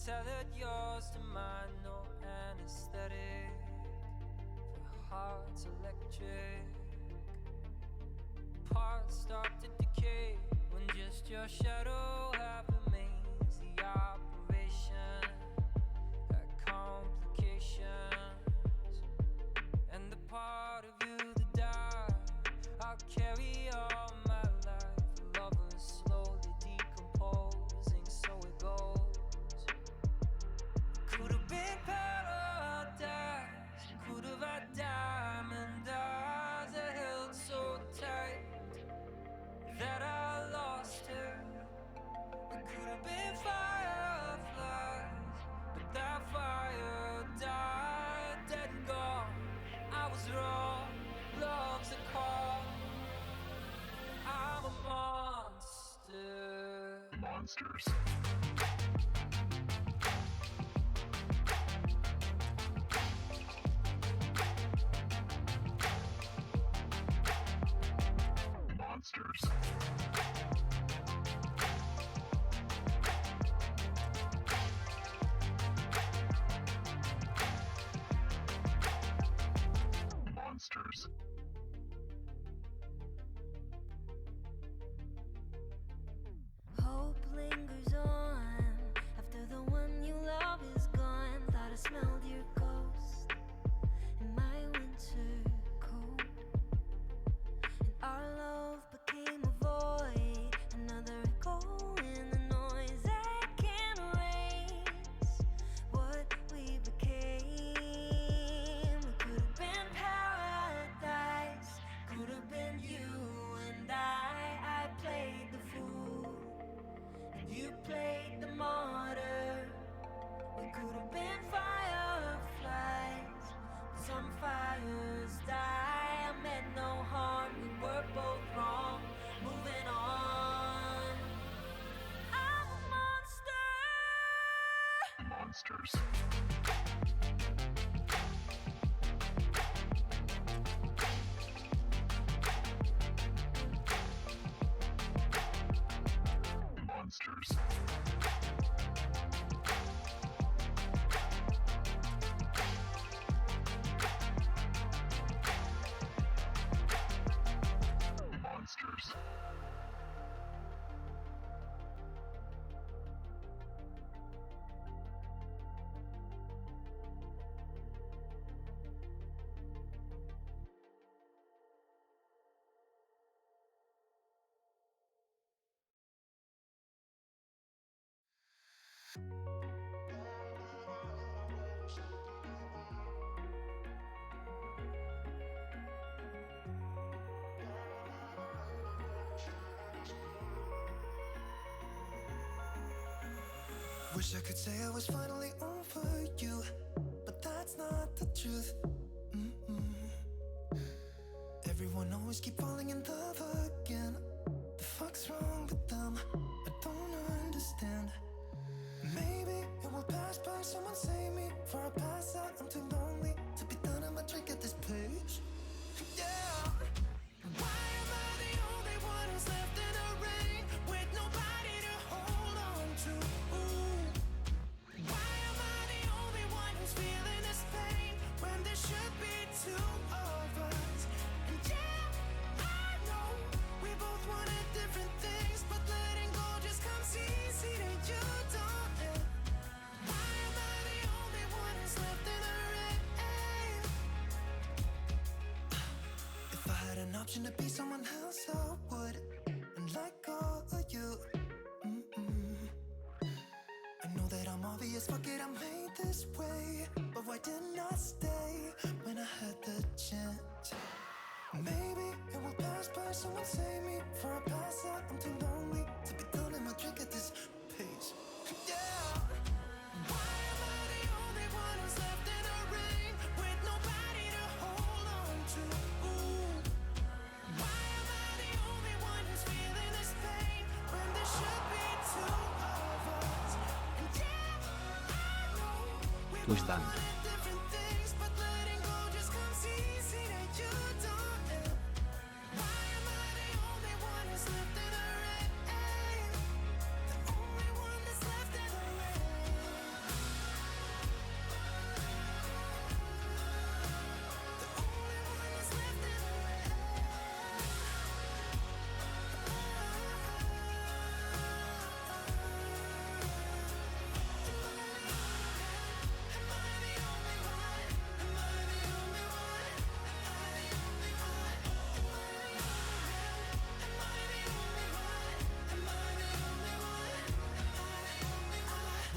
Tethered yours to mine, no anesthetic for hearts electric. Parts start to decay when just your shadow half remains. The operation had complications, and the part of you that died I'll carry all my life. Lovers slowly decomposing, so it goes. Could have been paradise, could have had diamond eyes that held so tight that I lost her. It could have been fireflies, but that fire died, dead and gone. I was wrong, love's a call. I'm a monster. Monsters. Monsters. Monsters. Hope lingers on after the one you love is gone. Thought I smelled your ghost in my winter coat, and our love became a void, another echo in the noise that can't erase what we became. It could have been paradise, could have been you and I played the fool, and you played the martyr. We could have been fireflies, but some fires die. I meant no harm, we were both wrong. Moving on. I'm a monster. Monsters. Monsters. Monsters. Wish I could say I was finally over you, but that's not the truth. Everyone always keep falling in love again. The fuck's wrong with them? I don't understand. Maybe it will pass by. Someone save me before I pass out. I'm too lonely to be done. I'm a drink at this place. Yeah. Why am I the only one who's left in the rain with nobody to hold on to? Why am I the only one who's feeling this pain when there should be two of us? And yeah, I know we both wanted different things, but letting go just comes easy to you, don't it? Why am I the only one who's left in the rain? If I had an option to be someone else, I would, and let go of you. I know that I'm obvious, fuck it, I'm made this way. But why didn't I stay when I had the chance? Maybe it will pass by. Someone save me before I pass out. I'm too lonely to be done. I'm a drink at this pace. Yeah. Why am I the only one who's left in the rain with nobody to hold on to? Why am I the only one who's feeling this pain when there should be two of us? And yeah, I know we both Muistan. wanted different things, but letting go just comes easy to you, don't it? Why am I the only one who's left in the rain? The only one that's left in the rain.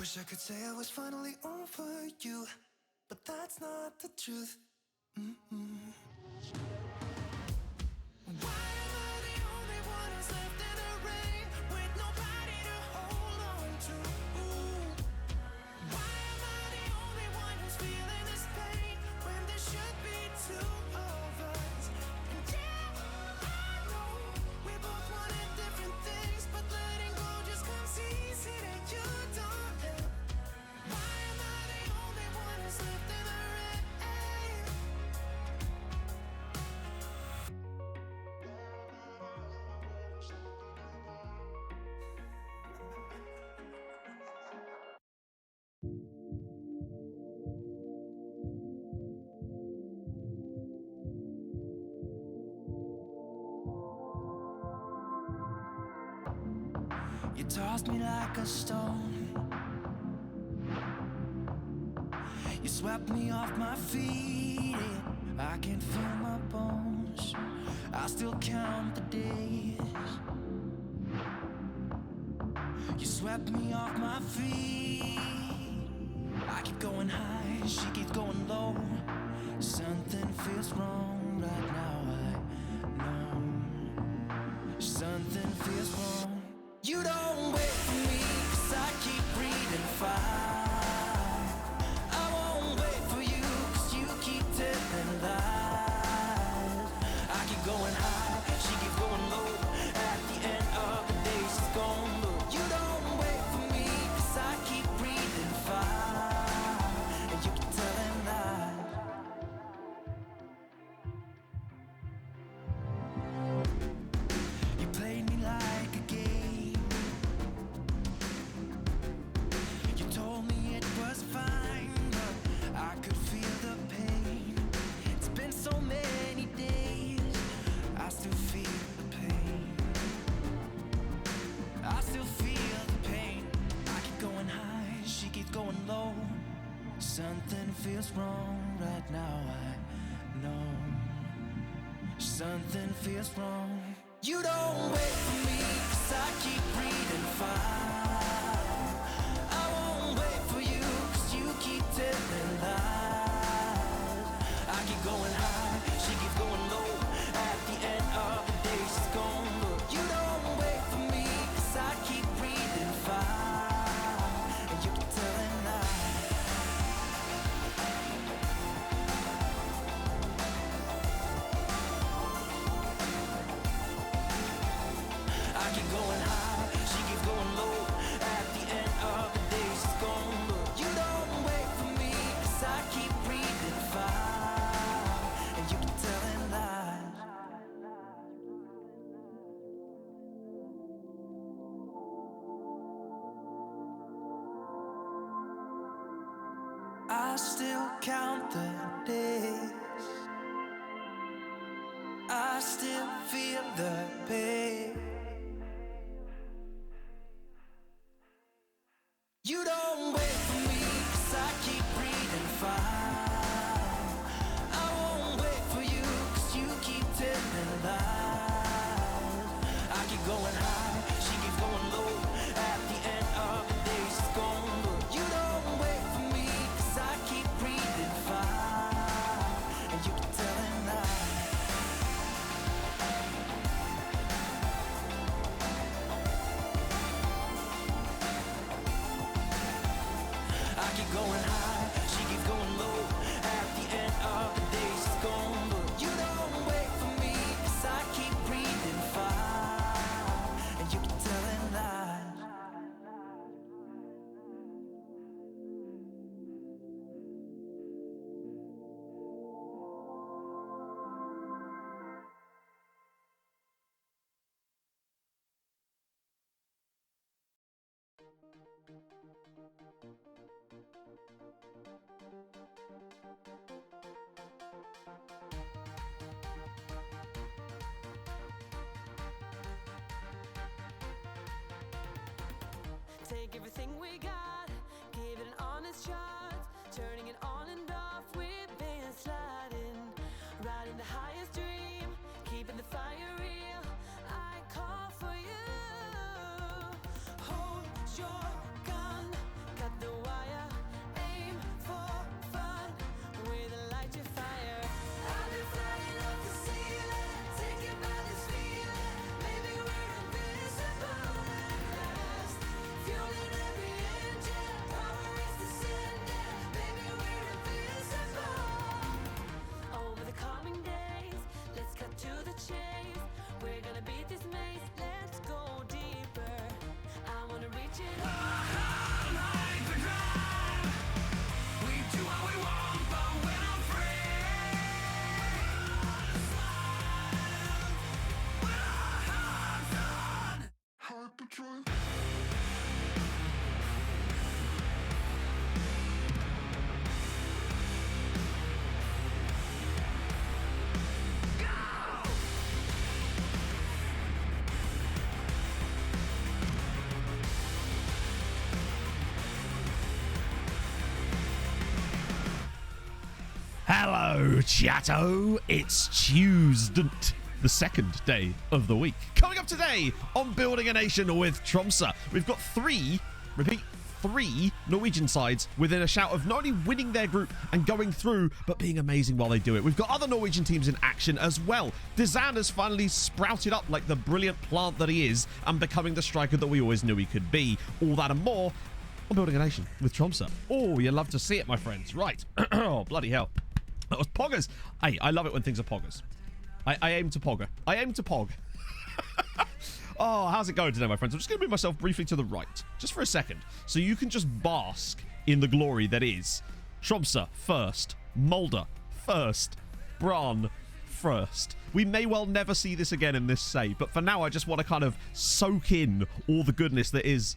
wish I could say I was finally over you, but that's not the truth. Why am I the only one who's left in the rain with nobody to hold on to? Why am I the only one who's feeling this pain when there should be two of us? And yeah, I know we both wanted different things, but letting go just comes easy to you, darling. Why am I the only one who's left in the rain? You tossed me like a stone. You swept me off my feet. I can feel my bones. I still count the days. You swept me off my feet. I keep going high, she keeps going low. Something feels wrong right now, I know. Something feels wrong. You don't wait for me, 'cause I keep breathing fire. I won't wait for you, 'cause you keep telling lies. I keep going high, she keeps going low. At the end of the day, she's gone low. You don't wait for me, 'cause I keep breathing fire. And you keep telling lies. You played me like a game. You told me it was fine, but I could feel the pain. It's been so many days, I still feel the pain. I still feel the pain. I keep going high, she keeps going low. Something feels wrong right now, I know. Something feels wrong. You don't wait for me, 'cause I keep breathing fire. I won't wait for you, 'cause you keep telling lies. I keep going high, she keeps going low. At the end of the day, she's gone low. You don't wait for me, 'cause I keep breathing fire. And you keep telling lies. I keep going high, she keeps going low. At the end of the day, she's gone low. You don't wait for me, 'cause I keep breathing fire. And you keep telling lies. I still count the days. I still feel the pain. You don't wait for me, 'cause I keep breathing fire. I won't wait for you, 'cause you keep telling lies. I keep going high, she keeps going low. At the end of the day, she's gone low. You don't wait for me, 'cause I keep breathing fire. And you keep telling lies. I keep going high, she keeps going low. At the end of the day, she's gone low. You don't wait for me, 'cause I keep breathing fire. And you keep telling lies. Take everything we got, give it an honest shot. Turning it on and off, we've been sliding. Riding the highest dream, keeping the fire real. I call for you. Hold your gun, cut the Hello, chatto. It's Tuesday, the second day of the week. Coming up today on Building a Nation with Tromsø, we've got three Norwegian sides within a shout of not only winning their group and going through, but being amazing while they do it. We've got other Norwegian teams in action as well. Dezan has finally sprouted up like the brilliant plant that he is and becoming the striker that we always knew he could be. All that and more on Building a Nation with Tromsø. Oh, you love to see it, my friends. Right. Oh, bloody hell. That was poggers. Hey, I love it when things are poggers. I aim to pogger. I aim to pog. Oh, how's it going today, my friends? I'm just going to move myself briefly to the right, just for a second, so you can just bask in the glory that is Tromsø first, Molde first, Brann first. We may well never see this again in this save, but for now, I just want to kind of soak in all the goodness that is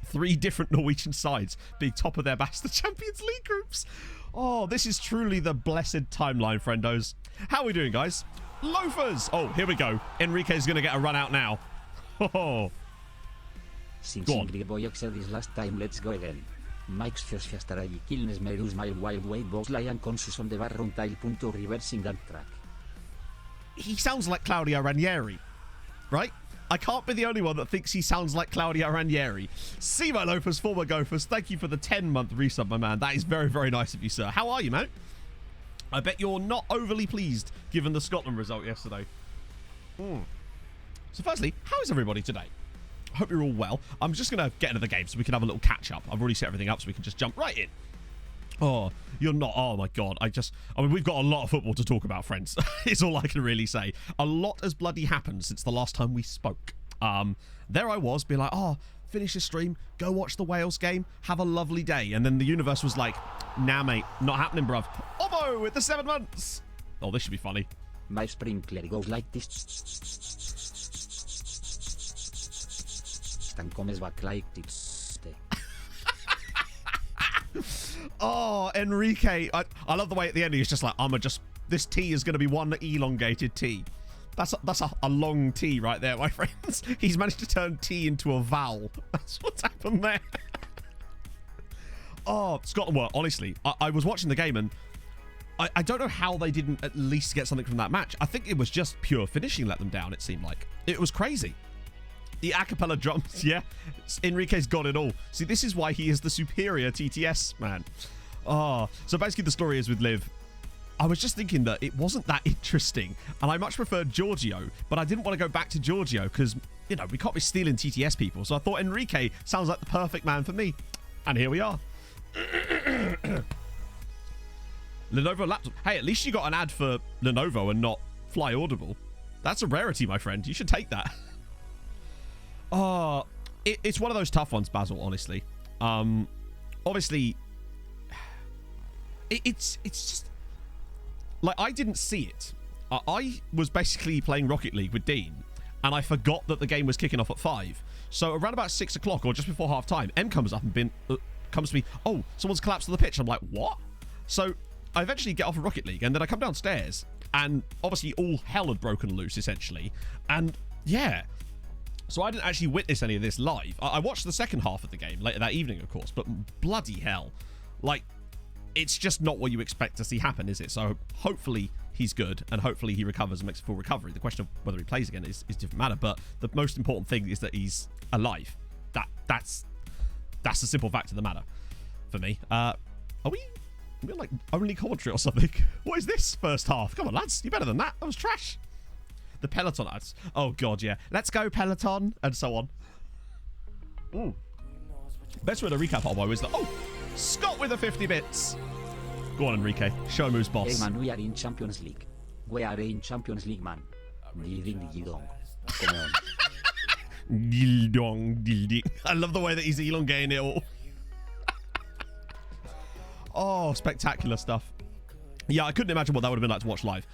three different Norwegian sides being top of their best, the Champions League groups. Oh, this is truly the blessed timeline, friendos. How are we doing, guys? Loafers! Oh, here we go. Enrique's going to get a run out now. Oh. Since Go on. Ingrid Boyok said this last time, let's go again. Mike's first Fiastarai Kilnes Merus my wild way boss lion consus on the bar runtile punto reversing that track. He sounds like Claudio Ranieri, right? I can't be the only one that thinks he sounds like Claudio Ranieri. See my Loafers, former Gophers, thank you for the 10-month resub, my man. That is very, very nice of you, sir. How are you, mate? I bet you're not overly pleased given the Scotland result yesterday. So firstly, how is everybody today? I hope you're all well. I'm just going to get into the game so we can have a little catch-up. I've already set everything up so we can just jump right in. Oh, you're not. Oh, my God. I mean, we've got a lot of football to talk about, friends. It's all I can really say. A lot has bloody happened since the last time we spoke. There I was being like, oh, finish the stream, go watch the Wales game, have a lovely day. And then the universe was like, nah, mate, not happening, bruv. Omo with the 7 months. Oh, this should be funny. My sprinkler goes like this. And comes back like this. Oh, Enrique. I love the way at the end he's just like, this T is going to be one elongated T. That's a long T right there, my friends. He's managed to turn T into a vowel. That's what's happened there. Oh, Scotland were, honestly, I was watching the game and I don't know how they didn't at least get something from that match. I think it was just pure finishing let them down, it seemed like. It was crazy. The a cappella drums, yeah. Enrique's got it all. See, this is why he is the superior TTS, man. Oh, so basically the story is with Liv. I was just thinking that it wasn't that interesting, and I much preferred Giorgio, but I didn't want to go back to Giorgio because, you know, we can't be stealing TTS people, so I thought Enrique sounds like the perfect man for me. And here we are. Lenovo laptop. Hey, at least you got an ad for Lenovo and not Fly Audible. That's a rarity, my friend. You should take that. Oh, it's one of those tough ones, Basil, honestly. Obviously, it's just... Like, I didn't see it. I was basically playing Rocket League with Dean, and I forgot that the game was kicking off at 5. So around about 6 o'clock, or just before half time, M comes up and comes to me, oh, someone's collapsed on the pitch. I'm like, what? So I eventually get off of Rocket League, and then I come downstairs, and obviously all hell had broken loose, essentially. And, yeah... So I didn't actually witness any of this live. I watched the second half of the game later that evening, of course, but bloody hell. Like, it's just not what you expect to see happen, is it? So hopefully he's good, and hopefully he recovers and makes a full recovery. The question of whether he plays again is a different matter, but the most important thing is that he's alive. That's the simple fact of the matter for me. Are we like only commentary or something? What is this first half? Come on, lads. You're better than that. That was trash. The Peloton ads. Oh, God, yeah. Let's go, Peloton. And so on. Ooh. Best way to recap Hotboy is that... Oh, Scott with the 50 bits. Go on, Enrique. Show him who's boss. Hey, man, we are in Champions League. We are in Champions League, man. Ding, ding, dong. Come on. Ding-dong, ding-ding. I love the way that he's elongating it all. Oh, spectacular stuff. Yeah, I couldn't imagine what that would have been like to watch live.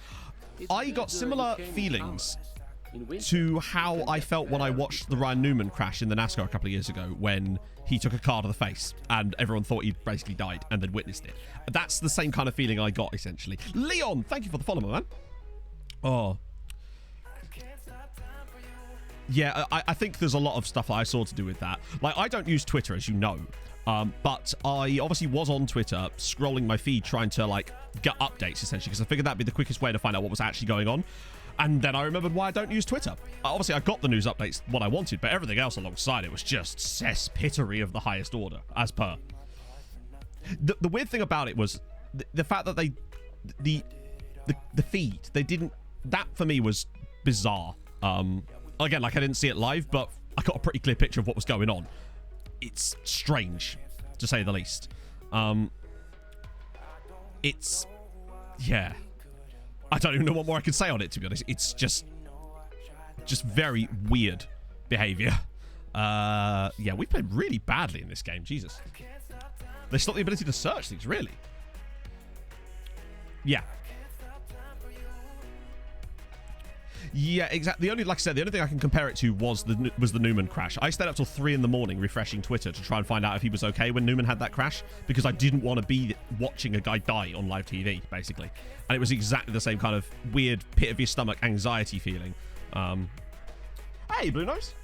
I got similar feelings to how I felt when I watched the Ryan Newman crash in the NASCAR a couple of years ago when he took a car to the face and everyone thought he'd basically died and then witnessed it. That's the same kind of feeling I got, essentially. Leon, thank you for the follow, my man. Oh. Yeah, I think there's a lot of stuff I saw to do with that. Like, I don't use Twitter, as you know, but I obviously was on Twitter scrolling my feed trying to, like, get updates, essentially, because I figured that'd be the quickest way to find out what was actually going on. And then I remembered why I don't use Twitter. Obviously, I got the news updates, what I wanted, but everything else alongside it was just cesspittery of the highest order, as per. The weird thing about it was the fact that the feed, they didn't... That, for me, was bizarre. Again, like, I didn't see it live, but I got a pretty clear picture of what was going on. It's strange, to say the least. It's... Yeah. I don't even know what more I can say on it, to be honest. It's just very weird behavior. Yeah, we played really badly in this game. Jesus. They stopped the ability to search things, really. Yeah. Yeah, exactly. The only, like I said, the only thing I can compare it to was the Newman crash. I stayed up till 3 in the morning refreshing Twitter to try and find out if he was okay when Newman had that crash, because I didn't want to be watching a guy die on live TV, basically. And it was exactly the same kind of weird pit of your stomach anxiety feeling. Hey, Blue Nose.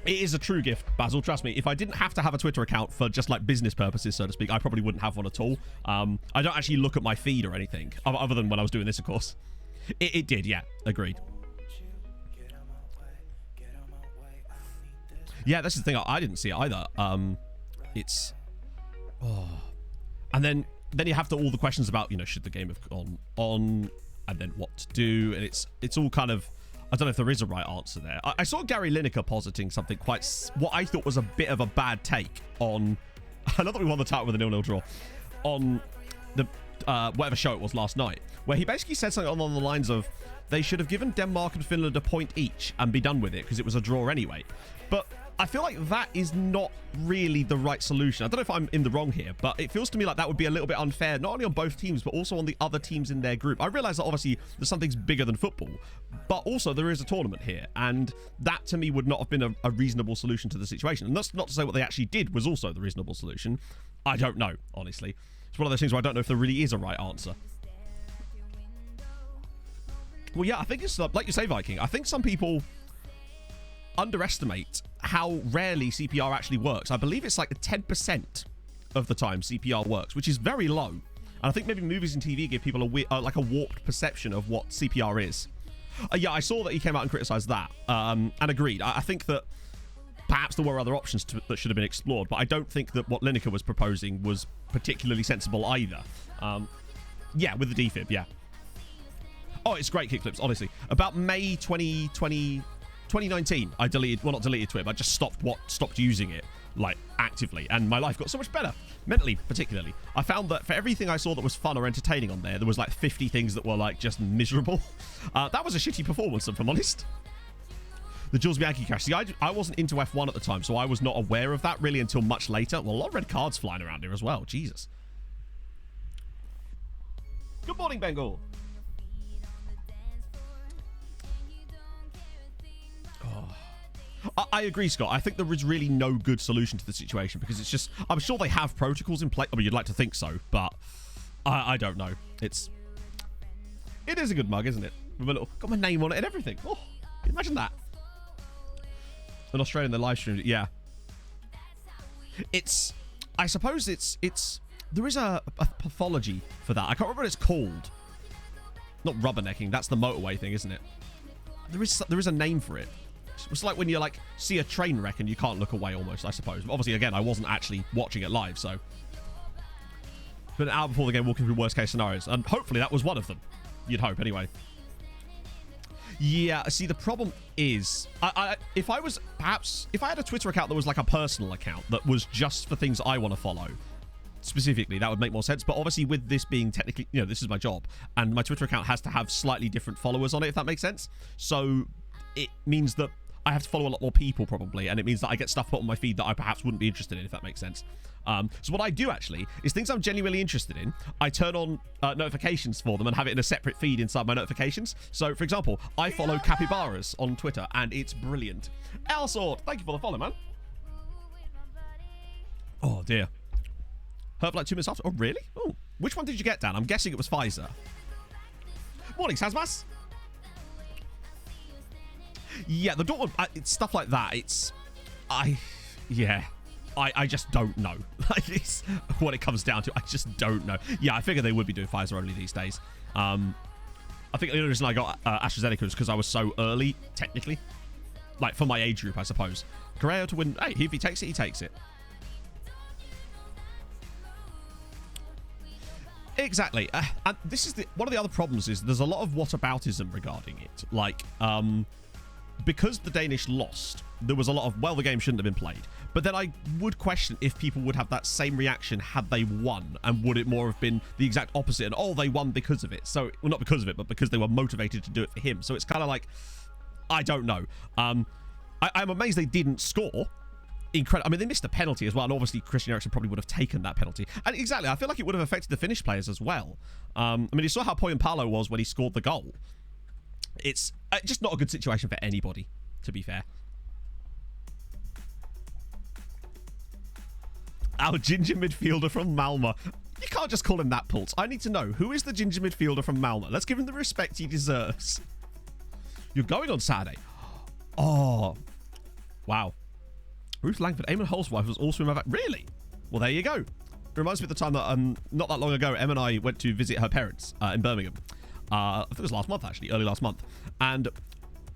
It is a true gift, Basil. Trust me. If I didn't have to have a Twitter account for just like business purposes, so to speak, I probably wouldn't have one at all. I don't actually look at my feed or anything, other than when I was doing this, of course. It did, yeah. Agreed. Yeah, that's the thing. I didn't see it either. It's... Oh. And then you have all the questions about, you know, should the game have gone on, and then what to do, and it's all kind of... I don't know if there is a right answer there. I saw Gary Lineker positing something what I thought was a bit of a bad take on... I know that we won the title with a 0-0 draw. On the whatever show it was last night, where he basically said something along the lines of they should have given Denmark and Finland a point each and be done with it because it was a draw anyway. But I feel like that is not really the right solution. I don't know if I'm in the wrong here, but it feels to me like that would be a little bit unfair, not only on both teams, but also on the other teams in their group. I realize that obviously there's something's bigger than football, but also there is a tournament here, and that to me would not have been a reasonable solution to the situation. And that's not to say what they actually did was also the reasonable solution. I don't know, honestly. It's one of those things where I don't know if there really is a right answer. Well, yeah, I think it's like you say, Viking. I think some people underestimate how rarely CPR actually works. I believe it's like 10% of the time CPR works, which is very low. And I think maybe movies and TV give people like a warped perception of what CPR is. Yeah, I saw that he came out and criticised that, and agreed. I think that perhaps there were other options that should have been explored, but I don't think that what Lineker was proposing was particularly sensible either. Yeah, with the defib, yeah. Oh, it's great kickflips, honestly. About May 2019, I deleted, well, not deleted Twitter, but I just stopped using it, like, actively, and my life got so much better, mentally, particularly. I found that for everything I saw that was fun or entertaining on there was like 50 things that were, like, just miserable. That was a shitty performance, if I'm honest. The Jules Bianchi crash. See, I wasn't into F1 at the time, so I was not aware of that really until much later. Well, a lot of red cards flying around here as well. Jesus. Good morning, Bengal. I agree, Scott. I think there is really no good solution to the situation because it's just... I'm sure they have protocols in place. I mean, you'd like to think so, but I don't know. It is a good mug, isn't it? With my got my name on it and everything. Oh, imagine that. An Australian, the live stream. Yeah. I suppose there is a pathology for that. I can't remember what it's called. Not rubbernecking. That's the motorway thing, isn't it? There is a name for it. It's like when you like see a train wreck and you can't look away almost, I suppose. But obviously, again, I wasn't actually watching it live, so. It's been an hour before the game walking through worst case scenarios. And hopefully that was one of them. You'd hope, anyway. Yeah, see, the problem is, if I had a Twitter account that was like a personal account that was just for things I want to follow, specifically, that would make more sense. But obviously, with this being technically, you know, this is my job, and my Twitter account has to have slightly different followers on it, if that makes sense. So it means that I have to follow a lot more people, probably, and it means that I get stuff put on my feed that I perhaps wouldn't be interested in, if that makes sense. So what I do, actually, is things I'm genuinely interested in, I turn on notifications for them and have it in a separate feed inside my notifications. So, for example, I follow capybaras on Twitter, and it's brilliant. Elsort, thank you for the follow, man. Oh, dear. Heard like 2 minutes after. Oh, really? Oh, which one did you get, Dan? I'm guessing it was Pfizer. Morning, Sazmas. Yeah, the Dortmund, it's stuff like that. I just don't know. Like, it's what it comes down to. I just don't know. Yeah, I figure they would be doing Pfizer only these days. I think the only reason I got AstraZeneca was because I was so early, technically. Like, for my age group, I suppose. Correa to win. Hey, if he takes it, he takes it. Exactly. And this is one of the other problems is there's a lot of whataboutism regarding it. Like, because the Danish lost, there was a lot of, well, the game shouldn't have been played. But then I would question if people would have that same reaction had they won, and would it more have been the exact opposite? And, oh, they won because of it. So, well, not because of it, but because they were motivated to do it for him. So it's kind of like, I don't know. I'm amazed they didn't score. Incredible. I mean, they missed a penalty as well, and obviously Christian Eriksen probably would have taken that penalty. And exactly, I feel like it would have affected the Finnish players as well. I mean, you saw how Poyampalo was when he scored the goal. It's just not a good situation for anybody, to be fair. Our ginger midfielder from Malmö. You can't just call him that, Pulse. I need to know, who is the ginger midfielder from Malmö? Let's give him the respect he deserves. You're going on Saturday. Oh, wow. Ruth Langford, Eamon Hull's wife, was also in my back. Really? Well, there you go. It reminds me of the time that not that long ago, Em and I went to visit her parents in Birmingham. I think it was last month, actually, early last month. And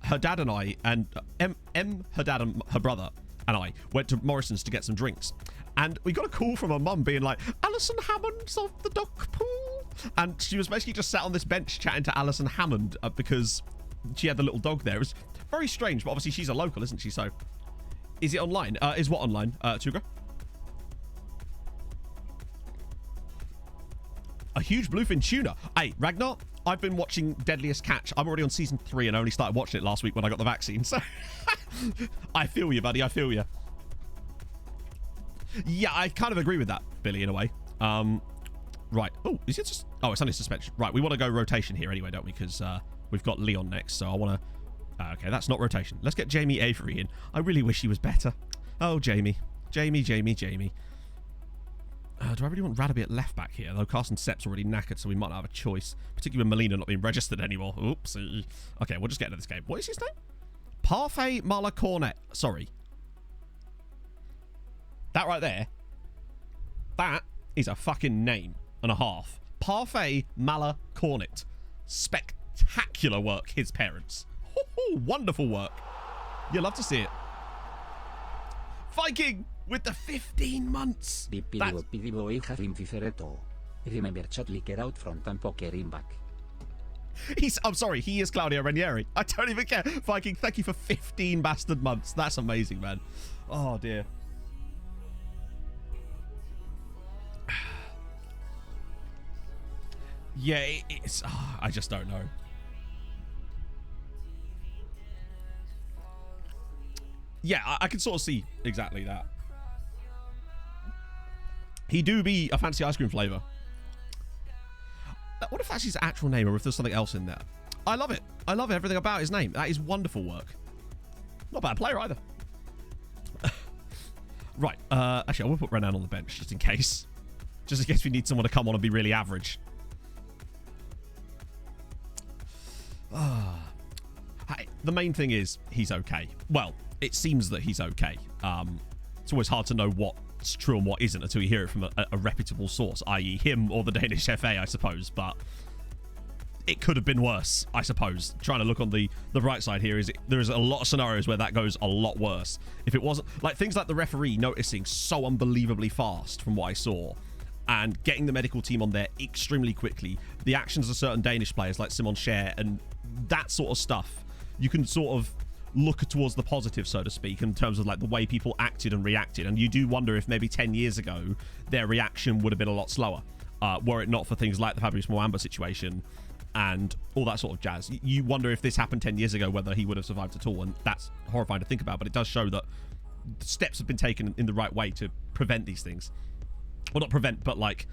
her dad and I, and her dad and her brother and I went to Morrison's to get some drinks. And we got a call from her mum being like, Alison Hammond's of the dog pool. And she was basically just sat on this bench chatting to Alison Hammond because she had the little dog there. It was very strange, but obviously she's a local, isn't she? So... Is it online? Is what online, Tuga? A huge bluefin tuna. Hey, Ragnar, I've been watching Deadliest Catch. I'm already on season 3 and I only started watching it last week when I got the vaccine. So, I feel you, buddy. I feel you. Yeah, I kind of agree with that, Billy, in a way. Right. Oh, is it just... Oh, it's only suspension. Right, we want to go rotation here anyway, don't we? Because we've got Leon next, so I want to... Okay, that's not rotation. Let's get Jamie Avery in. I really wish he was better. Oh, Jamie. Jamie. Do I really want Radeby at left back here? Though Carson Sepp's already knackered, so we might not have a choice. Particularly with Molina not being registered anymore. Oopsie. Okay, we'll just get into this game. What is his name? Parfait Mala Cornet. Sorry. That right there. That is a fucking name and a half. Parfait Mala Cornet. Spectacular work, his parents. Wonderful work. You'll love to see it. Viking with the 15 months. Remember shot liquor out front and poker in back. I'm sorry, he is Claudio Ranieri. I don't even care. Viking, thank you for 15 bastard months. That's amazing, man. Oh, dear. Yeah, it's... Oh, I just don't know. Yeah, I can sort of see exactly that. He do be a fancy ice cream flavour. What if that's his actual name or if there's something else in there? I love it. I love everything about his name. That is wonderful work. Not a bad player either. Right. Actually, I will put Renan on the bench just in case. Just in case we need someone to come on and be really average. The main thing is he's okay. Well, it seems that he's okay. It's always hard to know what's true and what isn't until you hear it from a reputable source, i.e. him or the Danish FA, I suppose. But it could have been worse, I suppose. Trying to look on the right side here, there is a lot of scenarios where that goes a lot worse. If it wasn't... Like, things like the referee noticing so unbelievably fast from what I saw and getting the medical team on there extremely quickly, the actions of certain Danish players like Simon Kjær and that sort of stuff, you can sort of look towards the positive, so to speak, in terms of like the way people acted and reacted. And you do wonder if maybe 10 years ago their reaction would have been a lot slower, were it not for things like the Fabrice Mwamba situation and all that sort of jazz. You wonder if this happened 10 years ago, whether he would have survived at all. And that's horrifying to think about, but it does show that steps have been taken in the right way to prevent these things. Well, not prevent, but like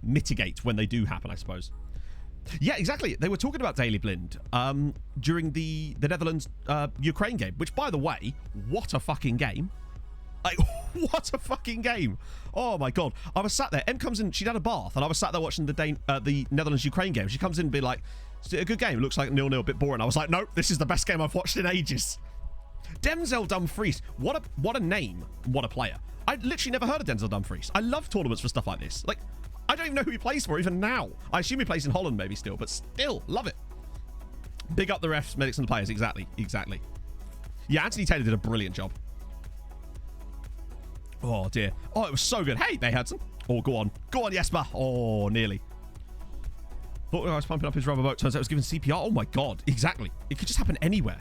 mitigate when they do happen, I suppose. Yeah, exactly. They were talking about Daley Blind during the Netherlands Ukraine game, which, by the way, what a fucking game. Like, what a fucking game. Oh my god. I was sat there. Em comes in, she'd had a bath, and I was sat there watching the Netherlands Ukraine game. She comes in and be like, Is it a good game? It looks like 0-0, a bit boring. I was like, nope, this is the best game I've watched in ages. Denzel Dumfries. What a name. What a player. I literally never heard of Denzel Dumfries. I love tournaments for stuff like this. Like, I don't even know who he plays for even now. I assume he plays in Holland maybe still, but still, love it. Big up the refs, medics, and the players. Exactly. Yeah, Anthony Taylor did a brilliant job. Oh, dear. Oh, it was so good. Hey, there, Hudson. Oh, go on. Go on, Jesper. Oh, nearly. Thought I was pumping up his rubber boat. Turns out it was given CPR. Oh, my God. Exactly. It could just happen anywhere.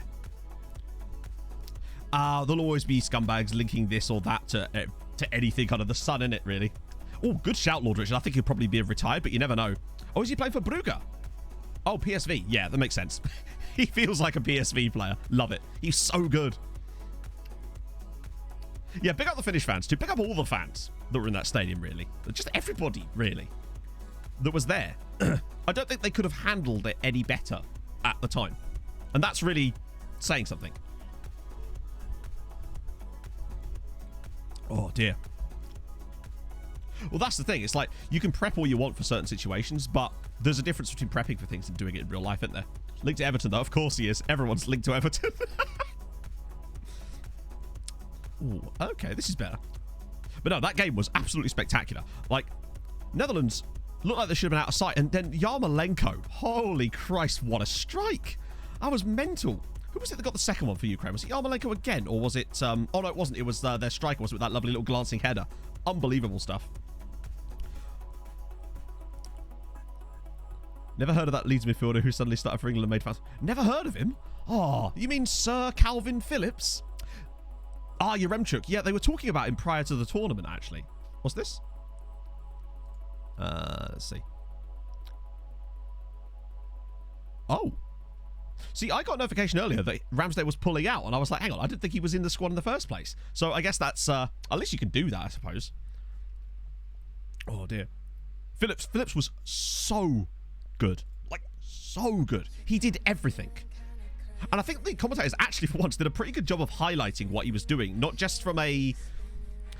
There'll always be scumbags linking this or that to anything under the sun, innit, really? Oh, good shout, Lord Richard. I think he'll probably be retired, but you never know. Oh, is he playing for Brugge? Oh, PSV. Yeah, that makes sense. He feels like a PSV player. Love it. He's so good. Yeah, big up the Finnish fans, too. Big up all the fans that were in that stadium, really. Just everybody, really, that was there. I don't think they could have handled it any better at the time. And that's really saying something. Oh, dear. Well, that's the thing. It's like, you can prep all you want for certain situations, but there's a difference between prepping for things and doing it in real life, isn't there? Linked to Everton, though. Of course he is. Everyone's linked to Everton. Ooh, okay, this is better. But no, that game was absolutely spectacular. Like, Netherlands looked like they should have been out of sight. And then Yarmolenko. Holy Christ, what a strike. That was mental. Who was it that got the second one for Ukraine? Was it Yarmolenko again? Or was it... oh, no, it wasn't. It was their striker, was it, with that lovely little glancing header. Unbelievable stuff. Never heard of that Leeds midfielder who suddenly started for England and made fans. Never heard of him? Oh, you mean Sir Calvin Phillips? Ah, Yaremchuk. Yeah, they were talking about him prior to the tournament, actually. What's this? Let's see. Oh. See, I got a notification earlier that Ramsdale was pulling out, and I was like, hang on, I didn't think he was in the squad in the first place. So I guess that's, at least you can do that, I suppose. Oh, dear. Phillips was so good. Like, so good. He did everything. And I think the commentators actually, for once, did a pretty good job of highlighting what he was doing. Not just from a...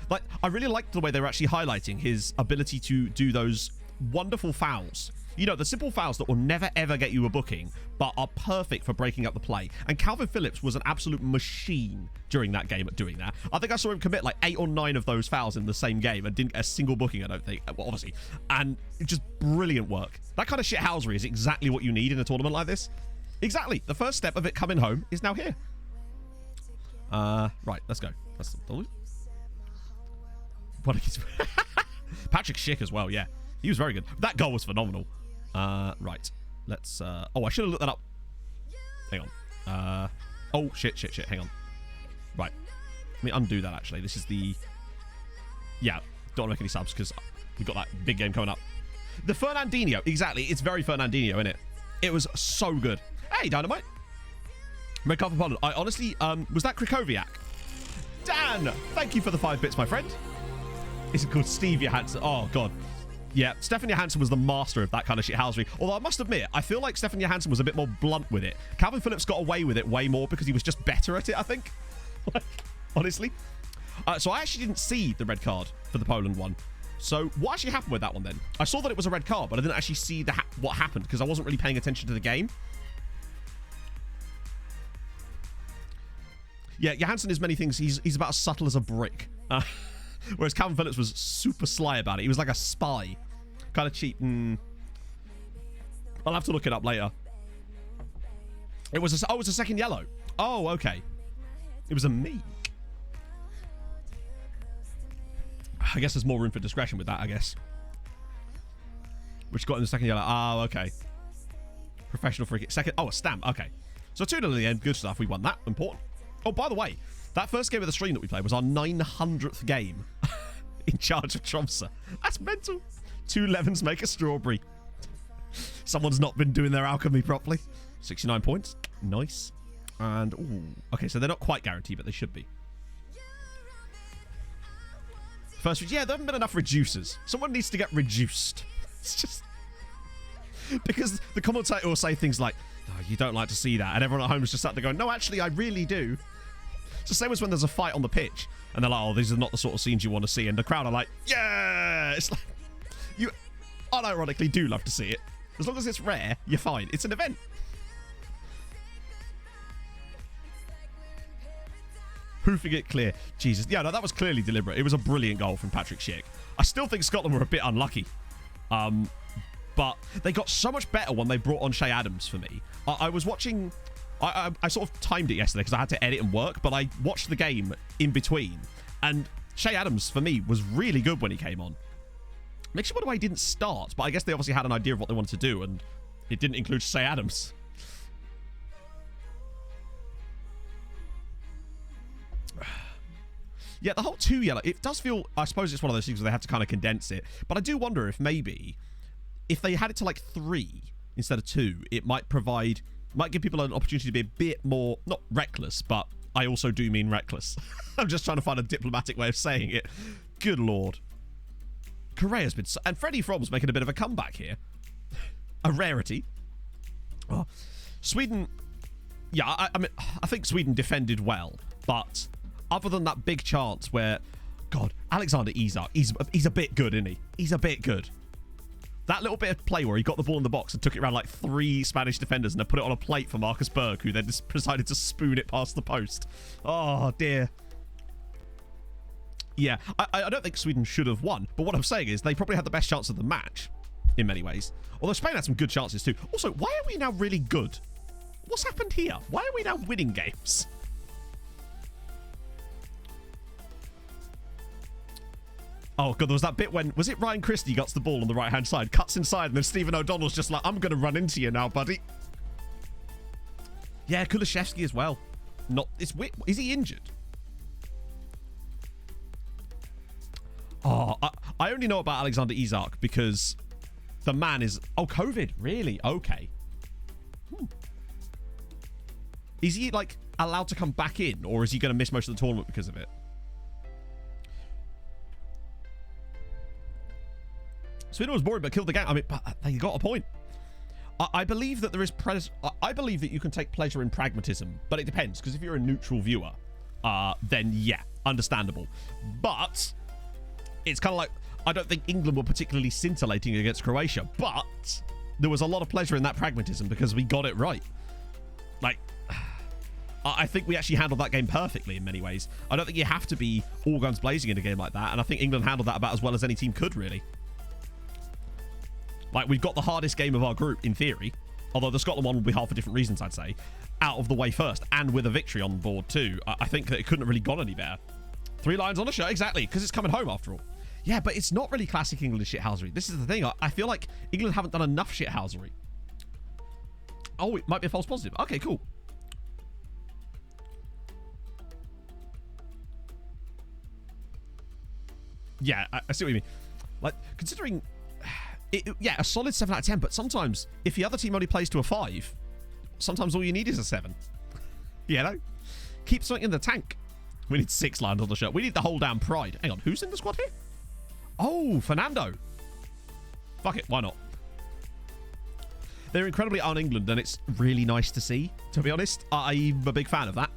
Like, I really liked the way they were actually highlighting his ability to do those wonderful fouls. You know, the simple fouls that will never, ever get you a booking, but are perfect for breaking up the play. And Calvin Phillips was an absolute machine during that game at doing that. I think I saw him commit like 8 or 9 of those fouls in the same game and didn't get a single booking, I don't think. Well, obviously. And just brilliant work. That kind of shithousery is exactly what you need in a tournament like this. Exactly. The first step of it coming home is now here. Right, let's go. That's the what Patrick Schick as well, yeah. He was very good. That goal was phenomenal. Right. Let's... oh, I should have looked that up. Hang on. Oh, shit. Hang on. Right. Let me undo that, actually. This is the... Yeah, don't make any subs, because we've got that big game coming up. The Fernandinho. Exactly. It's very Fernandinho, isn't it? It was so good. Hey, Dynamite. Red card for Poland. I honestly... was that Krikowiak? Dan! Thank you for the 5 bits, my friend. Is it called Steve Johansson? Oh, God. Yeah, Stefan Johansson was the master of that kind of shithousery. Although I must admit, I feel like Stefan Johansson was a bit more blunt with it. Calvin Phillips got away with it way more because he was just better at it, I think. Like, honestly. So I actually didn't see the red card for the Poland one. So what actually happened with that one then? I saw that it was a red card, but I didn't actually see what happened because I wasn't really paying attention to the game. Yeah, Johansson is many things. He's about as subtle as a brick. Whereas Calvin Phillips was super sly about it. He was like a spy. Kind of cheap. I'll have to look it up later. It was a second yellow. Oh, okay. It was a meek. I guess there's more room for discretion with that, I guess. Which got in the second yellow. Oh, okay. Professional free kick. Second. Oh, a stamp. Okay. So 2-0 in the end. Good stuff. We won that. Important. Oh, by the way, that first game of the stream that we played was our 900th game in charge of Tromsø. That's mental. 2 lemons make a strawberry. Someone's not been doing their alchemy properly. 69 points. Nice. And, ooh. Okay, so they're not quite guaranteed, but they should be. First, yeah, there haven't been enough reducers. Someone needs to get reduced. It's just... Because the commentator will say things like, oh, you don't like to see that. And everyone at home is just sat there going, no, actually, I really do. It's the same as when there's a fight on the pitch. And they're like, oh, these are not the sort of scenes you want to see. And the crowd are like, yeah! It's like, you unironically do love to see it. As long as it's rare, you're fine. It's an event. Hoofing it clear. Jesus. Yeah, no, that was clearly deliberate. It was a brilliant goal from Patrick Schick. I still think Scotland were a bit unlucky. But they got so much better when they brought on Shay Adams for me. I was watching... I sort of timed it yesterday because I had to edit and work, but I watched the game in between. And Shay Adams, for me, was really good when he came on. Makes you wonder why he didn't start, but I guess they obviously had an idea of what they wanted to do, and it didn't include Shay Adams. Yeah, the whole 2 yellow, it does feel, I suppose it's one of those things where they have to kind of condense it, but I do wonder if maybe, if they had it to like 3 instead of 2, it might give people an opportunity to be a bit more, not reckless, but I also do mean reckless. I'm just trying to find a diplomatic way of saying it. Good lord. Correa's been... And Freddie From's making a bit of a comeback here. A rarity. Oh. Sweden... Yeah, I mean, I think Sweden defended well, but other than that big chance where... God, Alexander Isak, he's a bit good, isn't he? He's a bit good. That little bit of play where he got the ball in the box and took it around like 3 Spanish defenders and then put it on a plate for Marcus Berg, who then just decided to spoon it past the post. Oh, dear. Yeah, I don't think Sweden should have won, but what I'm saying is they probably had the best chance of the match in many ways. Although Spain had some good chances too. Also, why are we now really good? What's happened here? Why are we now winning games? Oh, God, there was that bit when... Was it Ryan Christie got the ball on the right-hand side, cuts inside, and then Stephen O'Donnell's just like, I'm going to run into you now, buddy. Yeah, Kulishevsky as well. Is he injured? Oh, I only know about Alexander Isak because the man is... Oh, COVID. Really? Okay. Is he, like, allowed to come back in, or is he going to miss most of the tournament because of it? Sweden was boring, but killed the game. I mean, they got a point. I believe that there is... I believe that you can take pleasure in pragmatism, but it depends, because if you're a neutral viewer, then, yeah, understandable. But... It's kind of like, I don't think England were particularly scintillating against Croatia, but there was a lot of pleasure in that pragmatism because we got it right. Like, I think we actually handled that game perfectly in many ways. I don't think you have to be all guns blazing in a game like that, and I think England handled that about as well as any team could, really. Like, we've got the hardest game of our group, in theory, although the Scotland one will be hard for different reasons, I'd say, out of the way first, and with a victory on board, too. I think that it couldn't have really gone any better. 3 lines on the shirt, exactly, because it's coming home after all. Yeah, but it's not really classic English shithousery. This is the thing. I feel like England haven't done enough shithousery. Oh, it might be a false positive. Okay, cool. Yeah, I see what you mean. Like, considering... yeah, a solid 7 out of 10, but sometimes, if the other team only plays to a 5, sometimes all you need is a 7. You know? Keep something in the tank. We need 6 lines on the shirt. We need the whole damn pride. Hang on, who's in the squad here? Oh, Fernando. Fuck it, why not? They're incredibly un-England, and it's really nice to see, to be honest. I'm a big fan of that.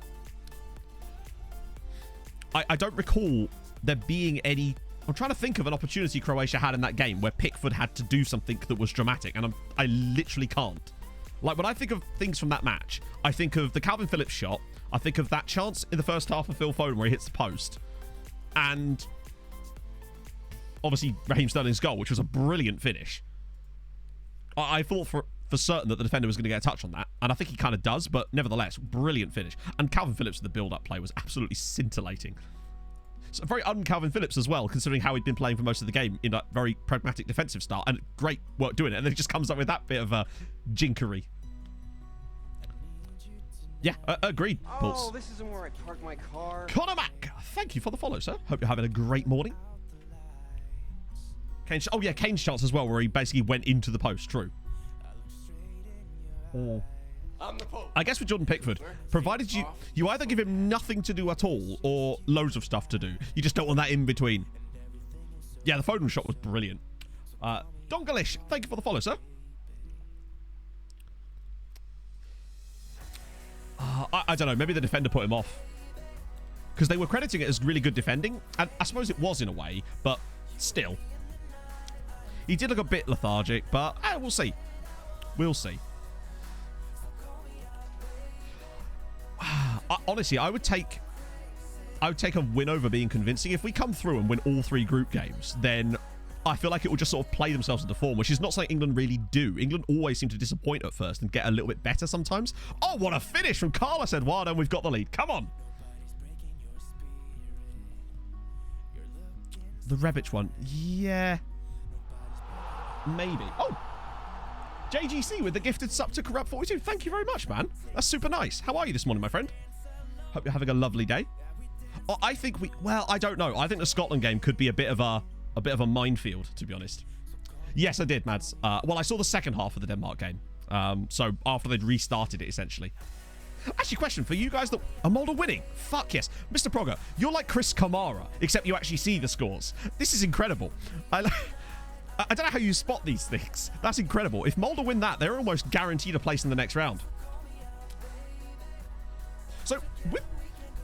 I don't recall there being any... I'm trying to think of an opportunity Croatia had in that game where Pickford had to do something that was dramatic, and I literally can't. Like, when I think of things from that match, I think of the Calvin Phillips shot, I think of that chance in the first half of Phil Foden where he hits the post, and... obviously Raheem Sterling's goal, which was a brilliant finish. I thought for certain that the defender was going to get a touch on that, and I think he kind of does, but nevertheless, brilliant finish. And Calvin Phillips, the build-up play, was absolutely scintillating. So very un-Calvin Phillips as well, considering how he'd been playing for most of the game in a very pragmatic defensive style, and great work doing it, and then it just comes up with that bit of jinkery. Yeah, agreed, Pulse. Oh, this isn't where I park my car. Connor Mack, thank you for the follow, sir. Hope you're having a great morning. Kane's, oh yeah, Kane's chance as well, where he basically went into the post. True. I guess with Jordan Pickford, provided you either give him nothing to do at all or loads of stuff to do. You just don't want that in between. Yeah, the Foden shot was brilliant. Dongalish, thank you for the follow, sir. I don't know, maybe the defender put him off. Because they were crediting it as really good defending. And I suppose it was in a way, but still. He did look a bit lethargic, but we'll see. We'll see. Honestly, I would take a win over being convincing. If we come through and win all 3 group games, then I feel like it will just sort of play themselves into form, which is not something England really do. England always seem to disappoint at first and get a little bit better sometimes. Oh, what a finish from Carlos Eduardo, and we've got the lead. Come on. The Rebic one. Yeah. Maybe. Oh. JGC with the gifted sub to Corrupt42. Thank you very much, man. That's super nice. How are you this morning, my friend? Hope you're having a lovely day. Oh, I think I don't know. I think the Scotland game could be a bit of a minefield, to be honest. Yes, I did, Mads. Well, I saw the second half of the Denmark game. So after they'd restarted it, essentially. Actually, question for you guys that are Mulder winning. Fuck yes. Mr. Progger, you're like Chris Kamara, except you actually see the scores. This is incredible. I don't know how you spot these things. That's incredible. If Mulder win that, they're almost guaranteed a place in the next round. So, with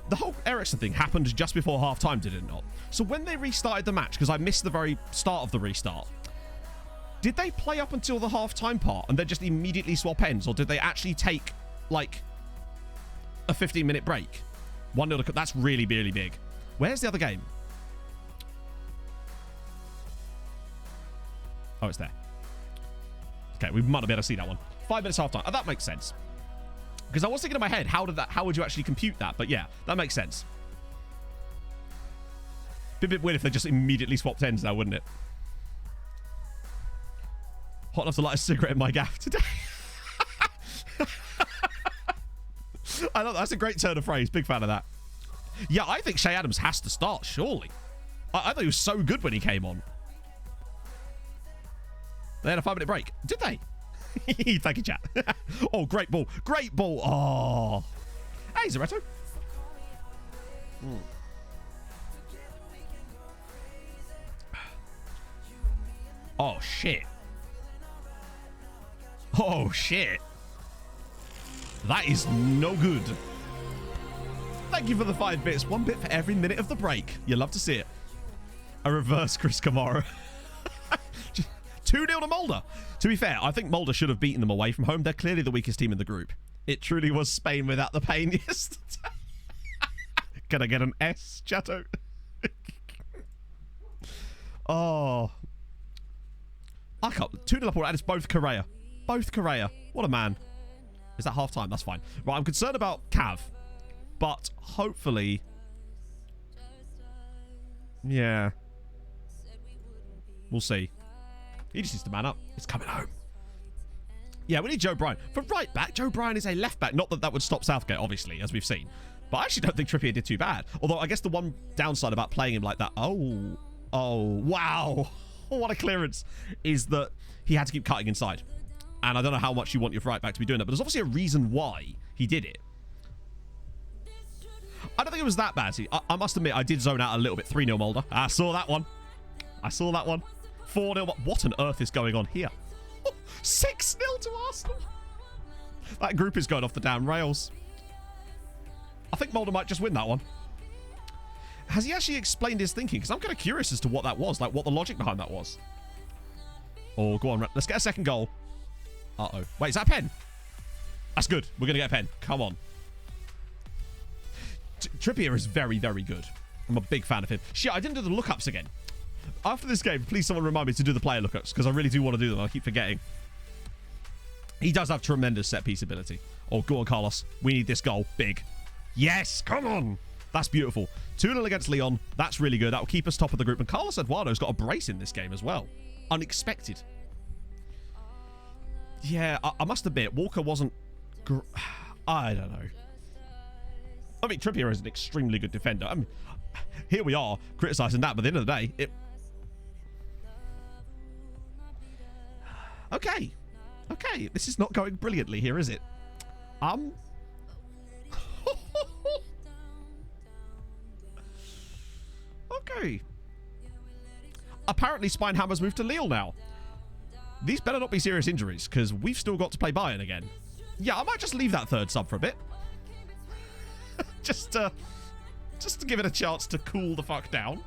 the whole Ericsson thing happened just before half-time, did it not? So when they restarted the match, because I missed the very start of the restart, did they play up until the half-time part and then just immediately swap ends? Or did they actually take, like, a 15-minute break? 1-0 to... That's really, really big. Where's the other game? Oh, it's there. Okay, we might not be able to see that one. 5 minutes half-time. Oh, that makes sense. Because I was thinking in my head, how would you actually compute that? But yeah, that makes sense. Be a bit weird if they just immediately swapped ends now, wouldn't it? Hot enough to light a cigarette in my gaff today. I know, that's a great turn of phrase. Big fan of that. Yeah, I think Shay Adams has to start, surely. I thought he was so good when he came on. They had a 5-minute break. Did they? Thank you, chat. Oh, great ball. Great ball. Oh. Hey, Zaretto. Oh, shit. Oh, shit. That is no good. Thank you for the 5 bits. 1 bit for every minute of the break. You love to see it. A reverse Chris Kamara. 2-0 to Mulder. To be fair, I think Mulder should have beaten them away from home. They're clearly the weakest team in the group. It truly was Spain without the pain yesterday. Can I get an S, Chato? Oh. I can't. 2-0 up, and it's both Correa. Both Correa. What a man. Is that half-time? That's fine. Right, I'm concerned about Cav. But hopefully... Yeah. We'll see. He just needs to man up. It's coming home. Yeah, we need Joe Bryan. For right back, Joe Bryan is a left back. Not that that would stop Southgate, obviously, as we've seen. But I actually don't think Trippier did too bad. Although I guess the one downside about playing him like that... Oh, wow. What a clearance. Is that he had to keep cutting inside. And I don't know how much you want your right back to be doing that. But there's obviously a reason why he did it. I don't think it was that bad. See, I must admit, I did zone out a little bit. 3-0 Mulder. I saw that one. 4-0. What on earth is going on here? 6-0 to Arsenal. That group is going off the damn rails. I think Mulder might just win that one. Has he actually explained his thinking? Because I'm kind of curious as to what that was. Like, what the logic behind that was. Oh, go on. Let's get a second goal. Uh-oh. Wait, is that a pen? That's good. We're going to get a pen. Come on. Trippier is very, very good. I'm a big fan of him. Shit, I didn't do the lookups again. After this game, please someone remind me to do the player lookups, because I really do want to do them. I keep forgetting. He does have tremendous set-piece ability. Oh, go on, Carlos. We need this goal. Big. Yes, come on. That's beautiful. 2-0 against Leon. That's really good. That will keep us top of the group. And Carlos Eduardo's got a brace in this game as well. Unexpected. Yeah, I must admit, Walker wasn't... I don't know. I mean, Trippier is an extremely good defender. I mean, here we are criticising that, but at the end of the day, it... Okay. Okay, this is not going brilliantly here, is it? Okay. Apparently, Spinehammer's moved to Lille now. These better not be serious injuries, because we've still got to play Bayern again. Yeah, I might just leave that third sub for a bit. just to give it a chance to cool the fuck down.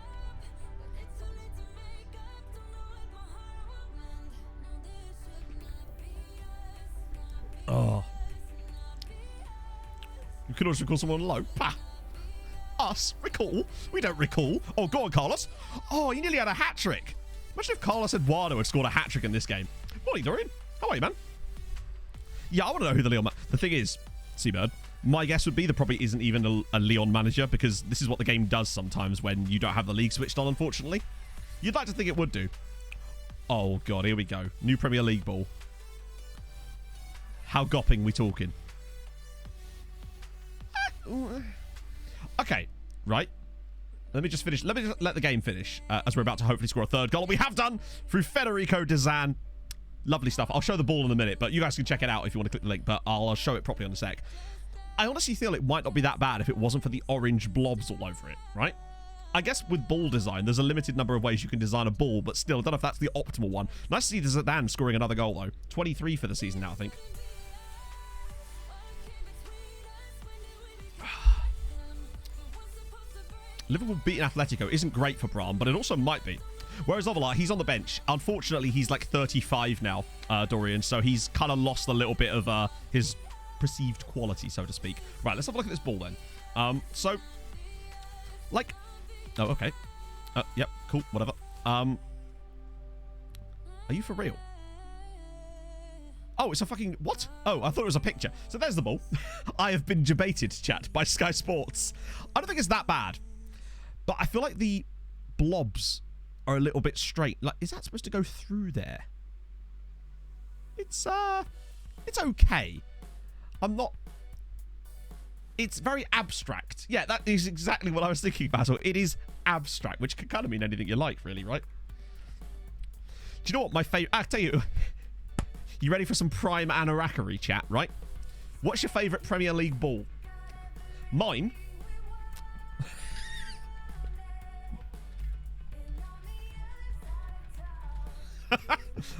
Oh. You can always recall someone low. Pah. Us? Recall? We don't recall. Oh, go on, Carlos. Oh, you nearly had a hat-trick. Imagine if Carlos Eduardo had scored a hat-trick in this game. Morning, Dorian. How are you, man? Yeah, I want to know who the Leon... The thing is, Seabird, my guess would be there probably isn't even a Leon manager, because this is what the game does sometimes when you don't have the league switched on, unfortunately. You'd like to think it would do. Oh, God, here we go. New Premier League ball. How gopping we talking? Okay, right. Let me just finish. Let me just let the game finish as we're about to hopefully score a third goal. We have done through Federico Dezan. Lovely stuff. I'll show the ball in a minute, but you guys can check it out if you want to click the link, but I'll show it properly in a sec. I honestly feel it might not be that bad if it wasn't for the orange blobs all over it, right? I guess with ball design, there's a limited number of ways you can design a ball, but still, I don't know if that's the optimal one. Nice to see Zidane scoring another goal, though. 23 for the season now, I think. Liverpool beating Atletico isn't great for Brahm, but it also might be. Whereas Ovalar, he's on the bench. Unfortunately, he's like 35 now, Dorian, so he's kind of lost a little bit of his perceived quality, so to speak. Right, let's have a look at this ball then. So, like... Oh, okay. Yep, cool, whatever. Are you for real? Oh, it's a fucking... What? Oh, I thought it was a picture. So there's the ball. I have been debated, chat, by Sky Sports. I don't think it's that bad. But I feel like the blobs are a little bit straight. Like, is that supposed to go through there? It's okay. I'm not... It's very abstract. Yeah, that is exactly what I was thinking, Basil. It is abstract, which can kind of mean anything you like, really, right? Do you know what my favorite... I'll tell you... You ready for some prime Anarakari chat, right? What's your favorite Premier League ball? Mine...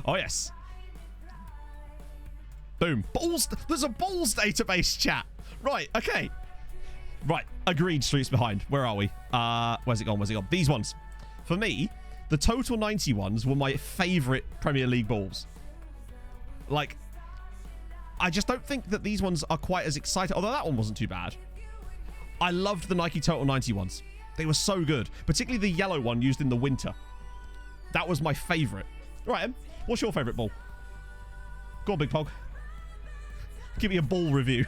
Oh, yes. Boom. Balls. There's a balls database, chat. Right, okay. Right, agreed, Streets Behind. Where are we? Where's it gone? Where's it gone? These ones. For me, the Total 90 ones were my favorite Premier League balls. Like, I just don't think that these ones are quite as exciting. Although that one wasn't too bad. I loved the Nike Total 90 ones. They were so good. Particularly the yellow one used in the winter. That was my favorite. Right, Em, what's your favourite ball? Go on, Big Pog. Give me a ball review.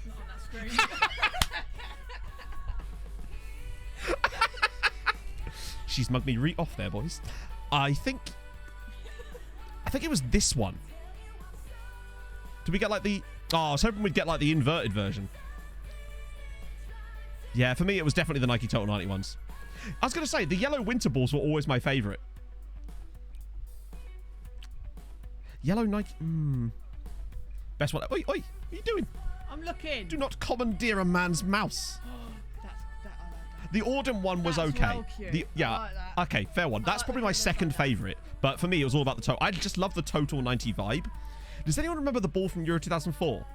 Not on that screen. She's mugged me right off there, boys. I think it was this one. Did we get like the... Oh, I was hoping we'd get like the inverted version. Yeah, for me, it was definitely the Nike Total 90 ones. I was going to say, the yellow winter balls were always my favourite. Yellow Nike... Best one... Oi, oi, what are you doing? I'm looking. Do not commandeer a man's mouse. That I like that. The Auden one was That's okay. well cute. Yeah, I like that. okay, fair one. That's like probably the my colours second like that. favourite. But for me, it was all about the total. I just love the Total 90 vibe. Does anyone remember the ball from Euro 2004?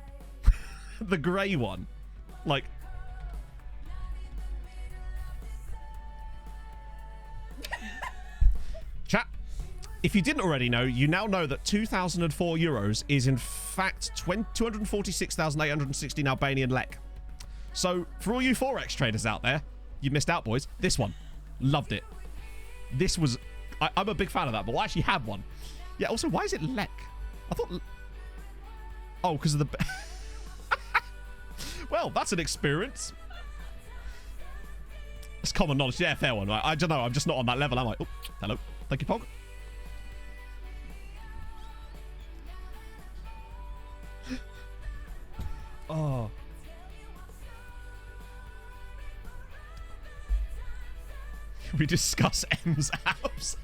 The grey one. Like... Chat. If you didn't already know, you now know that 2004 euros is in fact 246,816 Albanian lek. So, for all you Forex traders out there, you missed out, boys. This one. Loved it. This was... I'm a big fan of that, but I actually had one. Yeah, also, why is it lek? I thought... Oh, because of the... Well, that's an experience. It's common knowledge. Yeah, fair one. I don't know. I'm just not on that level, am I? Oh, hello. Thank you, Pog. Oh. We discuss M's abs.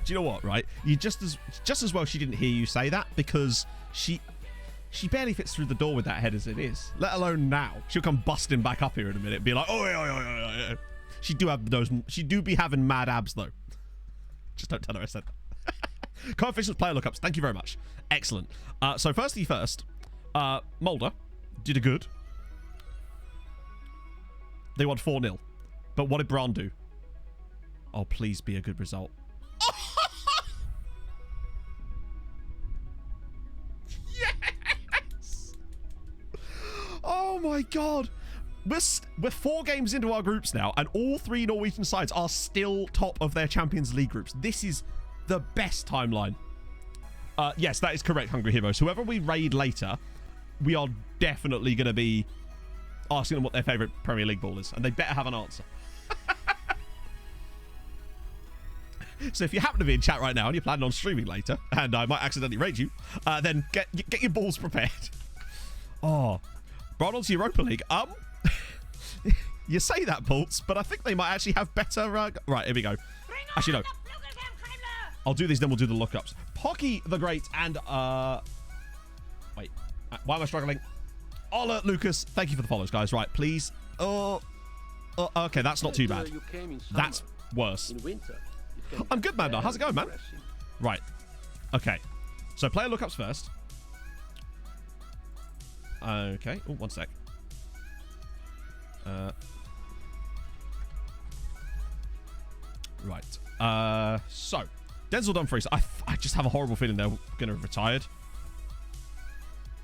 Do you know what, right? You just as well she didn't hear you say that, because she barely fits through the door with that head as it is. Let alone now. She'll come busting back up here in a minute and be like, oh. She do be having mad abs though. Just don't tell her I said that. Coefficients player lookups. Thank you very much. Excellent. So first, Mulder did a good. They won 4-0. But what did Braun do? Oh, please be a good result. Yeah! my God. We're 4 games into our groups now, and all 3 Norwegian sides are still top of their Champions League groups. This is the best timeline. Yes, that is correct, Hungry Heroes. Whoever we raid later, we are definitely going to be asking them what their favourite Premier League ball is, and they better have an answer. So if you happen to be in chat right now and you're planning on streaming later, and I might accidentally raid you, then get your balls prepared. Oh, brought on to Europa League. You say that, Pulse, but I think they might actually have better... right, here we go. Actually, no. I'll do these, then we'll do the lookups. Pocky the Great and... wait. Why am I struggling? Ola Lucas, thank you for the follows, guys. Right, please. Okay, that's not too bad. That's worse. I'm good, man. How's it going, man? Right. Okay. So, player lookups first. Okay. Oh, one sec. Right. So, Denzel Dumfries. I just have a horrible feeling they're going to have retired.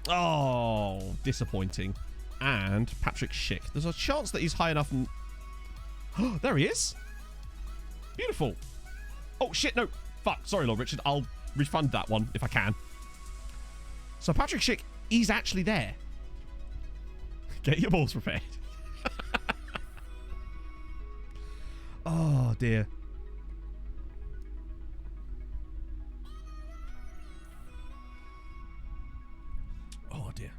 Oh, disappointing. And Patrick Schick. There's a chance that he's high enough. And... oh, there he is. Beautiful. Oh, shit. No. Fuck. Sorry, Lord Richard. I'll refund that one if I can. So, Patrick Schick, he's actually there. Get your balls prepared. Oh, dear. Oh, dear.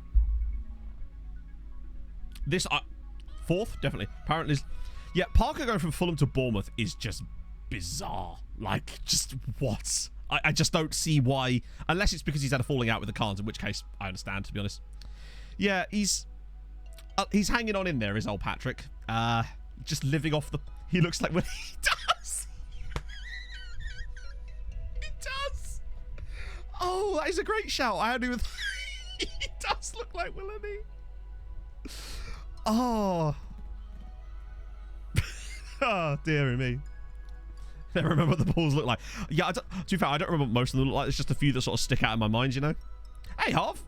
This, 4th, definitely. Apparently, yeah, Parker going from Fulham to Bournemouth is just bizarre. Like, just what? I just don't see why, unless it's because he's had a falling out with the Khans, in which case I understand, to be honest. Yeah, he's hanging on in there, is old Patrick. Just living off the... He looks like... when he does. He does. Oh, that is a great shout. I hadn't even... He does look like Willany. Oh. Oh, dearie me. Never remember what the balls look like. Yeah, to be fair, I don't remember what most of them look like. There's just a few that sort of stick out in my mind, you know? Hey, Harv.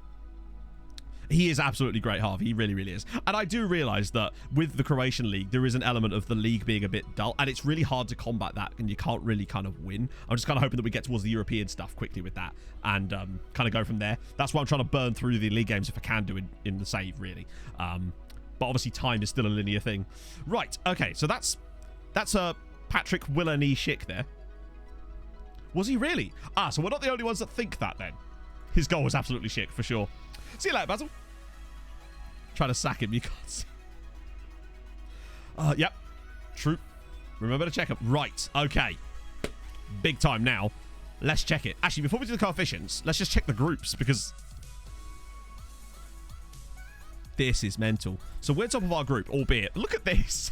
He is absolutely great, Harv. He really, really is. And I do realise that with the Croatian league, there is an element of the league being a bit dull, and it's really hard to combat that, and you can't really kind of win. I'm just kind of hoping that we get towards the European stuff quickly with that, and kind of go from there. That's why I'm trying to burn through the league games if I can do in the save, really. But obviously time is still a linear thing. Right, okay, so that's Patrick Willany Schick there. Was he really? Ah, so we're not the only ones that think that then. His goal was absolutely Schick, for sure. See you later, Basil. Trying to sack him, you can't see. Yep. True. Remember to check him. Right, okay. Big time now. Let's check it. Actually, before we do the coefficients, let's just check the groups, because this is mental. So we're top of our group, albeit. Look at this.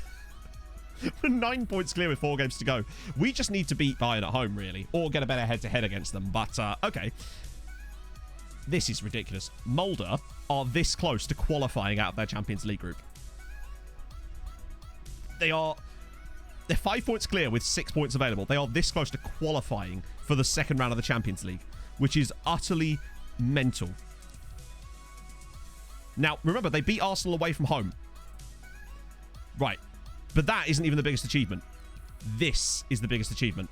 We're 9 points clear with 4 games to go. We just need to beat Bayern at home, really, or get a better head-to-head against them. But, okay. This is ridiculous. Mulder are this close to qualifying out of their Champions League group. They're 5 points clear with 6 points available. They are this close to qualifying for the second round of the Champions League, which is utterly mental. Now, remember, they beat Arsenal away from home. Right. But that isn't even the biggest achievement. This is the biggest achievement.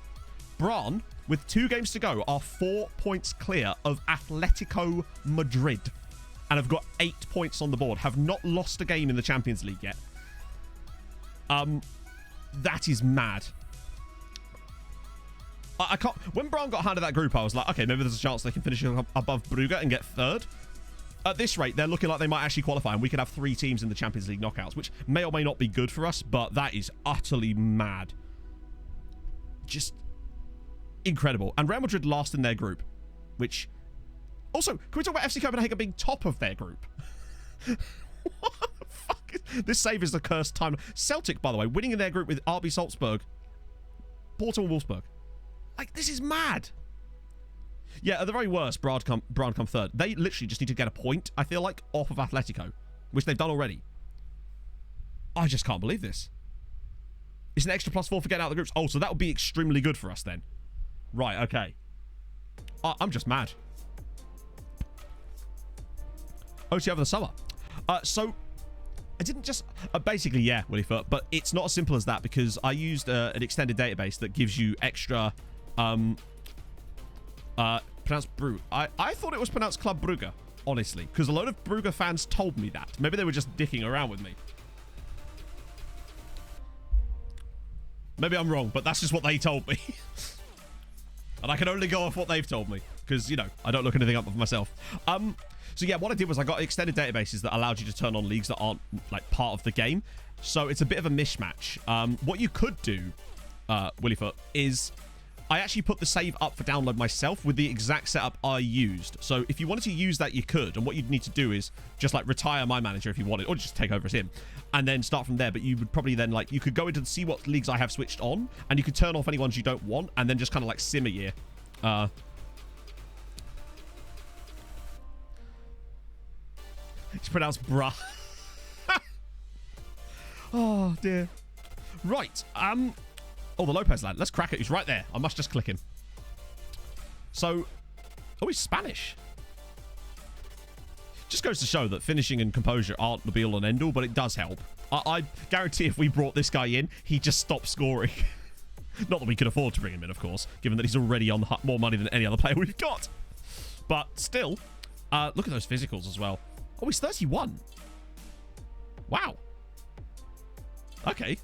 Braun, with 2 games to go, are 4 points clear of Atletico Madrid and have got 8 points on the board. Have not lost a game in the Champions League yet. That is mad. I can't... When Braun got handed that group, I was like, okay, maybe there's a chance they can finish above Brugge and get 3rd. At this rate, they're looking like they might actually qualify, and we could have 3 teams in the Champions League knockouts, which may or may not be good for us, but that is utterly mad. Just incredible. And Real Madrid last in their group, which... Also, can we talk about FC Copenhagen being top of their group? What the fuck? This save is the cursed time. Celtic, by the way, winning in their group with RB Salzburg, Porto and Wolfsburg. Like, this is mad. Yeah, at the very worst, Braun come 3rd. They literally just need to get a point, I feel like, off of Atletico, which they've done already. I just can't believe this. It's an extra +4 for getting out of the groups. Oh, so that would be extremely good for us then. Right, okay. I'm just mad. OT over the summer. So, I didn't just... basically, yeah, Willy Foot. But it's not as simple as that because I used an extended database that gives you extra... pronounced Brugge. I thought it was pronounced Club Brugge, honestly. Because a load of Brugge fans told me that. Maybe they were just dicking around with me. Maybe I'm wrong, but that's just what they told me. And I can only go off what they've told me. Because, you know, I don't look anything up for myself. So yeah, what I did was I got extended databases that allowed you to turn on leagues that aren't like part of the game. So it's a bit of a mishmash. What you could do, Willyfoot, is I actually put the save up for download myself with the exact setup I used. So if you wanted to use that, you could. And what you'd need to do is just like retire my manager if you wanted, or just take over as him, and then start from there. But you would probably then like, you could go into and see what leagues I have switched on, and you could turn off any ones you don't want, and then just kind of like sim a year. It's pronounced bruh. Oh dear. Right. Oh, the Lopez lad. Let's crack it. He's right there. I must just click him. So, oh, he's Spanish. Just goes to show that finishing and composure aren't the be-all and end-all, but it does help. I guarantee if we brought this guy in, he'd just stop scoring. Not that we could afford to bring him in, of course, given that he's already on more money than any other player we've got. But still, look at those physicals as well. Oh, he's 31. Wow. Okay.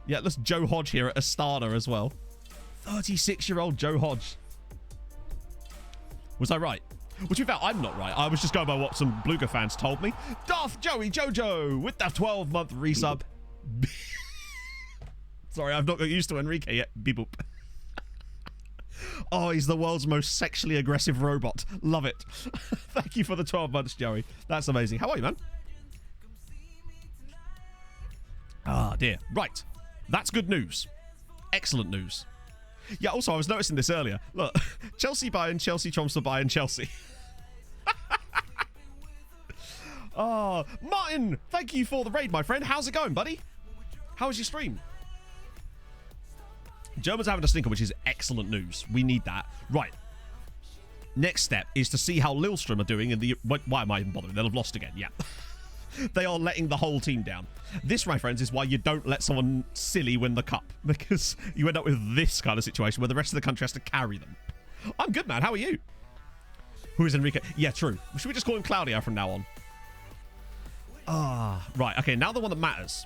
Yeah, let's Joe Hodge here at Astana as well. 36-year-old Joe Hodge. Was I right? Well, to be fair, I'm not right. I was just going by what some Bluga fans told me. Darth Joey Jojo with the 12-month resub. Sorry, I've not got used to Enrique yet. Beep-boop. Oh, he's the world's most sexually aggressive robot. Love it. Thank you for the 12 months, Joey. That's amazing. How are you, man? Ah, dear. Right. That's good news. Excellent news. Yeah, also, I was noticing this earlier. Look, Chelsea Bayern, Chelsea, Tromso Bayern, Chelsea. Oh, Martin, thank you for the raid, my friend. How's it going, buddy? How was your stream? Germans are having a stinker, which is excellent news. We need that. Right. Next step is to see how Lillestrøm are doing in the... Why am I even bothering? They'll have lost again. Yeah. They are letting the whole team down. This, my friends, is why you don't let someone silly win the cup. Because you end up with this kind of situation where the rest of the country has to carry them. I'm good, man. How are you? Who is Enrique? Yeah, true. Should we just call him Claudio from now on? Ah, right. Okay, now the one that matters.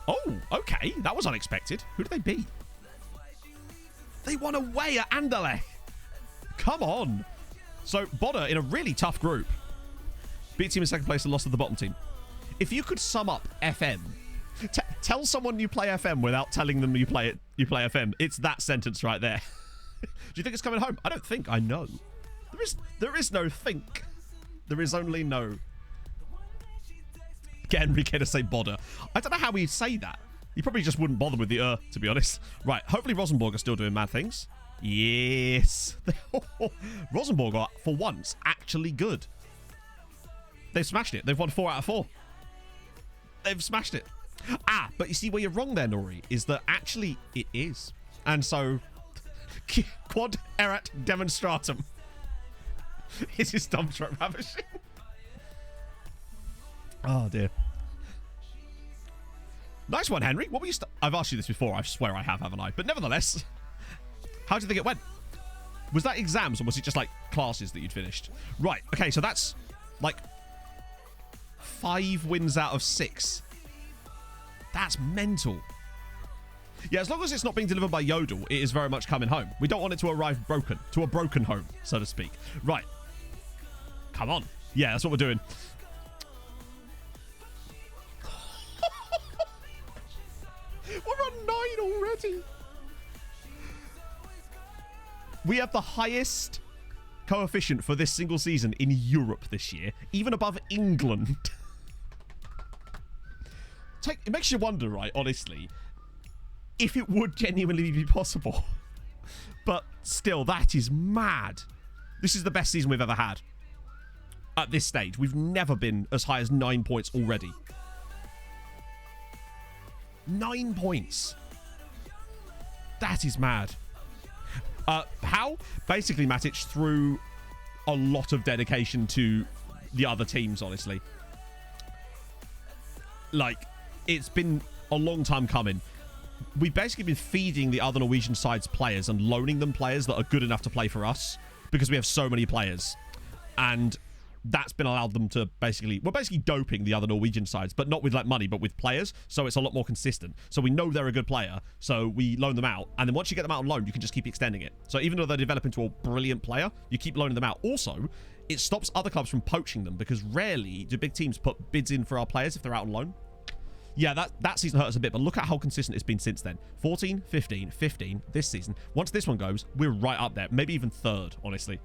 Oh, okay. That was unexpected. Who did they beat? They won away at Anderlecht. Come on. So, Bodder in a really tough group. Beat team in second place and lost to the bottom team. If you could sum up FM, tell someone you play FM without telling them you play FM. It's that sentence right there. Do you think it's coming home? I don't think. I know. There is no think. There is only no. Get Enrique to say Bodder. I don't know how he'd say that. He probably just wouldn't bother with the to be honest. Right. Hopefully Rosenborg are still doing mad things. Yes. Rosenborg are, for once, actually good. They've smashed it. They've won 4 out of 4. They've smashed it. Ah, but you see where you're wrong there, Nori, is that actually it is. And so, quad erat demonstratum. Is his dump truck ravishing? Oh, dear. Nice one, Henry. What were you... I've asked you this before. I swear I have, haven't I? But nevertheless, how do you think it went? Was that exams or was it just like classes that you'd finished? Right. Okay, so that's like 5 wins out of 6. That's mental. Yeah, as long as it's not being delivered by Yodel, it is very much coming home. We don't want it to arrive broken. To a broken home, so to speak. Right. Come on. Yeah, that's what we're doing. We're on 9 already. We have the highest coefficient for this single season in Europe this year, even above England. It makes you wonder, right, honestly, if it would genuinely be possible. But still, that is mad. This is the best season we've ever had. At this stage, we've never been as high as 9 points already. 9 points. That is mad. How? Basically, Matic, through a lot of dedication to the other teams, honestly. Like, it's been a long time coming. We've basically been feeding the other Norwegian side's players and loaning them players that are good enough to play for us because we have so many players. And that's been allowed them to basically... We're basically doping the other Norwegian sides, but not with, like, money, but with players. So it's a lot more consistent. So we know they're a good player, so we loan them out. And then once you get them out on loan, you can just keep extending it. So even though they develop into a brilliant player, you keep loaning them out. Also, it stops other clubs from poaching them because rarely do big teams put bids in for our players if they're out on loan. Yeah, that season hurt us a bit, but look at how consistent it's been since then. 14, 15, 15, this season. Once this one goes, we're right up there. Maybe even third, honestly.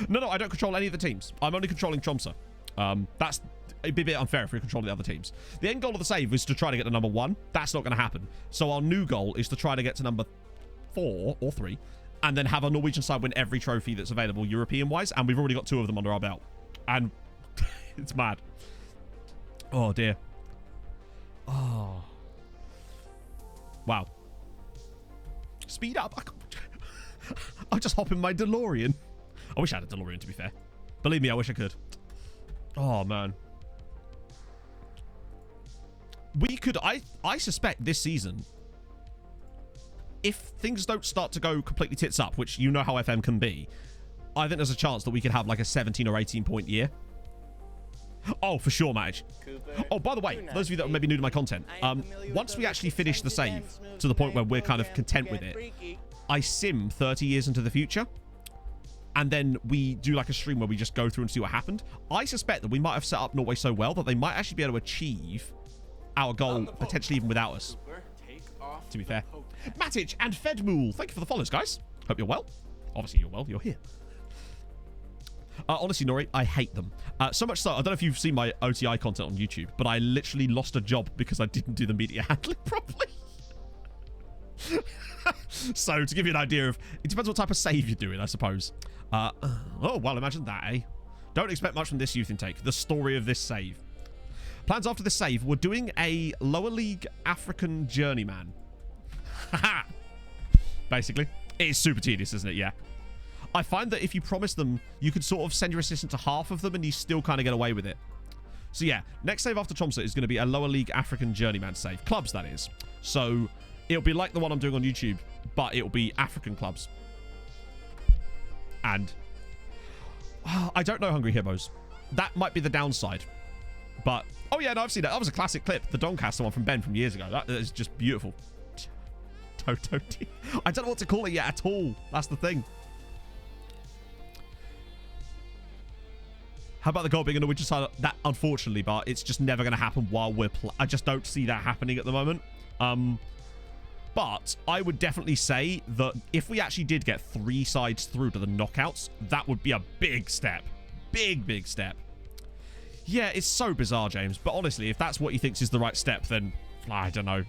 No, I don't control any of the teams. I'm only controlling Tromso. It'd be a bit unfair if we control the other teams. The end goal of the save is to try to get to number 1. That's not going to happen. So our new goal is to try to get to number 4 or 3, and then have our Norwegian side win every trophy that's available European-wise, and we've already got 2 of them under our belt. And it's mad. Oh, dear. Oh. Wow. Speed up. I'll just hop in my DeLorean. I wish I had a DeLorean, to be fair. Believe me, I wish I could. Oh, man. We could... I suspect this season, if things don't start to go completely tits up, which you know how FM can be, I think there's a chance that we could have like a 17 or 18 point year. Oh, for sure, Madge. Oh, by the way, for those of you that are maybe new to my content, once we actually finish the save to the point where we're kind of content with it, I sim 30 years into the future, and then we do like a stream where we just go through and see what happened. I suspect that we might have set up Norway so well that they might actually be able to achieve our goal, potentially even without us, to be fair. Matic and Fedmool, thank you for the follows, guys. Hope you're well. Obviously, you're well. You're here. Honestly, Nori, I hate them. So much so, I don't know if you've seen my OTI content on YouTube, but I literally lost a job because I didn't do the media handling properly. So, to give you an idea of... It depends what type of save you're doing, I suppose. Oh, well, imagine that, eh? Don't expect much from this youth intake. The story of this save. Plans after this save, we're doing a lower league African journeyman. Haha. Basically. It is super tedious, isn't it? Yeah. I find that if you promise them, you could sort of send your assistant to half of them and you still kind of get away with it. So yeah, next save after Tromso is going to be a lower league African journeyman save. Clubs, that is. So it'll be like the one I'm doing on YouTube, but it'll be African clubs. And I don't know Hungry Hippos. That might be the downside. But, oh yeah, no, I've seen that. That was a classic clip. The Doncaster one from Ben from years ago. That is just beautiful. Toto. I don't know what to call it yet at all. That's the thing. How about the goal being a Norwegian side? That, unfortunately, but it's just never going to happen while we're... I just don't see that happening at the moment. But I would definitely say that if we actually did get 3 sides through to the knockouts, that would be a big step. Big step. Yeah, it's so bizarre, James. But honestly, if that's what he thinks is the right step, then I don't know.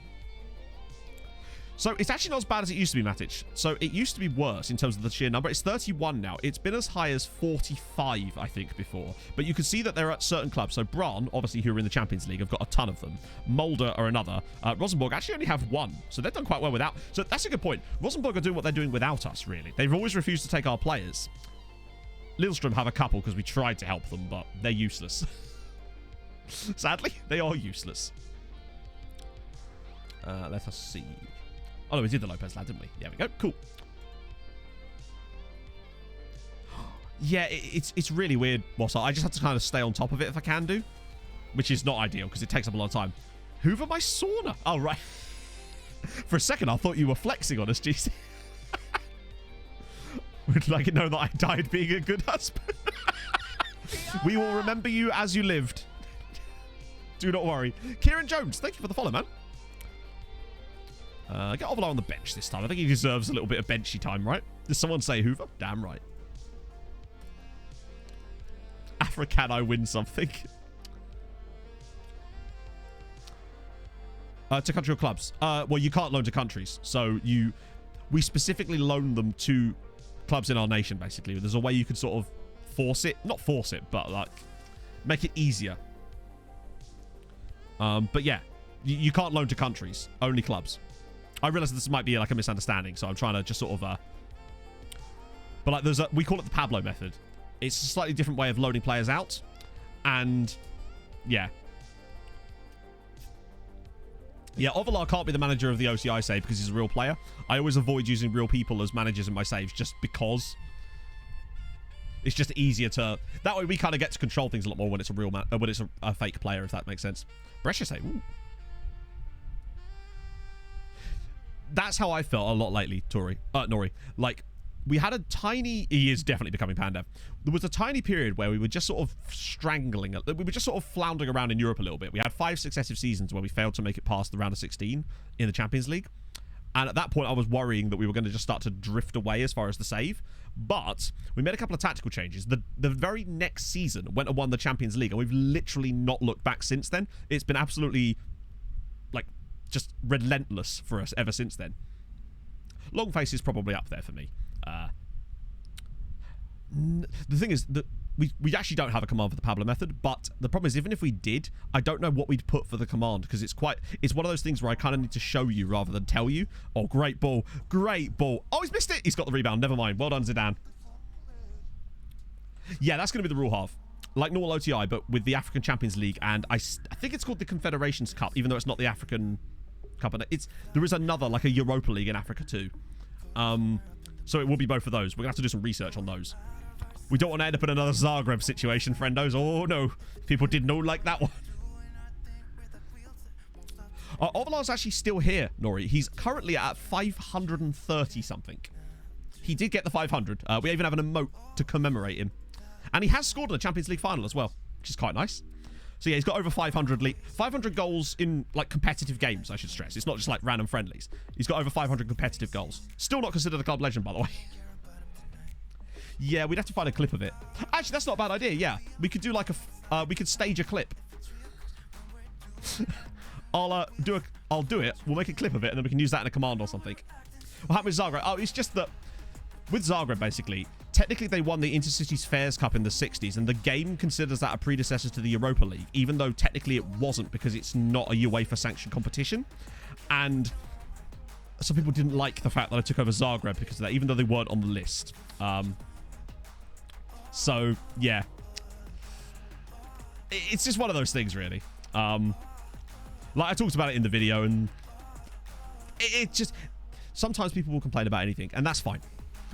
So it's actually not as bad as it used to be, Matic. So it used to be worse in terms of the sheer number. It's 31 now. It's been as high as 45, I think, before. But you can see that there are certain clubs. So Brann, obviously, who are in the Champions League, have got a ton of them. Mulder are another. Rosenborg actually only have 1. So they've done quite well without. So that's a good point. Rosenborg are doing what they're doing without us, really. They've always refused to take our players. Lillestrøm have a couple because we tried to help them, but they're useless. Sadly, they are useless. Let us see. Oh, no, we did the Lopez lad, didn't we? There we go. Cool. Yeah, it's really weird. I just have to kind of stay on top of it if I can do, which is not ideal because it takes up a lot of time. Hoover my sauna. Oh, right. For a second, I thought you were flexing on us, GC. Would like it know that I died being a good husband. We will remember you as you lived. Do not worry. Kieran Jones, thank you for the follow, man. Get Ovalo on the bench this time. I think he deserves a little bit of benchy time, right? Did someone say Hoover? Damn right. Afra, can I win something? To country or clubs? Well, you can't loan to countries. So we specifically loan them to clubs in our nation, basically. There's a way you could sort of force it. Not force it, but like make it easier. But yeah, you can't loan to countries. Only clubs. I realize this might be like a misunderstanding, so I'm trying to just sort of... But like we call it the Pablo method. It's a slightly different way of loading players out. And, yeah. Yeah, Ovalar can't be the manager of the OCI save because he's a real player. I always avoid using real people as managers in my saves just because it's just easier to... That way we kind of get to control things a lot more when it's a real when it's a fake player, if that makes sense. Brescia save. Ooh. That's how I felt a lot lately, Nori. Like, we had a tiny... He is definitely becoming Pandev. There was a tiny period where we were just sort of strangling... We were just sort of floundering around in Europe a little bit. We had 5 successive seasons where we failed to make it past the round of 16 in the Champions League. And at that point, I was worrying that we were going to just start to drift away as far as the save. But we made a couple of tactical changes. The very next season went and won the Champions League, and we've literally not looked back since then. It's been absolutely, like, just relentless for us ever since then. Longface is probably up there for me. The thing is that we actually don't have a command for the Pablo method, but the problem is even if we did, I don't know what we'd put for the command because it's one of those things where I kind of need to show you rather than tell you. Oh, great ball. Great ball. Oh, he's missed it. He's got the rebound. Never mind. Well done, Zidane. Yeah, that's going to be the rule half. Like normal OTI, but with the African Champions League, and I think it's called the Confederations Cup, even though it's not the African Cup. And there is another, like a Europa League in Africa too. So it will be both of those. We're going to have to do some research on those. We don't want to end up in another Zagreb situation, friendos. Oh, no. People did not like that one. Ovalar's actually still here, Nori. He's currently at 530-something. He did get the 500. We even have an emote to commemorate him. And he has scored in the Champions League final as well, which is quite nice. So, yeah, he's got over 500 goals in, like, competitive games, I should stress. It's not just, like, random friendlies. He's got over 500 competitive goals. Still not considered a club legend, by the way. Yeah, we'd have to find a clip of it. Actually, that's not a bad idea, yeah. We could do, like, we could stage a clip. I'll do it. We'll make a clip of it, and then we can use that in a command or something. What happened with Zagreb? Oh, it's just that with Zagreb, basically, technically they won the Intercities Fairs Cup in the 60s, and the game considers that a predecessor to the Europa League, even though technically it wasn't because it's not a UEFA sanctioned competition. And some people didn't like the fact that I took over Zagreb because of that, even though they weren't on the list. So, yeah. It's just one of those things, really. Like, I talked about it in the video, and it just... Sometimes people will complain about anything, and that's fine.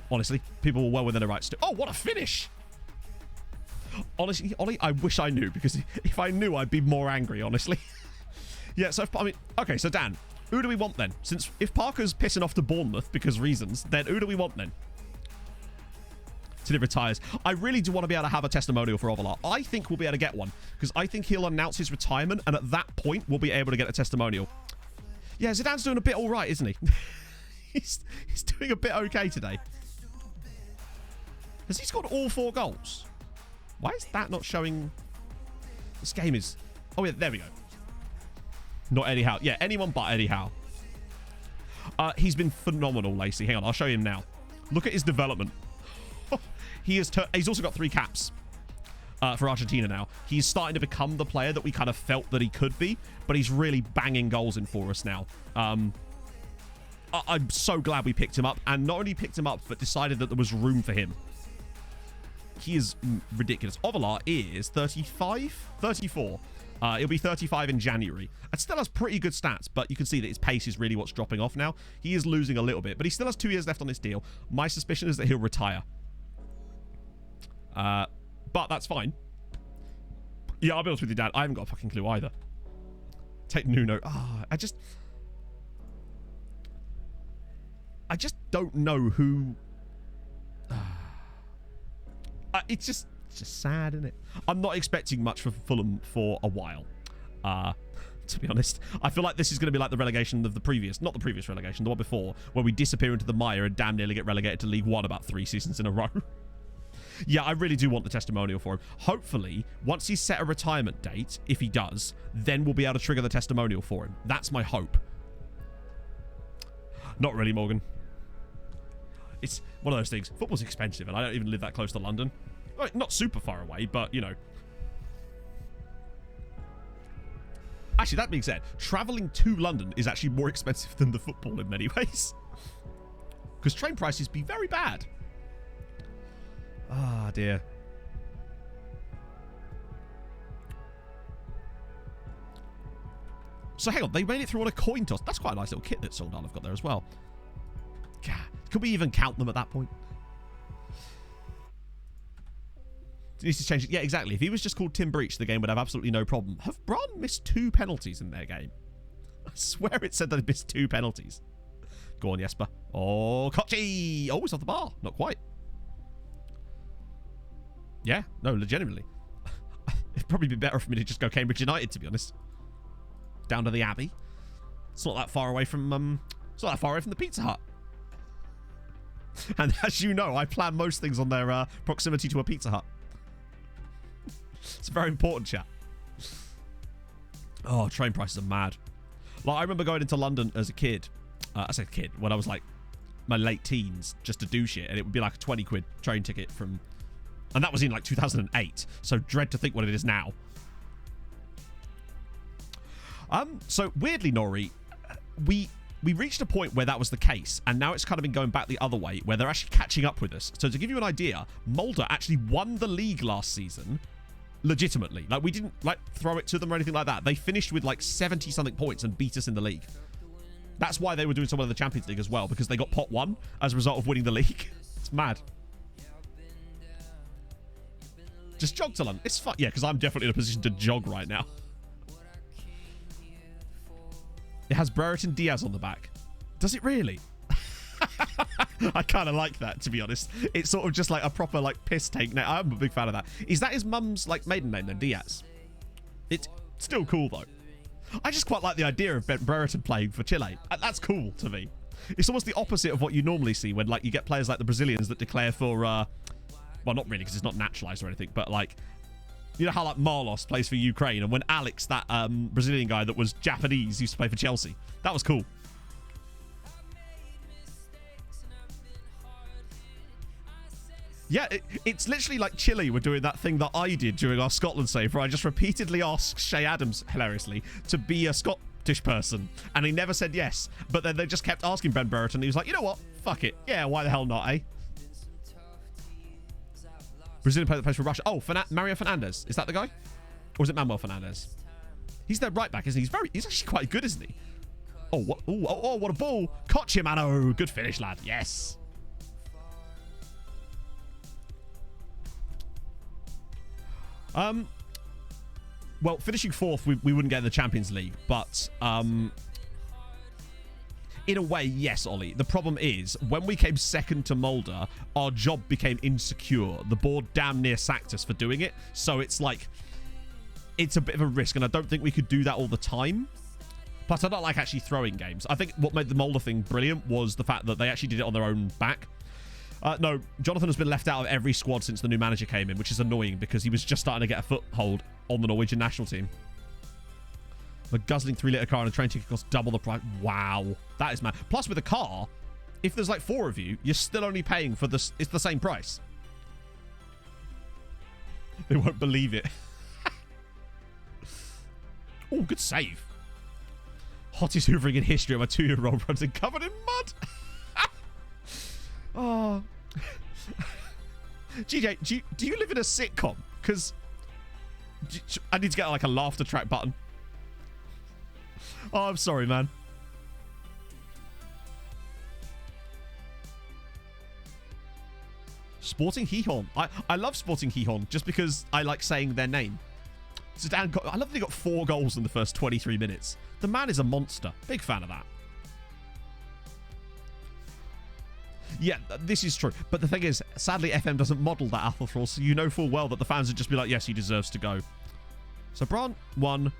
Honestly, people were well within their rights to... Oh, what a finish! Honestly, Ollie, I wish I knew, because if I knew, I'd be more angry, honestly. Yeah, so, I mean... Okay, so, Dan, who do we want, then? Since if Parker's pissing off to Bournemouth because reasons, then who do we want, then? Till he retires. I really do want to be able to have a testimonial for Ovalar. I think we'll be able to get one, because I think he'll announce his retirement, and at that point, we'll be able to get a testimonial. Yeah, Zidane's doing a bit all right, isn't he? He's doing a bit okay today. Has he scored all 4 goals? Why is that not showing? This game is... Oh, yeah, there we go. Not Eddie Howe. Yeah, anyone but Eddie Howe. He's been phenomenal, Lacey. Hang on, I'll show you him now. Look at his development. He's also got 3 caps for Argentina now. He's starting to become the player that we kind of felt that he could be, but he's really banging goals in for us now. I'm so glad we picked him up, and not only picked him up, but decided that there was room for him. He is ridiculous. Ovalar is 35? 34. He'll be 35 in January. It still has pretty good stats, but you can see that his pace is really what's dropping off now. He is losing a little bit, but he still has 2 years left on this deal. My suspicion is that he'll retire. But that's fine. Yeah, I'll be honest with you, Dad. I haven't got a fucking clue either. Take Nuno. I just don't know who... it's just sad, isn't it? I'm not expecting much for Fulham for a while. To be honest, I feel like this is going to be like the relegation of the previous... Not the previous relegation, the one before, where we disappear into the mire and damn nearly get relegated to League One about 3 seasons in a row. Yeah, I really do want the testimonial for him. Hopefully, once he's set a retirement date, if he does, then we'll be able to trigger the testimonial for him. That's my hope. Not really, Morgan. It's one of those things. Football's expensive, and I don't even live that close to London. Like, not super far away, but, you know. Actually, that being said, travelling to London is actually more expensive than the football in many ways. Because train prices be very bad. Ah, dear. So hang on, they made it through on a coin toss. That's quite a nice little kit that Soldal have got there as well. God, could we even count them at that point? It needs to change it. Yeah, exactly. If he was just called Tim Breach, the game would have absolutely no problem. Have Braun missed 2 penalties in their game? I swear it said that he missed 2 penalties. Go on, Jesper. Oh, Kochi! Oh, it's off the bar. Not quite. Yeah, no, legitimately. It'd probably be better for me to just go Cambridge United, to be honest. Down to the Abbey. It's not that far away from it's not that far away from the Pizza Hut. And as you know, I plan most things on their proximity to a Pizza Hut. It's very important, chat. Oh, train prices are mad. Like, I remember going into London as a kid. I say kid, when I was like my late teens, just to do shit, and it would be like a 20 quid train ticket from, and that was in like 2008. So dread to think what it is now. So weirdly, Nori, we reached a point where that was the case, and now it's kind of been going back the other way, where they're actually catching up with us. So to give you an idea, Mulder actually won the league last season, legitimately. Like, we didn't like throw it to them or anything like that. They finished with like 70 something points and beat us in the league. That's why they were doing so well in the Champions League as well, because they got pot 1 as a result of winning the league. It's mad. Just jog to London. It's fun. Yeah, because I'm definitely in a position to jog right now. It has Brereton Diaz on the back. Does it really? I kind of like that, to be honest. It's sort of just like a proper like piss take. Now, I'm a big fan of that. Is that his mum's like maiden name then, Diaz? It's still cool though. I just quite like the idea of Ben Brereton playing for Chile. That's cool to me. It's almost the opposite of what you normally see when like you get players like the Brazilians that declare for well, not really, because it's not naturalized or anything, but like, you know how like Marlos plays for Ukraine, and when Alex, that Brazilian guy that was Japanese, used to play for Chelsea. That was cool. Yeah, it's literally like Chile were doing that thing that I did during our Scotland save, where I just repeatedly asked Shay Adams, hilariously, to be a Scottish person, and he never said yes. But then they just kept asking Ben Brereton, and he was like, you know what? Fuck it. Yeah, why the hell not, eh? Brazilian player that plays for Russia. Oh, Mario Fernandez. Is that the guy? Or is it Manuel Fernandez? He's their right back, isn't he? He's actually quite good, isn't he? Oh, what? Oh, what a ball. Caught you, Mano. Good finish, lad. Yes. Well, finishing 4th, we wouldn't get in the Champions League, but in a way, yes, Ollie. The problem is, when we came 2nd to Mulder, our job became insecure. The board damn near sacked us for doing it, so it's like, it's a bit of a risk, and I don't think we could do that all the time. But I don't like actually throwing games. I think what made the Mulder thing brilliant was the fact that they actually did it on their own back. No, Jonathan has been left out of every squad since the new manager came in, which is annoying because he was just starting to get a foothold on the Norwegian national team. A guzzling 3-litre car and a train ticket costs double the price. Wow, that is mad. Plus, with a car, if there's like 4 of you, you're still only paying for this. It's the same price. They won't believe it. Oh, good save. Hottest hoovering in history of a 2-year-old runs in covered in mud. Oh. GJ, do you live in a sitcom? Because I need to get like a laughter track button. Oh, I'm sorry, man. Sporting Gijón. I love Sporting Gijón just because I like saying their name. Zidane I love that he got 4 goals in the first 23 minutes. The man is a monster. Big fan of that. Yeah, this is true. But the thing is, sadly, FM doesn't model that Athelthal, so you know full well that the fans would just be like, yes, he deserves to go. So Braun won.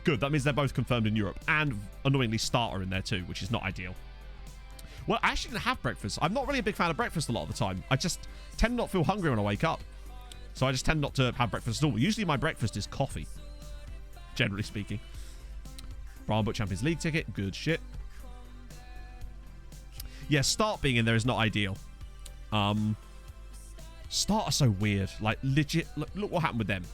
Good. That means they're both confirmed in Europe. And, annoyingly, Starter in there too, which is not ideal. Well, I actually didn't have breakfast. I'm not really a big fan of breakfast a lot of the time. I just tend not to feel hungry when I wake up. So I just tend not to have breakfast at all. Usually my breakfast is coffee. Generally speaking. Braun booked Champions League ticket. Good shit. Yeah, Start being in there is not ideal. Start are so weird. Like, legit. Look what happened with them.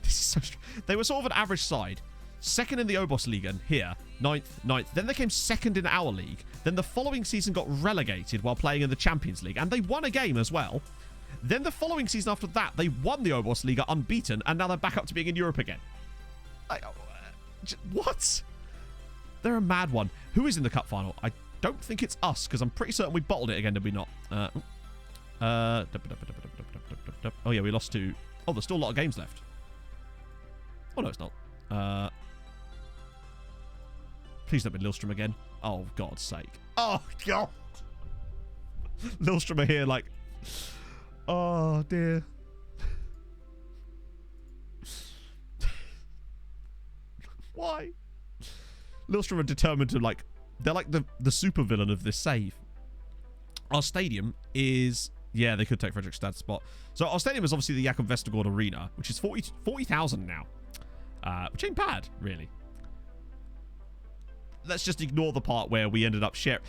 This is so strange. They were sort of an average side. 2nd in the Obos League here. 9th. Then they came 2nd in our league. Then the following season got relegated while playing in the Champions League. And they won a game as well. Then the following season after that, they won the Obos Liga unbeaten. And now they're back up to being in Europe again. What? They're a mad one. Who is in the cup final? I don't think it's us, because I'm pretty certain we bottled it again, did we not? Oh, yeah, we lost to... Oh, there's still a lot of games left. Oh, no, it's not. Please don't be Lillstrom again. Oh, God's sake. Oh, God. Lillstrom are here, like... Oh, dear. Why? Lillstrom are determined to, like... They're like the super villain of this save. Our stadium is... Yeah, they could take Fredrikstad's spot. So our stadium is obviously the Jakob Vestergaard Arena, which is 40,000 now. Which ain't bad, really. Let's just ignore the part where we ended up sharing.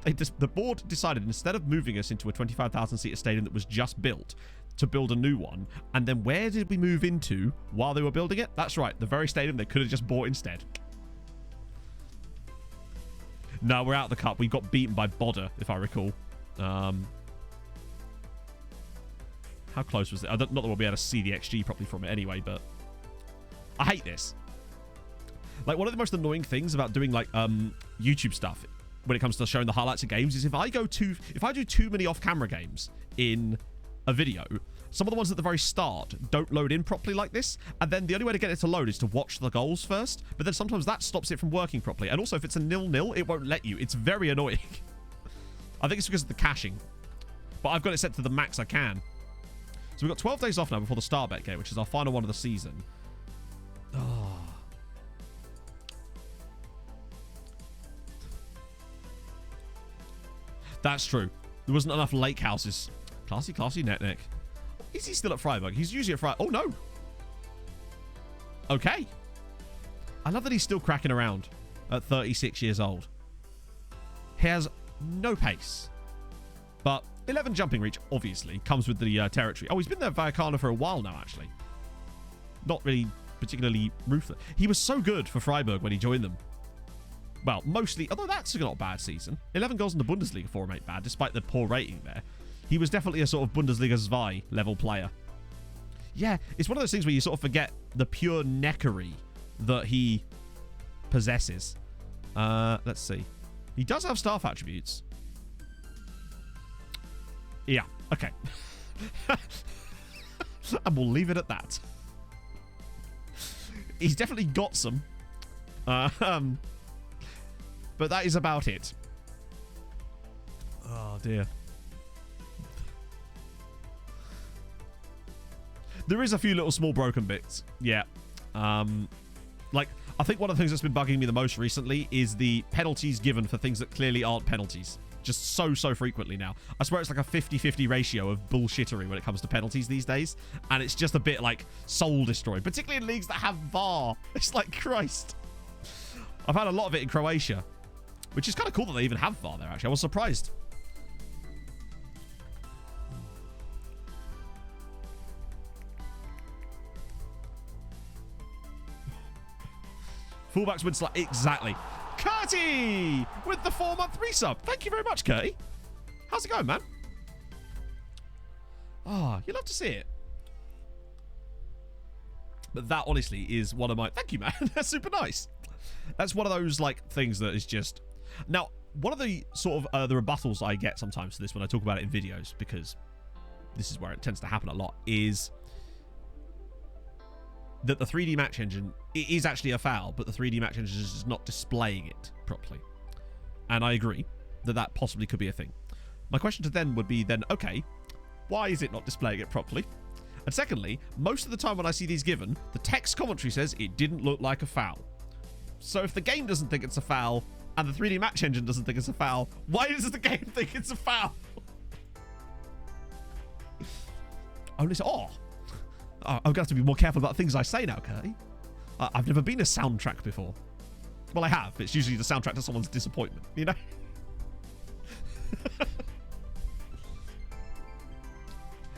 The board decided, instead of moving us into a 25,000-seater stadium that was just built, to build a new one. And then where did we move into while they were building it? That's right, the very stadium they could have just bought instead. No, we're out of the cup. We got beaten by Bodder, if I recall. How close was it? Not that we'll be able to see the XG properly from it anyway, but... I hate this. Like, one of the most annoying things about doing, like, YouTube stuff when it comes to showing the highlights of games is if I do too many off-camera games in a video, some of the ones at the very start don't load in properly like this, and then the only way to get it to load is to watch the goals first, but then sometimes that stops it from working properly. And also, if it's a 0-0, it won't let you. It's very annoying. I think it's because of the caching. But I've got it set to the max I can. So we've got 12 days off now before the Starbet game, which is our final one of the season. Oh. That's true. There wasn't enough lake houses. Classy, classy, Netnick. Is he still at Freiburg? He's usually at Freiburg. Oh, no. Okay. I love that he's still cracking around at 36 years old. He has no pace. But 11 jumping reach, obviously, comes with the territory. Oh, he's been there via Vallecano for a while now, actually. Not really particularly ruthless. He was so good for Freiburg when he joined them. Well, mostly, although that's not a bad season. 11 goals in the Bundesliga for him ain't bad, despite the poor rating there. He was definitely a sort of Bundesliga Zwei level player. Yeah, it's one of those things where you sort of forget the pure neckery that he possesses. Let's see. He does have staff attributes. Yeah, okay. And we'll leave it at that. He's definitely got some. But that is about it. Oh, dear. There is a few little small broken bits. Yeah. Like, I think one of the things that's been bugging me the most recently is the penalties given for things that clearly aren't penalties. Just so frequently now. I swear it's like a 50-50 ratio of bullshittery when it comes to penalties these days. And it's just a bit, like, soul-destroying. Particularly in leagues that have VAR. It's like, Christ. I've had a lot of it in Croatia. Which is kind of cool that they even have VAR there, actually. I was surprised. Fullbacks would slide. Exactly. Curty with the 4-month resub. Thank you very much, Curty. How's it going, man? Oh, you love to see it. But that, honestly, is one of my... Thank you, man. That's super nice. That's one of those, like, things that is just... Now, one of the sort of the rebuttals I get sometimes to this when I talk about it in videos, because this is where it tends to happen a lot, is that the 3D match engine, it is actually a foul, but the 3D match engine is just not displaying it properly. And I agree that that possibly could be a thing. My question to them would be then, okay, why is it not displaying it properly? And secondly, most of the time when I see these given, the text commentary says it didn't look like a foul. So if the game doesn't think it's a foul, and the 3D match engine doesn't think it's a foul, why does the game think it's a foul? I'm going to have to be more careful about things I say now, Curty. I've never been a soundtrack before. Well, I have. It's usually the soundtrack to someone's disappointment, you know?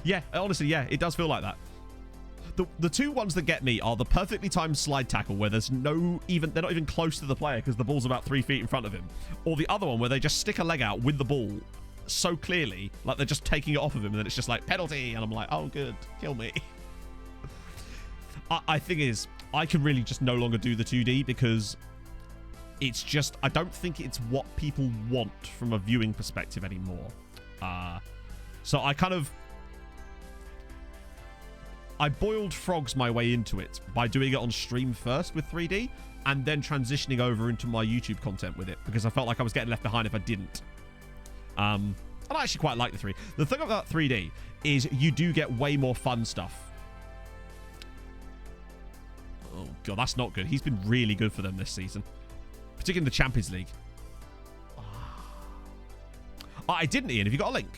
Yeah, honestly, yeah, it does feel like that. The two ones that get me are the perfectly timed slide tackle where there's they're not even close to the player because the ball's about 3 feet in front of him. Or the other one where they just stick a leg out with the ball so clearly, like they're just taking it off of him and then it's just like, penalty! And I'm like, oh, good, kill me. I think is, I can really just no longer do the 2D because it's just, I don't think it's what people want from a viewing perspective anymore. So I boiled frogs my way into it by doing it on stream first with 3D and then transitioning over into my YouTube content with it because I felt like I was getting left behind if I didn't. And I actually quite like the 3D. The thing about 3D is you do get way more fun stuff. Oh, God, that's not good. He's been really good for them this season, particularly in the Champions League. Oh, I didn't, Ian. Have you got a link?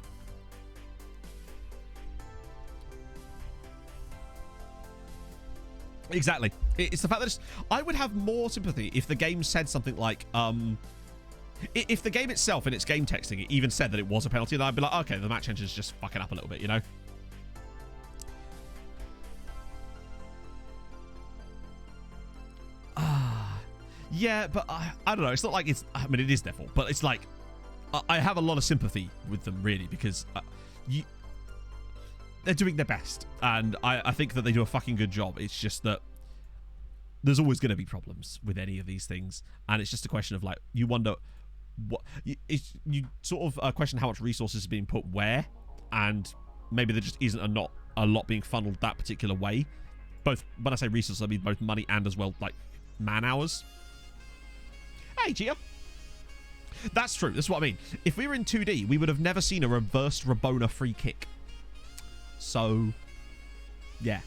Exactly. It's the fact that I would have more sympathy if the game said something like, if the game itself in its game texting it even said that it was a penalty, then I'd be like, okay, the match engine's just fucking up a little bit, you know? Yeah, but I don't know. It's not like it's... I mean, it is their fault, but it's like... I have a lot of sympathy with them, really, because they're doing their best, and I think that they do a fucking good job. It's just that there's always going to be problems with any of these things, and it's just a question of, like, you wonder... you sort of question how much resources are being put where, and maybe there just isn't a lot being funneled that particular way. Both, when I say resources, I mean both money and as well, like, man hours. Hey, Gia. That's true. That's what I mean. If we were in 2D, we would have never seen a reverse Rabona free kick. So, yeah.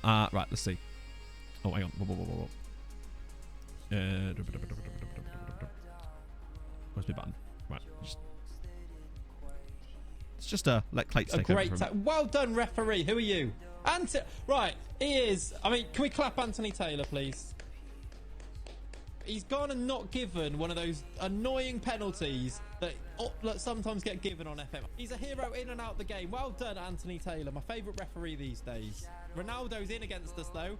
Right, let's see. Oh, hang on. Whoa. Where's my button? Right. It's just let Clates take over. Well done, referee. Who are you? Right, he is. I mean, can we clap Anthony Taylor, please? He's gone and not given one of those annoying penalties that sometimes get given on FM. He's a hero in and out the game. Well done, Anthony Taylor. My favourite referee these days. Ronaldo's in against us, though.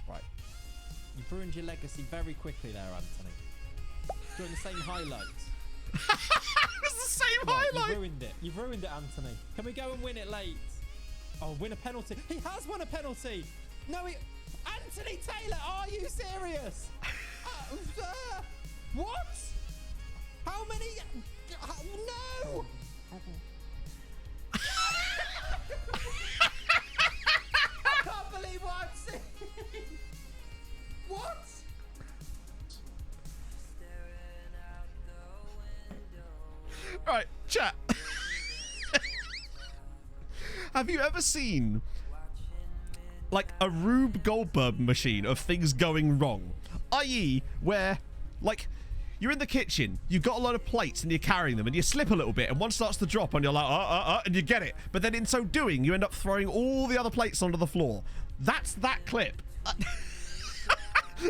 Right. You've ruined your legacy very quickly there, Anthony. During the same highlights. It's the same highlight. You've ruined it. You've ruined it, Anthony. Can we go and win it late? Oh, win a penalty. He has won a penalty. No, Anthony Taylor, are you serious? What? How many? No! I can't believe what I'm seeing. What? Right, chat. Have you ever seen like a Rube Goldberg machine of things going wrong? I.e., where like you're in the kitchen, you've got a lot of plates and you're carrying them and you slip a little bit and one starts to drop and you're like, and you get it. But then in so doing, you end up throwing all the other plates onto the floor. That's that clip.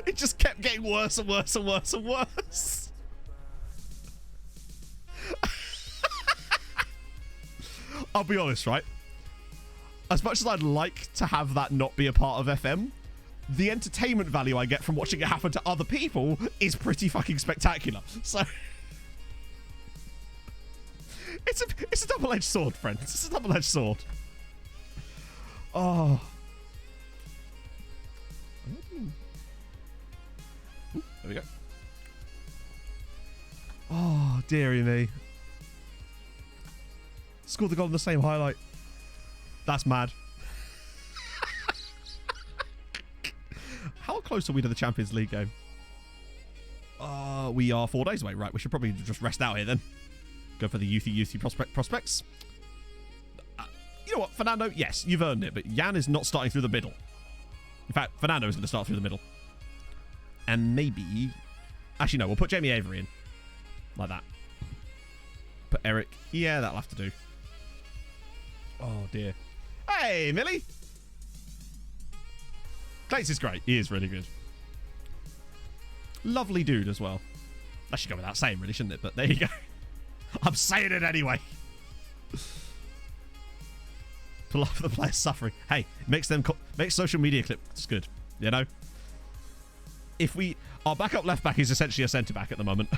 It just kept getting worse and worse and worse and worse. I'll be honest, right? As much as I'd like to have that not be a part of FM, the entertainment value I get from watching it happen to other people is pretty fucking spectacular. So it's a double-edged sword, friends. It's a double-edged sword. Oh. Ooh, there we go. Oh, dearie me. Scored the goal in the same highlight. That's mad. How close are we to the Champions League game? We are 4 days away. Right, we should probably just rest out here then. Go for the youthy prospects. You know what, Fernando? Yes, you've earned it, but Jan is not starting through the middle. In fact, Fernando is going to start through the middle. And maybe... Actually, no, we'll put Jamie Avery in. Like that. Put Eric. Yeah, that'll have to do. Oh, dear. Hey, Millie. Clates is great. He is really good. Lovely dude as well. That should go without saying, really, shouldn't it? But there you go. I'm saying it anyway. For love of the players suffering. Hey, makes social media clips good. You know? Our backup left back is essentially a centre back at the moment.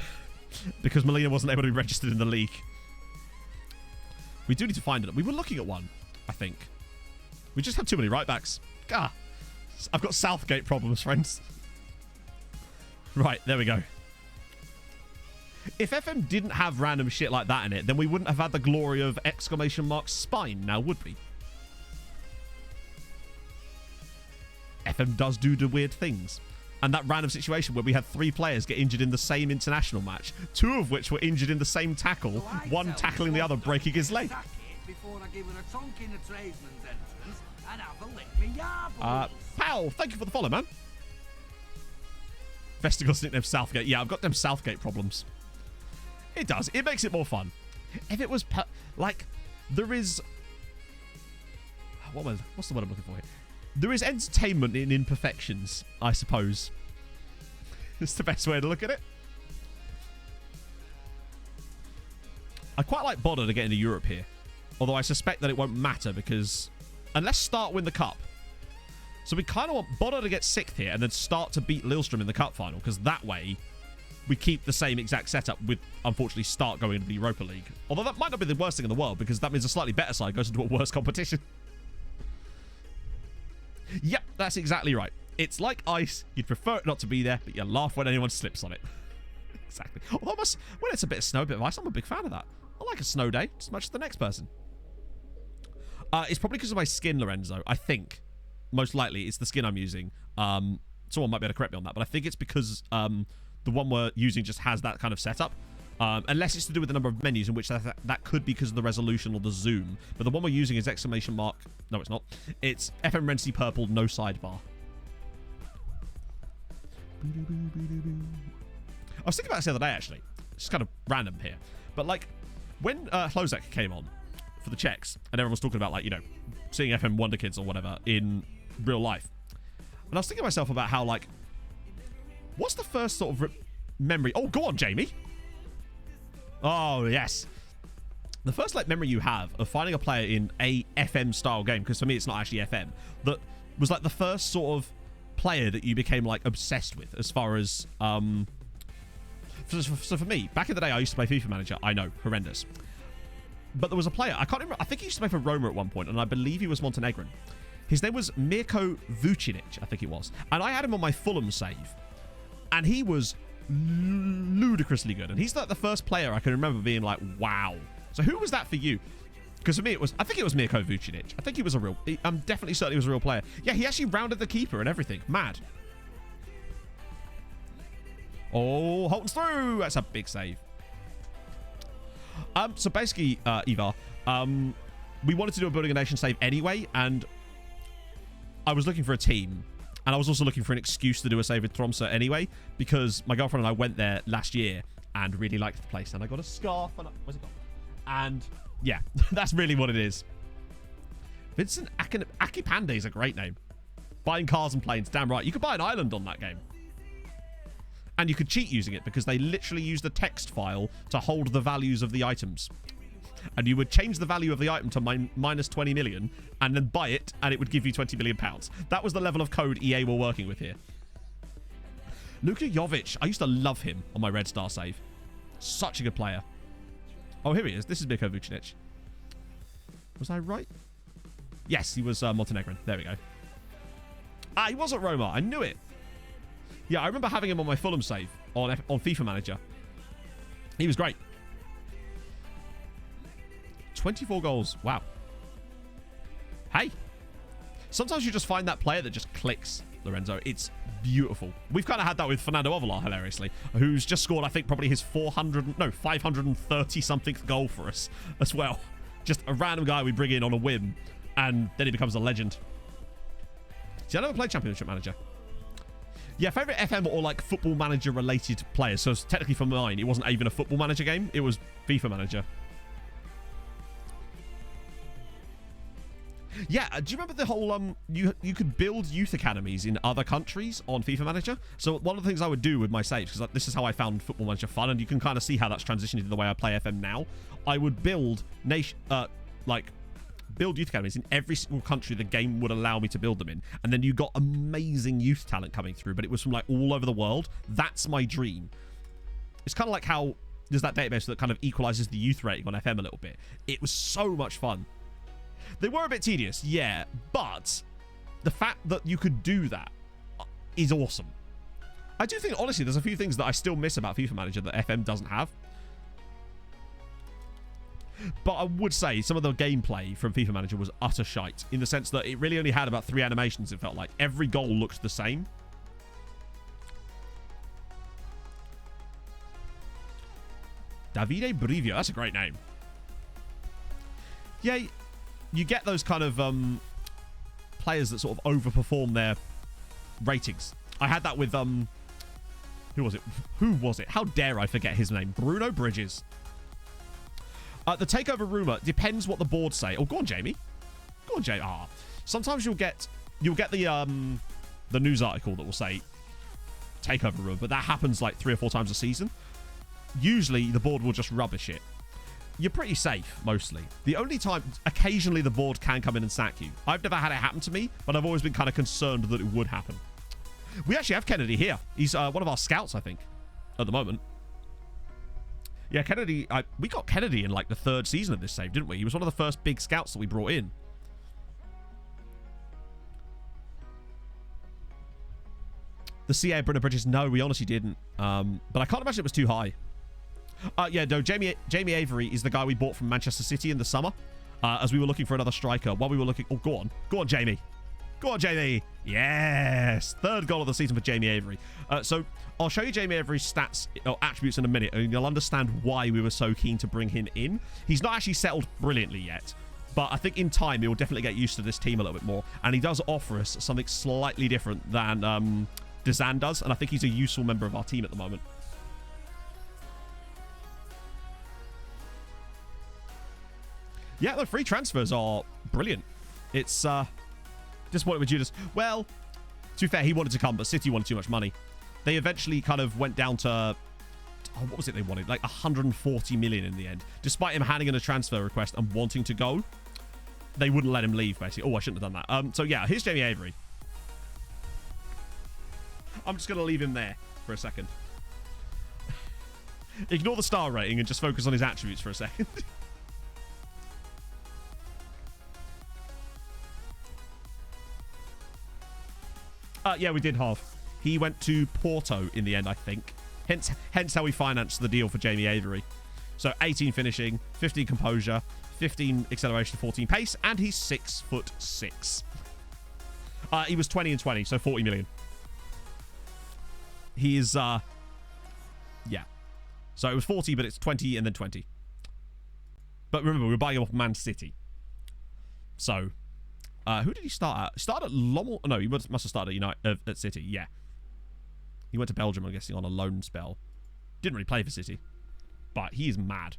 Because Molina wasn't able to be registered in the league. We do need to find it. We were looking at one, I think. We just have too many right backs. Gah. I've got Southgate problems, friends. Right, there we go. If FM didn't have random shit like that in it, then we wouldn't have had the glory of exclamation mark spine now, would we? FM does do the weird things. And that random situation where we had 3 players get injured in the same international match, 2 of which were injured in the same tackle, one tackling the other, breaking his leg. Pal, thank you for the follow, man. Vestigos nickname Southgate. Yeah, I've got them Southgate problems. It does. It makes it more fun. If it was like, there is... What's the word I'm looking for here? There is entertainment in imperfections, I suppose. It's the best way to look at it. I quite like Bodder to get into Europe here. Although I suspect that it won't matter because... Unless Start win the cup. So we kind of want Bodder to get 6th here and then Start to beat Lillestrøm in the cup final. Because that way, we keep the same exact setup with, unfortunately, Start going into the Europa League. Although that might not be the worst thing in the world because that means a slightly better side goes into a worse competition. Yep, that's exactly right. It's like ice. You'd prefer it not to be there, but you laugh when anyone slips on it. Exactly. Although when it's a bit of snow, a bit of ice, I'm a big fan of that. I like a snow day as much as the next person. It's probably because of my skin, Lorenzo. I think. Most likely, it's the skin I'm using. Someone might be able to correct me on that, but I think it's because the one we're using just has that kind of setup. Unless it's to do with the number of menus, in which that could be because of the resolution or the zoom. But the one we're using is exclamation mark. No, it's not. It's FM Rensi Purple, no sidebar. I was thinking about this the other day, actually. It's just kind of random here. But, like, when Hlozek came on for the Czechs, and everyone was talking about, like, you know, seeing FM Wonder Kids or whatever in real life. And I was thinking to myself about how, like, what's the first sort of memory... Oh, go on, Jamie. Oh, yes. The first, like, memory you have of finding a player in a FM-style game, because for me it's not actually FM, that was, like, the first sort of player that you became, like, obsessed with as far as... So for me, back in the day, I used to play FIFA Manager. I know, horrendous. But there was a player, I can't remember, I think he used to play for Roma at one point, and I believe he was Montenegrin. His name was Mirko Vucinic, I think it was. And I had him on my Fulham save. And he was ludicrously good. And he's like the first player I can remember being like, wow. So who was that for you? Because for me, I think it was Mirko Vucinic. I think he was a real, I'm definitely certain he was a real player. Yeah, he actually rounded the keeper and everything. Mad. Oh, Holton's through. That's a big save. So basically, Eva, we wanted to do a Building a Nation save anyway, and I was looking for a team, and I was also looking for an excuse to do a save with Tromso anyway, because my girlfriend and I went there last year and really liked the place, and I got a scarf, and where's it gone? And yeah, that's really what it is. Vincent Akipande is a great name. Buying cars and planes, damn right. You could buy an island on that game. And you could cheat using it because they literally use the text file to hold the values of the items. And you would change the value of the item to minus 20 million and then buy it and it would give you 20 million pounds. That was the level of code EA were working with here. Luka Jovic. I used to love him on my Red Star save. Such a good player. Oh, here he is. This is Mirko Vucinic. Was I right? Yes, he was Montenegrin. There we go. Ah, he was at Roma. I knew it. Yeah, I remember having him on my Fulham save on FIFA Manager. He was great. 24 goals. Wow. Hey. Sometimes you just find that player that just clicks, Lorenzo. It's beautiful. We've kind of had that with Fernando Ovalar, hilariously, who's just scored, I think, probably his 530-something goal for us as well. Just a random guy we bring in on a whim, and then he becomes a legend. See, I never played Championship Manager. Yeah, favourite FM or like Football Manager related players. So technically for mine, it wasn't even a Football Manager game. It was FIFA Manager. Yeah, do you remember the whole, you could build youth academies in other countries on FIFA Manager? So one of the things I would do with my saves, because this is how I found Football Manager fun, and you can kind of see how that's transitioned into the way I play FM now. I would build build youth academies in every single country the game would allow me to build them in, and then you got amazing youth talent coming through, but it was from like all over the world. That's my dream. It's kind of like how there's that database that kind of equalizes the youth rating on FM a little bit. It was so much fun. They were a bit tedious, yeah, but the fact that you could do that is awesome. I do think, honestly, there's a few things that I still miss about FIFA Manager that FM doesn't have. But I would say some of the gameplay from FIFA Manager was utter shite, in the sense that it really only had about 3 animations, it felt like. Every goal looked the same. Davide Brivio, that's a great name. Yeah, you get those kind of players that sort of overperform their ratings. I had that with who was it? Who was it? How dare I forget his name? Bruno Bridges. The takeover rumor depends what the board say. Oh, go on, Jamie. Go on, Jamie. Sometimes you'll get the news article that will say takeover rumor, but that happens like 3 or 4 times a season. Usually the board will just rubbish it. You're pretty safe, mostly. The only time, occasionally the board can come in and sack you. I've never had it happen to me, but I've always been kind of concerned that it would happen. We actually have Kennedy here. He's one of our scouts, I think, at the moment. Yeah, Kennedy, we got Kennedy in like the 3rd season of this save, didn't we? He was one of the first big scouts that we brought in. The CA Bruno Bridges, no, we honestly didn't. But I can't imagine it was too high. Yeah, no, Jamie Avery is the guy we bought from Manchester City in the summer, as we were looking for another striker. While we were looking... Oh, go on, Jamie. Go on, Jamie. Yes. 3rd goal of the season for Jamie Avery. So I'll show you Jamie Avery's stats or attributes in a minute, and you'll understand why we were so keen to bring him in. He's not actually settled brilliantly yet, but I think in time he will definitely get used to this team a little bit more, and he does offer us something slightly different than Dezan does, and I think he's a useful member of our team at the moment. Yeah, the free transfers are brilliant. It's disappointed with Judas. Well, to be fair, he wanted to come, but City wanted too much money. They eventually kind of went down to... Oh, what was it they wanted? Like 140 million in the end. Despite him handing in a transfer request and wanting to go, they wouldn't let him leave, basically. Oh, I shouldn't have done that. So, yeah, here's Jamie Avery. I'm just going to leave him there for a second. Ignore the star rating and just focus on his attributes for a second. Yeah, we did half. He went to Porto in the end, I think. Hence how we financed the deal for Jamie Avery. So 18 finishing, 15 composure, 15 acceleration, 14 pace, and he's 6'6". He was 20 and 20, so 40 million. He is, yeah. So it was 40, but it's 20 and then 20. But remember, we were buying him off Man City. So... who did he start at? Started at Lommel? No, he must have started at City. Yeah. He went to Belgium, I'm guessing, on a loan spell. Didn't really play for City. But he is mad.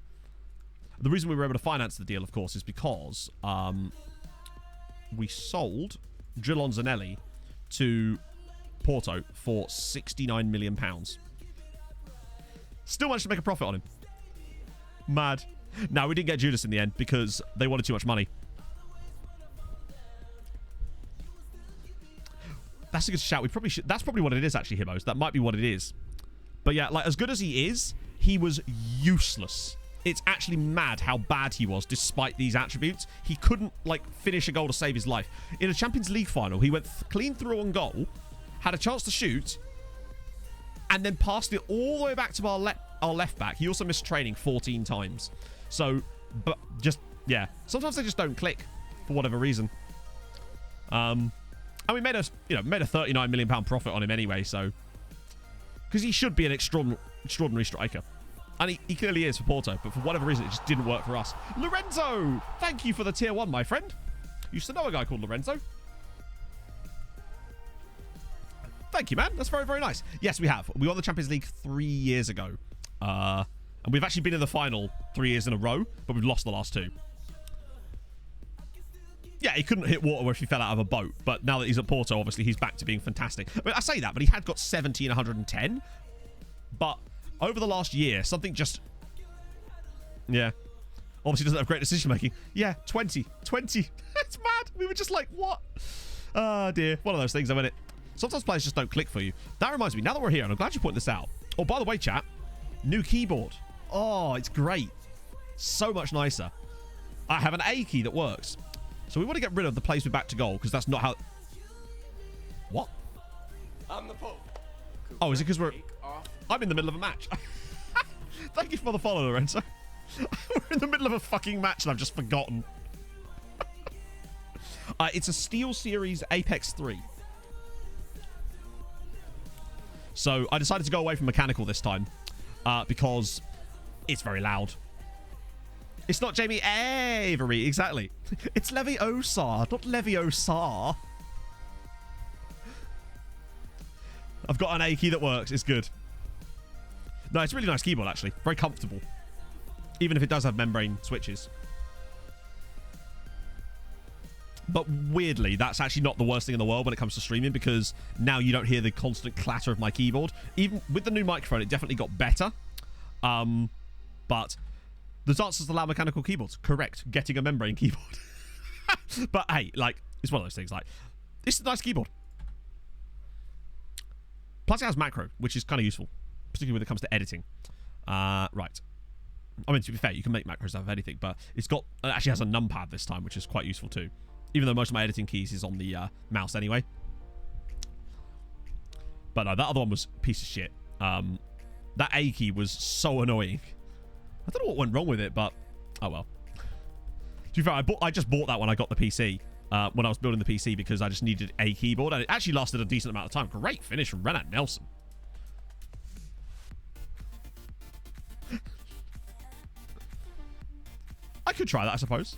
The reason we were able to finance the deal, of course, is because we sold Drilon Zanelli to Porto for £69 million. Still managed to make a profit on him. Mad. No, we didn't get Judas in the end because they wanted too much money. That's a good shout. We probably should. That's probably what it is, actually, Hibbos. That might be what it is. But yeah, like, as good as he is, he was useless. It's actually mad how bad he was, despite these attributes. He couldn't, like, finish a goal to save his life. In a Champions League final, he went clean through on goal, had a chance to shoot, and then passed it all the way back to our left back. He also missed training 14 times. So, but just, yeah. Sometimes they just don't click for whatever reason. And we made a £39 million profit on him anyway, so... Because he should be an extraordinary striker. And he clearly is for Porto, but for whatever reason, it just didn't work for us. Lorenzo! Thank you for the tier 1, my friend. Used to know a guy called Lorenzo. Thank you, man. That's very, very nice. Yes, we have. We won the Champions League 3 years ago. And we've actually been in the final 3 years in a row, but we've lost the last 2. Yeah, he couldn't hit water if he fell out of a boat. But now that he's at Porto, obviously, he's back to being fantastic. I mean, I say that, but he had got 70 and 110. But over the last year, something just... Yeah. Obviously doesn't have great decision-making. Yeah, 20. 20. It's mad. We were just like, what? Oh, dear. One of those things, isn't it? Sometimes players just don't click for you. That reminds me, now that we're here, and I'm glad you pointed this out. Oh, by the way, chat, new keyboard. Oh, it's great. So much nicer. I have an A key that works. So we want to get rid of the place with back to goal because that's not how... What? I'm the Pope. Oh, is it because I'm in the middle of a match. Thank you for the follow, Lorenzo. We're in the middle of a fucking match and I've just forgotten. It's a Steel Series Apex 3. So I decided to go away from mechanical this time because it's very loud. It's not Jamie Avery, exactly. It's Leviosa, not Leviosa. I've got an A key that works. It's good. No, it's a really nice keyboard, actually. Very comfortable. Even if it does have membrane switches. But weirdly, that's actually not the worst thing in the world when it comes to streaming because now you don't hear the constant clatter of my keyboard. Even with the new microphone, it definitely got better. But the answers allow mechanical keyboards. Correct. Getting a membrane keyboard. But hey, like, it's one of those things. Like, it's a nice keyboard. Plus, it has macro, which is kind of useful, particularly when it comes to editing. Right. I mean, to be fair, you can make macros out of anything, but it actually has a numpad this time, which is quite useful too. Even though most of my editing keys is on the mouse anyway. But no, that other one was a piece of shit. That A key was so annoying. I don't know what went wrong with it, but oh well. To be fair, I just bought that when I got the PC. When I was building the PC because I just needed a keyboard. And it actually lasted a decent amount of time. Great finish from Renat Nelson. I could try that, I suppose.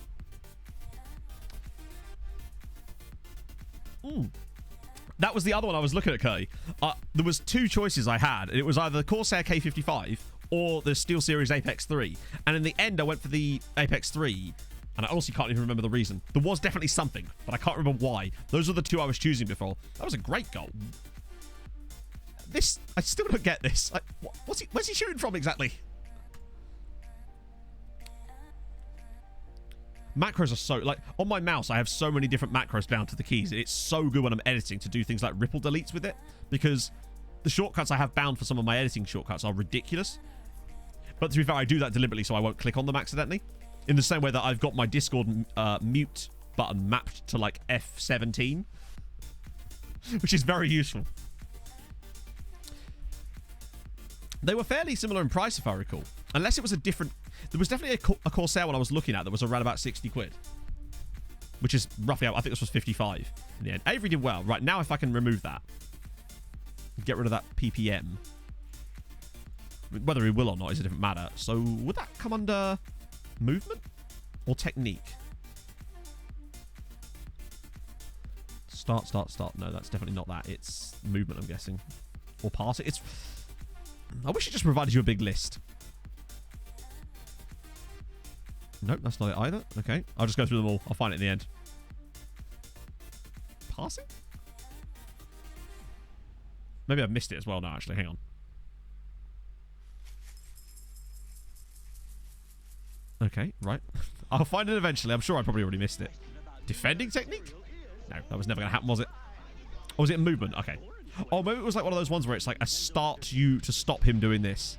That was the other one I was looking at, Curry. There was two choices I had. It was either the Corsair K55 or the SteelSeries Apex 3. And in the end, I went for the Apex 3. And I honestly can't even remember the reason. There was definitely something, but I can't remember why. Those were the two I was choosing before. That was a great goal. I still don't get this. Where's he shooting from exactly? Macros are so, like, on my mouse, I have so many different macros down to the keys. It's so good when I'm editing to do things like ripple deletes with it because the shortcuts I have bound for some of my editing shortcuts are ridiculous. But to be fair, I do that deliberately so I won't click on them accidentally. In the same way that I've got my Discord mute button mapped to like F17, which is very useful. They were fairly similar in price, if I recall. Unless it was a different... There was definitely a Corsair one I was looking at that was around about 60 quid. Which is roughly... I think this was 55 in the end. Avery did well. Right, now if I can remove that. Get rid of that PPM. Whether he will or not is a different matter. So, would that come under... movement? Or technique? Start. No, that's definitely not that. It's movement, I'm guessing. Or passing. It's... I wish it just provided you a big list. Nope, that's not it either. Okay, I'll just go through them all. I'll find it in the end. Passing? Maybe I've missed it as well now, actually. Hang on. Okay, right. I'll find it eventually. I'm sure I probably already missed it. Defending technique? No, that was never going to happen, was it? Or was it movement? Okay. Oh, maybe it was like one of those ones where it's like, I start you to stop him doing this.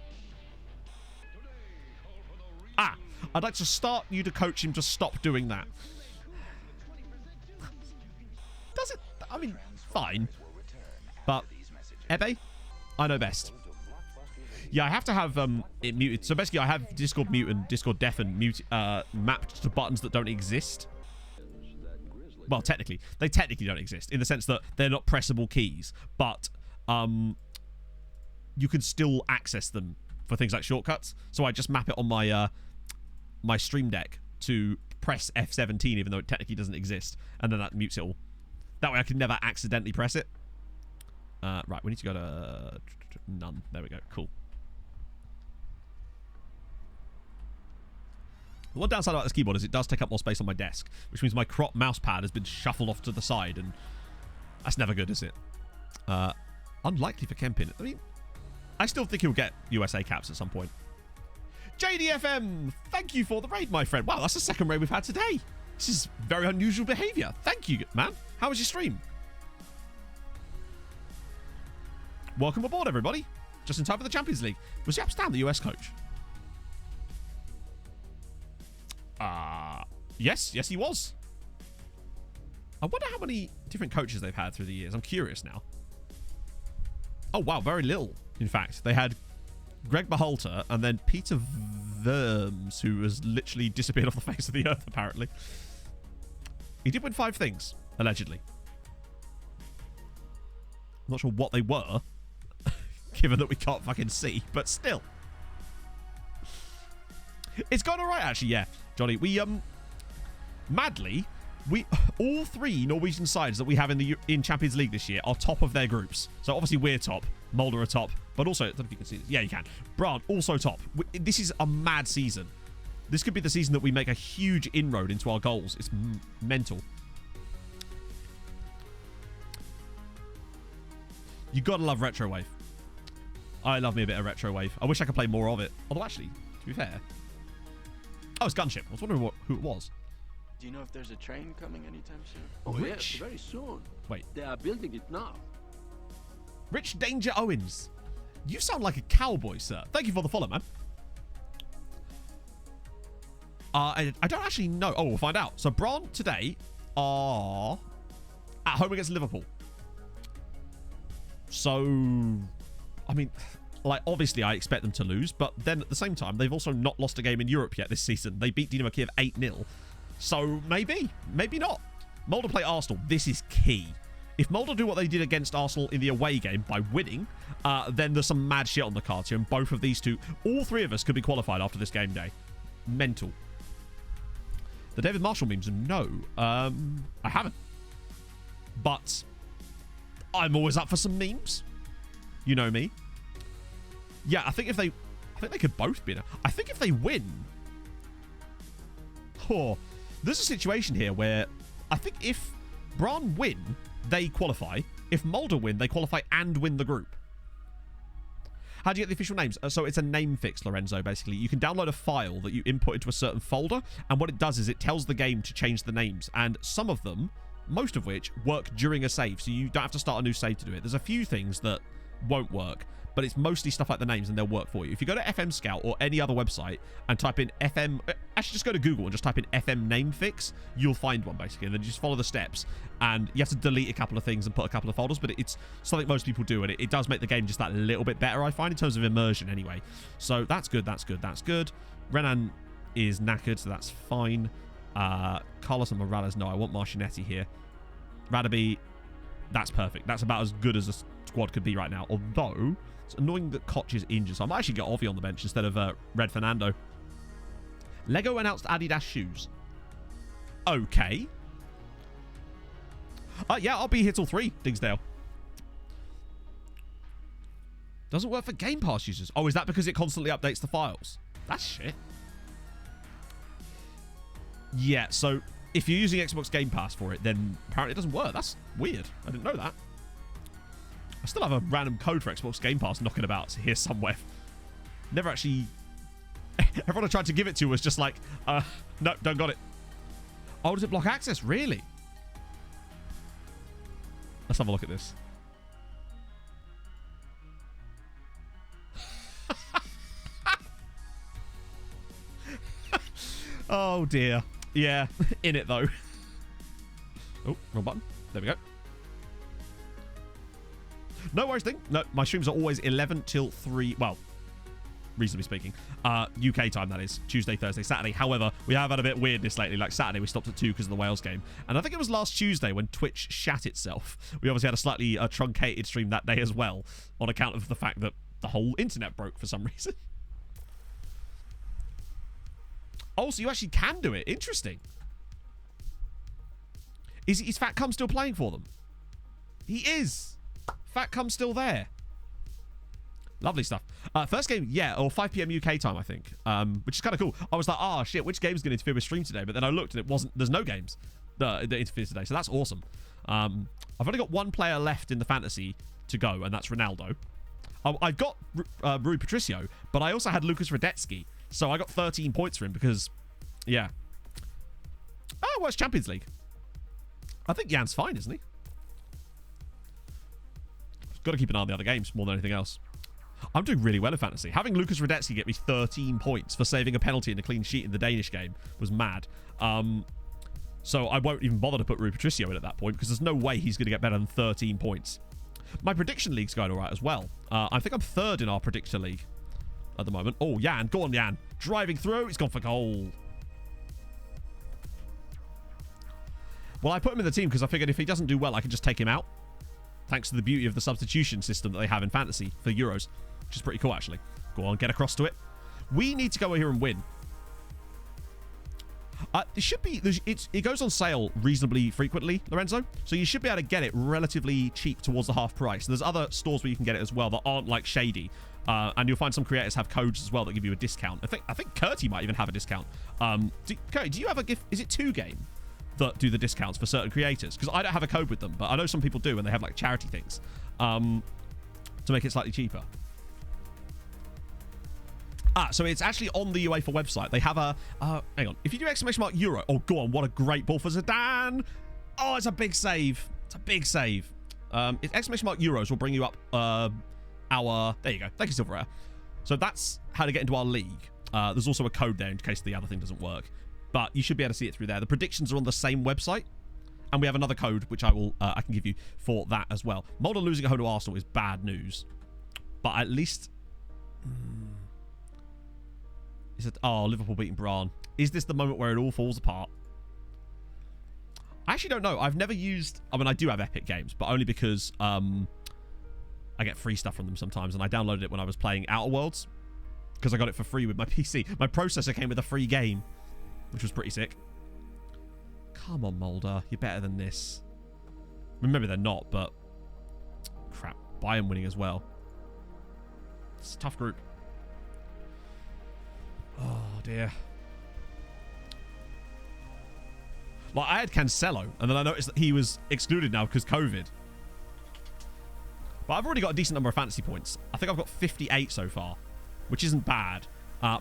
Ah! I'd like to start you to coach him to stop doing that. Does it? I mean, fine. But, Ebe, I know best. Yeah, I have to have it muted. So basically, I have Discord mute and Discord deafen mapped to buttons that don't exist. Well, technically. They technically don't exist in the sense that they're not pressable keys. But you can still access them for things like shortcuts. So I just map it on my my Stream Deck to press F17 even though it technically doesn't exist. And then that mutes it all. That way I can never accidentally press it. Right, we need to go to none. There we go. Cool. The one downside about this keyboard is it does take up more space on my desk, which means my crop mouse pad has been shuffled off to the side, and that's never good, is it? Unlikely for Kempin. I mean, I still think he'll get USA caps at some point. JDFM, thank you for the raid, my friend. Wow, that's the second raid we've had today. This is very unusual behavior. Thank you, man. How was your stream? Welcome aboard, everybody. Just in time for the Champions League. Was Jaap Stam the US coach? Yes, he was. I wonder how many different coaches they've had through the years. I'm curious now. Oh, wow, very little, in fact. They had Greg Berhalter and then Peter Verms, who has literally disappeared off the face of the earth, apparently. He did win 5 things, allegedly. I'm not sure what they were, given that we can't fucking see, but still. It's gone all right, actually, yeah, Johnny. We, madly, all 3 Norwegian sides that we have in Champions League this year are top of their groups. So obviously we're top, Molde are top, but also, I don't know if you can see this. Yeah, you can. Brann, also top. This is a mad season. This could be the season that we make a huge inroad into our goals. It's mental. You gotta love Retro Wave. I love me a bit of Retro Wave. I wish I could play more of it. Although actually, to be fair... Oh, it's Gunship. I was wondering who it was. Do you know if there's a train coming anytime soon? Oh, Rich? yes, very soon. Wait. They are building it now. Rich Danger Owens. You sound like a cowboy, sir. Thank you for the follow, man. I don't actually know. Oh, we'll find out. So, Brann today are at home against Liverpool. So, I mean, like, obviously I expect them to lose, but then at the same time, they've also not lost a game in Europe yet this season. They beat Dynamo Kiev 8-0. So, maybe not. Molde play Arsenal. This is key. If Molde do what they did against Arsenal in the away game by winning, then there's some mad shit on the cards here, and both of these two, all 3 of us could be qualified after this game day. Mental. The David Marshall memes, no. I haven't. But I'm always up for some memes. You know me. Yeah, I think they could both be. I think if they win... Oh, there's a situation here where I think if Brann win, they qualify. If Molde win, they qualify and win the group. How do you get the official names? So it's a name fix, Lorenzo, basically. You can download a file that you input into a certain folder, and what it does is it tells the game to change the names, and some of them, most of which, work during a save, so you don't have to start a new save to do it. There's a few things that won't work, but it's mostly stuff like the names, and they'll work for you. If you go to FM Scout or any other website and type in FM... Actually, just go to Google and just type in FM name fix, you'll find one, basically, and then you just follow the steps, and you have to delete a couple of things and put a couple of folders, but it's something most people do, and it does make the game just that little bit better, I find, in terms of immersion, anyway. So that's good, that's good, that's good. Renan is knackered, so that's fine. Carlos and Morales, no, I want Marcinetti here. Radaby, that's perfect. That's about as good as a squad could be right now, although... It's annoying that Koch is injured, so I might actually get Ovi on the bench instead of Red Fernando. Lego announced Adidas shoes. Okay. Yeah, I'll be here till 3, Digsdale. Doesn't work for Game Pass users. Oh, is that because it constantly updates the files? That's shit. Yeah, so if you're using Xbox Game Pass for it, then apparently it doesn't work. That's weird. I didn't know that. I still have a random code for Xbox Game Pass knocking about here somewhere. Never actually... Everyone I tried to give it to was just like, no, don't got it. Oh, does it block access? Really? Let's have a look at this. Oh, dear. Yeah, in it, though. Oh, wrong button. There we go. No worries thing. No, my streams are always 11 till 3. Well, reasonably speaking. UK time, that is. Tuesday, Thursday, Saturday. However, we have had a bit of weirdness lately. Like Saturday, we stopped at 2 because of the Wales game. And I think it was last Tuesday when Twitch shat itself. We obviously had a slightly truncated stream that day as well, on account of the fact that the whole internet broke for some reason. Oh, so you actually can do it. Interesting. Is Fat Cum still playing for them? He is. Fat Cum's still there. Lovely stuff. First game, yeah, or 5 p.m. UK time, I think, which is kind of cool. I was like, oh, shit, which game's going to interfere with stream today? But then I looked and it wasn't. There's no games that interfere today, so that's awesome. I've only got one player left in the fantasy to go, and that's Ronaldo. I've got Rui Patricio, but I also had Lucas Radetsky, so I got 13 points for him because, yeah. Oh, well, it's Champions League. I think Jan's fine, isn't he? Got to keep an eye on the other games more than anything else. I'm doing really well in fantasy. Having Lucas Radetsky get me 13 points for saving a penalty and a clean sheet in the Danish game was mad. So I won't even bother to put Rui Patricio in at that point because there's no way he's going to get better than 13 points. My prediction league's going all right as well. I think I'm third in our prediction league at the moment. Oh, Jan. Go on, Jan. Driving through. He's gone for goal. Well, I put him in the team because I figured if he doesn't do well, I can just take him out. Thanks to the beauty of the substitution system that they have in fantasy for Euros, which is pretty cool, actually. Go on, get across to it. We need to go here and win. It should be... It goes on sale reasonably frequently, Lorenzo. So you should be able to get it relatively cheap towards the half price. There's other stores where you can get it as well that aren't like shady. And you'll find some creators have codes as well that give you a discount. I think Curty might even have a discount. Curty, do you have a gift? Is it 2Game that do the discounts for certain creators? Because I don't have a code with them, but I know some people do, and they have like charity things to make it slightly cheaper. So it's actually on the UEFA website. They have a... hang on. If you do ! Euro... Oh, go on. What a great ball for Zidane. Oh, it's a big save. It's a big save. It's ! Euros will bring you up our... There you go. Thank you, Silverware. So that's how to get into our league. There's also a code there in case the other thing doesn't work. But you should be able to see it through there. The predictions are on the same website. And we have another code, which I can give you for that as well. Mulder losing at home to Arsenal is bad news. But at least... Is it, oh, Liverpool beating Bran. Is this the moment where it all falls apart? I actually don't know. I've never used... I mean, I do have Epic Games, but only because I get free stuff from them sometimes, and I downloaded it when I was playing Outer Worlds because I got it for free with my PC. My processor came with a free game, which was pretty sick. Come on, Mulder. You're better than this. I mean, maybe they're not, but... Crap. Bayern winning as well. It's a tough group. Oh, dear. Like, I had Cancelo, and then I noticed that he was excluded now because COVID. But I've already got a decent number of fantasy points. I think I've got 58 so far, which isn't bad.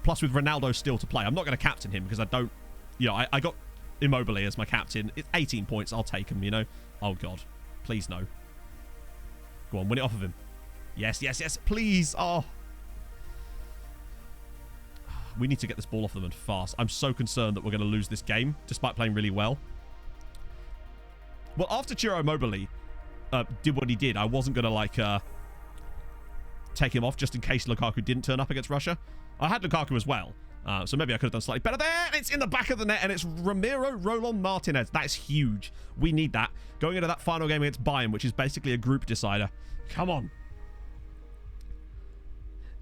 Plus, with Ronaldo still to play, I'm not going to captain him because I don't... You know, I got Immobile as my captain. It's 18 points. I'll take him, you know. Oh, God. Please, no. Go on, win it off of him. Yes, yes, yes. Please. Oh. We need to get this ball off them and fast. I'm so concerned that we're going to lose this game, despite playing really well. Well, after Ciro Immobile did what he did, I wasn't going to, like, take him off just in case Lukaku didn't turn up against Russia. I had Lukaku as well, so maybe I could have done slightly better there. And it's in the back of the net, and it's Ramiro Roland Martinez. That is huge. We need that. Going into that final game against Bayern, which is basically a group decider. Come on.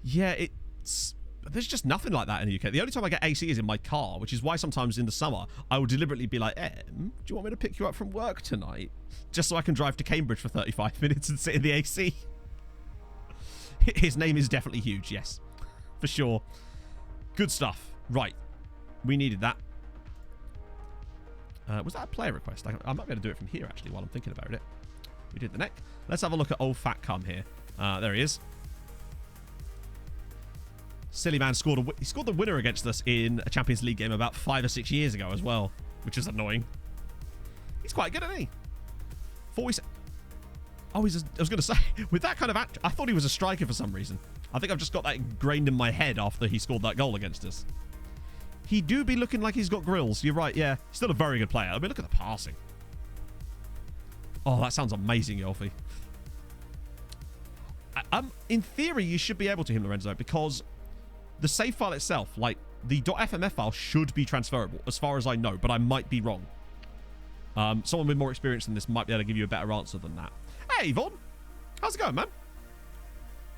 Yeah, it's... There's just nothing like that in the UK. The only time I get AC is in my car, which is why sometimes in the summer I will deliberately be like, do you want me to pick you up from work tonight? Just so I can drive to Cambridge for 35 minutes and sit in the AC. His name is definitely huge, yes. For sure. Good stuff. Right. We needed that. Was that a player request? I might be able to do it from here, actually, while I'm thinking about it. We did the neck. Let's have a look at old Fat Cum here. There he is. Silly man scored the winner against us in a Champions League game about 5 or 6 years ago as well, which is annoying. He's quite good, isn't he? Oh, I was going to say, with that kind of I thought he was a striker for some reason. I think I've just got that ingrained in my head after he scored that goal against us. He do be looking like he's got grills. You're right, yeah. Still a very good player. I mean, look at the passing. Oh, that sounds amazing, Yolfi. In theory, you should be able to him, Lorenzo, because... The save file itself, like, the .fmf file should be transferable, as far as I know, but I might be wrong. Someone with more experience than this might be able to give you a better answer than that. Hey, Yvonne! How's it going, man?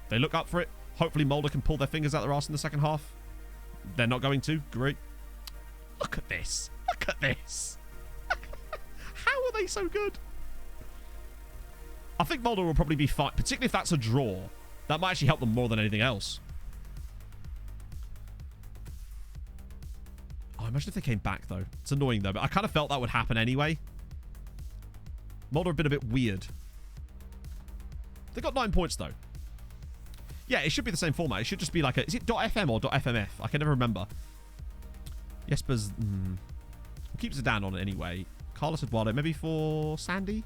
They look up for it. Hopefully Mulder can pull their fingers out their arse in the second half. They're not going to. Great. Look at this. Look at this. How are they so good? I think Mulder will probably be fine, particularly if that's a draw. That might actually help them more than anything else. Oh, imagine if they came back, though. It's annoying, though, but I kind of felt that would happen anyway. Mulder have been a bit weird. They got 9 points, though. Yeah, it should be the same format. It should just be like a... Is it .fm or .fmf? I can never remember. Jesper's... We'll keep Zidane on it anyway. Carlos Eduardo, maybe for Sandy?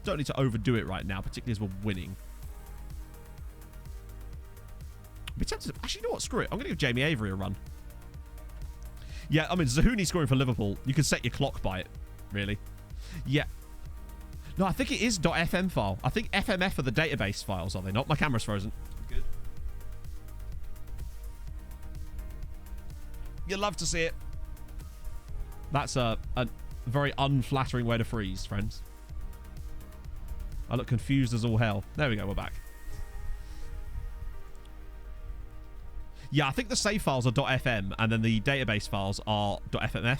Don't need to overdo it right now, particularly as we're winning. be tempted to, actually, you know what? Screw it. I'm going to give Jamie Avery a run. Yeah, I mean, Zahuni scoring for Liverpool. You can set your clock by it, really. Yeah. No, I think it is .fm file. I think FMF are the database files, are they not? My camera's frozen. Good. You'd love to see it. That's a very unflattering way to freeze, friends. I look confused as all hell. There we go, we're back. Yeah, I think the save files are .fm and then the database files are .fmf.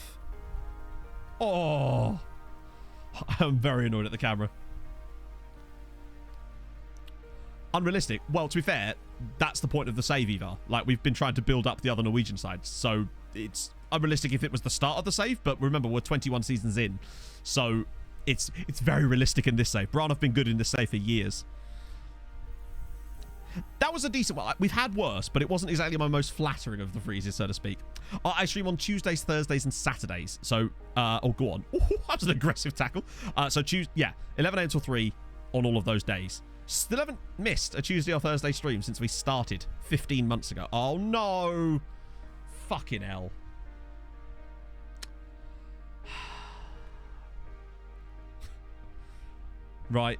Oh, I'm very annoyed at the camera. Unrealistic. Well, to be fair, that's the point of the save eval. Like, we've been trying to build up the other Norwegian sides, so it's unrealistic if it was the start of the save, but remember, we're 21 seasons in, so it's very realistic in this save. Brann have been good in this save for years. That was a decent one. We've had worse, but it wasn't exactly my most flattering of the freezes, so to speak. I stream on Tuesdays, Thursdays, and Saturdays. So, oh, go on. Ooh, that was an aggressive tackle. So, 11 a.m. till 3 on all of those days. Still haven't missed a Tuesday or Thursday stream since we started 15 months ago. Oh, no. Fucking hell. Right.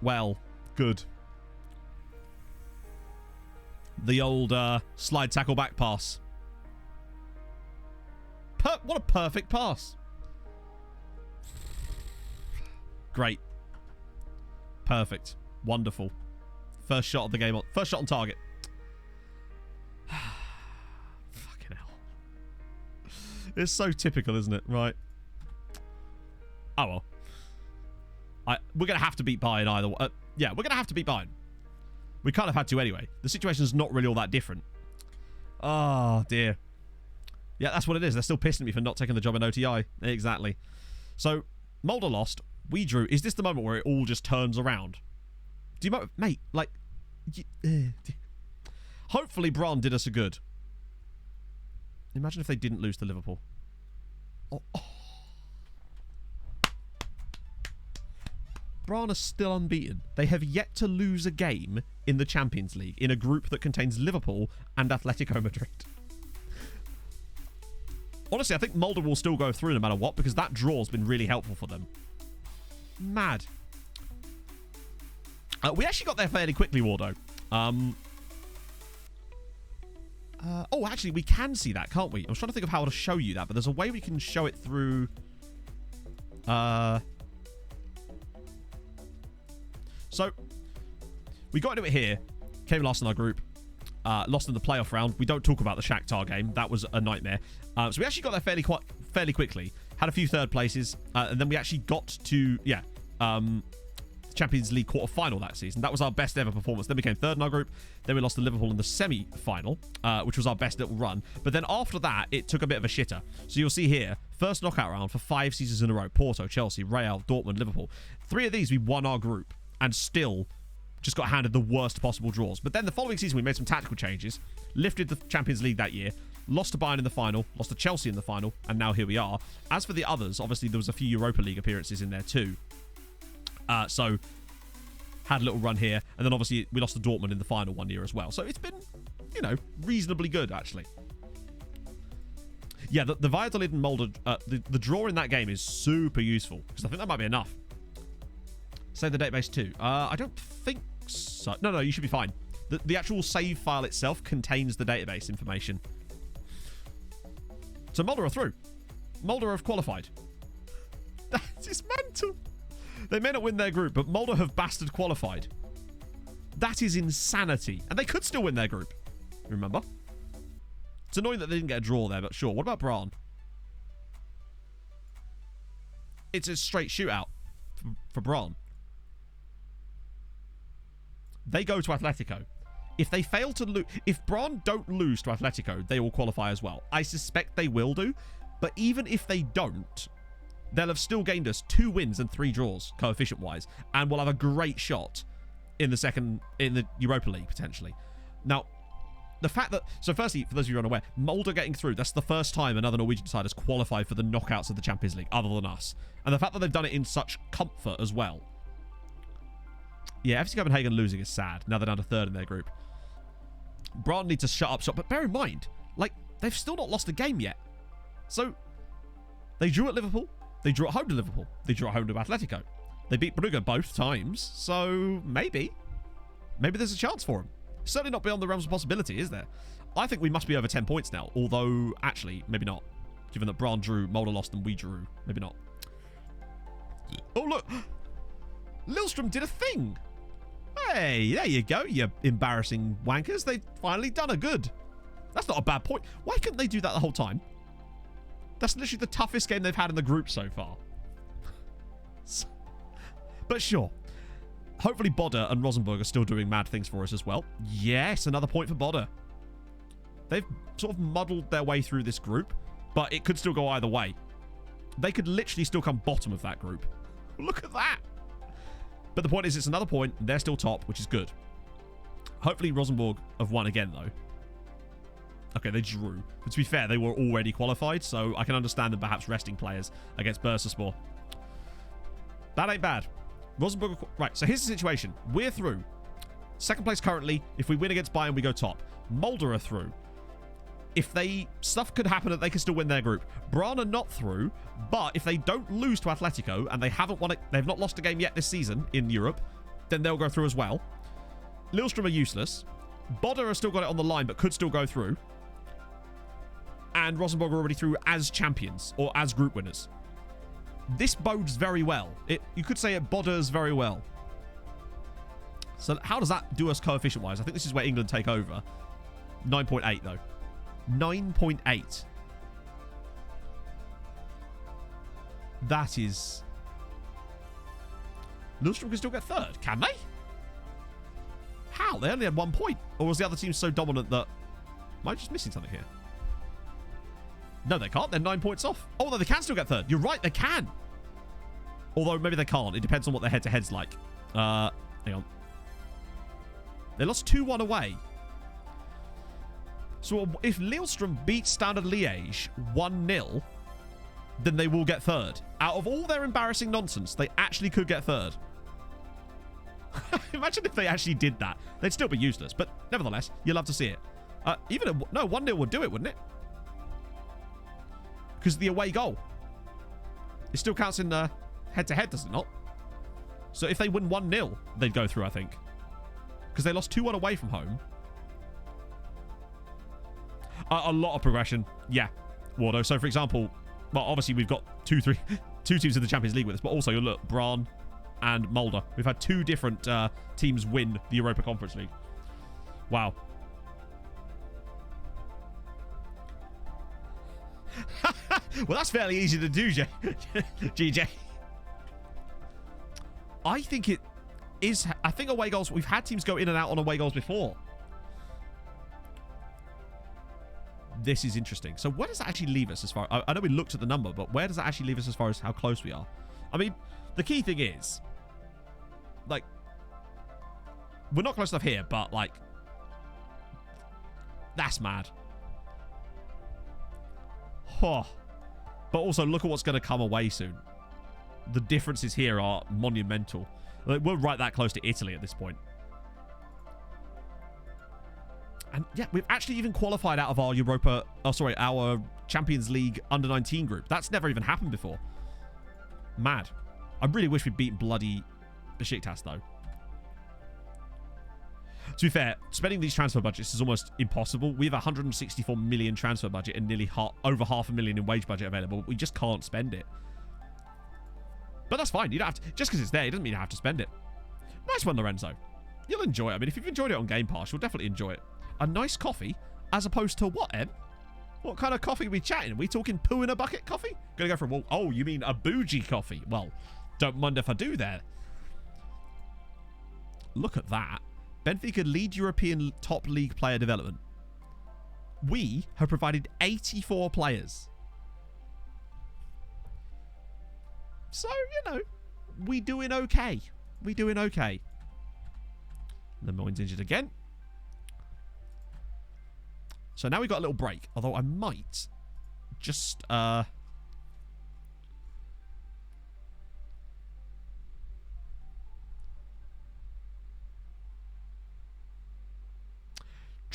Well, good. The old slide tackle back pass. What a perfect pass. Great. Perfect. Wonderful. First shot of the game. First shot on target. Fucking hell. It's so typical, isn't it? Right. Oh, well. We're going to have to beat Bayern either way. Yeah, we're going to have to beat Bayern. We kind of had to anyway. The situation's not really all that different. Oh, dear. Yeah, that's what it is. They're still pissing at me for not taking the job in OTI. Exactly. So, Mulder lost. We drew. Is this the moment where it all just turns around? Do you... Mate, like... Hopefully, Brann did us a good. Imagine if they didn't lose to Liverpool. Oh. Brann are still unbeaten. They have yet to lose a game in the Champions League in a group that contains Liverpool and Atletico Madrid. Honestly, I think Mulder will still go through no matter what because that draw's been really helpful for them. Mad. We actually got there fairly quickly, Wardo. Oh, actually, we can see that, can't we? I was trying to think of how to show you that, but there's a way we can show it through... So, we got into it here. Came last in our group. Lost in the playoff round. We don't talk about the Shakhtar game. That was a nightmare. So we actually got there fairly quickly. Had a few third places. And then we actually got to, Champions League quarter-final that season. That was our best ever performance. Then we came third in our group. Then we lost to Liverpool in the semi-final, which was our best little run. But then after that, it took a bit of a shitter. So you'll see here, first knockout round for 5 seasons in a row. Porto, Chelsea, Real, Dortmund, Liverpool. 3 of these, we won our group. And still just got handed the worst possible draws. But then the following season, we made some tactical changes, lifted the Champions League that year, lost to Bayern in the final, lost to Chelsea in the final, and now here we are. As for the others, obviously there was a few Europa League appearances in there too. So, had a little run here, and then obviously we lost to Dortmund in the final one year as well. So it's been, reasonably good, actually. Yeah, the Valladolid and Mulder, the draw in that game is super useful, because I think that might be enough. Save the database too. I don't think so. No, you should be fine. The actual save file itself contains the database information. So Mulder are through. Mulder have qualified. That is mental. They may not win their group, but Mulder have bastard qualified. That is insanity. And they could still win their group. Remember? It's annoying that they didn't get a draw there, but sure. What about Brann? It's a straight shootout for Brann. They go to Atletico. If they fail to lose... If Brann don't lose to Atletico, they will qualify as well. I suspect they will do. But even if they don't, they'll have still gained us 2 wins and 3 draws, coefficient-wise. And we'll have a great shot in the Europa League, potentially. Now, the fact that... So firstly, for those of you who are unaware, Mulder getting through, that's the first time another Norwegian side has qualified for the knockouts of the Champions League, other than us. And the fact that they've done it in such comfort as well. Yeah, FC Copenhagen losing is sad. Now they're down to 3rd in their group. Brann need to shut up shop. But bear in mind, like, they've still not lost a game yet. So, they drew at Liverpool. They drew at home to Liverpool. They drew at home to Atletico. They beat Brugge both times. So, maybe there's a chance for them. Certainly not beyond the realms of possibility, is there? I think we must be over 10 points now. Although, actually, maybe not. Given that Brann drew, Mulder lost, and we drew. Maybe not. Oh, look. Lillstrom did a thing. Hey, there you go, you embarrassing wankers. They've finally done a good. That's not a bad point. Why couldn't they do that the whole time? That's literally the toughest game they've had in the group so far. But sure. Hopefully Bodder and Rosenborg are still doing mad things for us as well. Yes, another point for Bodder. They've sort of muddled their way through this group, but it could still go either way. They could literally still come bottom of that group. Look at that. But the point is, it's another point. They're still top, which is good. Hopefully Rosenborg have won again, though. Okay, they drew. But to be fair, they were already qualified, so I can understand them perhaps resting players against Bursaspor. That ain't bad. Rosenborg... Right, so here's the situation. We're through. Second place currently. If we win against Bayern, we go top. Mulder are through. If they... Stuff could happen that they can still win their group. Brann are not through, but if they don't lose to Atletico, and they haven't won it... They've not lost a game yet this season in Europe, then they'll go through as well. Lillstrom are useless. Bodder have still got it on the line, but could still go through. And Rosenborg are already through as champions, or as group winners. This bodes very well. You could say it bodders very well. So how does that do us coefficient-wise? I think this is where England take over. 9.8, though. 9.8. That is... Lillstrom can still get third. Can they? How? They only had 1 point. Or was the other team so dominant that... Am I just missing something here? No, they can't. They're 9 points off. Oh, no, they can still get third. You're right, they can. Although, maybe they can't. It depends on what their head-to-head's like. Hang on. They lost 2-1 away. So, if Lillstrom beats Standard Liège 1-0, then they will get third. Out of all their embarrassing nonsense, they actually could get third. Imagine if they actually did that. They'd still be useless. But, nevertheless, you'll love to see it. No, 1-0 would do it, wouldn't it? Because the away goal. It still counts in the head-to-head, does it not? So if they win 1-0, they'd go through, I think. Because they lost 2-1 away from home. A lot of progression. Yeah, Wardo. So, for example, well, obviously we've got two teams in the Champions League with us, but also, look, Brann and Mulder. We've had two different teams win the Europa Conference League. Wow. Well, that's fairly easy to do, GJ. I think it is... I think away goals... We've had teams go in and out on away goals before. This is interesting. So where does that actually leave us as far... I know we looked at the number, but where does that actually leave us as far as how close we are? I mean, the key thing is... Like... We're not close enough here, but, like... That's mad. Oh. But also, look at what's going to come away soon. The differences here are monumental. Like, we're right that close to Italy at this point. And yeah, we've actually even qualified out of our our Champions League under-19 group. That's never even happened before. Mad. I really wish we'd beaten bloody Besiktas, though. To be fair, spending these transfer budgets is almost impossible. We have a 164 million transfer budget and nearly over $500,000 in wage budget available. We just can't spend it. But that's fine. You don't have to. Just because it's there, it doesn't mean you have to spend it. Nice one, Lorenzo. You'll enjoy it. I mean, if you've enjoyed it on Game Pass, you'll definitely enjoy it. A nice coffee, as opposed to what, Em? What kind of coffee are we chatting? Are we talking poo in a bucket coffee? Gonna go for a walk. Oh, you mean a bougie coffee? Well, don't mind if I do there. Look at that. Benfica lead European top league player development. We have provided 84 players. So, you know, we doing okay. We doing okay. Lemoyne's injured again. So now we've got a little break. Although I might just...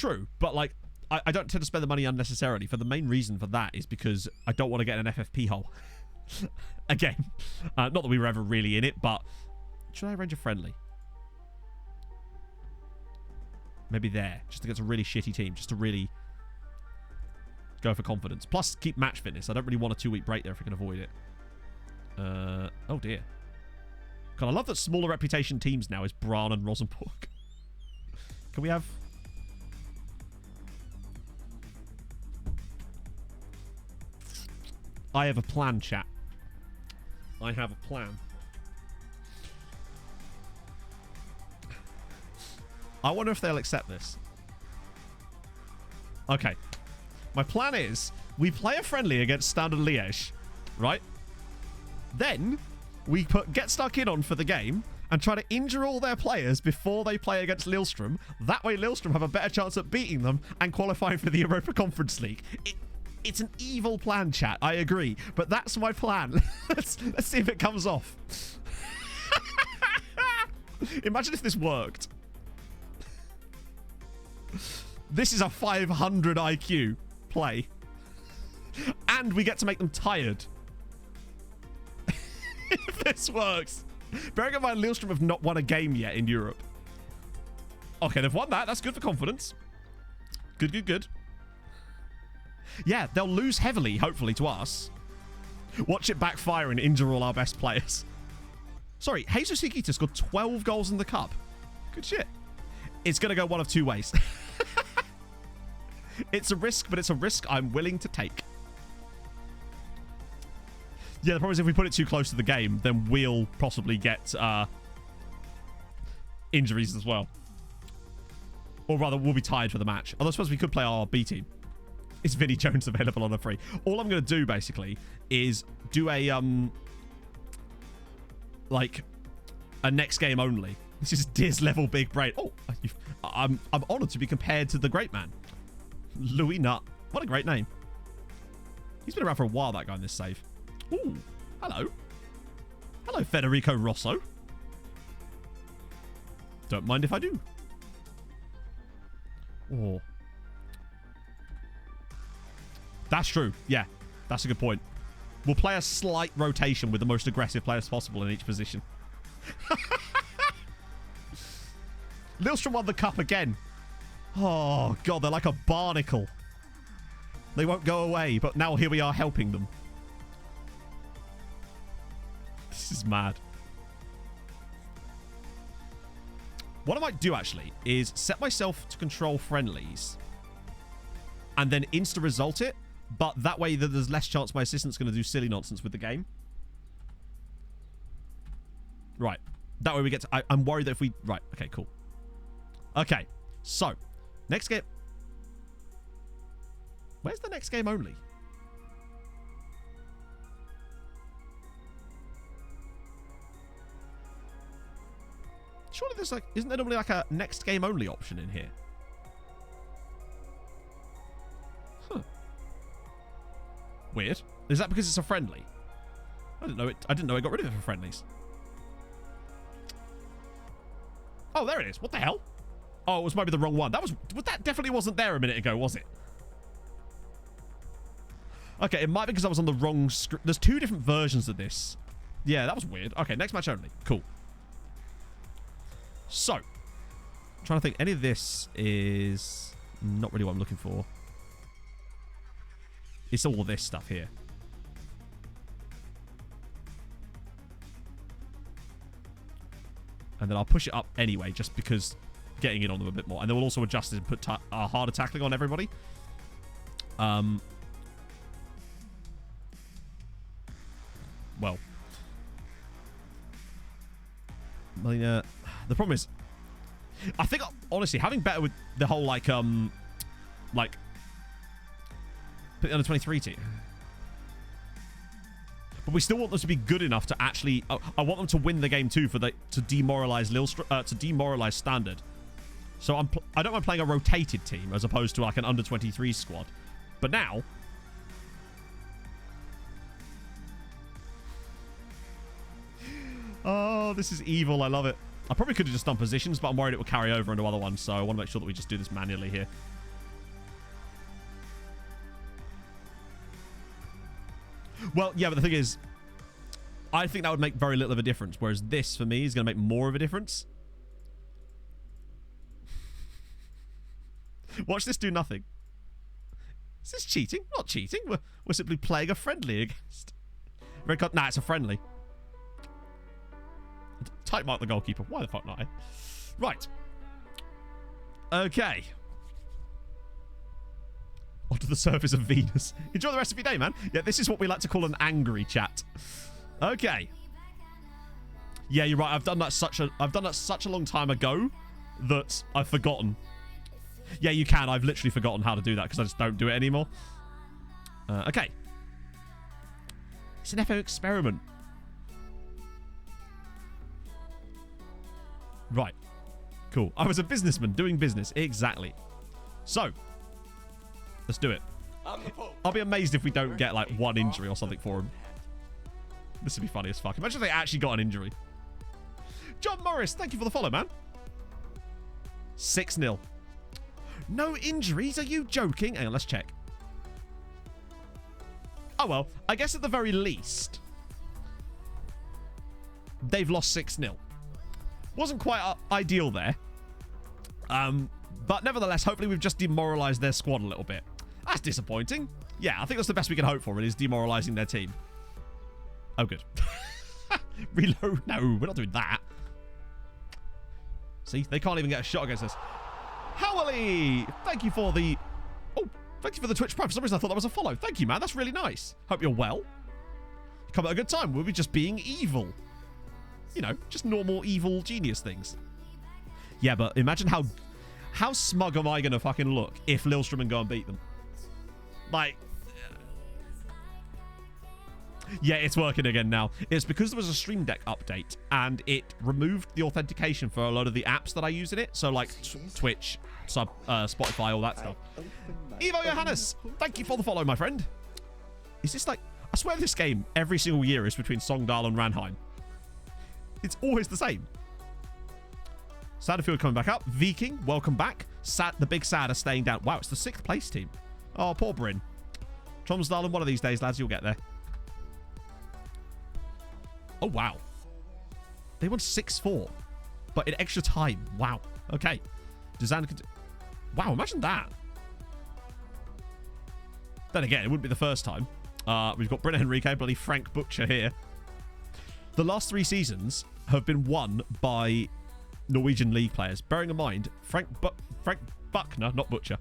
True, but like, I don't tend to spend the money unnecessarily. For the main reason for that is because I don't want to get an FFP hole. Again, not that we were ever really in it, but should I arrange a friendly? Maybe there, just against a really shitty team, just to really go for confidence. Plus, keep match fitness. I don't really want a 2-week break there if we can avoid it. Oh dear. God, I love that smaller reputation teams now is Bran and Rosenborg. Can we have... I have a plan, chat. I have a plan. I wonder if they'll accept this. Okay. My plan is, we play a friendly against Standard Liège, right? Then, we put Get Stuck In on for the game and try to injure all their players before they play against Lillestrøm. That way, Lillestrøm have a better chance at beating them and qualifying for the Europa Conference League. It's an evil plan, chat. I agree. But that's my plan. let's see if it comes off. Imagine if this worked. This is a 500 IQ play. And we get to make them tired. If this works. Bearing in mind, Lillestrøm have not won a game yet in Europe. Okay, they've won that. That's good for confidence. Good, good, good. Yeah, they'll lose heavily, hopefully, to us. Watch it backfire and injure all our best players. Sorry, Jesus Higuita scored 12 goals in the cup. Good shit. It's going to go one of two ways. It's a risk, but it's a risk I'm willing to take. Yeah, the problem is if we put it too close to the game, then we'll possibly get injuries as well. Or rather, we'll be tired for the match. Although I suppose we could play our B team. Is Vinnie Jones available on a free? All I'm going to do, basically, is do a, like, a next game only. This is Diz level big brain. Oh, I'm honoured to be compared to the great man. Louis Nutt. What a great name. He's been around for a while, that guy in this save. Ooh, hello. Hello, Federico Rosso. Don't mind if I do. Oh. That's true. Yeah, that's a good point. We'll play a slight rotation with the most aggressive players possible in each position. Lillestrøm won the cup again. Oh, God, they're like a barnacle. They won't go away, but now here we are helping them. This is mad. What I might do, actually, is set myself to control friendlies and then insta-result it, but that way there's less chance my assistant's going to do silly nonsense with the game. Right. That way we get to... I'm worried that if we... Right. Okay, cool. Okay. So, next game... Where's the next game only? Surely there's like... Isn't there normally like a next game only option in here? Huh. Weird. Is that because it's a friendly? I didn't know it. I didn't know I got rid of it for friendlies. Oh, there it is. What the hell? Oh, it was maybe the wrong one. That definitely wasn't there a minute ago, was it? Okay, it might be because I was on the wrong screen. There's two different versions of this. Yeah, that was weird. Okay, next match only. Cool. So, I'm trying to think. Any of this is not really what I'm looking for. It's all this stuff here. And then I'll push it up anyway, just because getting in on them a bit more. And then we'll also adjust it and put harder tackling on everybody. Well. The problem is, I think, honestly, having better with the whole, like, put the under 23 team. But we still want them to be good enough to actually... I want them to win the game too to demoralize to demoralize Standard. So I don't mind playing a rotated team as opposed to like an under 23 squad. But now... Oh, this is evil. I love it. I probably could have just done positions, but I'm worried it will carry over into other ones. So I want to make sure that we just do this manually here. Well, yeah, but the thing is, I think that would make very little of a difference, whereas this, for me, is going to make more of a difference. Watch this do nothing. Is this cheating? Not cheating. We're simply playing a friendly against... Red card. Nah, it's a friendly. Tight mark the goalkeeper. Why the fuck not? Right. Okay. Onto the surface of Venus. Enjoy the rest of your day, man. Yeah, this is what we like to call an angry chat. Okay. Yeah, you're right. I've done that such a long time ago that I've forgotten. Yeah, you can. I've literally forgotten how to do that because I just don't do it anymore. Okay. It's an FO experiment. Right. Cool. I was a businessman doing business. Exactly. So, let's do it. I'll be amazed if we don't get like one injury or something for him. This would be funny as fuck. Imagine if they actually got an injury. John Morris, thank you for the follow, man. 6-0. No injuries? Are you joking? Hang on, let's check. Oh, well. I guess at the very least, they've lost 6-0. Wasn't quite ideal there. But nevertheless, hopefully we've just demoralized their squad a little bit. That's disappointing. Yeah, I think that's the best we can hope for, it is demoralizing their team. Oh, good. Reload. No, we're not doing that. See, they can't even get a shot against us. Howley, thank you for the... Oh, thank you for the Twitch Prime. For some reason, I thought that was a follow. Thank you, man. That's really nice. Hope you're well. Come at a good time. We'll be just being evil. You know, just normal evil genius things. Yeah, but imagine how smug am I going to fucking look if Lillestrøm go and beat them? Like... Yeah, it's working again now. It's because there was a Stream Deck update and it removed the authentication for a lot of the apps that I use in it. So like Twitch, Spotify, all that stuff. Evo Johannes, thank you for the follow, my friend. Is this like... I swear this game every single year is between Sogndal and Ranheim. It's always the same. Satterfield coming back up. Viking, welcome back. The big Sad are staying down. Wow, it's the 6th place team. Oh, poor Bryn. Tromsdalen, one of these days, lads, you'll get there. Oh, wow. They won 6-4. But in extra time. Wow. Okay. Wow, imagine that. Then again, it wouldn't be the first time. We've got Bryn Enrique, bloody Frank Butcher here. The last 3 seasons have been won by Norwegian league players. Bearing in mind, Frank Buckner, not Butcher,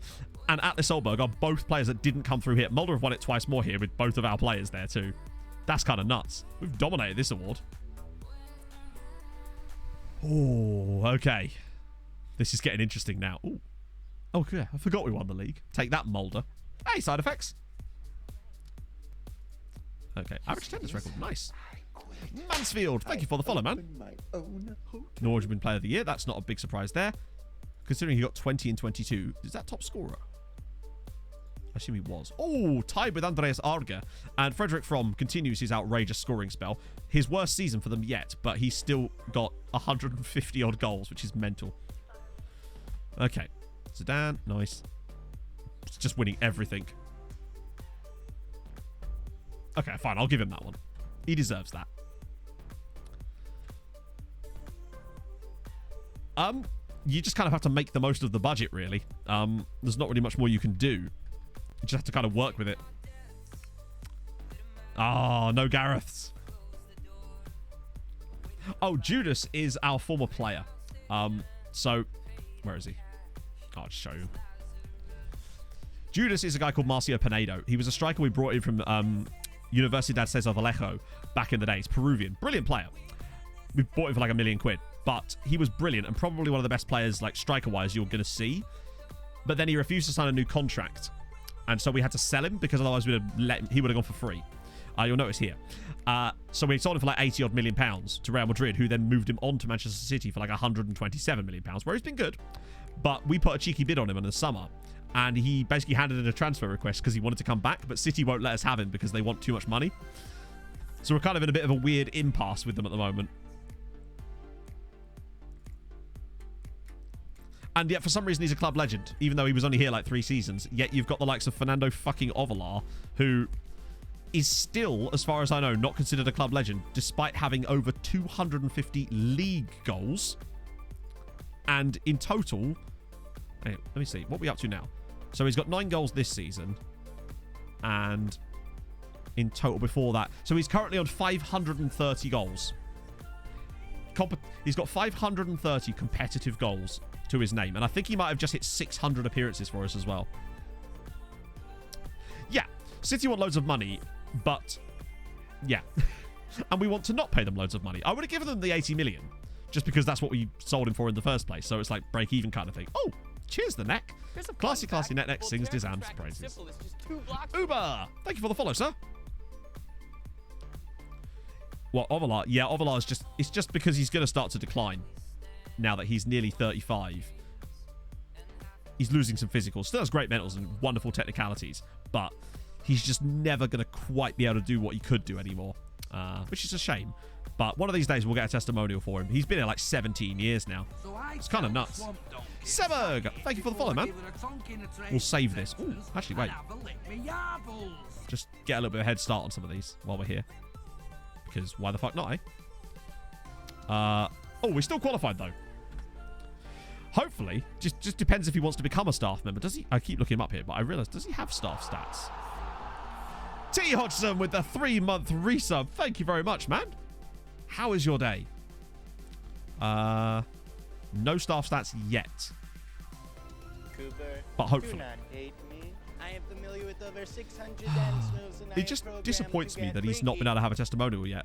and Atlas Solberg are both players that didn't come through here. Mulder have won it twice more here with both of our players there too. That's kind of nuts. We've dominated this award. Oh, okay. This is getting interesting now. Ooh. Oh, yeah. I forgot we won the league. Take that, Mulder. Hey, side effects. Okay. Average attendance record. Nice. Mansfield. Thank you for the follow, man. Norwegian Player of the Year. That's not a big surprise there. Considering he got 20 and 22. Is that top scorer? I assume he was. Oh, tied with Andreas Arge. And Frederick Fromm continues his outrageous scoring spell. His worst season for them yet, but he's still got 150 odd goals, which is mental. Okay. Zidane, nice. It's just winning everything. Okay, fine. I'll give him that one. He deserves that. You just kind of have to make the most of the budget, really. There's not really much more you can do. You just have to kind of work with it. Oh, no Gareths. Oh, Judas is our former player. So, where is he? I'll just show you. Judas is a guy called Marcio Pinedo. He was a striker we brought in from Universidad Cesar Vallejo back in the day. He's Peruvian. Brilliant player. We bought him for like $1 million. But he was brilliant and probably one of the best players, like striker-wise, you're going to see. But then he refused to sign a new contract. And so we had to sell him because otherwise he would have gone for free. You'll notice here. So we sold him for like 80 odd million pounds to Real Madrid, who then moved him on to Manchester City for like 127 million pounds, where he's been good. But we put a cheeky bid on him in the summer. And he basically handed in a transfer request because he wanted to come back. But City won't let us have him because they want too much money. So we're kind of in a bit of a weird impasse with them at the moment. And yet, for some reason, he's a club legend, even though he was only here like 3 seasons. Yet you've got the likes of Fernando fucking Ovalar, who is still, as far as I know, not considered a club legend, despite having over 250 league goals. And in total, hey, let me see, what are we up to now? So he's got 9 goals this season. And in total before that. So he's currently on 530 goals. He's got 530 competitive goals to his name. And I think he might have just hit 600 appearances for us as well. Yeah, City want loads of money, but yeah. And we want to not pay them loads of money. I would have given them the 80 million, just because that's what we sold him for in the first place. So it's like break even kind of thing. Oh, cheers the neck. Classy neck sings Dizam's praises. Uber, thank you for the follow, sir. Well, Ovalar, yeah, Ovalar is it's just because he's going to start to decline now that he's nearly 35. He's losing some physicals. Still has great mentals and wonderful technicalities, but he's just never going to quite be able to do what he could do anymore, which is a shame. But one of these days, we'll get a testimonial for him. He's been here like 17 years now. It's kind of nuts. Seberg, thank you for the follow, man. We'll save this. Ooh, actually, wait. Just get a little bit of a head start on some of these while we're here. Because why the fuck not, eh? Oh, we're still qualified, though. Hopefully. Just depends if he wants to become a staff member. Does he? I keep looking him up here, but I realise, does he have staff stats? T. Hodgson with the 3-month resub. Thank you very much, man. How is your day? No staff stats yet. Cooper, but hopefully. Do not hate me. I am familiar with over 600 dance moves, and it just disappoints me that he's not been able to have a testimonial yet.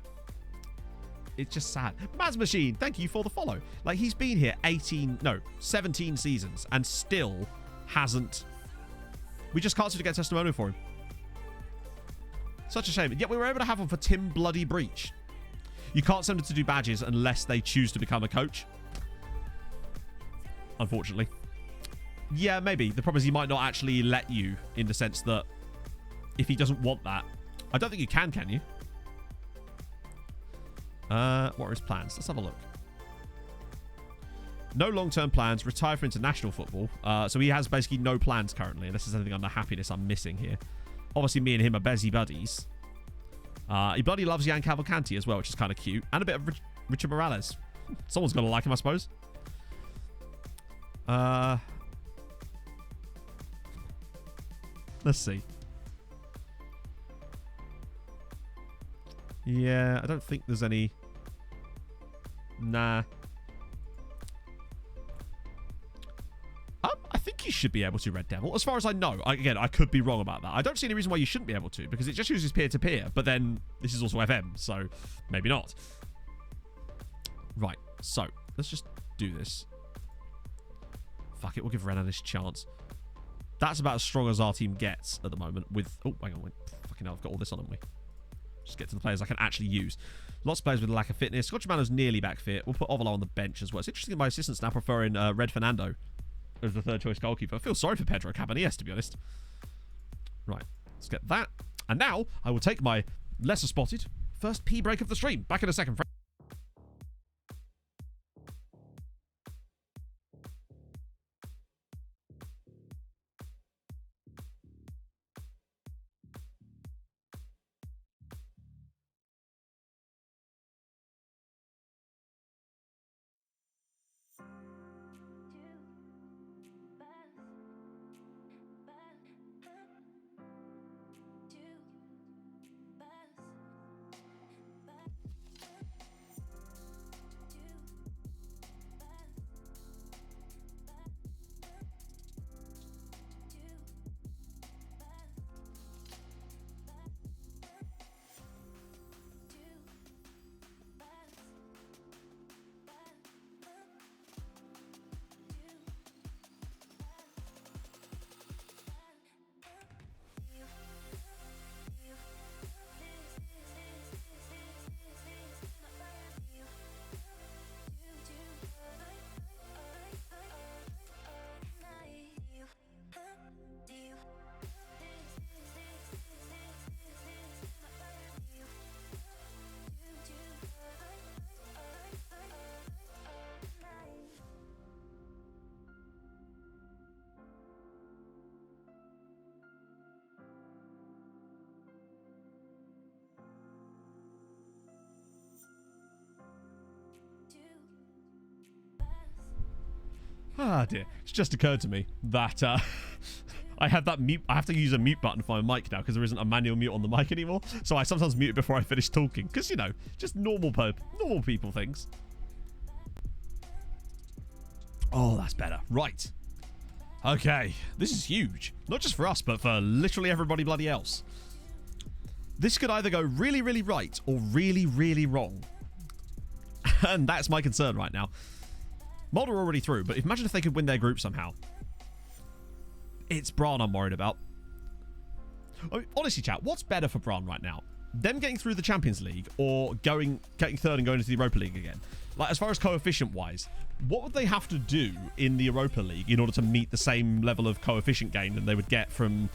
It's just sad. Maz Machine, thank you for the follow. Like, he's been here 17 seasons and still hasn't. We just can't seem to get a testimonial for him. Such a shame. Yet we were able to have one for Tim Bloody Breach. You can't send them to do badges unless they choose to become a coach. Unfortunately. Yeah, maybe. The problem is he might not actually let you, in the sense that if he doesn't want that. I don't think you can you? What are his plans? Let's have a look. No long-term plans. Retire for international football. So he has basically no plans currently. And this is anything under happiness I'm missing here. Obviously, me and him are busy buddies. He bloody loves Jan Cavalcanti as well, which is kind of cute. And a bit of Richard Morales. Someone's got to like him, I suppose. Let's see. Yeah, I don't think there's any... Nah. I think you should be able to, Red Devil. As far as I know. Again, I could be wrong about that. I don't see any reason why you shouldn't be able to, because it just uses peer-to-peer. But then, this is also FM, so maybe not. Right, so, let's just do this. Fuck it, we'll give Renan this chance. That's about as strong as our team gets at the moment with... Oh, hang on. Fucking hell, I've got all this on, haven't we? Just get to the players I can actually use. Lots of players with a lack of fitness. Scotch Mano's nearly back fit. We'll put Ovalo on the bench as well. It's interesting that my assistant's now preferring Red Fernando as the third choice goalkeeper. I feel sorry for Pedro Cabanillas, to be honest. Right, let's get that. And now, I will take my lesser spotted first pee break of the stream. Back in a second, friend. Ah, dear. It's just occurred to me that I have that mute. I have to use a mute button for my mic now because there isn't a manual mute on the mic anymore. So I sometimes mute it before I finish talking because, you know, just normal people things. Oh, that's better. Right. Okay. This is huge. Not just for us, but for literally everybody bloody else. This could either go really, really right or really, really wrong. And that's my concern right now. Mulder are already through, but imagine if they could win their group somehow. It's Bran I'm worried about. I mean, honestly, chat, what's better for Bran right now? Them getting through the Champions League or getting third and going into the Europa League again? Like, as far as coefficient-wise, what would they have to do in the Europa League in order to meet the same level of coefficient gain that they would get from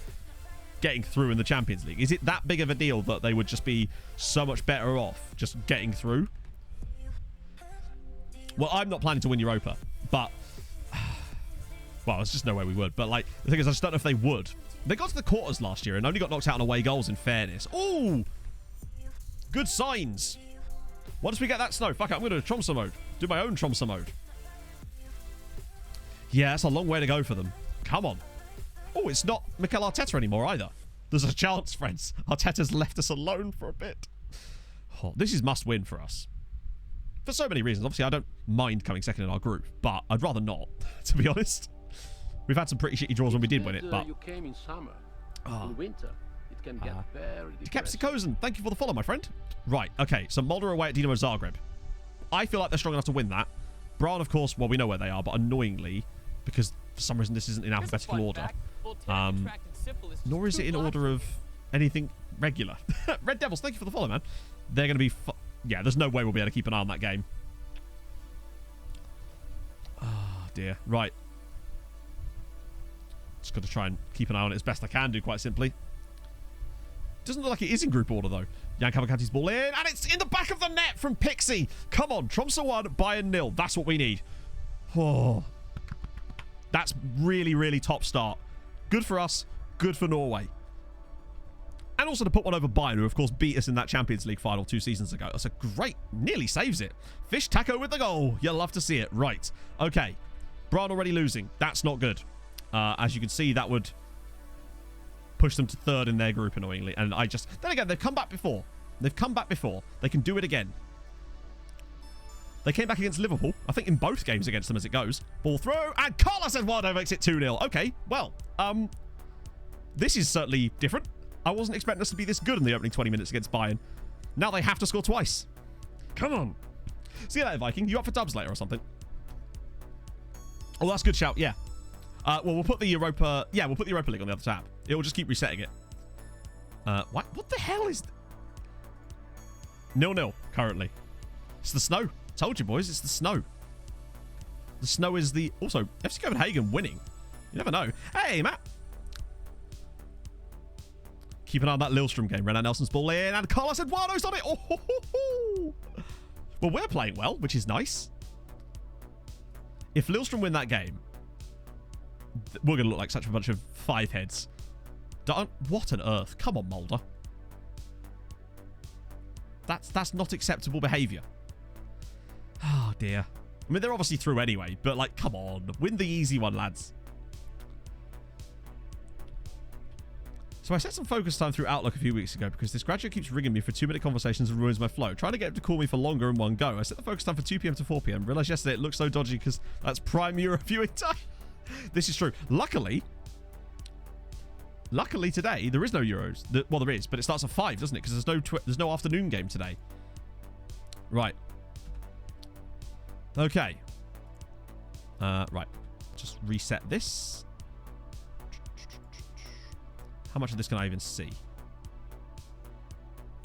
getting through in the Champions League? Is it that big of a deal that they would just be so much better off just getting through? Well, I'm not planning to win Europa, but... Well, there's just no way we would. But, like, the thing is, I just don't know if they would. They got to the quarters last year and only got knocked out on away goals, in fairness. Ooh! Good signs. Once we get that snow, fuck it, I'm going to do Tromso mode. Do my own Tromso mode. Yeah, that's a long way to go for them. Come on. Oh, it's not Mikel Arteta anymore either. There's a chance, friends. Arteta's left us alone for a bit. Oh, this is must win for us. For so many reasons. Obviously, I don't mind coming second in our group, but I'd rather not, to be honest. We've had some pretty shitty draws when we did win it, but... You came in summer. In winter, it can get very depressing. Capsicozen, thank you for the follow, my friend. Right, okay, so Mulder away at Dinamo Zagreb. I feel like they're strong enough to win that. Bran, of course, well, we know where they are, but annoyingly, because for some reason this isn't in alphabetical order, nor is it in order of anything regular. Red Devils, thank you for the follow, man. They're going to be... Yeah, there's no way we'll be able to keep an eye on that game. Oh, dear. Right. Just got to try and keep an eye on it as best I can do, quite simply. Doesn't look like it is in group order, though. Jan Cavalcanti's ball in, and it's in the back of the net from Pixie. Come on, Tromso 1, Bayern 0. That's what we need. Oh. That's really, really top start. Good for us, good for Norway. And also to put one over Bayern, who, of course, beat us in that Champions League final 2 seasons ago. That's a great... Nearly saves it. Fish Taco with the goal. You'll love to see it. Right. Okay. Bran already losing. That's not good. As you can see, that would push them to third in their group, annoyingly. And I just... Then again, they've come back before. They've come back before. They can do it again. They came back against Liverpool. I think in both games against them as it goes. Ball through. And Carlos Eduardo makes it 2-0. Okay. Well, this is certainly different. I wasn't expecting us to be this good in the opening 20 minutes against Bayern. Now they have to score twice. Come on. See you later, Viking. You up for dubs later or something? Oh, that's a good shout. Yeah. Well, we'll put the Europa... Yeah, we'll put the Europa League on the other tab. It will just keep resetting it. What the hell is... 0-0 currently. It's the snow. Told you, boys. It's the snow. The snow is the... Also, FC Copenhagen winning. You never know. Hey, Matt. Keep an eye on that Lillstrom game. Renan Nelson's ball in, and Carlos Eduardo's on it. Oh, ho, ho, ho. Well, we're playing well, which is nice. If Lillstrom win that game, we're going to look like such a bunch of 5 heads. What on earth? Come on, Mulder. That's not acceptable behaviour. Oh, dear. I mean, they're obviously through anyway, but, like, come on. Win the easy one, lads. So I set some focus time through Outlook a few weeks ago because this graduate keeps ringing me for 2-minute conversations and ruins my flow. Trying to get him to call me for longer in one go. I set the focus time for 2 p.m. to 4 p.m. Realised yesterday it looked so dodgy because that's prime Euro viewing time. This is true. Luckily today there is no Euros. Well, there is, but it starts at 5, doesn't it? Because there's no afternoon game today. Right. Okay. Right. Just reset this. How much of this can I even see?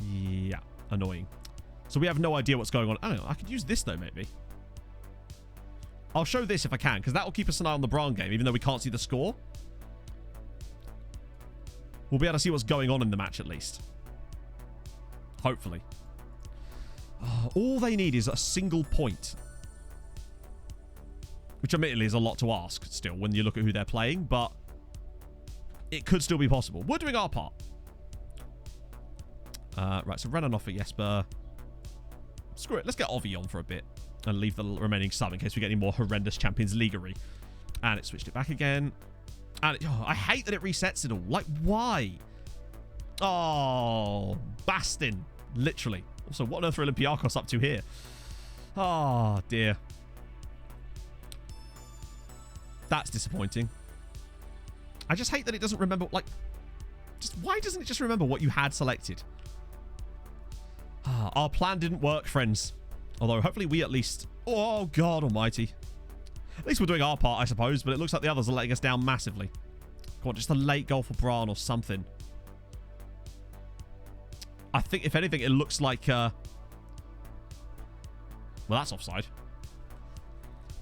Yeah, annoying. So we have no idea what's going on. I don't know. I could use this, though, maybe. I'll show this if I can, because that will keep us an eye on the Bran game, even though we can't see the score. We'll be able to see what's going on in the match, at least. Hopefully. Oh, all they need is a single point. Which, admittedly, is a lot to ask, still, when you look at who they're playing, but... it could still be possible. We're doing our part. Right, so Renan off for Jesper. Screw it. Let's get Ovi on for a bit. And leave the remaining sub in case we get any more horrendous Champions Leaguery. And it switched it back again. And I hate that it resets it all. Like, why? Oh, Bastin. Literally. Also, what on earth are Olympiacos up to here? Oh, dear. That's disappointing. I just hate that it doesn't remember, like... why doesn't it just remember what you had selected? Our plan didn't work, friends. Although, hopefully we at least... oh, God almighty. At least we're doing our part, I suppose, but it looks like the others are letting us down massively. Come on, just a late goal for Bran or something. I think, if anything, it looks like... well, that's offside.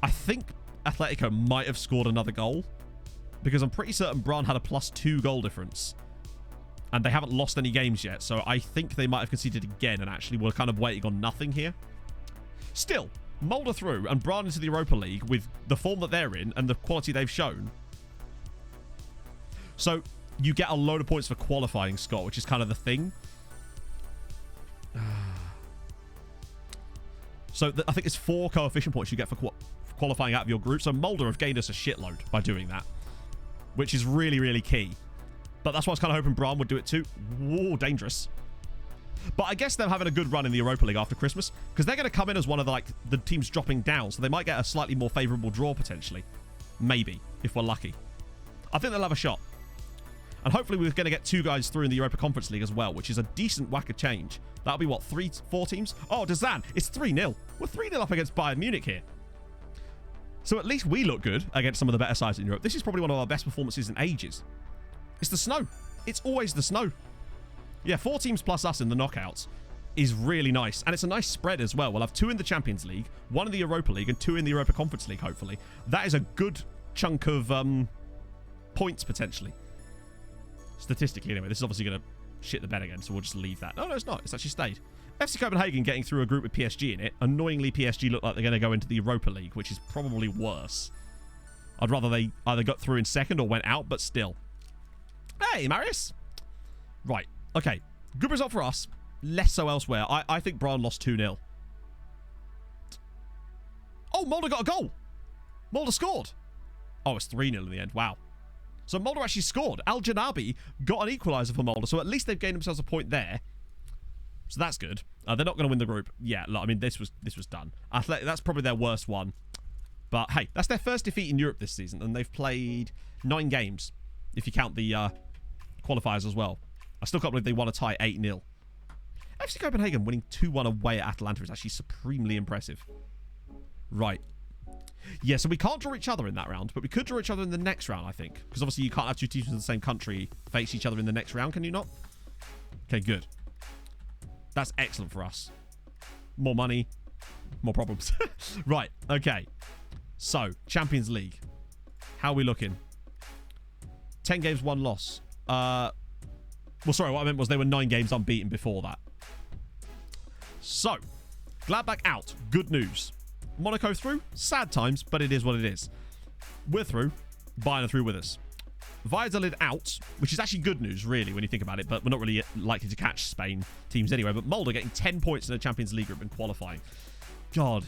I think Atletico might have scored another goal, because I'm pretty certain Bran had a +2 goal difference. And they haven't lost any games yet, so I think they might have conceded again, and actually we're kind of waiting on nothing here. Still, Mulder through and Bran into the Europa League with the form that they're in and the quality they've shown. So you get a load of points for qualifying, Scott, which is kind of the thing. So I think it's 4 coefficient points you get for qualifying out of your group. So Mulder have gained us a shitload by doing that, which is really, really key. But that's why I was kind of hoping Bran would do it too. Whoa, dangerous. But I guess they're having a good run in the Europa League after Christmas, because they're going to come in as one of the teams dropping down, so they might get a slightly more favourable draw potentially. Maybe, if we're lucky. I think they'll have a shot. And hopefully we're going to get 2 guys through in the Europa Conference League as well, which is a decent whack of change. That'll be, what, 4 teams? Oh, Dazan, it's 3-0. We're 3-0 up against Bayern Munich here. So at least we look good against some of the better sides in Europe. This is probably one of our best performances in ages. It's the snow. It's always the snow. Yeah, 4 teams plus us in the knockouts is really nice. And it's a nice spread as well. We'll have 2 in the Champions League, 1 in the Europa League, and 2 in the Europa Conference League, hopefully. That is a good chunk of points, potentially. Statistically, anyway. This is obviously going to shit the bed again, so we'll just leave that. No, it's not. It's actually stayed. FC Copenhagen getting through a group with PSG in it. Annoyingly, PSG look like they're going to go into the Europa League, which is probably worse. I'd rather they either got through in second or went out, but still. Hey, Marius. Right. Okay. Good result for us. Less so elsewhere. I think Bran lost 2-0. Oh, Mulder got a goal. Mulder scored. Oh, it's 3-0 in the end. Wow. So Mulder actually scored. Al Janabi got an equaliser for Mulder, so at least they've gained themselves a point there. So that's good. They're not going to win the group. Yeah, look, I mean, this was done. That's probably their worst one. But hey, that's their first defeat in Europe this season, and they've played 9 games, if you count the qualifiers as well. I still can't believe they won a tie 8-0. FC Copenhagen winning 2-1 away at Atalanta is actually supremely impressive. Right. Yeah, so we can't draw each other in that round, but we could draw each other in the next round, I think. Because obviously you can't have 2 teams in the same country face each other in the next round, can you not? Okay, good. That's excellent for us. More money, more problems. Right, okay. So, Champions League. How are we looking? 10 games, 1 loss. Well, sorry, what I meant was they were 9 games unbeaten before that. So, Gladbach out. Good news. Monaco through. Sad times, but it is what it is. We're through. Bayern are through with us. Valladolid out, which is actually good news, really, when you think about it, but we're not really likely to catch Spain teams anyway. But Mulder getting 10 points in the Champions League group and qualifying. God.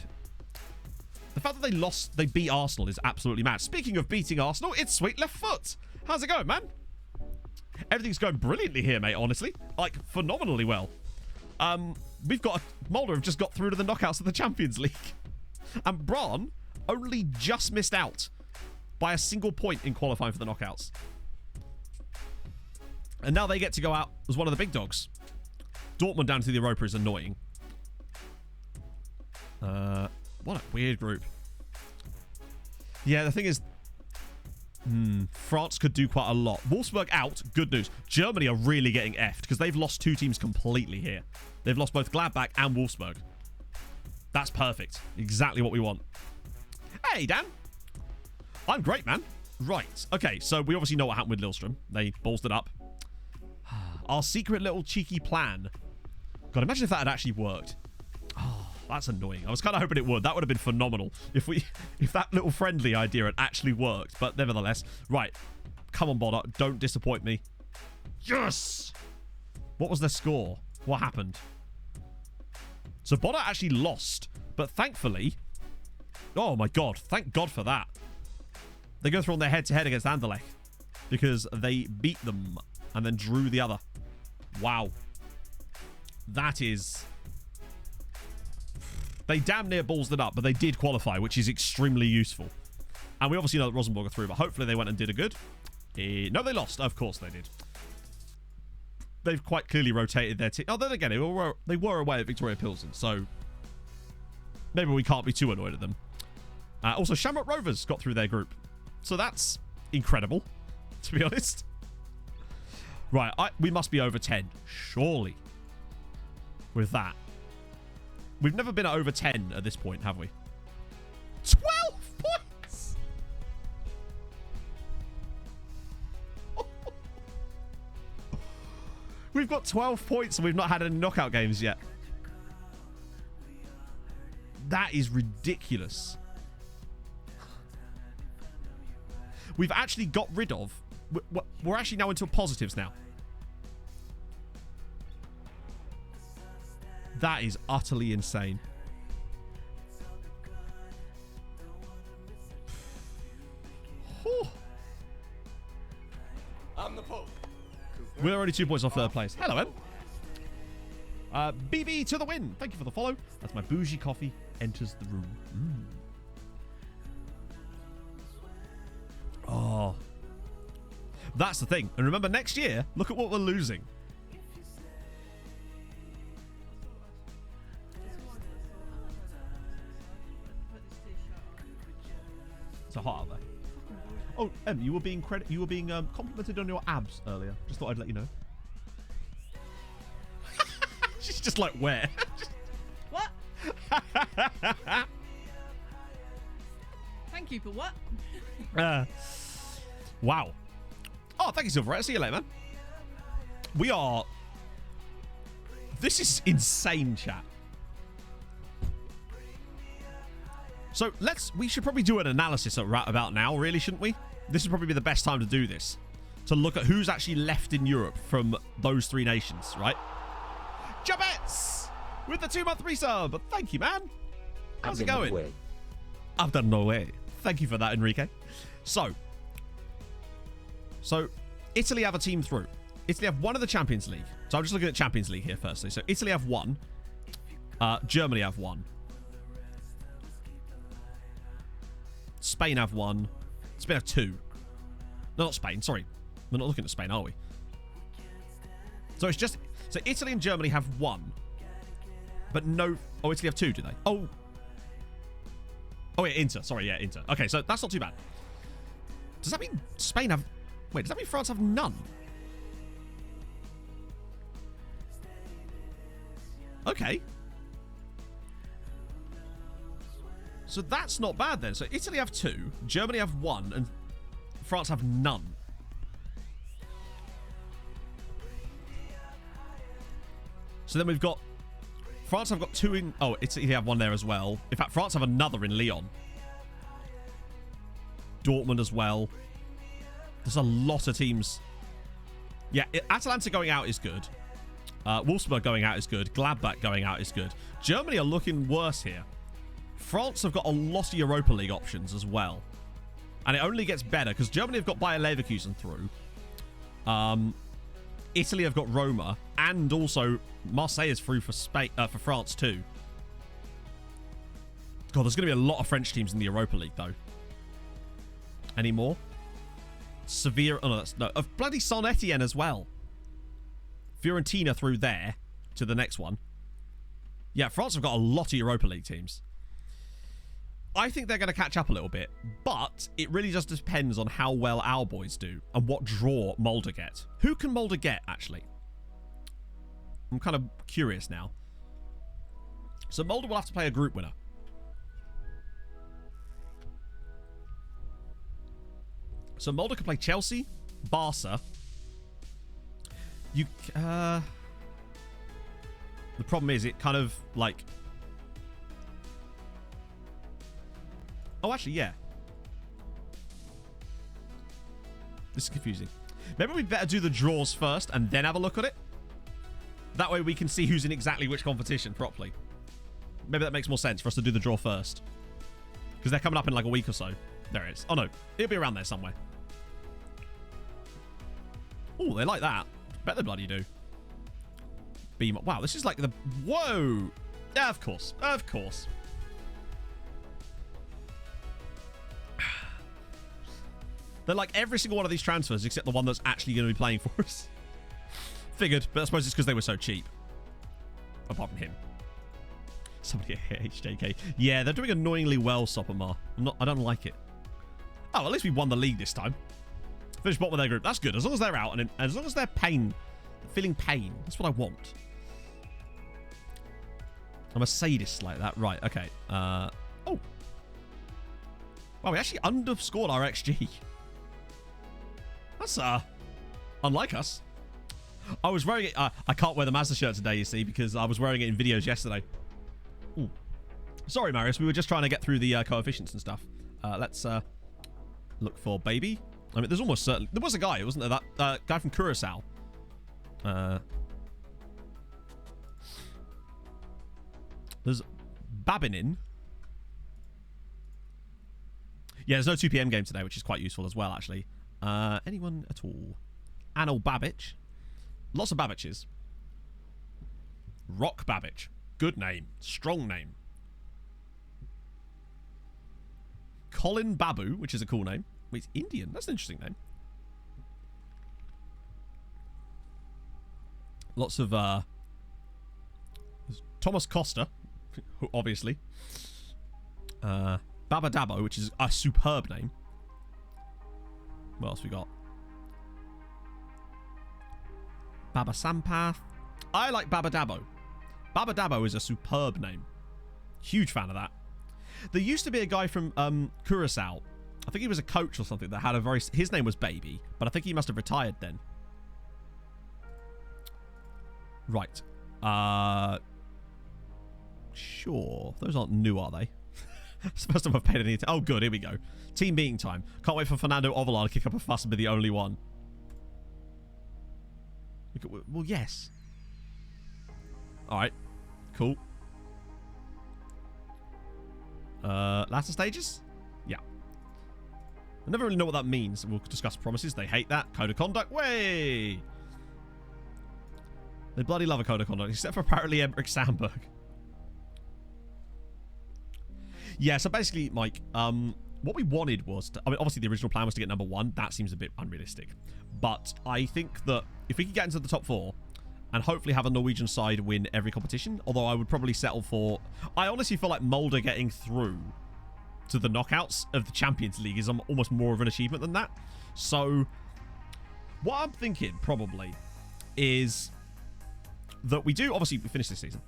The fact that they beat Arsenal is absolutely mad. Speaking of beating Arsenal, it's Sweet Left Foot. How's it going, man? Everything's going brilliantly here, mate, honestly. Like, phenomenally well. We've got... Mulder have just got through to the knockouts of the Champions League. And Bran only just missed out by a single point in qualifying for the knockouts. And now they get to go out as one of the big dogs. Dortmund down to the Europa is annoying. What a weird group. Yeah, the thing is... France could do quite a lot. Wolfsburg out. Good news. Germany are really getting effed because they've lost 2 teams completely here. They've lost both Gladbach and Wolfsburg. That's perfect. Exactly what we want. Hey, Dan. I'm great, man. Right. Okay, so we obviously know what happened with Lillestrøm. They ballsed it up. Our secret little cheeky plan. God, imagine if that had actually worked. Oh, that's annoying. I was kind of hoping it would. That would have been phenomenal if that little friendly idea had actually worked. But nevertheless. Right. Come on, Bodder. Don't disappoint me. Yes! What was their score? What happened? So Bodder actually lost. But thankfully... Oh, my God. Thank God for that. They go through on their head-to-head against Anderlecht because they beat them and then drew the other. Wow. That is... They damn near ballsed it up, but they did qualify, which is extrememely useful. And we obviously know that Rosenborg are through, but hopefully they went and did a good. No, they lost. Of course they did. They've quite clearly rotated their team. Oh, then again, they were away at Victoria Pilsen, so maybe we can't be too annoyed at them. Also, Shamrock Rovers got through their group. So that's incredible, to be honest. Right, we must be over 10, surely, with that. We've never been at over 10 at this point, have we? 12 points! We've got 12 points and we've not had any knockout games yet. That is ridiculous. We've actually got rid of... We're actually now into positives now. That is utterly insane. I'm the Pope. We're already 2 points off third place. Hello, Em. BB to the win. Thank you for the follow. That's my bougie coffee enters the room. Oh. That's the thing. And remember, next year, look at what we're losing. It's a hot out there. Oh, Em, you were being complimented on your abs earlier. Just thought I'd let you know. She's just like, where? What? Thank you for what? Wow. Oh, thank you, Silver. See you later, man. We are... This is insane, chat. So we should probably do an analysis at right about now, really, shouldn't we? This would probably be the best time to do this. To look at who's actually left in Europe from those three nations, right? Jabets with the 2-month resub. Thank you, man. How's it going? I've done no way. Thank you for that, Enrique. So Italy have a team through. Italy have one of the Champions League. So I'm just looking at Champions League here firstly. So Italy have one. Germany have one. Spain have one. Spain have two. No, not Spain. Sorry. We're not looking at Spain, are we? So it's just... So Italy and Germany have one. But no... Oh, Italy have two, do they? Oh. Oh, yeah, Inter. Sorry, yeah, Inter. Okay, so that's not too bad. Does that mean Spain have... Wait, does that mean France have none? Okay. So that's not bad then. So Italy have two, Germany have one, and France have none. So then we've got... France have got two in... Oh, Italy have one there as well. In fact, France have another in Lyon. Dortmund as well. There's a lot of teams. Yeah, Atalanta going out is good. Wolfsburg going out is good. Gladbach going out is good. Germany are looking worse here. France have got a lot of Europa League options as well. And it only gets better because Germany have got Bayer Leverkusen through. Italy have got Roma. And also Marseille is through for for France too. God, there's going to be a lot of French teams in the Europa League though. Any more? Sevilla. Oh, no, that's no. Of bloody Saint Etienne as well. Fiorentina through there to the next one. Yeah, France have got a lot of Europa League teams. I think they're going to catch up a little bit, but it really just depends on how well our boys do and what draw Mulder get. Who can Mulder get, actually? I'm kind of curious now. So Mulder will have to play a group winner. So Mulder can play Chelsea, Barca. The problem is it kind of like... Oh, actually, yeah. This is confusing. Maybe we'd better do the draws first and then have a look at it. That way we can see who's in exactly which competition properly. Maybe that makes more sense for us to do the draw first. Because they're coming up in like a week or so. There it is. Oh, no. It'll be around there somewhere. Oh, they like that. Bet they bloody do. Beam. Wow, this is like the... Whoa! Yeah, of course. Of course. They're like every single one of these transfers except the one that's actually going to be playing for us. Figured, but I suppose it's because they were so cheap. Apart from him. Somebody at HJK. Yeah, they're doing annoyingly well, Sopamar. I don't like it. Oh, at least we won the league this time. Finished bottom of their group. That's good. As long as they're out and as long as they're feeling pain. That's what I want. I'm a sadist like that. Right, okay. Oh. Wow, we actually underscored our XG. That's, unlike us. I was wearing it... I can't wear the Mazda shirt today, you see, because I was wearing it in videos yesterday. Ooh. Sorry, Marius. We were just trying to get through the coefficients and stuff. Let's look for baby. I mean, there's almost certainly... There was a guy, wasn't there? That guy from Curacao. There's Babinin. Yeah, there's no 2 PM game today, which is quite useful as well, actually. Anyone at all? Anil Babbage. Lots of Babbages. Rock Babbage. Good name. Strong name. Colin Babu, which is a cool name. Wait, it's Indian. That's an interesting name. Lots of Thomas Costa, obviously. Baba Dabo, which is a superb name. What else we got? Baba Sampath. I like Baba Dabo. Baba Dabo is a superb name. Huge fan of that. There used to be a guy from Curacao. I think he was a coach or something that had a very... His name was Baby, but I think he must have retired then. Right. Sure. Those aren't new, are they? It's the first time I've paid any... Oh, good. Here we go. Team meeting time. Can't wait for Fernando Ovalar to kick up a fuss and be the only one. Well, yes. Alright. Cool. Latter stages? Yeah. I never really know what that means. We'll discuss promises. They hate that. Code of conduct. Way! They bloody love a code of conduct, except for apparently Emmerich Sandberg. Yeah, so basically, Mike, what we wanted was to... I mean, obviously the original plan was to get number 1. That seems a bit unrealistic. But I think that if we could get into the top 4 and hopefully have a Norwegian side win every competition, although I would probably settle for... I honestly feel like Mulder getting through to the knockouts of the Champions League is almost more of an achievement than that. So what I'm thinking probably is that we do... Obviously, we finish this season.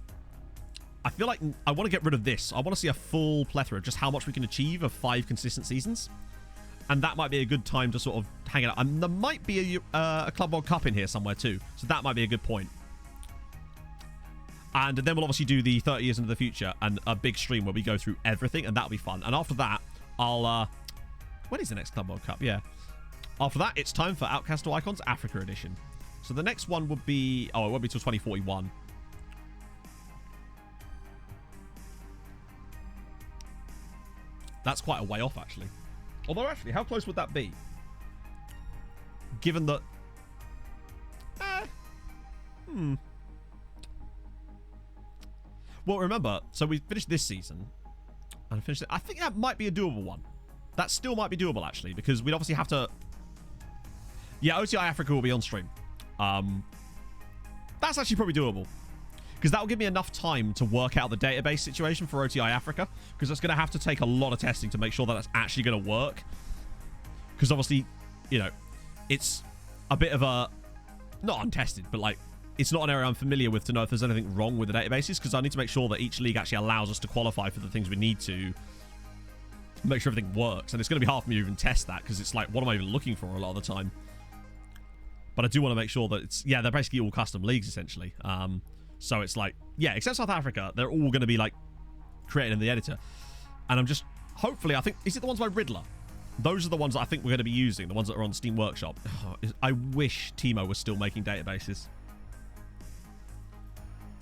I feel like I want to get rid of this. I want to see a full plethora of just how much we can achieve of 5 consistent seasons. And that might be a good time to sort of hang it out. And there might be a Club World Cup in here somewhere too. So that might be a good point. And then we'll obviously do the 30 years into the future and a big stream where we go through everything. And that'll be fun. And after that, I'll... when is the next Club World Cup? Yeah. After that, it's time for Outcast to Icons Africa Edition. So the next one would be... Oh, it won't be till 2041. That's quite a way off, actually. Although, actually, how close would that be? Given that... Well, remember, so we finished this season. And finished it. I think that might be a doable one. That still might be doable, actually, because we'd obviously have to... Yeah, OTI Africa will be on stream. That's actually probably doable. Because that will give me enough time to work out the database situation for OTI Africa. Because that's going to have to take a lot of testing to make sure that that's actually going to work. Because obviously, you know, it's a bit of a... Not untested, but like, it's not an area I'm familiar with to know if there's anything wrong with the databases. Because I need to make sure that each league actually allows us to qualify for the things we need to make sure everything works. And it's going to be hard for me to even test that. Because it's like, what am I even looking for a lot of the time? But I do want to make sure that it's... Yeah, they're basically all custom leagues, essentially. So it's like, yeah, except South Africa, they're all going to be like created in the editor. And I'm just, hopefully, I think, is it the ones by Riddler? Those are the ones that I think we're going to be using, the ones that are on Steam Workshop. I wish Timo was still making databases.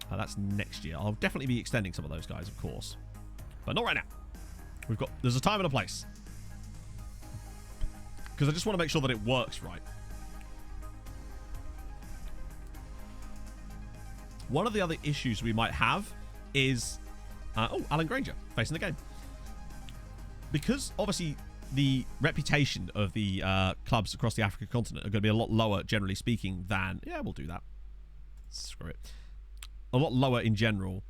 That's next year. I'll definitely be extending some of those guys, of course. But not right now. There's a time and a place. because I just want to make sure that it works right. One of the other issues we might have is... oh, Alan Granger, facing the game. Because, obviously, the reputation of the clubs across the African continent are going to be a lot lower, generally speaking, than... Yeah, we'll do that. Screw it. A lot lower in general.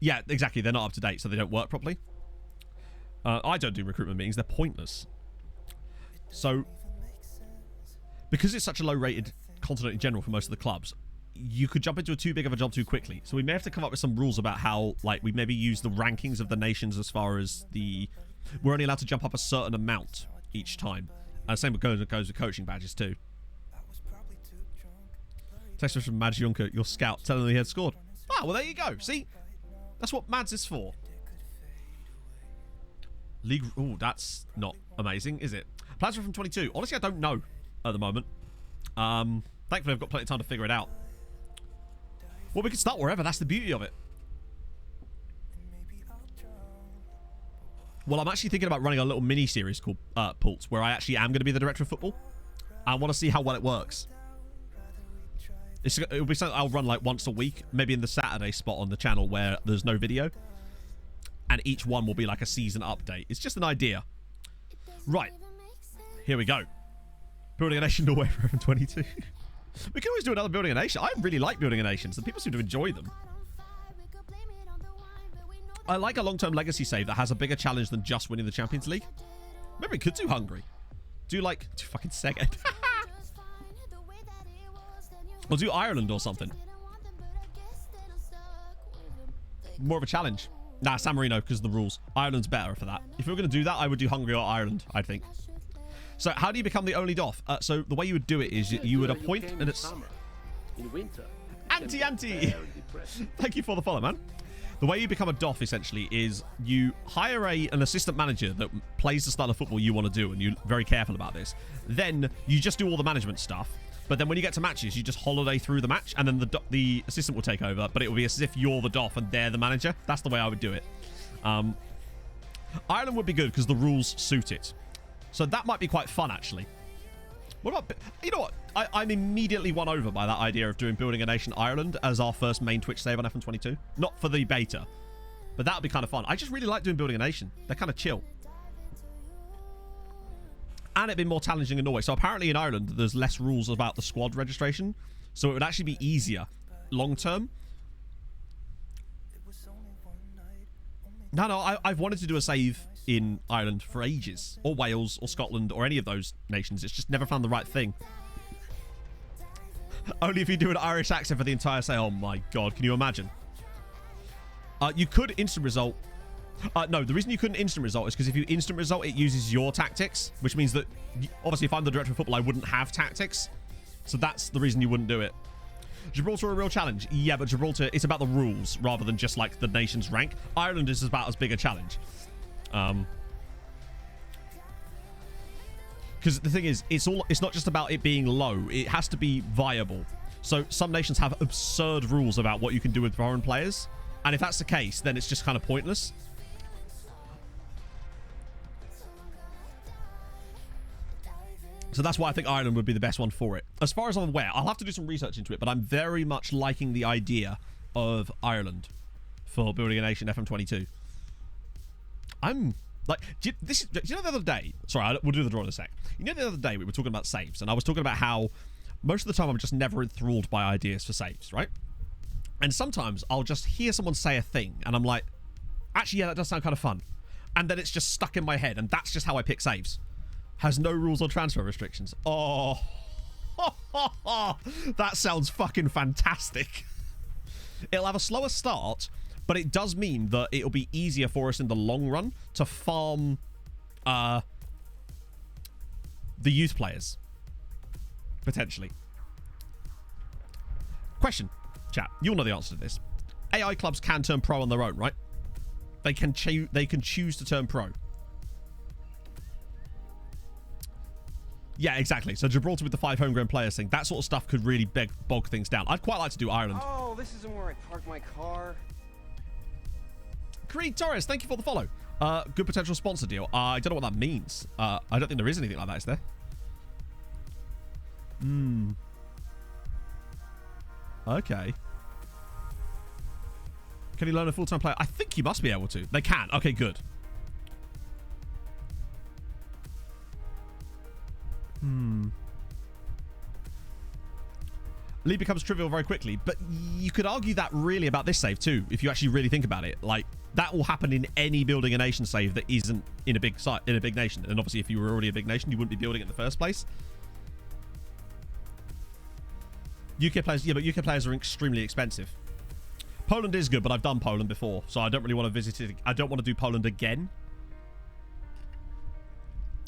Yeah, exactly. They're not up to date, so they don't work properly. I don't do recruitment meetings. They're pointless. So, because it's such a low-rated continent in general for most of the clubs, you could jump into a too big of a job too quickly. So we may have to come up with some rules about how, like, we maybe use the rankings of the nations as far as the... We're only allowed to jump up a certain amount each time. And the same goes with coaching badges too. Text from Mads Juncker, your scout, telling him he had scored. Ah, well, there you go. See? That's what Mads is for. League... Oh, that's not amazing, is it? Plasma from 22. Honestly, I don't know at the moment. Thankfully, I've got plenty of time to figure it out. Well, we can start wherever. That's the beauty of it. Well, I'm actually thinking about running a little mini-series called Pulse, where I actually am going to be the director of football. I want to see how well it works. It'll be something I'll run like once a week, maybe in the Saturday spot on the channel where there's no video. And each one will be like a season update. It's just an idea. Right. Here we go. Building a nation Norway for 22. We can always do another building a nation. I really like building a nations, and people seem to enjoy them. I like a long-term legacy save that has a bigger challenge than just winning the Champions League. Maybe we could do Hungary. Do fucking Szeged. Or do Ireland or something. More of a challenge. Nah, San Marino because of the rules. Ireland's better for that. If we were going to do that, I would do Hungary or Ireland, I think. So how do you become the only DOF? So the way you would do it is you would appoint... and it's in winter. Anti. Thank you for the follow, man. The way you become a DOF, essentially, is you hire an assistant manager that plays the style of football you want to do, and you're very careful about this. Then you just do all the management stuff. But then when you get to matches, you just holiday through the match, and then the assistant will take over, but it will be as if you're the DOF and they're the manager. That's the way I would do it. Ireland would be good because the rules suit it. So that might be quite fun, actually. What about... You know what? I'm immediately won over by that idea of doing Building a Nation Ireland as our first main Twitch save on FM22. Not for the beta. But that would be kind of fun. I just really like doing Building a Nation. They're kind of chill. And it'd be more challenging in Norway. So apparently in Ireland, there's less rules about the squad registration. So it would actually be easier long term. No, I've wanted to do a save in Ireland for ages. Or Wales, or Scotland, or any of those nations. It's just never found the right thing. Only if you do an Irish accent for the entire say. Oh my god, can you imagine? You could instant result. No, the reason you couldn't instant result is because if you instant result, it uses your tactics, which means that, obviously, if I'm the director of football, I wouldn't have tactics. So that's the reason you wouldn't do it. Gibraltar a real challenge? Yeah, but Gibraltar, it's about the rules rather than just, like, the nation's rank. Ireland is about as big a challenge. Because the thing is, it's not just about it being low. It has to be viable. So some nations have absurd rules about what you can do with foreign players. And if that's the case, then it's just kind of pointless. So that's why I think Ireland would be the best one for it. As far as I'm aware, I'll have to do some research into it, but I'm very much liking the idea of Ireland for Building a Nation FM22. I'm like, do you know the other day? Sorry, we'll do the draw in a sec. You know the other day we were talking about saves, and I was talking about how most of the time I'm just never enthralled by ideas for saves, right? And sometimes I'll just hear someone say a thing, and I'm like, actually, yeah, that does sound kind of fun. And then it's just stuck in my head, and that's just how I pick saves. Has no rules or transfer restrictions. Oh, that sounds fucking fantastic. It'll have a slower start, but it does mean that it'll be easier for us in the long run to farm the youth players. Potentially. Question, chat. You'll know the answer to this. AI clubs can turn pro on their own, right? They can choose to turn pro. Yeah, exactly. So Gibraltar with the 5 homegrown players thing, that sort of stuff could really bog things down. I'd quite like to do Ireland. Oh, this isn't where I park my car. Creed Torres, thank you for the follow. Good potential sponsor deal. I don't know what that means. I don't think there is anything like that, is there? Okay. Can you learn a full-time player? I think you must be able to. They can. Okay, good. League becomes trivial very quickly, but you could argue that really about this save too, if you actually really think about it. Like, that will happen in any building a nation save that isn't in a big site, in a big nation. And obviously, if you were already a big nation, you wouldn't be building it in the first place. UK players, yeah, but UK players are extremely expensive. Poland is good, but I've done Poland before, so I don't really want to visit it. I don't want to do Poland again.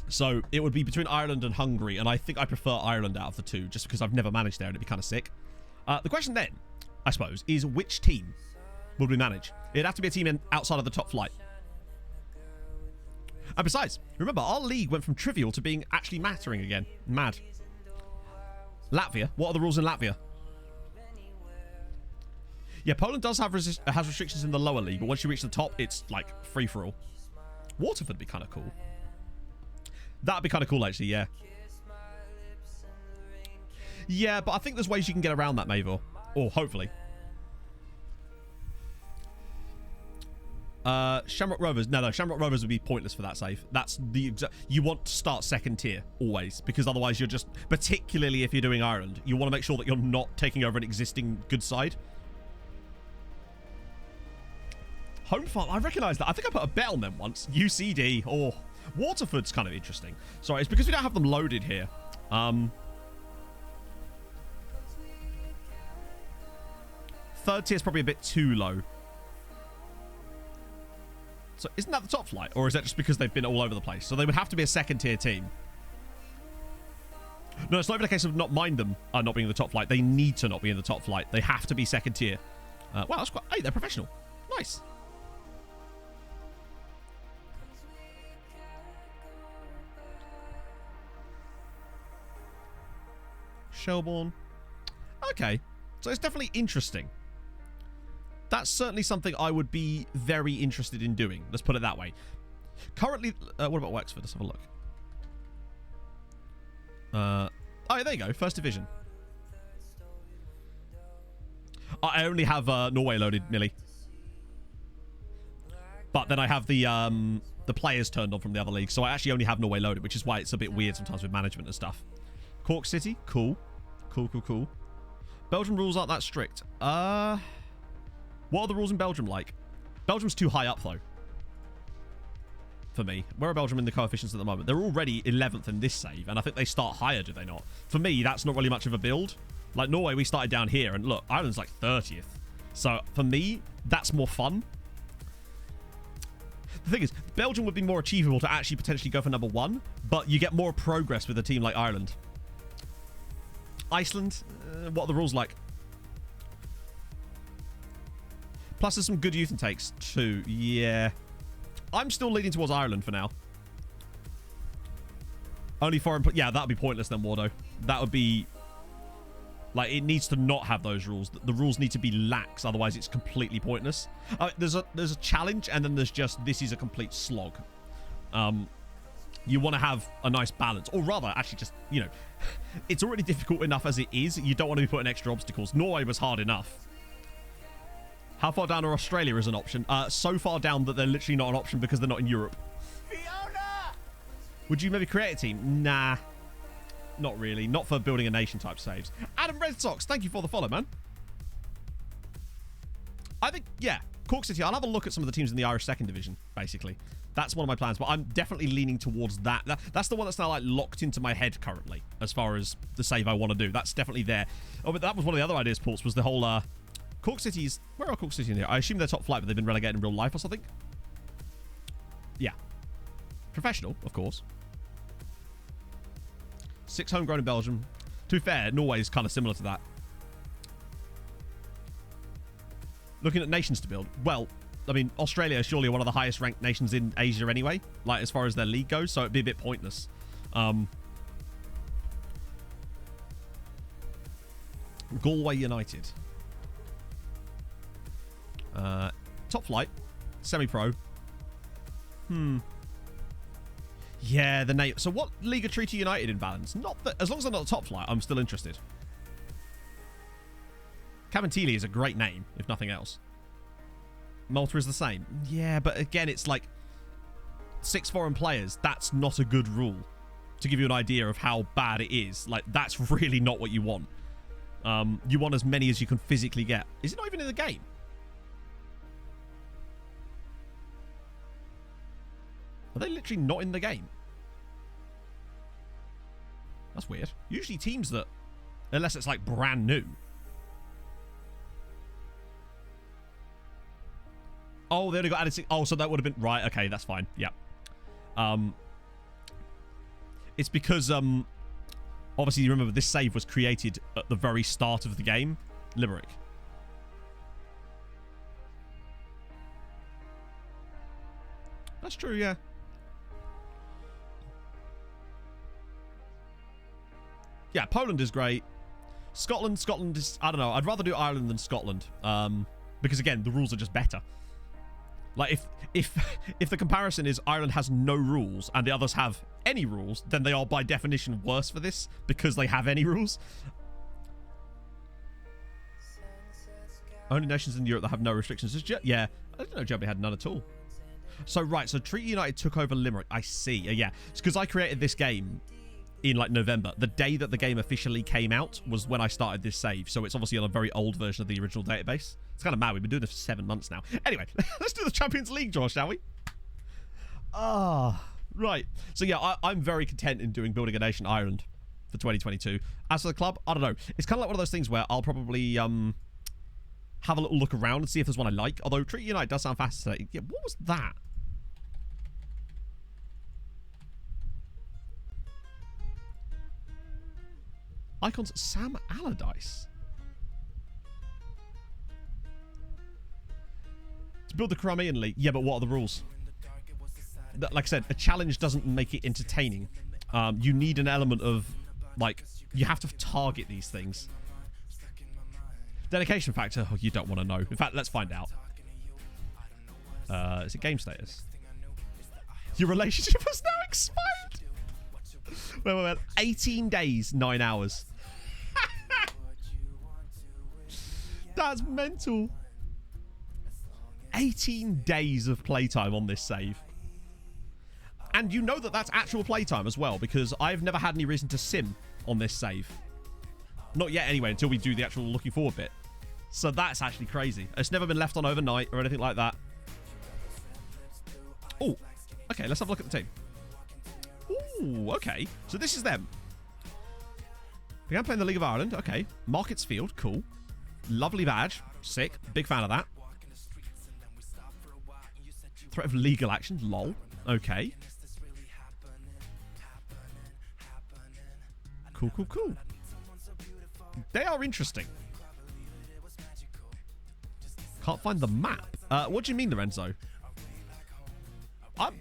So it would be between Ireland and Hungary, and I think I prefer Ireland out of the two, just because I've never managed there and it'd be kind of sick. The question then, I suppose, is which team would we manage? It'd have to be a team outside of the top flight. And besides, remember, our league went from trivial to being actually mattering again. Mad. Latvia. What are the rules in Latvia? Yeah, Poland does have has restrictions in the lower league, but once you reach the top, it's like free-for-all. Waterford would be kind of cool. That'd be kind of cool, actually, yeah. Yeah, but I think there's ways you can get around that, Mavor. Or, hopefully. Shamrock Rovers. No, Shamrock Rovers would be pointless for that save. That's the exact... You want to start second tier, always. Because otherwise you're just... Particularly if you're doing Ireland. You want to make sure that you're not taking over an existing good side. Home farm. I recognise that. I think I put a bet on them once. UCD. Oh... Waterford's kind of interesting. Sorry, it's because we don't have them loaded here. Third tier is probably a bit too low. So isn't that the top flight? Or is that just because they've been all over the place? So they would have to be a second tier team. No, it's not even a case of not mind them not being in the top flight. They need to not be in the top flight. They have to be second tier. Wow, that's quite... Hey, they're professional. Nice. Shelbourne. Okay. So it's definitely interesting. That's certainly something I would be very interested in doing. Let's put it that way. Currently, what about Wexford? Let's have a look. Oh, yeah, there you go. First division. I only have Norway loaded, Millie. But then I have the players turned on from the other league. So I actually only have Norway loaded, which is why it's a bit weird sometimes with management and stuff. Cork City. Cool. Cool. Belgium rules aren't that strict. What are the rules in Belgium like? Belgium's too high up, though. For me. Where are Belgium in the coefficients at the moment? They're already 11th in this save, and I think they start higher, do they not? For me, that's not really much of a build. Like Norway, we started down here, and look, Ireland's like 30th. So, for me, that's more fun. The thing is, Belgium would be more achievable to actually potentially go for number 1, but you get more progress with a team like Ireland. Iceland, what are the rules like? Plus, there's some good youth intakes too. Yeah. I'm still leaning towards Ireland for now. Only foreign... Yeah, that would be pointless then, Wardo. That would be... Like, it needs to not have those rules. The rules need to be lax, otherwise it's completely pointless. There's a challenge, and then there's just... This is a complete slog. You want to have a nice balance. Or rather, actually just, you know... It's already difficult enough as it is. You don't want to be putting extra obstacles. Norway was hard enough. How far down are Australia as an option? So far down that they're literally not an option because they're not in Europe. Fiona! Would you maybe create a team? Nah. Not really. Not for building a nation type saves. Adam Red Sox, thank you for the follow, man. I think, yeah, Cork City. I'll have a look at some of the teams in the Irish second division, basically. That's one of my plans, but I'm definitely leaning towards that. That's the one that's now like locked into my head currently, as far as the save I want to do. That's definitely there. Oh, but that was one of the other ideas, Ports, was the whole Cork City's... Where are Cork City in here? I assume they're top flight, but they've been relegated in real life or something. Yeah. Professional, of course. 6 homegrown in Belgium. To be fair, Norway is kind of similar to that. Looking at nations to build. Well, I mean, Australia is surely one of the highest ranked nations in Asia anyway, like as far as their league goes, so it'd be a bit pointless. Galway United. Top flight. Semi-pro. Yeah, the name. So what league are Treaty United in balance? Not that, as long as they're not the top flight, I'm still interested. Cavantili is a great name, if nothing else. Malta is the same. Yeah, but again, it's like 6 foreign players. That's not a good rule. To give you an idea of how bad it is. Like, that's really not what you want. You want as many as you can physically get. Is it not even in the game? Are they literally not in the game? That's weird. Usually teams that, unless it's like brand new. Oh, they only got added. Oh, so that would have been right. Okay, that's fine. Yeah. It's because obviously you remember this save was created at the very start of the game, Limerick. That's true. Yeah. Yeah, Poland is great. Scotland is, I don't know. I'd rather do Ireland than Scotland. Because again, the rules are just better. Like if the comparison is Ireland has no rules and the others have any rules, then they are by definition worse for this because they have any rules. Only nations in Europe that have no restrictions is yeah. I didn't know Germany had none at all. So right, so Treaty United took over Limerick. I see. Yeah, it's because I created this game in like November. The day that the game officially came out was when I started this save. So it's obviously on a very old version of the original database. It's kind of mad. We've been doing this for 7 months now. Anyway, let's do the Champions League draw, shall we? Right. So yeah, I'm very content in doing Building a Nation Ireland for 2022. As for the club, I don't know. It's kind of like one of those things where I'll probably have a little look around and see if there's one I like. Although Treaty United does sound fascinating. Yeah, what was that? Icons Sam Allardyce. To build the Crimean League. Yeah, but what are the rules? Like I said, a challenge doesn't make it entertaining. You need an element of, like, you have to target these things. Dedication factor? Oh, you don't want to know. In fact, let's find out. Is it game status? Your relationship has now expired. Wait. 18 days, 9 hours. That's mental. 18 days of playtime on this save. And you know that that's actual playtime as well, because I've never had any reason to sim on this save. Not yet anyway, until we do the actual looking forward bit. So that's actually crazy. It's never been left on overnight or anything like that. Oh, okay, let's have a look at the team. Ooh, okay. So this is them. Began playing the League of Ireland. Okay. Markets Field. Cool. Lovely badge. Sick. Big fan of that. Threat of legal action. Lol. Okay. Cool. They are interesting. Can't find the map. What do you mean, Lorenzo?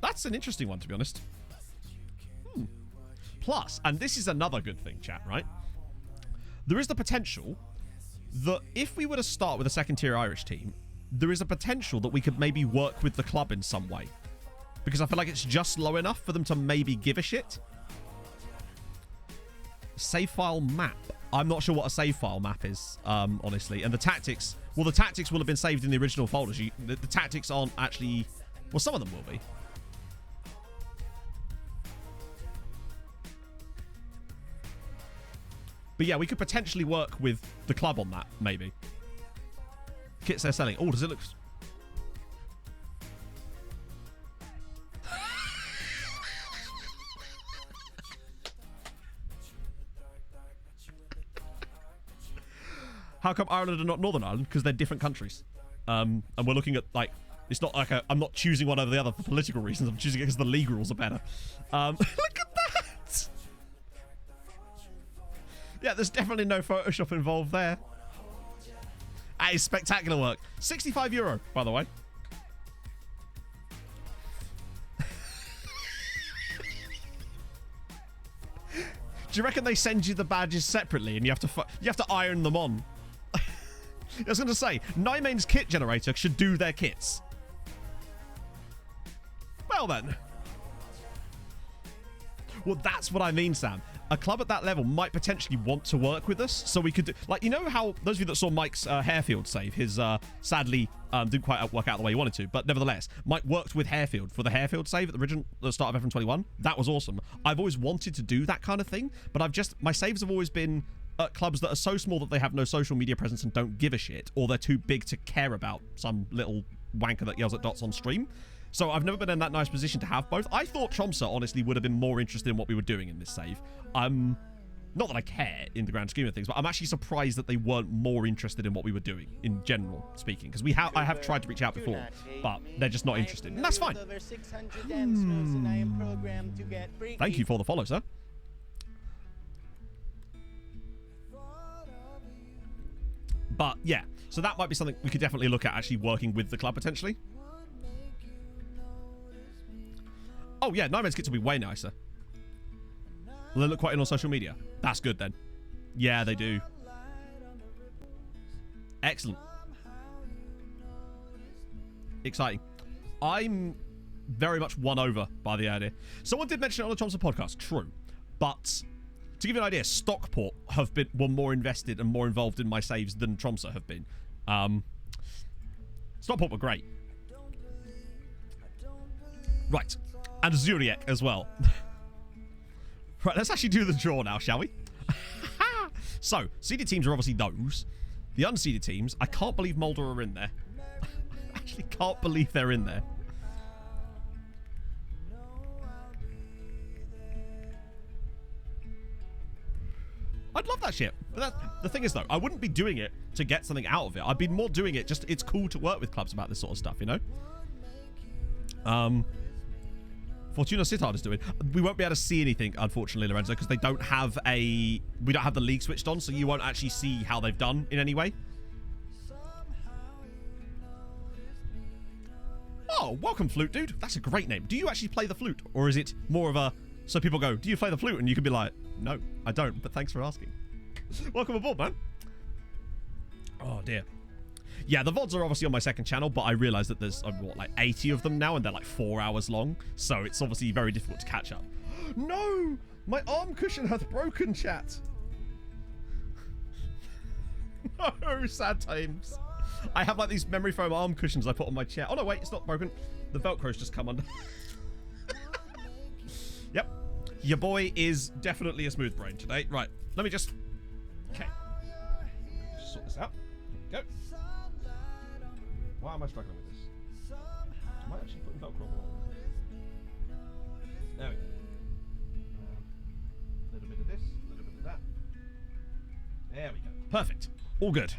That's an interesting one, to be honest. Plus, and this is another good thing, chat, right? There is the potential that if we were to start with a second-tier Irish team, there is a potential that we could maybe work with the club in some way. Because I feel like it's just low enough for them to maybe give a shit. Save file map. I'm not sure what a save file map is, honestly. And the tactics... Well, the tactics will have been saved in the original folders. The tactics aren't actually... Well, some of them will be. But yeah, we could potentially work with the club on that, maybe. Kits they're selling. Oh, does it look... How come Ireland are not Northern Ireland? Because they're different countries. And we're looking at, like... It's not like I'm not choosing one over the other for political reasons. I'm choosing it because the league rules are better. Look at that! Yeah, there's definitely no Photoshop involved there. That is spectacular work. €65, by the way. Do you reckon they send you the badges separately and you have to iron them on? I was going to say, Nymain's kit generator should do their kits. Well then. Well, that's what I mean, Sam. A club at that level might potentially want to work with us, so we could do... Like, you know how... Those of you that saw Mike's Harefield save, his, sadly, didn't quite work out the way he wanted to, but nevertheless, Mike worked with Harefield for the Harefield save at the start of FM21. That was awesome. I've always wanted to do that kind of thing, but my saves have always been at clubs that are so small that they have no social media presence and don't give a shit, or they're too big to care about some little wanker that yells at dots on stream. So I've never been in that nice position to have both. I thought Tromso, honestly, would have been more interested in what we were doing in this save. Not that I care in the grand scheme of things, but I'm actually surprised that they weren't more interested in what we were doing, in general speaking. Because I have tried to reach out before, but they're just not interested. And that's fine. Thank you for the follow, sir. But, yeah. So that might be something we could definitely look at actually working with the club, potentially. Oh, yeah, Nightmare Skits will be way nicer. Will they look quite in on social media? That's good, then. Yeah, they do. Excellent. Exciting. I'm very much won over by the idea. Someone did mention it on the Tromso podcast. True. But to give you an idea, Stockport were more invested and more involved in my saves than Tromso have been. Stockport were great. Right. And Zurich as well. Right, let's actually do the draw now, shall we? So, seeded teams are obviously those. The unseeded teams, I can't believe Mulder are in there. I actually can't believe they're in there. I'd love that shit. But the thing is, though, I wouldn't be doing it to get something out of it. I'd be more doing it just, it's cool to work with clubs about this sort of stuff, you know? Fortuna Sittard is doing. We won't be able to see anything, unfortunately, Lorenzo, because we don't have the league switched on, so you won't actually see how they've done in any way. Oh, welcome, Flute Dude. That's a great name. Do you actually play the flute, or is it more of a... So people go, do you play the flute? And you can be like, no, I don't, but thanks for asking. Welcome aboard, man. Oh, dear. Yeah, the VODs are obviously on my second channel, but I realize that there's, what, like 80 of them now, and they're like 4 hours long, so it's obviously very difficult to catch up. No! My arm cushion hath broken, chat. No, sad times. I have like these memory foam arm cushions I put on my chair. Oh, no, wait, it's not broken. The Velcro's just come under. Yep. Your boy is definitely a smooth brain today. Right, let me just... Okay. Just sort this out. Go. Why am I struggling with this? Am I actually putting Velcro on? There we go. A little bit of this, a little bit of that. There we go. Perfect. All good.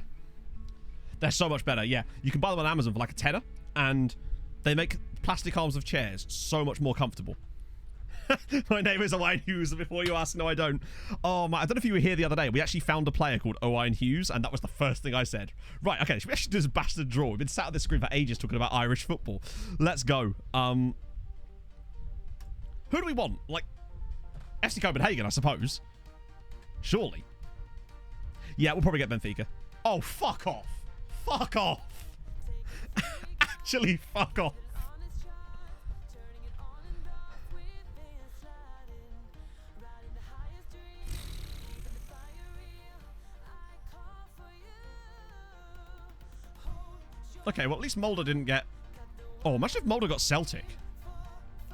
They're so much better, yeah. You can buy them on Amazon for like a tenner, and they make plastic arms of chairs so much more comfortable. My name is Owain Hughes, and before you ask, no, I don't. Oh, my, I don't know if you were here the other day. We actually found a player called Owain Hughes, and that was the first thing I said. Right, okay, should we actually do this bastard draw? We've been sat on this screen for ages talking about Irish football. Let's go. Who do we want? Like, FC Copenhagen, I suppose. Surely. Yeah, we'll probably get Benfica. Oh, fuck off. Fuck off. Actually, fuck off. Okay, well, at least Mulder didn't get... Oh, imagine if Mulder got Celtic.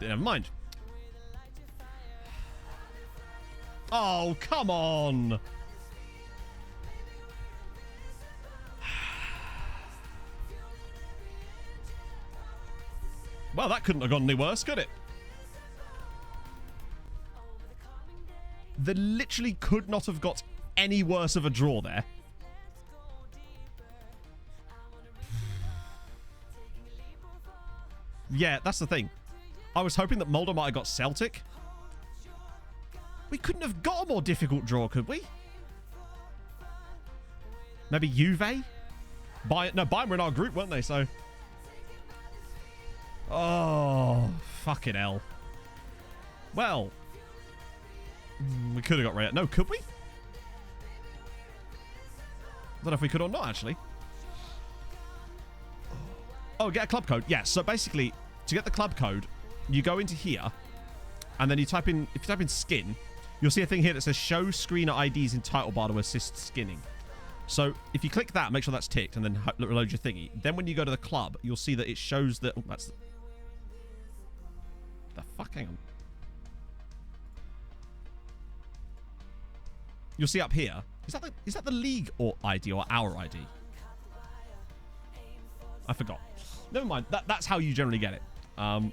Never mind. Oh, come on. Well, that couldn't have gone any worse, could it? They literally could not have got any worse of a draw there. Yeah, that's the thing. I was hoping that Mulder might have got Celtic. We couldn't have got a more difficult draw, could we? Maybe Juve? No, Bayern were in our group, weren't they? So... Oh, fucking hell. Well... we could have got Real. No, could we? I don't know if we could or not, actually. Oh, get a club code. Yeah, so basically, to get the club code, you go into here, and then you type in, if you type in skin, you'll see a thing here that says show screener IDs in title bar to assist skinning. So if you click that, make sure that's ticked, and then reload your thingy. Then when you go to the club, you'll see that it shows that... Oh, that's... The fuck? Hang on. You'll see up here. Is that the league or ID or our ID? I forgot. Never mind. That's how you generally get it. To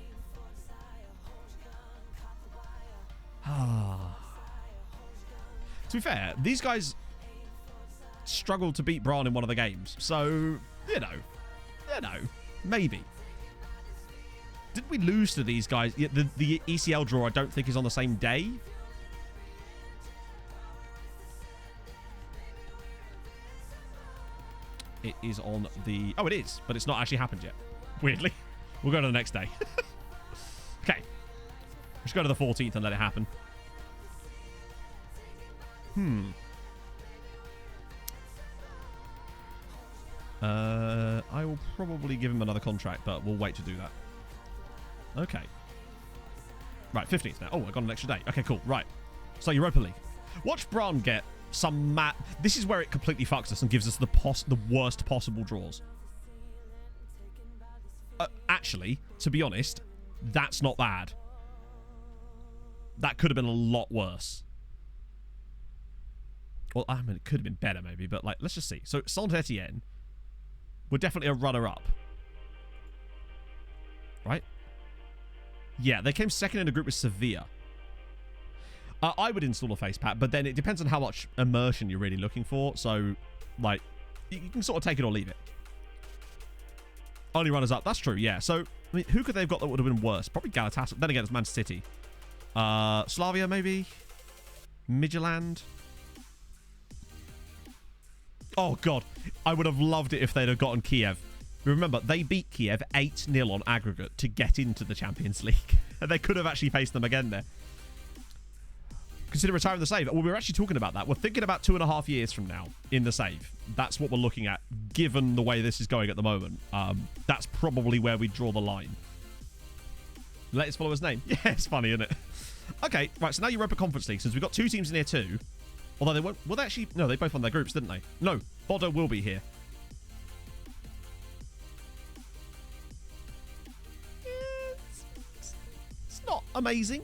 be fair, these guys struggled to beat Braun in one of the games. So, you know, maybe. Did we lose to these guys? Yeah, the ECL draw, I don't think, is on the same day. It is on the... Oh, it is, but it's not actually happened yet. Weirdly. We'll go to the next day. Okay. Let's go to the 14th and let it happen. I will probably give him another contract, but we'll wait to do that. Okay. Right, 15th now. Oh, I got an extra day. Okay, cool. Right. So, Europa League. Watch Braun get some This is where it completely fucks us and gives us the worst possible draws. Actually, to be honest, that's not bad. That could have been a lot worse. Well, I mean, it could have been better, maybe, but, like, let's just see. So, Saint-Etienne were definitely a runner-up. Right? Yeah, they came second in a group with Sevilla. I would install a face pack, but then it depends on how much immersion you're really looking for. So, like, you can sort of take it or leave it. Only runners-up. That's true, yeah. So, I mean, who could they have got that would have been worse? Probably Galatasaray. Then again, it's Man City. Slavia, maybe? Midtjylland? Oh, God. I would have loved it if they'd have gotten Kiev. Remember, they beat Kiev 8-0 on aggregate to get into the Champions League. And they could have actually faced them again there. Consider retiring the save. Well, we were actually talking about that. We're thinking about 2.5 years from now in the save. That's what we're looking at, given the way this is going at the moment. That's probably where we draw the line. Latest follower's name. Yeah, it's funny, isn't it? Okay, right, so now Europa Conference League, since we've got 2 teams in here too. Although they won't... Will they actually... No, they both won their groups, didn't they? No, Bodo will be here. It's not amazing.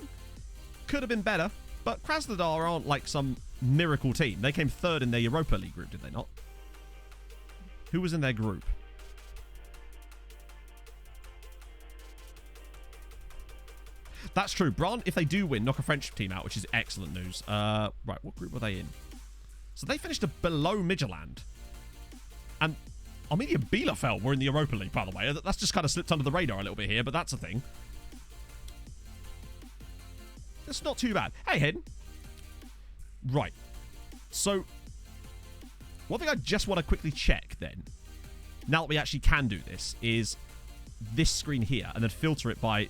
Could have been better. But Krasnodar aren't like some miracle team. They came 3rd in their Europa League group, did they not? Who was in their group? That's true. Braun, if they do win, knock a French team out, which is excellent news. Right, what group were they in? So they finished below Midtjylland. And Arminia Bielefeld were in the Europa League, by the way. That's just kind of slipped under the radar a little bit here, but that's a thing. It's not too bad. Hey, Hayden. Right. So, one thing I just want to quickly check then, now that we actually can do this, is this screen here, and then filter it by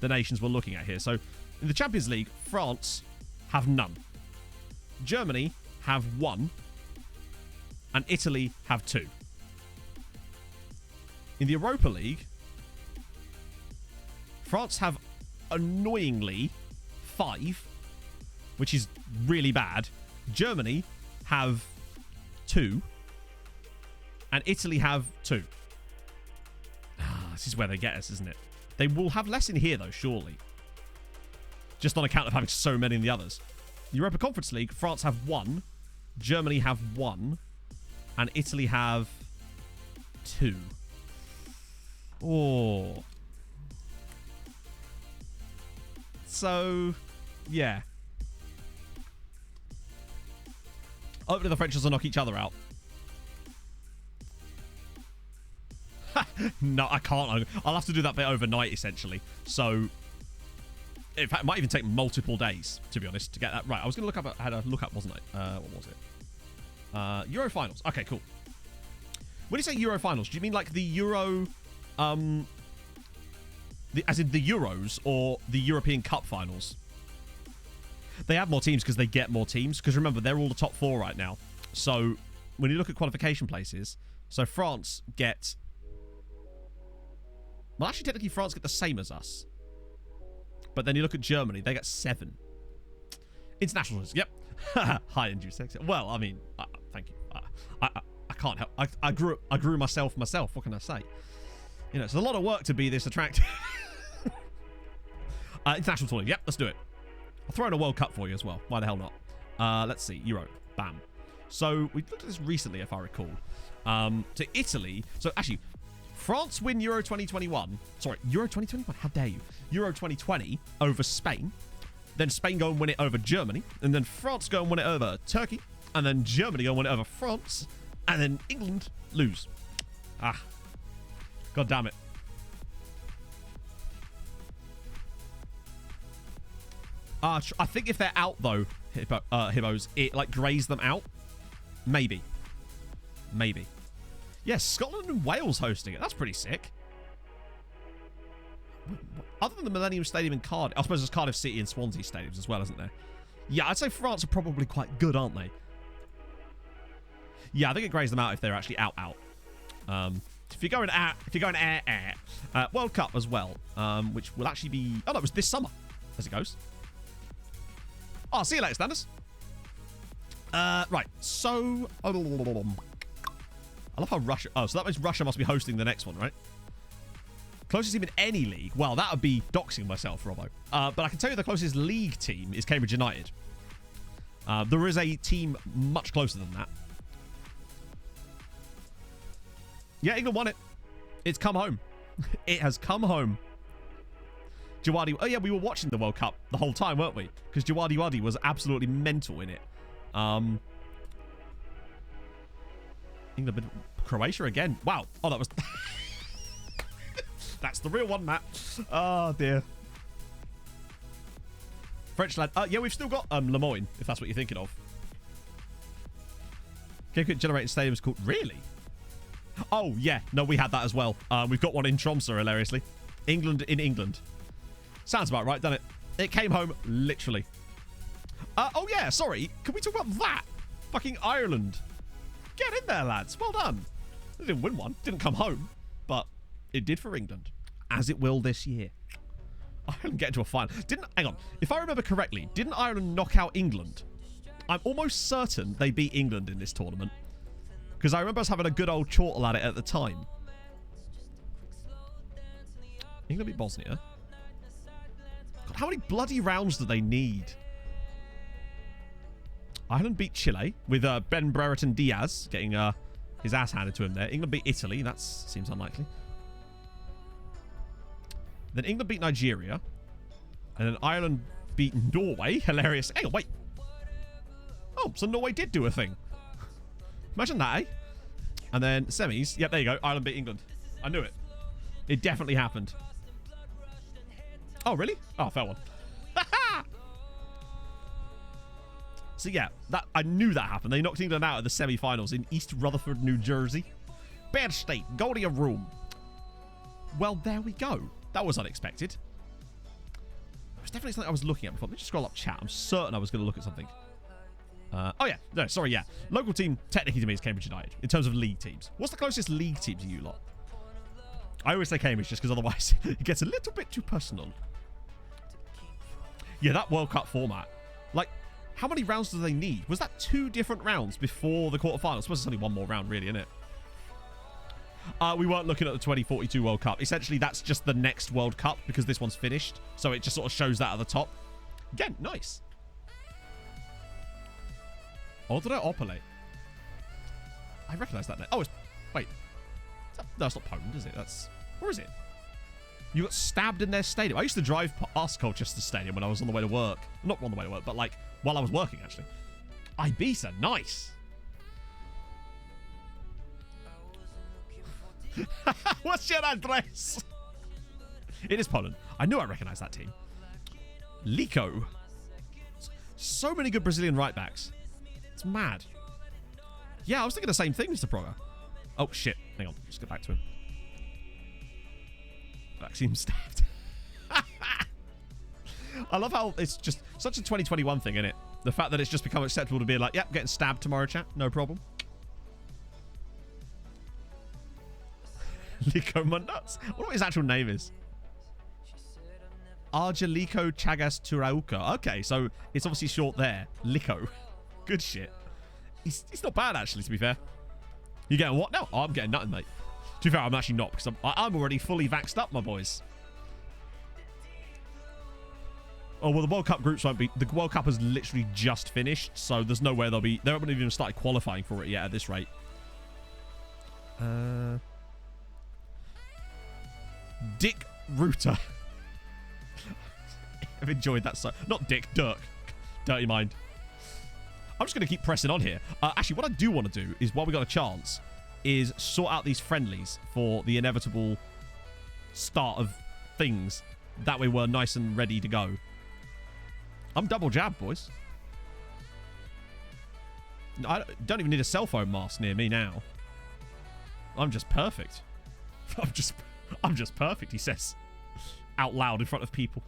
the nations we're looking at here. So, in the Champions League, France have none. Germany have 1. And Italy have 2. In the Europa League, France have annoyingly 5, which is really bad. Germany have 2, and Italy have 2. This is where they get us, isn't it? They will have less in here, though, surely. Just on account of having so many in the others. Europa Conference League, France have 1, Germany have 1, and Italy have 2. Oh. So... yeah. Hopefully the French will knock each other out. No, I can't. I'll have to do that bit overnight, essentially. So, in fact, it might even take multiple days, to be honest, to get that right. I was going to look up... I had a look up, wasn't I? What was it? Euro Finals. Okay, cool. When you say Euro Finals, do you mean like the Euro... as in the Euros or the European Cup Finals? They have more teams because they get more teams. Because remember, they're all the top 4 right now. So, when you look at qualification places, so France get... Well, actually, technically, France get the same as us. But then you look at Germany, they got 7. Internationals, yep. High induced sex. Well, I mean, thank you. I can't help. I grew myself. What can I say? You know, it's a lot of work to be this attractive. International tournament. Yep, let's do it. I'll throw in a World Cup for you as well. Why the hell not? Let's see. Euro. Bam. So we looked at this recently, if I recall. To Italy. So actually, France win Euro 2021. Sorry, Euro 2021? How dare you? Euro 2020 over Spain. Then Spain go and win it over Germany. And then France go and win it over Turkey. And then Germany go and win it over France. And then England lose. Ah. God damn it. I think if they're out, though, Hibbos, it, like, grays them out. Maybe. Maybe. Yes, Scotland and Wales hosting it. That's pretty sick. Other than the Millennium Stadium in Cardiff, I suppose there's Cardiff City and Swansea stadiums as well, isn't there? Yeah, I'd say France are probably quite good, aren't they? Yeah, I think it grays them out if they're actually out. If you're going air, World Cup as well, which will actually be... Oh, no, it was this summer, as it goes. Oh, see you later, Standers. Right, so... I love how Russia... Oh, so that means Russia must be hosting the next one, right? Closest team in any league? Well, that would be doxing myself, Robbo. But I can tell you the closest league team is Cambridge United. There is a team much closer than that. Yeah, England won it. It's come home. It has come home. Jawadi... Oh, yeah, we were watching the World Cup the whole time, weren't we? Because Jawadi Wadi was absolutely mental in it. England... Croatia again. Wow. Oh, that was... That's the real one, Matt. Oh, dear. French lad. Yeah, we've still got Lemoyne, if that's what you're thinking of. Cricket generated stadiums called... Really? Oh, yeah. No, we had that as well. We've got one in Tromso, hilariously. England in England. Sounds about right, doesn't it? It came home, literally. Oh, yeah, sorry. Can we talk about that? Fucking Ireland. Get in there, lads. Well done. They didn't win one. Didn't come home. But it did for England. As it will this year. Ireland get into a final. Hang on. If I remember correctly, didn't Ireland knock out England? I'm almost certain they beat England in this tournament. Because I remember us having a good old chortle at it at the time. England beat Bosnia. God, how many bloody rounds do they need? Ireland beat Chile with Ben Brereton Diaz getting his ass handed to him there. England beat Italy. That seems unlikely. Then England beat Nigeria. And then Ireland beat Norway. Hilarious. Hang on, wait. Oh, so Norway did do a thing. Imagine that, eh? And then semis. Yep, there you go. Ireland beat England. I knew it. It definitely happened. Oh, really? Oh, fair one. So, yeah, I knew that happened. They knocked England out of the semi-finals in East Rutherford, New Jersey. Bad state. Go to your room. Well, there we go. That was unexpected. It was definitely something I was looking at before. Let me just scroll up chat. I'm certain I was going to look at something. Oh, yeah. No, sorry, yeah. Local team, technically to me, is Cambridge United in terms of league teams. What's the closest league team to you lot? I always say Cambridge just because otherwise it gets a little bit too personal. Yeah, that World Cup format. Like, how many rounds do they need? Was that 2 different rounds before the quarterfinals? I suppose it's only one more round, really, isn't it? We weren't looking at the 2042 World Cup. Essentially, that's just the next World Cup because this one's finished. So it just sort of shows that at the top. Again, nice. Odra Opole. I recognise that name. Oh, it's... Wait. No, that's not Poland, is it? That's... Where is it? You got stabbed in their stadium. I used to drive past Colchester Stadium when I was on the way to work. Not on the way to work, but like while I was working, actually. Ibiza, nice. What's your address? It is Poland. I knew I recognised that team. Lico. So many good Brazilian right-backs. It's mad. Yeah, I was thinking the same thing, Mr. Progger. Oh, shit. Hang on. Just get back to him. Vaccine stabbed. I love how it's just such a 2021 thing, isn't it? The fact that it's just become acceptable to be like, yep, getting stabbed tomorrow, chat. No problem. Lico Munduts. I wonder what his actual name is. Argeliko Chagas Turauka. Okay, so it's obviously short there. Liko. Good shit. He's not bad, actually, to be fair. You getting what now? Oh, I'm getting nothing, mate. To be fair, I'm actually not, because I'm already fully vaxxed up, my boys. Oh, well, the World Cup groups won't be... The World Cup has literally just finished, so there's no way they'll be... They haven't even started qualifying for it yet at this rate. Dick Rooter. I've enjoyed that so... Not Dick, Dirk. Dirty mind. I'm just going to keep pressing on here. Actually, what I do want to do is, while we got a chance, is sort out these friendlies for the inevitable start of things. That way we're nice and ready to go. I'm double jabbed, boys. I don't even need a cell phone mask near me now. I'm just perfect. I'm just perfect, he says. Out loud in front of people.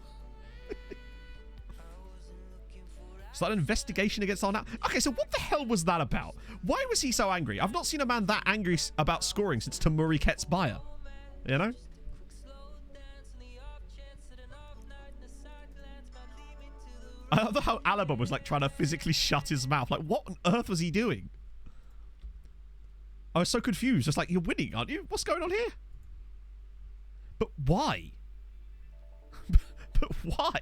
Is that an investigation against Arnott? Okay, so what the hell was that about? Why was he so angry? I've not seen a man that angry about scoring since Tamuri Ketsbaya. You know? I love how Alaba was like trying to physically shut his mouth. Like, what on earth was he doing? I was so confused. Just like, you're winning, aren't you? What's going on here? But why? But why?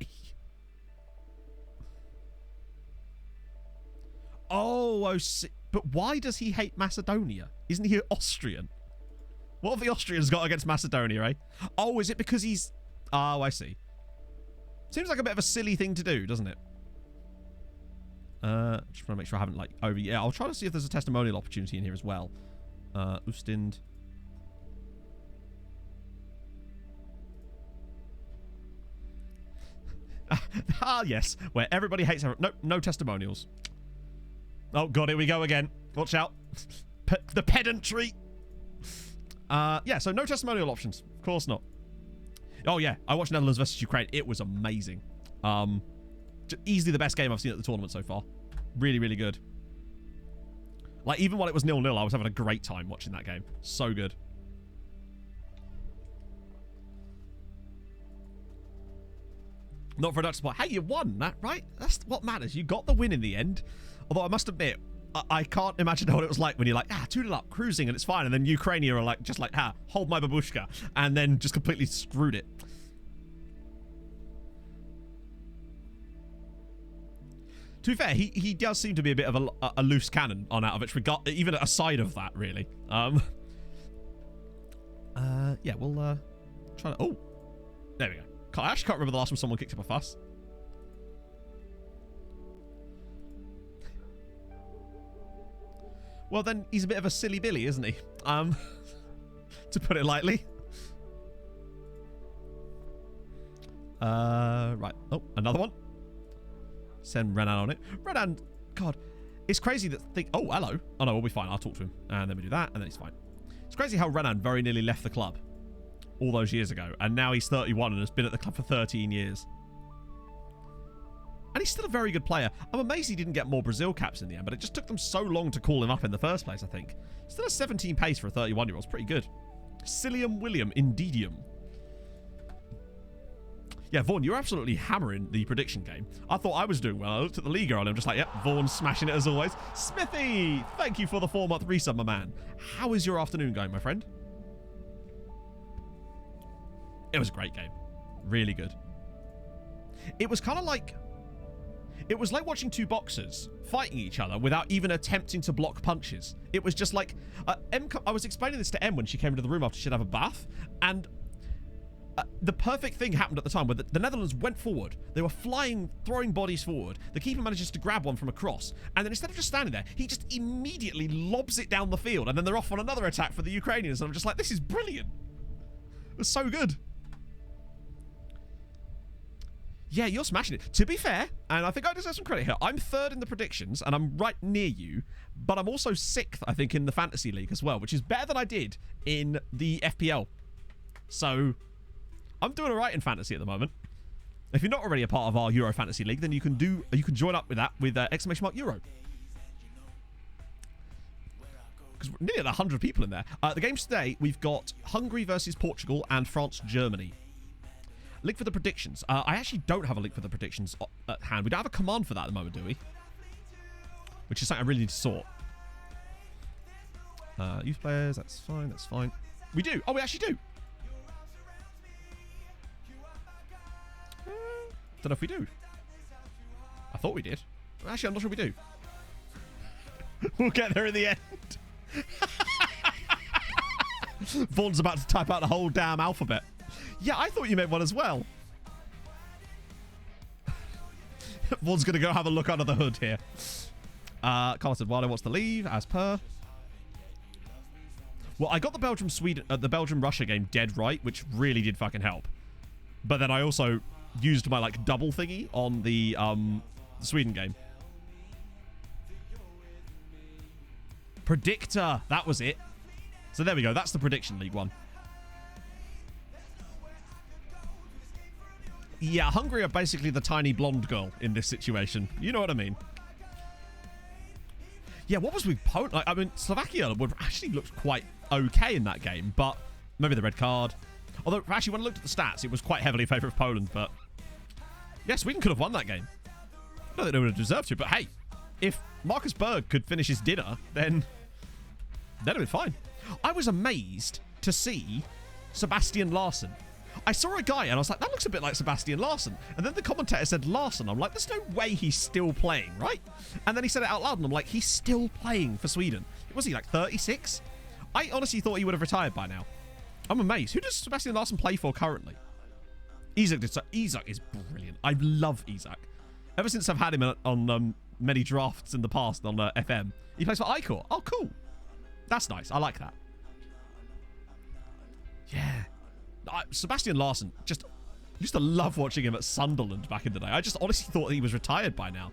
Oh, I see. But why does he hate Macedonia? Isn't he Austrian? What have the Austrians got against Macedonia, eh? Oh, is it because he's... Oh, I see. Seems like a bit of a silly thing to do, doesn't it? Just want to make sure I haven't, like, over... Yeah, I'll try to see if there's a testimonial opportunity in here as well. Ustind. Ah, yes. Where everybody hates everyone. Nope, no testimonials. Oh, God, here we go again. Watch out. The pedantry. Yeah, so no testimonial options. Of course not. Oh, yeah. I watched Netherlands versus Ukraine. It was amazing. Easily the best game I've seen at the tournament so far. Really, really good. Like, even while it was 0-0, I was having a great time watching that game. So good. Not for a Dutch spot. Hey, you won that, right? That's what matters. You got the win in the end. Although I must admit, I can't imagine what it was like when you're like, 2-0 up, cruising, and it's fine. And then Ukraine are like, just like, hold my babushka. And then just completely screwed it. To be fair, he does seem to be a bit of a loose cannon on out of it, even aside of that, really. Yeah, we'll try to... Oh, there we go. I actually can't remember the last time someone kicked up a fuss. Well, then he's a bit of a silly Billy, isn't he? To put it lightly. Right. Oh, another one. Send Renan on it. Renan, God, it's crazy that oh, hello. Oh no, we'll be fine. I'll talk to him, and then we do that, and then he's fine. It's crazy how Renan very nearly left the club all those years ago, and now he's 31 and has been at the club for 13 years. And he's still a very good player. I'm amazed he didn't get more Brazil caps in the end, but it just took them so long to call him up in the first place, I think. Still a 17 pace for a 31-year-old. It's pretty good. Cillium William Indeedium. Yeah, Vaughan, you're absolutely hammering the prediction game. I thought I was doing well. I looked at the league and I'm just like, yep, Vaughan's smashing it as always. Smithy, thank you for the 4-month resub, my man. How is your afternoon going, my friend? It was a great game. Really good. It was kind of like... It was like watching two boxers fighting each other without even attempting to block punches. It was just like... I was explaining this to Em when she came into the room after she'd have a bath, and the perfect thing happened at the time where the Netherlands went forward. They were flying, throwing bodies forward. The keeper manages to grab one from across, and then instead of just standing there, he just immediately lobs it down the field, and then they're off on another attack for the Ukrainians, and I'm just like, this is brilliant. It was so good. Yeah, you're smashing it. To be fair, and I think I deserve some credit here, I'm third in the predictions, and I'm right near you, but I'm also sixth, I think, in the Fantasy League as well, which is better than I did in the FPL. So, I'm doing all right in Fantasy at the moment. If you're not already a part of our Euro Fantasy League, then you can join up with that with !Euro. Because we're nearly at 100 people in there. The games today, we've got Hungary versus Portugal and France-Germany. Link for the predictions. I actually don't have a link for the predictions at hand. We don't have a command for that at the moment, do we? Which is something I really need to sort. Youth players, that's fine, that's fine. We do. Oh, we actually do. Don't know if we do. I thought we did. Actually, I'm not sure we do. We'll get there in the end. Vaughn's about to type out the whole damn alphabet. Yeah, I thought you meant one as well. Vaughn's going to go have a look under the hood here. Carl said, Wado wants to leave, as per. Well, I got the Belgium-Russia game dead right, which really did fucking help. But then I also used my, like, double thingy on the Sweden game. Predictor. That was it. So there we go. That's the Prediction League one. Yeah, Hungary are basically the tiny blonde girl in this situation. You know what I mean? Yeah, what was with Poland? Like, I mean, Slovakia would actually looked quite okay in that game, but maybe the red card. Although, actually, when I looked at the stats, it was quite heavily in favour of Poland, but yeah, Sweden could have won that game. I don't think they would have deserved to, but hey, if Marcus Berg could finish his dinner, then that'd have been fine. I was amazed to see Sebastian Larsson. I saw a guy and I was like, that looks a bit like Sebastian Larsson. And then the commentator said Larsson. I'm like, there's no way he's still playing, right? And then he said it out loud and I'm like, he's still playing for Sweden. Was he like 36? I honestly thought he would have retired by now. I'm amazed. Who does Sebastian Larsson play for currently? Isak did so. Isak is brilliant. I love Isak. Ever since I've had him on many drafts in the past on FM, he plays for Icor. Oh, cool. That's nice. I like that. Yeah. Sebastian Larsson, just used to love watching him at Sunderland back in the day. I just honestly thought he was retired by now.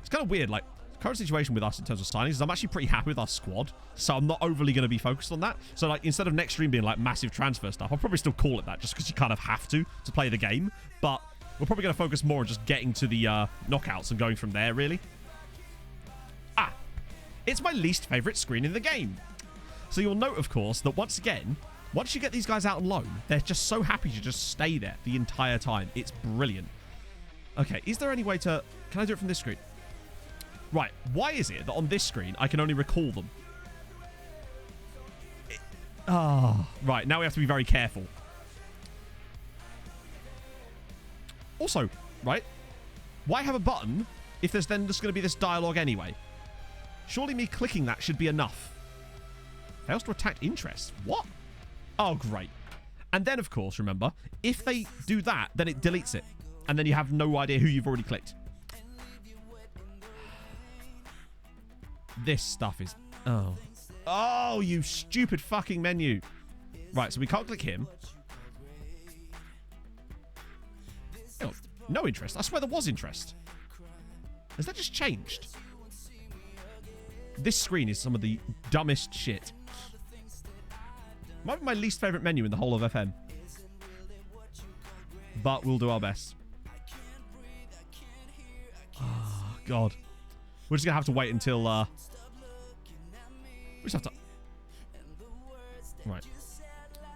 It's kind of weird. Like, the current situation with us in terms of signings is I'm actually pretty happy with our squad, so I'm not overly going to be focused on that. So, like, instead of next stream being, like, massive transfer stuff, I'll probably still call it that just because you kind of have to play the game. But we're probably going to focus more on just getting to the knockouts and going from there, really. Ah, it's my least favourite screen in the game. So you'll note, of course, that once again, once you get these guys out on loan, they're just so happy to just stay there the entire time. It's brilliant. Okay, is there any way to... Can I do it from this screen? Right, why is it that on this screen I can only recall them? Right, now we have to be very careful. Also, right, why have a button if there's then just going to be this dialogue anyway? Surely me clicking that should be enough. Fails to attach interest. What? Oh, great. And then, of course, remember, if they do that, then it deletes it. And then you have no idea who you've already clicked. This stuff is... Oh. Oh, you stupid fucking menu. Right, so we can't click him. Oh, no interest. I swear there was interest. Has that just changed? This screen is some of the dumbest shit. Might be my least favourite menu in the whole of FM. But we'll do our best. Oh, God. We're just going to have to wait until... we just have to... Right.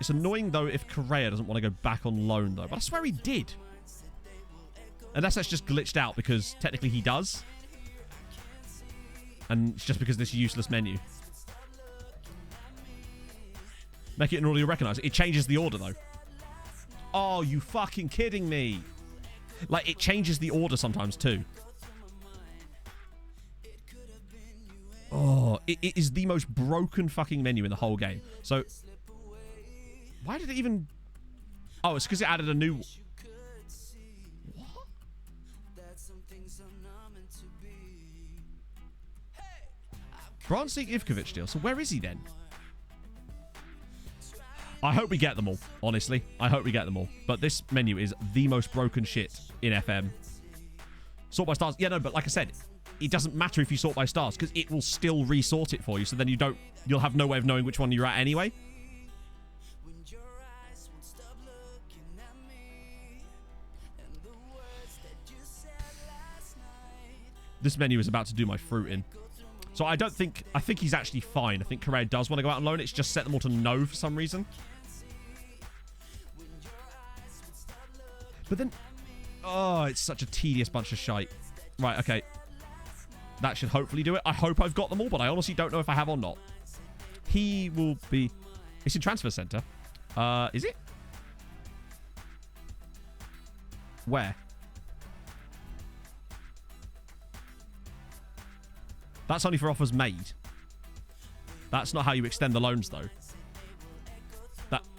It's annoying, though, if Correa doesn't want to go back on loan, though. But I swear he did. Unless that's just glitched out because technically he does. And it's just because of this useless menu. Make it in order you recognise it. It changes the order, though. Oh, you fucking kidding me. Like, it changes the order sometimes, too. Oh, it is the most broken fucking menu in the whole game. So, why did it even... Oh, it's because it added a new... What? Brandseek Ivkovic deal. So where is he then? I hope we get them all, honestly. I hope we get them all. But this menu is the most broken shit in FM. Sort by stars. Yeah, no, but like I said, it doesn't matter if you sort by stars because it will still resort it for you. So then you'll have no way of knowing which one you're at anyway. This menu is about to do my fruit in. So I think he's actually fine. I think Correa does want to go out on loan. It's just set them all to no for some reason. But then... Oh, it's such a tedious bunch of shite. Right, okay. That should hopefully do it. I hope I've got them all, but I honestly don't know if I have or not. He will be... It's in Transfer Centre. Is it? Where? That's only for offers made. That's not how you extend the loans, though.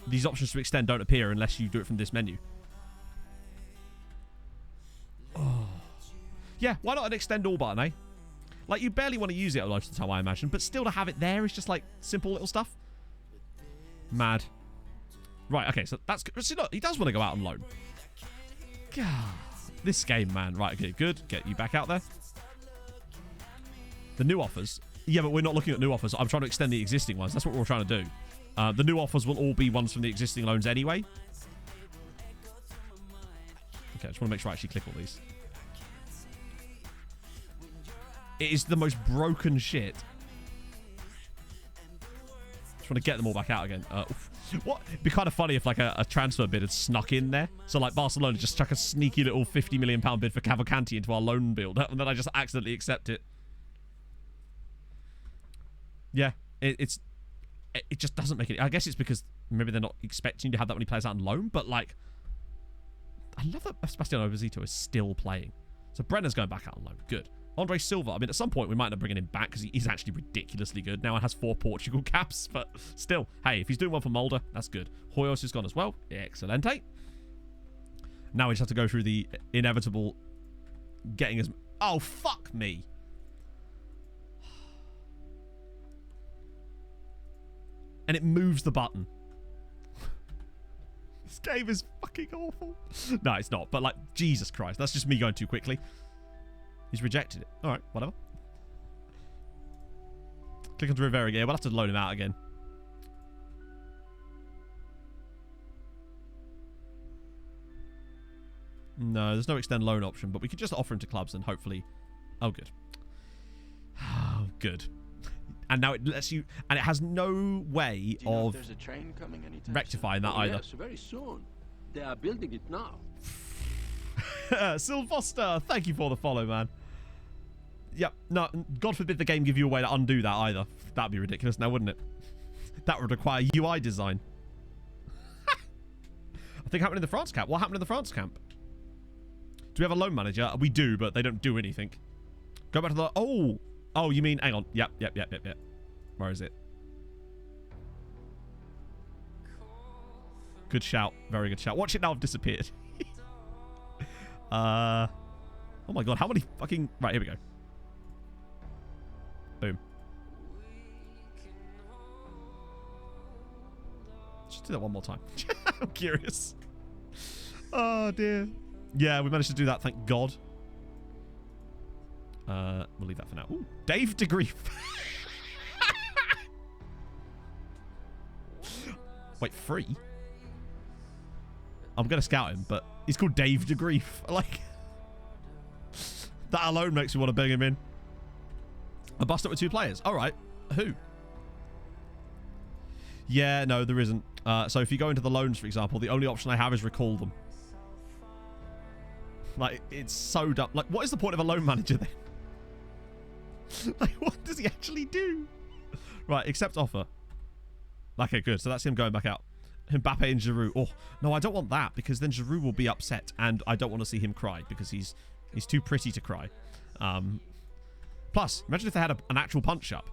These options to extend don't appear unless you do it from this menu. Oh. Yeah, why not an extend all button, eh? Like, you barely want to use it most of the time, I imagine, but still to have it there is just, like, simple little stuff. Mad. Right, okay, so that's good. See, look, he does want to go out on loan. God, this game, man. Right, okay, good. Get you back out there. The new offers. Yeah, but we're not looking at new offers. I'm trying to extend the existing ones. That's what we're trying to do. The new offers will all be ones from the existing loans anyway. Okay, I just want to make sure I actually click all these. It is the most broken shit. Just want to get them all back out again. What? It'd be kind of funny if like a transfer bid had snuck in there. So like Barcelona just chuck a sneaky little £50 million bid for Cavalcanti into our loan build, and then I just accidentally accept it. Yeah, it just doesn't make it. I guess it's because maybe they're not expecting you to have that many players out on loan, but like, I love that Sebastiano Esposito is still playing. So Brenner's going back out on loan. Good. Andre Silva, I mean, at some point we might end up bringing him back because he's actually ridiculously good. Now he has 4 Portugal caps, but still, hey, if he's doing well for Mulder, that's good. Hoyos is gone as well. Excelente. Now we just have to go through the inevitable getting as... Oh, fuck me. And it moves the button. This game is fucking awful. No, it's not. But, like, Jesus Christ. That's just me going too quickly. He's rejected it. All right, whatever. Click on Rivera again. We'll have to load him out again. No, there's no extend loan option, but we could just offer him to clubs and hopefully... Oh, good. Oh, good. And now it lets you... And it has no way of there's a train coming anytime rectifying that either. Yes, very soon. They are building it now. Sylvester, thank you for the follow, man. Yep, no, God forbid the game give you a way to undo that either. That'd be ridiculous now, wouldn't it? That would require UI design. I think happened in the France camp. What happened in the France camp? Do we have a loan manager? We do, but they don't do anything. Go back to the... Oh! Oh, you mean... Hang on. Yep. Where is it? Good shout. Very good shout. Watch it now have disappeared. Oh my god, how many fucking... Right, here we go. Boom. Let's do that one more time. I'm curious. Oh, dear. Yeah, we managed to do that, thank God. We'll leave that for now. Ooh, Dave DeGrief. Wait, free? I'm going to scout him, but he's called Dave DeGrief. Like, that alone makes me want to bring him in. I bust up with 2 players. All right. Who? Yeah, no, there isn't. So if you go into the loans, for example, the only option I have is recall them. Like, it's so dumb. Like, what is the point of a loan manager then? Like, what does he actually do? Right, accept offer. Okay, good. So that's him going back out. Mbappe and Giroud. Oh, no, I don't want that because then Giroud will be upset and I don't want to see him cry because he's too pretty to cry. Plus, imagine if they had an actual punch-up.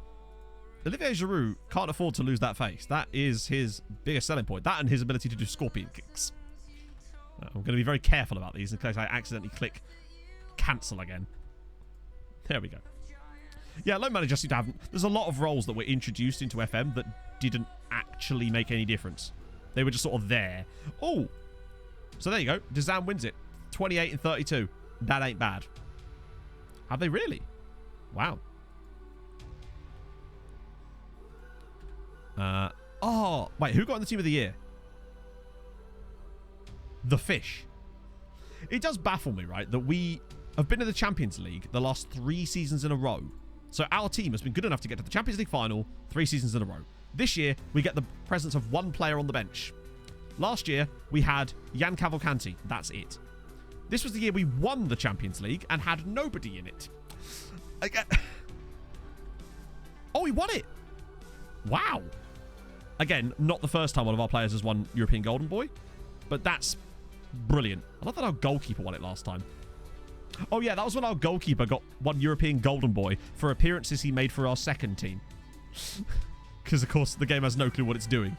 Olivier Giroud can't afford to lose that face. That is his biggest selling point. That and his ability to do scorpion kicks. I'm going to be very careful about these in case I accidentally click cancel again. There we go. Yeah, loan managers seem to have... There's a lot of roles that were introduced into FM that didn't actually make any difference. They were just sort of there. Oh! So there you go. Dizan wins it. 28 and 32. That ain't bad. Have they really? Wow. Oh, wait. Who got in the team of the year? The Fish. It does baffle me, right, that we have been in the Champions League the last 3 seasons in a row. So our team has been good enough to get to the Champions League final 3 seasons in a row. This year, we get the presence of 1 player on the bench. Last year, we had Jan Cavalcanti. That's it. This was the year we won the Champions League and had nobody in it. Oh, he won it. Wow. Again, not the first time one of our players has won European Golden Boy, but that's brilliant. I love that our goalkeeper won it last time. Oh, yeah, that was when our goalkeeper got one European Golden Boy for appearances he made for our second team. Because, of course, the game has no clue what it's doing.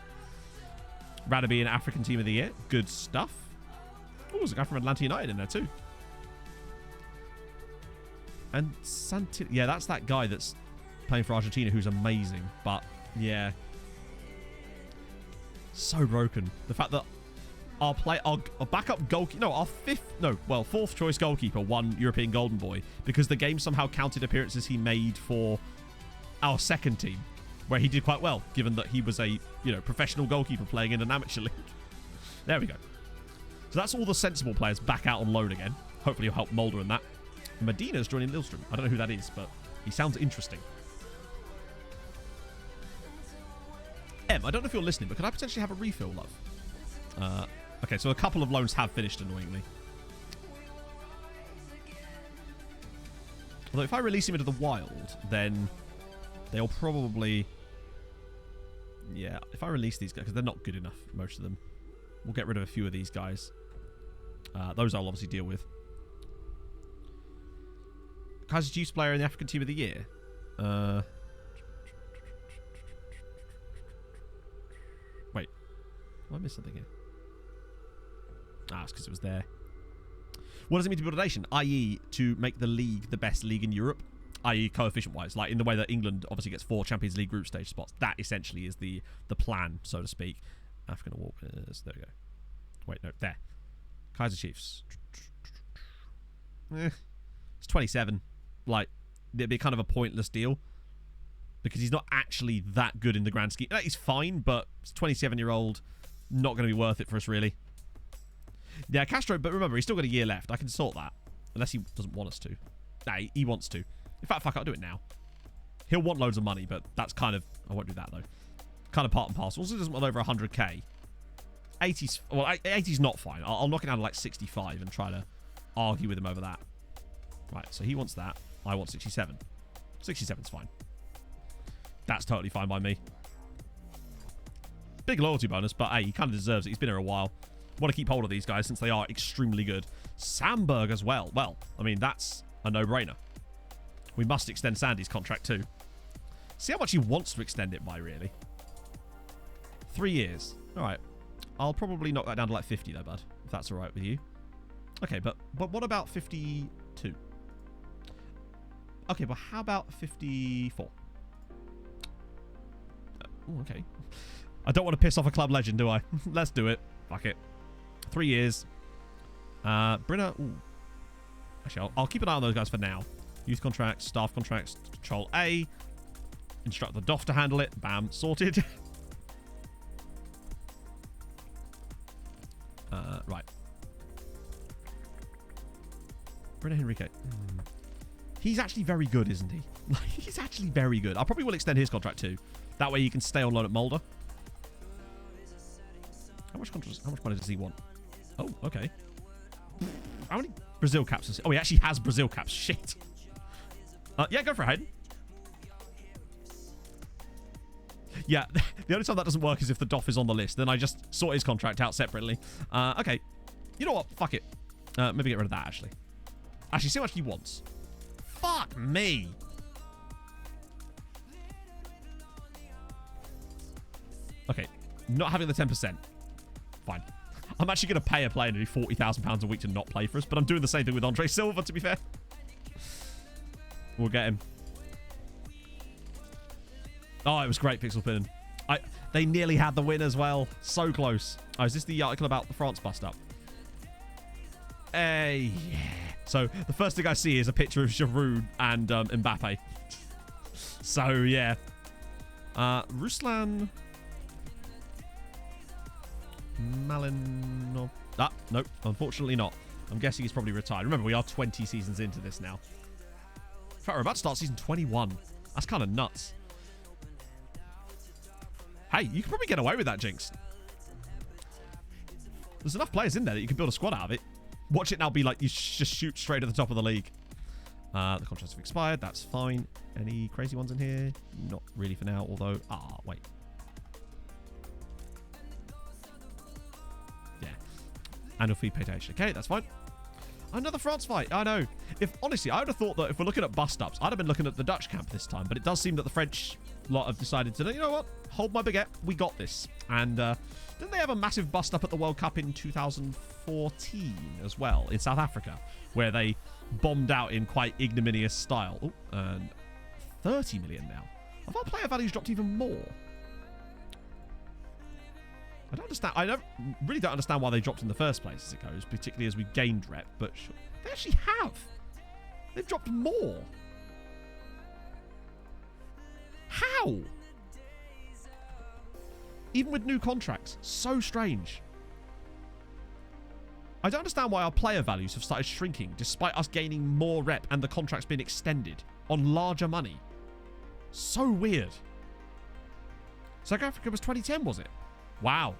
Radaby an African Team of the Year. Good stuff. Oh, there's a guy from Atlanta United in there, too. And Santi... Yeah, that's that guy that's playing for Argentina who's amazing. But, yeah. So broken. The fact that our backup goalkeeper... No, our fourth choice goalkeeper won European Golden Boy because the game somehow counted appearances he made for our second team, where he did quite well, given that he was a, professional goalkeeper playing in an amateur league. There we go. So that's all the sensible players back out on loan again. Hopefully he'll help Mulder in that. Medina's joining Lillström. I don't know who that is, but he sounds interesting. I don't know if you're listening, but could I potentially have a refill, love? Okay, so a couple of loans have finished, annoyingly. Although if I release him into the wild, then they'll probably... Yeah, if I release these guys, because they're not good enough, most of them. We'll get rid of a few of these guys. Those I'll obviously deal with. Kaiser Chiefs player in the African Team of the Year. Wait. Have I missed something here? It's because it was there. What does it mean to build a nation? I.e. to make the league the best league in Europe. I.e. coefficient-wise. Like in the way that England obviously gets 4 Champions League group stage spots. That essentially is the plan, so to speak. African Walkers. There we go. Wait, no. There. Kaiser Chiefs. It's 27. Like, it'd be kind of a pointless deal. Because he's not actually that good in the grand scheme. He's fine, but it's 27-year-old. Not going to be worth it for us, really. Yeah, Castro, but remember, he's still got a year left. I can sort that. Unless he doesn't want us to. Nah, he wants to. In fact, fuck, I'll do it now. He'll want loads of money, but that's kind of... I won't do that, though. Kind of part and parcel. Also, he doesn't want over 100k. 80's... Well, 80's not fine. I'll knock it down to, like, 65 and try to argue with him over that. Right, so he wants that. I want 67. 67's fine. That's totally fine by me. Big loyalty bonus, but hey, he kind of deserves it. He's been here a while. Want to keep hold of these guys since they are extremely good. Sandberg as well. Well, I mean, that's a no-brainer. We must extend Sandy's contract too. See how much he wants to extend it by, really. 3 years. All right. I'll probably knock that down to like 50 though, bud. If that's all right with you. Okay, but what about 52? Okay, but how about 54? Oh, okay. I don't want to piss off a club legend, do I? Let's do it. Fuck it. 3 years. Brinner. Ooh. Actually, I'll keep an eye on those guys for now. Youth contracts, staff contracts, Control A. Instruct the DOF to handle it. Bam. Sorted. Right. Brenner Henrique. He's actually very good, isn't he? He's actually very good. I probably will extend his contract too. That way he can stay on loan at Mulder. How much money does he want? Oh, okay. How many Brazil caps is he? Oh, he actually has Brazil caps. Shit. Yeah, go for it, Hayden. Yeah, the only time that doesn't work is if the DOF is on the list. Then I just sort his contract out separately. Okay. You know what? Fuck it. Maybe get rid of that, actually. Actually, see how much he wants. Fuck me. Okay. Not having the 10%. Fine. I'm actually going to pay a player nearly £40,000 a week to not play for us, but I'm doing the same thing with Andre Silva, to be fair. We'll get him. Oh, it was great, Pixel Pin. They nearly had the win as well. So close. Oh, is this the article about the France bust-up? Hey, yeah. So, the first thing I see is a picture of Giroud and Mbappe. So, yeah. Ruslan... Malinov. Nope, unfortunately not. I'm guessing he's probably retired. Remember, we are 20 seasons into this now. In fact, we're about to start season 21. That's kind of nuts. Hey, you can probably get away with that, Jinx. There's enough players in there that you can build a squad out of it. Watch it now be like you just shoot straight at the top of the league. The contracts have expired. That's fine. Any crazy ones in here? Not really for now, although... wait. Yeah. Annual fee paid to HK. That's fine. Another France fight. I know. Honestly, I would have thought that if we're looking at bust-ups, I'd have been looking at the Dutch camp this time. But it does seem that the French lot have decided to, you know what? Hold my baguette. We got this. And didn't they have a massive bust-up at the World Cup in 2014 as well in South Africa, where they bombed out in quite ignominious style? Oh, and 30 million now. Have our player values dropped even more? I don't understand. I really don't understand why they dropped in the first place as it goes, particularly as we gained rep, but sure, they actually have. They've dropped more. How? Even with new contracts. So strange. I don't understand why our player values have started shrinking despite us gaining more rep and the contracts being extended on larger money. So weird. South Africa was 2010, was it? Wow.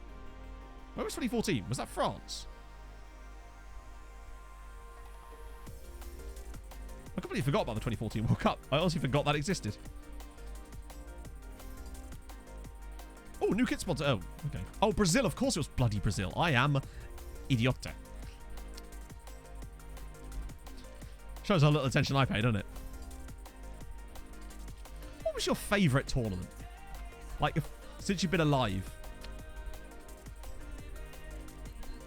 Where was 2014? Was that France? I completely forgot about the 2014 World Cup. I honestly forgot that existed. Oh, new kit sponsor. Oh, okay. Oh, Brazil. Of course it was bloody Brazil. I am idiote. Shows how little attention I paid, doesn't it? What was your favourite tournament? Like, since you've been alive?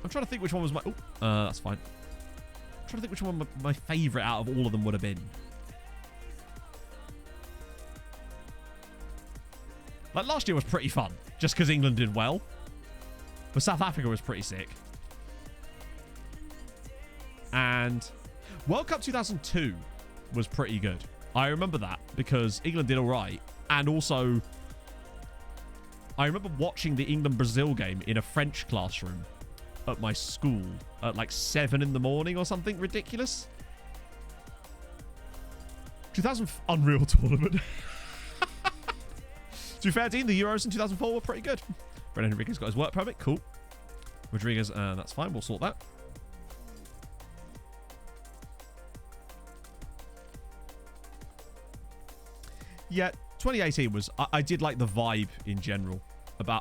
I'm trying to think which one was my... Oh, that's fine. I'm trying to think which one my favourite out of all of them would have been. Like, last year was pretty fun, just because England did well. But South Africa was pretty sick. And World Cup 2002 was pretty good. I remember that, because England did all right. And also, I remember watching the England-Brazil game in a French classroom at my school at like 7 in the morning or something ridiculous. 2000 Unreal Tournament. To be fair, Dean, the Euros in 2004 were pretty good. Brendan Rodriguez got his work permit. Cool. Rodriguez, that's fine. We'll sort that. Yeah, 2018 was... I did like the vibe in general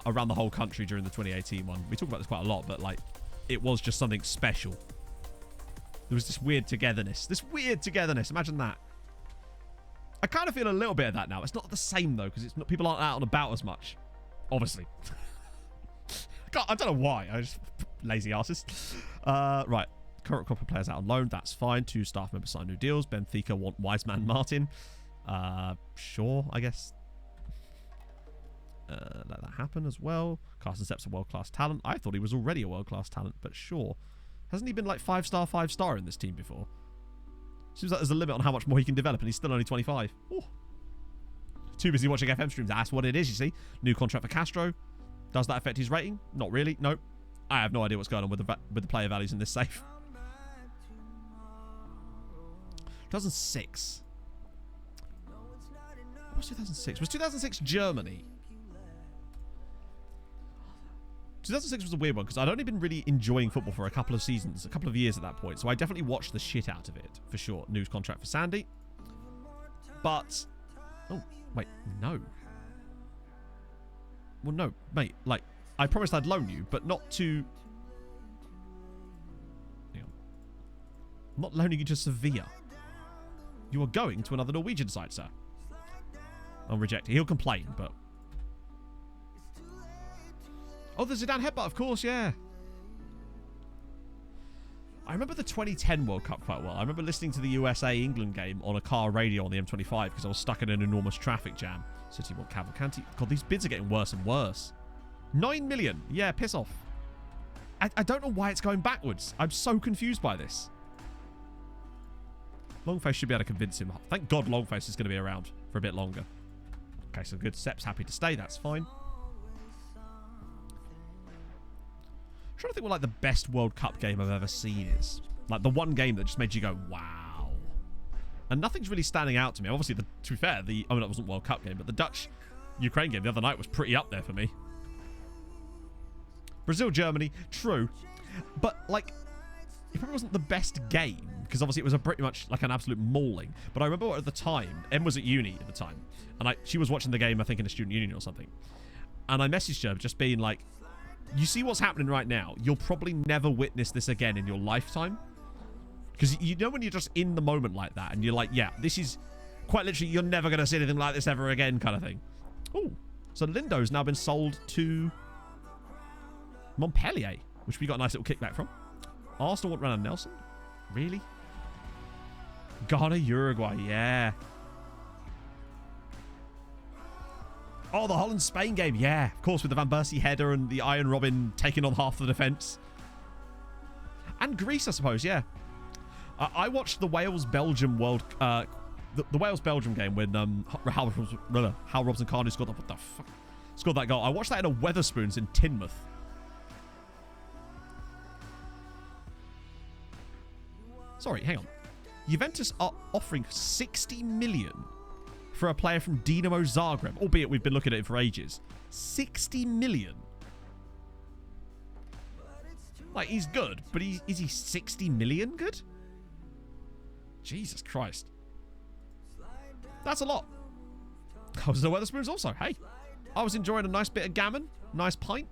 around the whole country during the 2018 one. We talk about this quite a lot, but like, it was just something special. There was this weird togetherness. Imagine that. I kind of feel a little bit of that now. It's not the same, though, because it's not, people aren't out and about as much. Obviously. I don't know why. I just... Lazy asses. Right. Current crop of players out on loan. That's fine. 2 staff members sign new deals. Benfica want Wiseman Martin. Sure, I guess. Let that happen as well. Carson Stepp's a world-class talent. I thought he was already a world-class talent, but sure. Hasn't he been like 5-star in this team before? Seems like there's a limit on how much more he can develop, and he's still only 25. Ooh. Too busy watching FM streams. That's what it is, you see. New contract for Castro. Does that affect his rating? Not really. Nope. I have no idea what's going on with the player values in this safe. 2006. What was 2006? Was 2006 Germany? 2006 was a weird one because I'd only been really enjoying football for a couple of years at that point. So I definitely watched the shit out of it, for sure. News contract for Sandy. But... Oh, wait, no. Well, no, mate. Like, I promised I'd loan you, but not to... Hang on. I'm not loaning you to Sevilla. You are going to another Norwegian side, sir. I'll reject it. He'll complain, but... Oh, the Zidane headbutt, of course, yeah. I remember the 2010 World Cup quite well. I remember listening to the USA-England game on a car radio on the M25 because I was stuck in an enormous traffic jam. City want Cavalcanti. God, these bids are getting worse and worse. 9 million. Yeah, piss off. I don't know why it's going backwards. I'm so confused by this. Longface should be able to convince him. Thank God Longface is going to be around for a bit longer. Okay, so good. Sepp's happy to stay. That's fine. I'm trying to think what like the best World Cup game I've ever seen is. Like the one game that just made you go, wow. And nothing's really standing out to me. Obviously, to be fair, that wasn't World Cup game, but the Dutch-Ukraine game the other night was pretty up there for me. Brazil, Germany, true. But, like, it probably wasn't the best game, because obviously it was pretty much like an absolute mauling. But I remember at the time, Em was at uni at the time, and she was watching the game, I think, in a student union or something. And I messaged her just being like, you see what's happening right now? You'll probably never witness this again in your lifetime. Because you know when you're just in the moment like that, and you're like, yeah, this is quite literally, you're never going to see anything like this ever again kind of thing. Oh, so Lindo's now been sold to Montpellier, which we got a nice little kickback from. Arsenal want Renan Nelson? Really? Ghana, Uruguay, yeah. Oh, the Holland-Spain game, yeah. Of course, with the Van Persie header and the Iron Robin taking on half the defence. And Greece, I suppose, yeah. I watched the Wales-Belgium the Wales-Belgium game when Hal Robson-Kanu scored that. What the fuck? Scored that goal. I watched that in a Wetherspoons in Teignmouth. Sorry, hang on. Juventus are offering 60 million for a player from Dinamo Zagreb, albeit we've been looking at it for ages. 60 million. Like, he's good, but is he 60 million good? Jesus Christ. That's a lot. I was in the Wetherspoons also. Hey, I was enjoying a nice bit of gammon. Nice pint.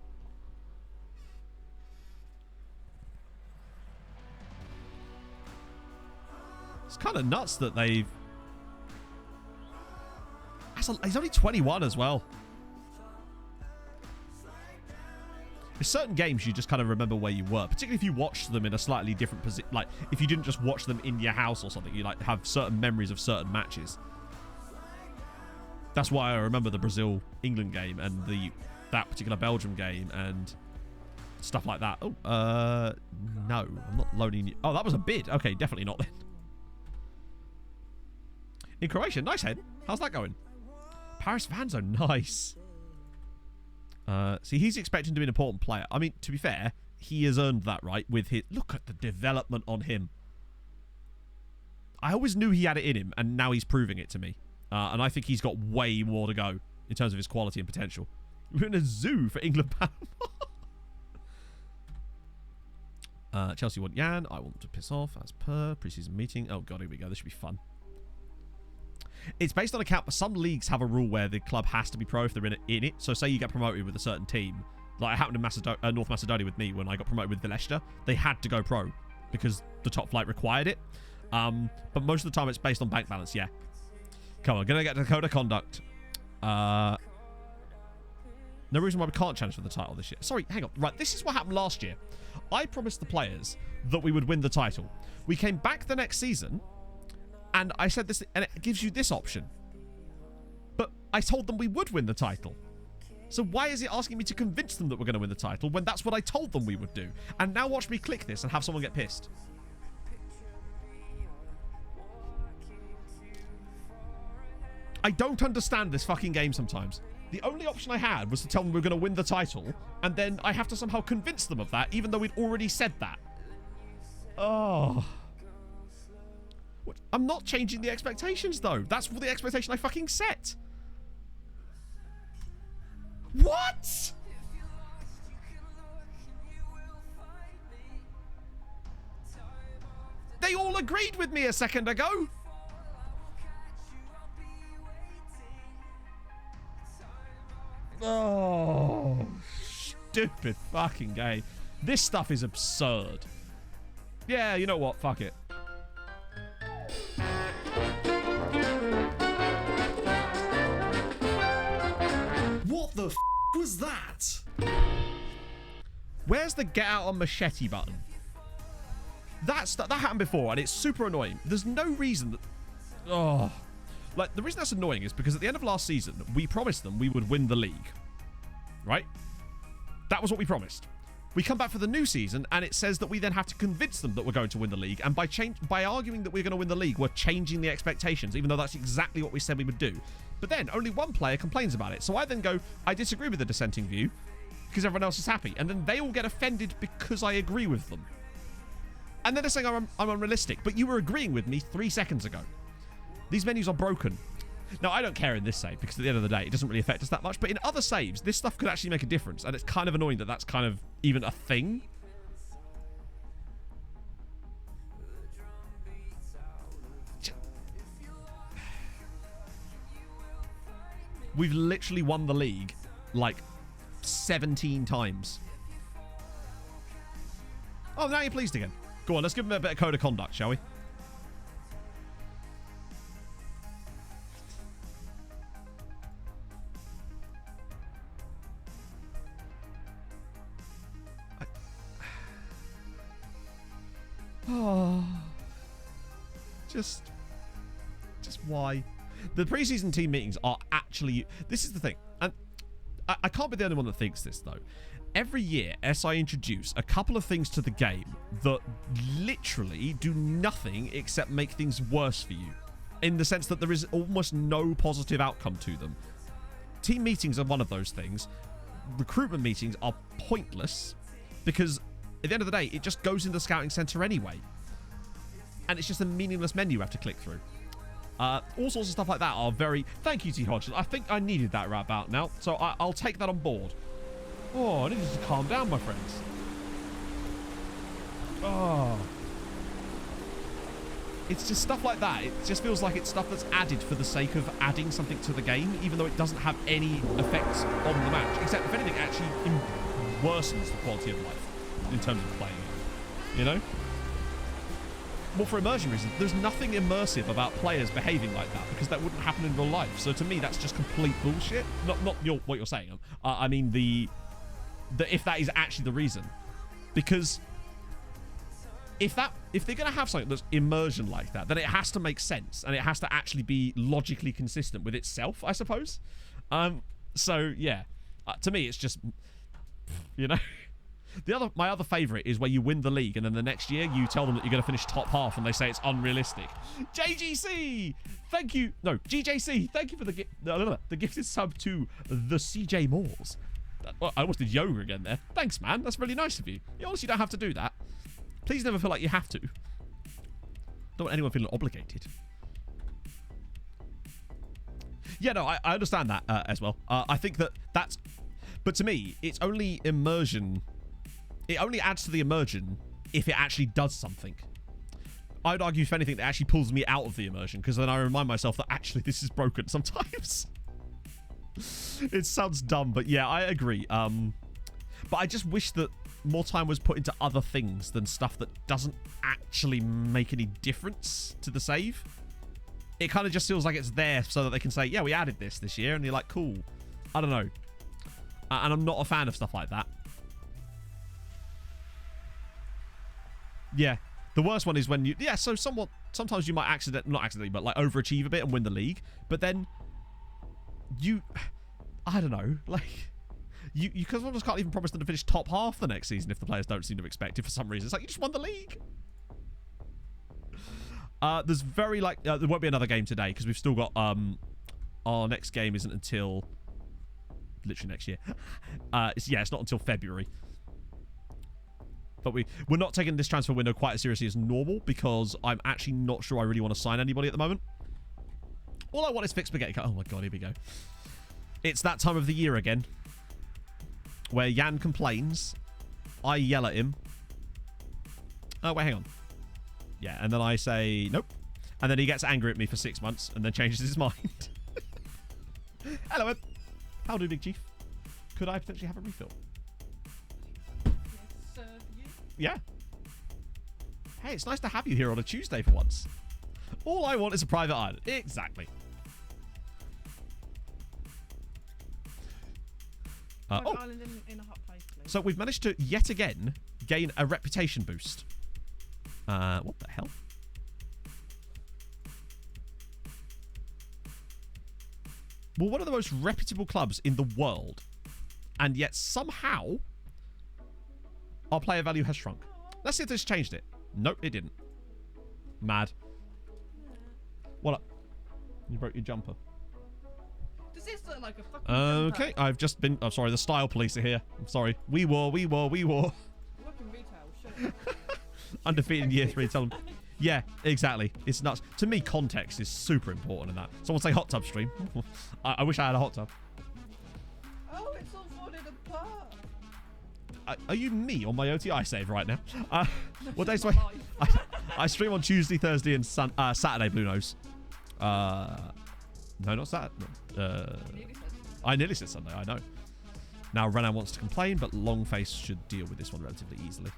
It's kind of nuts that they've... He's only 21 as well. There's certain games you just kind of remember where you were, particularly if you watched them in a slightly different position. Like, if you didn't just watch them in your house or something, you like have certain memories of certain matches. That's why I remember the Brazil-England game and that particular Belgium game and stuff like that. Oh, no, I'm not loading you. Oh, that was a bid. Okay, definitely not then. In Croatia, nice head. How's that going? Paris Vanzo, nice. See, he's expecting to be an important player. I mean, to be fair, he has earned that, right? With his... Look at the development on him. I always knew he had it in him, and now he's proving it to me. And I think he's got way more to go in terms of his quality and potential. We're in a zoo for England. Chelsea want Jan. I want to piss off as per preseason meeting. Oh, God, here we go. This should be fun. It's based on a cap. Some leagues have a rule where the club has to be pro if they're in it. So say you get promoted with a certain team. Like it happened in North Macedonia with me when I got promoted with Leicester. They had to go pro because the top flight required it. But most of the time it's based on bank balance, yeah. Come on, gonna get the code of conduct. No reason why we can't challenge for the title this year. Sorry, hang on. Right, this is what happened last year. I promised the players that we would win the title. We came back the next season, and I said this, and it gives you this option. But I told them we would win the title. So why is it asking me to convince them that we're going to win the title when that's what I told them we would do? And now watch me click this and have someone get pissed. I don't understand this fucking game sometimes. The only option I had was to tell them we were going to win the title, and then I have to somehow convince them of that, even though we'd already said that. Oh. What? I'm not changing the expectations, though. That's the expectation I fucking set. What? They all agreed with me a second ago. Oh, stupid fucking game. This stuff is absurd. Yeah, you know what? Fuck it. What the f was that? Where's the get out on machete button? That happened before, and it's super annoying. There's no reason that... Oh... Like, the reason that's annoying is because at the end of last season, we promised them we would win the league. Right? That was what we promised. We come back for the new season, and it says that we then have to convince them that we're going to win the league. And by arguing that we're going to win the league, we're changing the expectations, even though that's exactly what we said we would do. But then, only one player complains about it. So I then go, I disagree with the dissenting view, because everyone else is happy. And then they all get offended because I agree with them. And then they're saying I'm unrealistic. But you were agreeing with me 3 seconds ago. These menus are broken. Now, I don't care in this save because at the end of the day, it doesn't really affect us that much. But in other saves, this stuff could actually make a difference. And it's kind of annoying that that's kind of even a thing. We've literally won the league like 17 times. Oh, now you're pleased again. Go on, let's give him a bit of code of conduct, shall we? Oh, just why? The preseason team meetings are actually, this is the thing, and I can't be the only one that thinks this though. Every year, SI introduce a couple of things to the game that literally do nothing except make things worse for you, in the sense that there is almost no positive outcome to them. Team meetings are one of those things. Recruitment meetings are pointless because at the end of the day, it just goes in the scouting center anyway. And it's just a meaningless menu you have to click through. All sorts of stuff like that are very... Thank you, T. Hodgson. I think I needed that right about now. So I'll take that on board. Oh, I need to calm down, my friends. Oh. It's just stuff like that. It just feels like it's stuff that's added for the sake of adding something to the game, even though it doesn't have any effects on the match. Except, if anything, it actually worsens the quality of life in terms of playing it. You know? Well, for immersion reasons, there's nothing immersive about players behaving like that, because that wouldn't happen in real life. So to me, that's just complete bullshit. Not what you're saying. I mean if that is actually the reason, because if they're going to have something that's immersion like that, then it has to make sense and it has to actually be logically consistent with itself, I suppose. So yeah, to me, it's just, you know. My other favourite is where you win the league and then the next year you tell them that you're going to finish top half and they say it's unrealistic. JGC, thank you. No, GJC, thank you for the gifted sub to the CJ Moores. Well, I almost did yoga again there. Thanks, man. That's really nice of you. You honestly don't have to do that. Please never feel like you have to. Don't want anyone feeling obligated. Yeah, no, I understand that as well. I think that's... But to me, it's only immersion... It only adds to the immersion if it actually does something. I'd argue, if anything, that actually pulls me out of the immersion, because then I remind myself that actually this is broken sometimes. It sounds dumb, but yeah, I agree. But I just wish that more time was put into other things than stuff that doesn't actually make any difference to the save. It kind of just feels like it's there so that they can say, yeah, we added this year, and you're like, cool. I don't know. And I'm not a fan of stuff like that. Yeah, the worst one is when you... Yeah, so sometimes you might not accidentally, but like overachieve a bit and win the league. But then you... I don't know. Like, you sometimes can't even promise them to finish top half the next season if the players don't seem to expect it for some reason. It's like, you just won the league. There's very like... there won't be another game today because we've still got... our next game isn't until... literally next year. It's not until February. But we're not taking this transfer window quite as seriously as normal because I'm actually not sure I really want to sign anybody at the moment. All I want is fixed spaghetti. Oh my god, here we go. It's that time of the year again where Jan complains, I yell at him. Oh, wait, hang on. Yeah, and then I say, nope. And then he gets angry at me for 6 months and then changes his mind. Hello, Ed. How do, Big Chief? Could I potentially have a refill? Yeah. Hey, it's nice to have you here on a Tuesday for once. All I want is a private island. Exactly. Island in a hot place, please. So we've managed to yet again gain a reputation boost. What the hell? We're one of the most reputable clubs in the world, and yet somehow our player value has shrunk. Let's see if this changed it. Nope, it didn't. Mad. What up? You broke your jumper. Does this look like a fucking Okay, jumper? I've just been... I'm sorry, the style police are here. I'm sorry. We war. Work in retail, shut up. Undefeated in year 3. Tell them. Yeah, exactly. It's nuts. To me, context is super important in that. Someone say hot tub stream. I wish I had a hot tub. Oh, it's all falling apart. Are you me on my OTI save right now? What days do I stream on Tuesday, Thursday, and Saturday, Blue Nose. No, not Saturday. I nearly said Sunday, I know. Now, Renan wants to complain, but Longface should deal with this one relatively easily.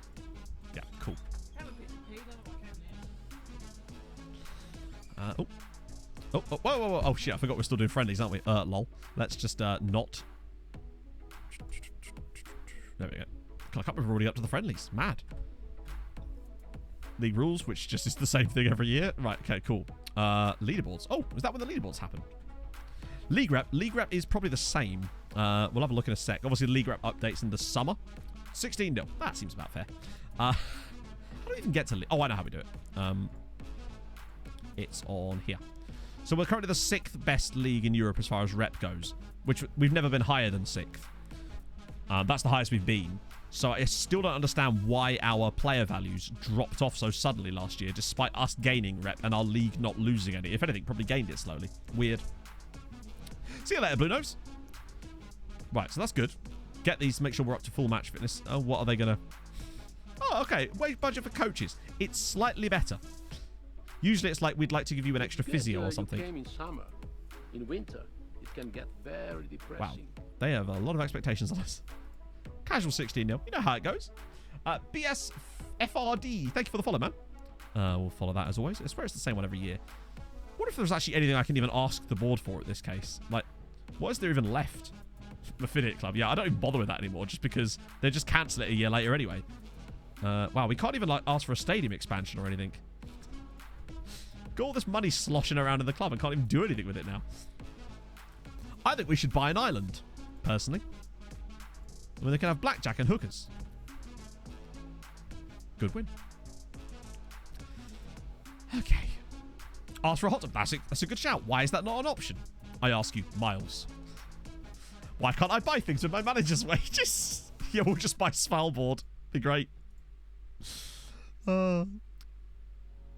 Yeah, cool. Oh, whoa, whoa, whoa. Oh, shit, I forgot we're still doing friendlies, aren't we? Lol. Let's just not. There we go. I can't believe we're already up to the friendlies. Mad. League rules, which just is the same thing every year. Right, okay, cool. Leaderboards. Oh, is that when the leaderboards happen? League rep. League rep is probably the same. We'll have a look in a sec. Obviously, the league rep updates in the summer. 16-0. That seems about fair. How do we even get to league? Oh, I know how we do it. It's on here. So we're currently the 6th best league in Europe as far as rep goes, which we've never been higher than 6th. That's the highest we've been. So I still don't understand why our player values dropped off so suddenly last year, despite us gaining rep and our league not losing any. If anything, probably gained it slowly. Weird. See you later, Blue Nose. Right, so that's good. Get these to make sure we're up to full match fitness. Oh, what are they going to... Oh, okay. Wage budget for coaches. It's slightly better. Usually it's like we'd like to give you an extra physio or something. You came in summer. In winter, it can get very depressing. Wow. They have a lot of expectations on us. Casual 16-0. You know how it goes. BS FRD. Thank you for the follow, man. We'll follow that as always. I swear it's the same one every year. What if there's actually anything I can even ask the board for at this case? Like, what is there even left? The Affiliate Club. Yeah, I don't even bother with that anymore just because they just cancel it a year later anyway. Wow, we can't even like ask for a stadium expansion or anything. Got all this money sloshing around in the club and can't even do anything with it now. I think we should buy an island, personally. Where they can have blackjack and hookers. Good win. Okay. Ask for a hot tub. That's a good shout. Why is that not an option? I ask you, Miles. Why can't I buy things with my manager's wages? Yeah, we'll just buy Svalbard. Be great.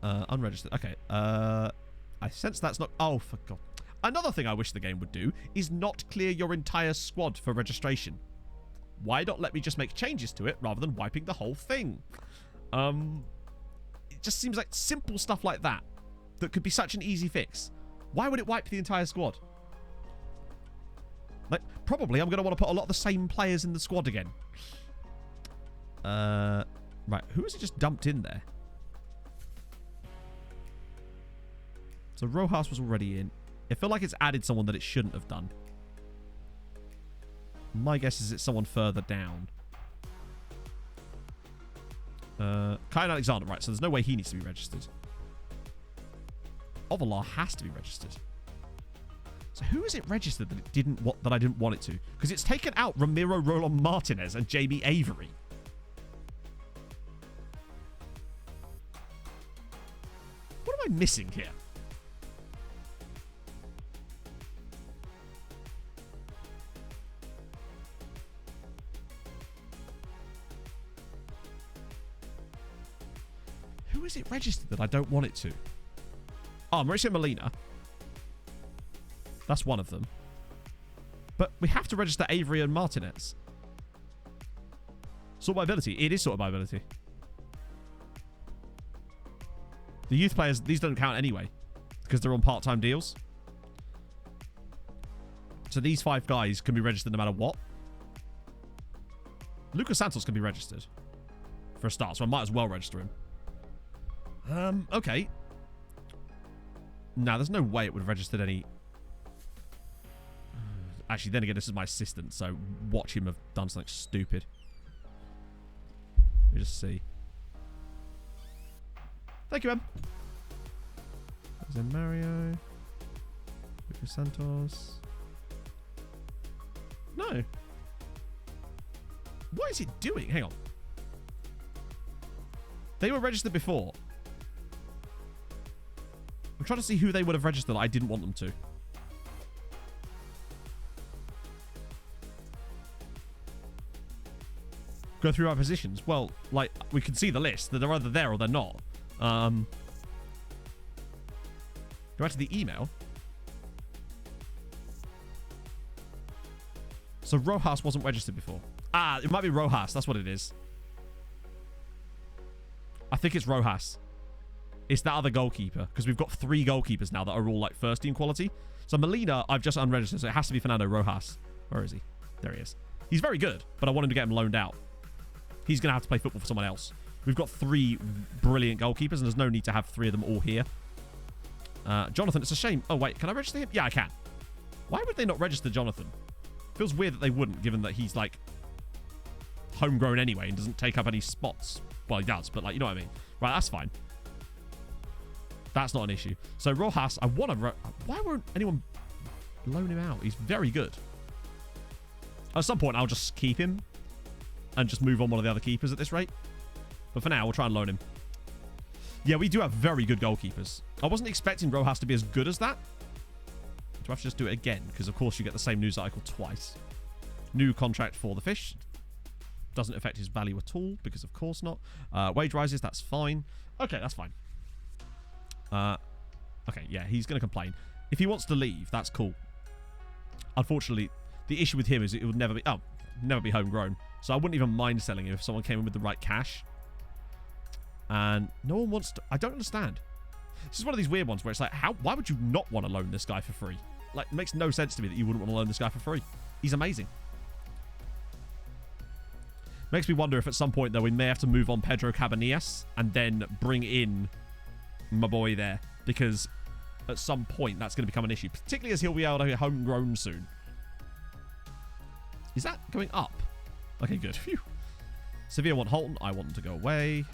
Unregistered. Okay. I sense that's not... Oh, for God. Another thing I wish the game would do is not clear your entire squad for registration. Why not let me just make changes to it rather than wiping the whole thing? It just seems like simple stuff like that could be such an easy fix. Why would it wipe the entire squad? Like, probably I'm going to want to put a lot of the same players in the squad again. Right, who is it just dumped in there? So Rojas was already in. I feel like it's added someone that it shouldn't have done. My guess is it's someone further down. Kyle Alexander, right, so there's no way he needs to be registered. Ovalar has to be registered. So who is it registered that I didn't want it to? Because it's taken out Ramiro Roland Martinez and Jamie Avery. What am I missing here? Who is it registered that I don't want it to? Oh, Mauricio Molina. That's one of them. But we have to register Avery and Martinez. Sort by ability. It is sort by ability. The youth players, these don't count anyway. Because they're on part-time deals. So these 5 guys can be registered no matter what. Lucas Santos can be registered. For a start, so I might as well register him. Okay. Nah, there's no way it would have registered any... Actually, then again, this is my assistant, so watch him have done something stupid. Let me just see. Thank you, Em. There's Mario. Lucas Santos. No. What is it doing? Hang on. They were registered before. I'm trying to see who they would have registered that I didn't want them to. Go through our positions. Well, like, we can see the list. That they're either there or they're not. Go back to the email. So Rojas wasn't registered before. Ah, it might be Rojas. That's what it is. I think it's Rojas. It's that other goalkeeper, because we've got 3 goalkeepers now that are all like first team quality. So Molina, I've just unregistered, so it has to be Fernando Rojas. Where is he? There he is. He's very good, but I want him to get him loaned out. He's going to have to play football for someone else. We've got 3 brilliant goalkeepers, and there's no need to have 3 of them all here. Jonathan, it's a shame. Oh, wait, can I register him? Yeah, I can. Why would they not register Jonathan? Feels weird that they wouldn't, given that he's, like, homegrown anyway and doesn't take up any spots. Well, he does, but, like, you know what I mean. Right, that's fine. That's not an issue. So, Rojas, I want to... Why won't anyone loan him out? He's very good. At some point, I'll just keep him and just move on one of the other keepers at this rate. But for now, we'll try and loan him. Yeah, we do have very good goalkeepers. I wasn't expecting Rojas to be as good as that. Do I have to just do it again? Because, of course, you get the same news article twice. New contract for the fish. Doesn't affect his value at all, because of course not. Wage rises, that's fine. Okay, that's fine. Okay, yeah, he's going to complain. If he wants to leave, that's cool. Unfortunately, the issue with him is it would never be homegrown. So I wouldn't even mind selling him if someone came in with the right cash. And no one wants to... I don't understand. This is one of these weird ones where it's like, why would you not want to loan this guy for free? Like, it makes no sense to me that you wouldn't want to loan this guy for free. He's amazing. Makes me wonder if at some point, though, we may have to move on Pedro Cabanillas and then bring in my boy there. Because at some point, that's going to become an issue. Particularly as he'll be able to get homegrown soon. Is that going up? Okay, good. Phew. Sevilla want Holton. I want him to go away.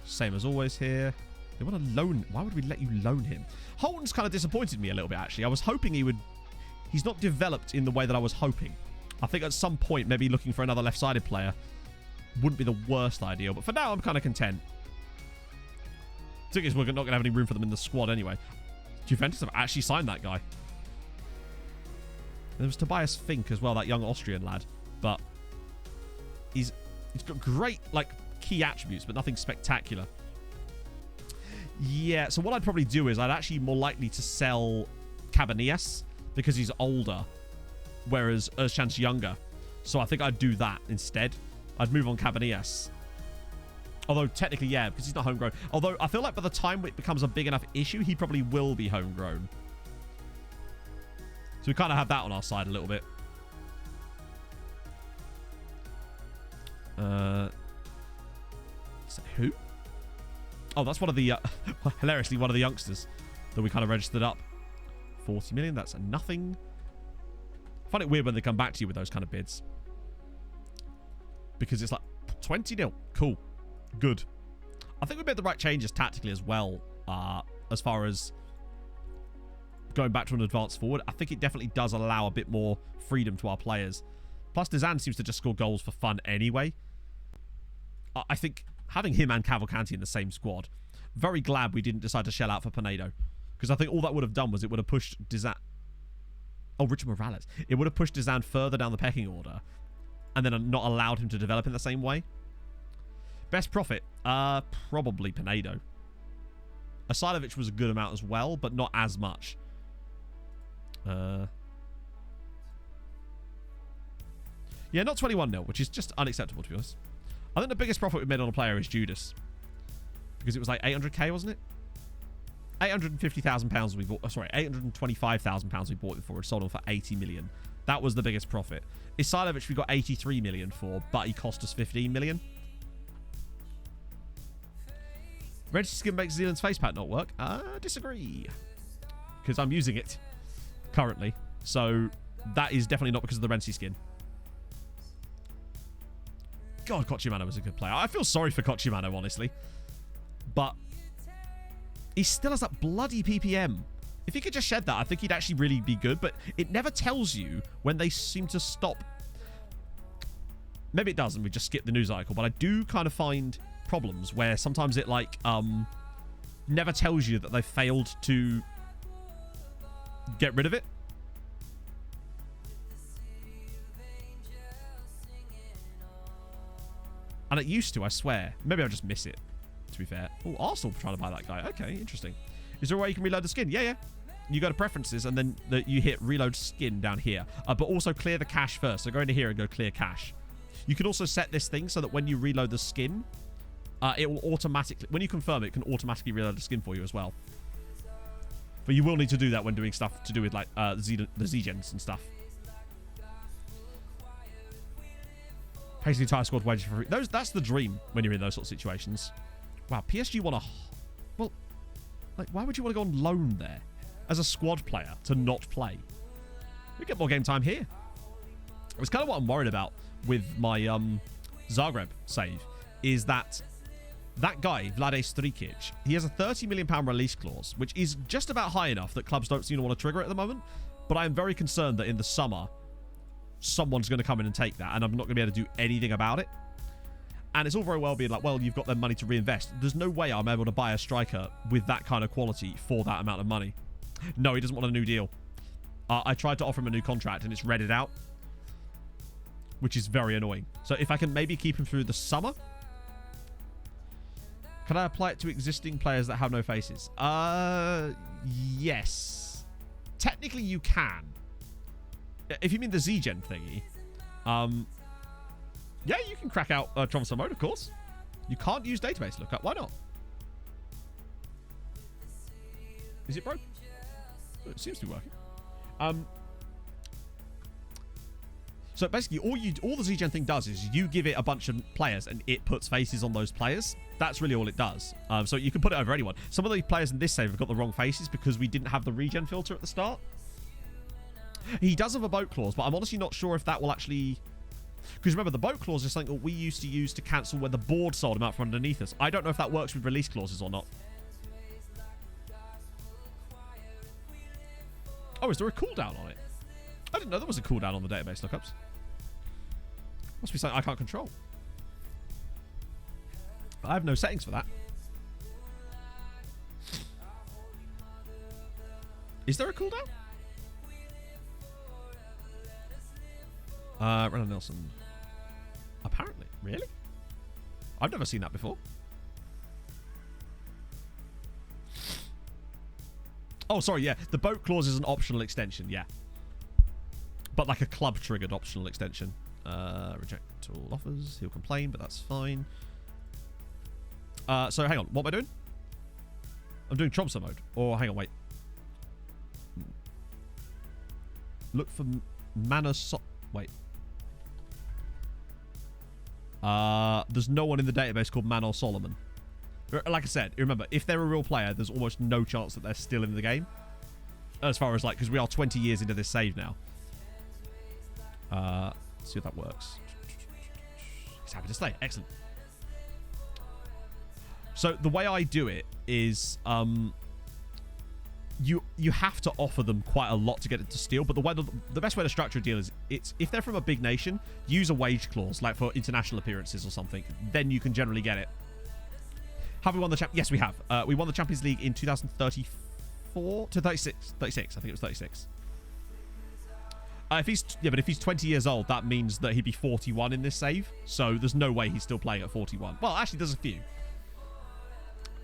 Same as always here. They want to loan... Why would we let you loan him? Holton's kind of disappointed me a little bit, actually. I was hoping he would... He's not developed in the way that I was hoping. I think at some point, maybe looking for another left-sided player wouldn't be the worst idea. But for now, I'm kind of content. The thing is, we're not going to have any room for them in the squad anyway. Juventus have actually signed that guy. There was Tobias Fink as well, that young Austrian lad. But he's got great, like, key attributes, but nothing spectacular. Yeah, so what I'd probably do is I'd actually more likely to sell Cabanillas because he's older, whereas Özcan's younger. So I think I'd do that instead. I'd move on Cabanillas. Although, technically, yeah, because he's not homegrown. Although, I feel like by the time it becomes a big enough issue, he probably will be homegrown. So we kind of have that on our side a little bit. Who? Oh, that's one of the... hilariously, one of the youngsters that we kind of registered up. 40 million, that's nothing. I find it weird when they come back to you with those kind of bids. Because it's like, 20-0. Cool. Good. I think we made the right changes tactically as well, as far as going back to an advanced forward. I think it definitely does allow a bit more freedom to our players. Plus, Dezan seems to just score goals for fun anyway. I think having him and Cavalcanti in the same squad, very glad we didn't decide to shell out for Pinedo. Because I think all that would have done was it would have pushed Dezan... Oh, Richard Morales. It would have pushed Dezan further down the pecking order and then not allowed him to develop in the same way. Best profit? Probably Pinedo. Asilovic was a good amount as well, but not as much. Yeah, not 21-0, which is just unacceptable, to be honest. I think the biggest profit we've made on a player is Judas. Because it was like 800k, wasn't it? £850,000 we bought... sorry, £825,000 we bought it for. It sold on for 80 million. That was the biggest profit. Isilovic we got 83 million for, but he cost us 15 million. Red skin makes Zealand's face pack not work. Disagree. Because I'm using it currently. So that is definitely not because of the Renzi skin. God, Cochimano was a good player. I feel sorry for Cochimano, honestly. But he still has that bloody PPM. If he could just shed that, I think he'd actually really be good. But it never tells you when they seem to stop. Maybe it does, and we just skip the news article. But I do kind of find problems where sometimes it, like, never tells you that they failed to get rid of it. And it used to, I swear. Maybe I'll just miss it, to be fair. Oh, Arsenal trying to buy that guy. Okay, interesting. Is there a way you can reload the skin? Yeah, yeah. You go to preferences, and then you hit reload skin down here. But also clear the cache first. So go into here and go clear cache. You can also set this thing so that when you reload the skin, it will automatically, when you confirm it, can automatically reload the skin for you as well. But you will need to do that when doing stuff to do with like the Z-gens and stuff. Pays the entire squad wages for free. That's the dream when you're in those sort of situations. Wow, PSG want to... Well, like, why would you want to go on loan there as a squad player to not play? You get more game time here. It's kind of what I'm worried about with my Zagreb save, is that guy, Vlade Strikic, he has a £30 million release clause, which is just about high enough that clubs don't seem to want to trigger it at the moment. But I am very concerned that in the summer, someone's going to come in and take that, and I'm not going to be able to do anything about it. And it's all very well being like, well, you've got their money to reinvest. There's no way I'm able to buy a striker with that kind of quality for that amount of money. No, he doesn't want a new deal. I tried to offer him a new contract, and it's read out, which is very annoying. So if I can maybe keep him through the summer... Can I apply it to existing players that have no faces? Yes. Technically, you can. If you mean the Z-Gen thingy, yeah, you can crack out Tromso mode, of course. You can't use database lookup. Why not? Is it broke? It seems to be working. So basically, all the Z-Gen thing does is you give it a bunch of players and it puts faces on those players. That's really all it does. So you can put it over anyone. Some of the players in this save have got the wrong faces because we didn't have the regen filter at the start. He does have a boat clause, but I'm honestly not sure if that will actually... Because remember, the boat clause is something that we used to use to cancel when the board sold him out from underneath us. I don't know if that works with release clauses or not. Oh, is there a cooldown on it? I didn't know there was a cooldown on the database lookups. Must be something I can't control. I have no settings for that. Is there a cooldown? Renan Nelson. Apparently. Really? I've never seen that before. Oh, sorry, yeah. The boat clause is an optional extension, yeah. But like a club-triggered optional extension. Reject all offers. He'll complain, but that's fine. So, hang on. What am I doing? I'm doing Tromso mode. Or, hang on, wait. Look for mana... Wait. There's no one in the database called Manor Solomon. Like I said, remember, if they're a real player, there's almost no chance that they're still in the game. As far as, like, because we are 20 years into this save now. Let's see if that works. He's happy to stay. Excellent. So, the way I do it is, you have to offer them quite a lot to get it to steal, but the best way to structure a deal is if they're from a big nation, use a wage clause, like for international appearances or something. Then you can generally get it. Have we won the Yes, we have. We won the Champions League in 2034 to 36. 36. I think it was 36. But if he's 20 years old, that means that he'd be 41 in this save. So there's no way he's still playing at 41. Well, actually, there's a few.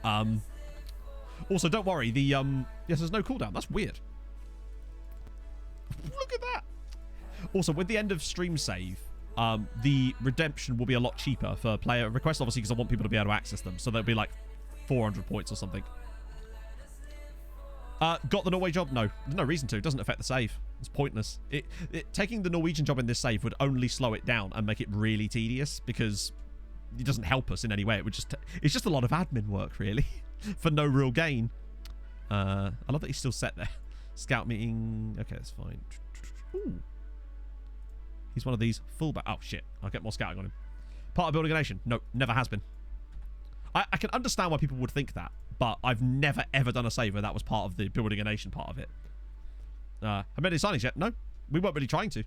Also, don't worry. Yes, there's no cooldown. That's weird. Look at that. Also, with the end of stream save, the redemption will be a lot cheaper for player requests, obviously, because I want people to be able to access them. So they'll be like 400 points or something. Got the Norway job? No. There's no reason to. It doesn't affect the save. It's pointless. Taking the Norwegian job in this save would only slow it down and make it really tedious because it doesn't help us in any way. It's just a lot of admin work, really, for no real gain. I love that he's still set there. Scout meeting. Okay, that's fine. Ooh. He's one of these fullback. Oh, shit. I'll get more scouting on him. Part of building a nation? No, never has been. I can understand why people would think that, but I've never, ever done a save where that was part of the building a nation part of it. Have I made any signings yet? No. We weren't really trying to.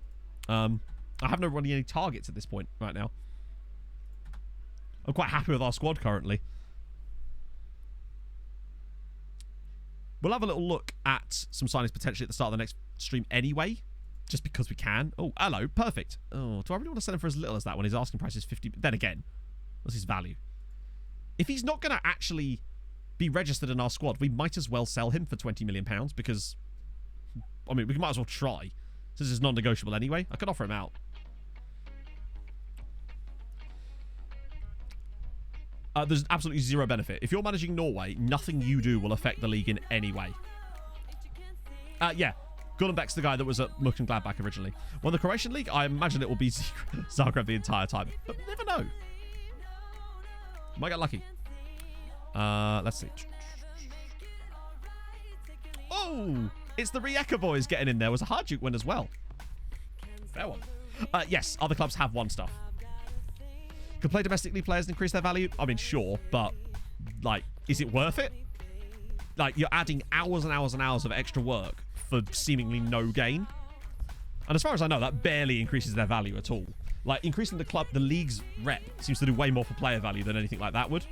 I haven't running any targets at this point right now. I'm quite happy with our squad currently. We'll have a little look at some signings potentially at the start of the next stream anyway. Just because we can. Oh, hello. Perfect. Oh, do I really want to sell him for as little as that when his asking price is 50? Then again, what's his value? If he's not going to actually be registered in our squad, we might as well sell him for £20 million because, I mean, we might as well try. Since it's non-negotiable anyway. I could offer him out. There's absolutely zero benefit. If you're managing Norway, nothing you do will affect the league in any way. Yeah. Gordon Beck's the guy that was at Mönchengladbach originally. Well, the Croatian league, I imagine it will be Zagreb the entire time. But you never know. Might get lucky. Let's see. Oh! It's the Rijeka boys getting in there. It was a Hajduk win as well. Fair one. Yes, other clubs have won stuff. Could play domestic league players and increase their value? I mean, sure, but, like, is it worth it? Like, you're adding hours and hours and hours of extra work for seemingly no gain. And as far as I know, that barely increases their value at all. Like, increasing the league's rep seems to do way more for player value than anything like that would.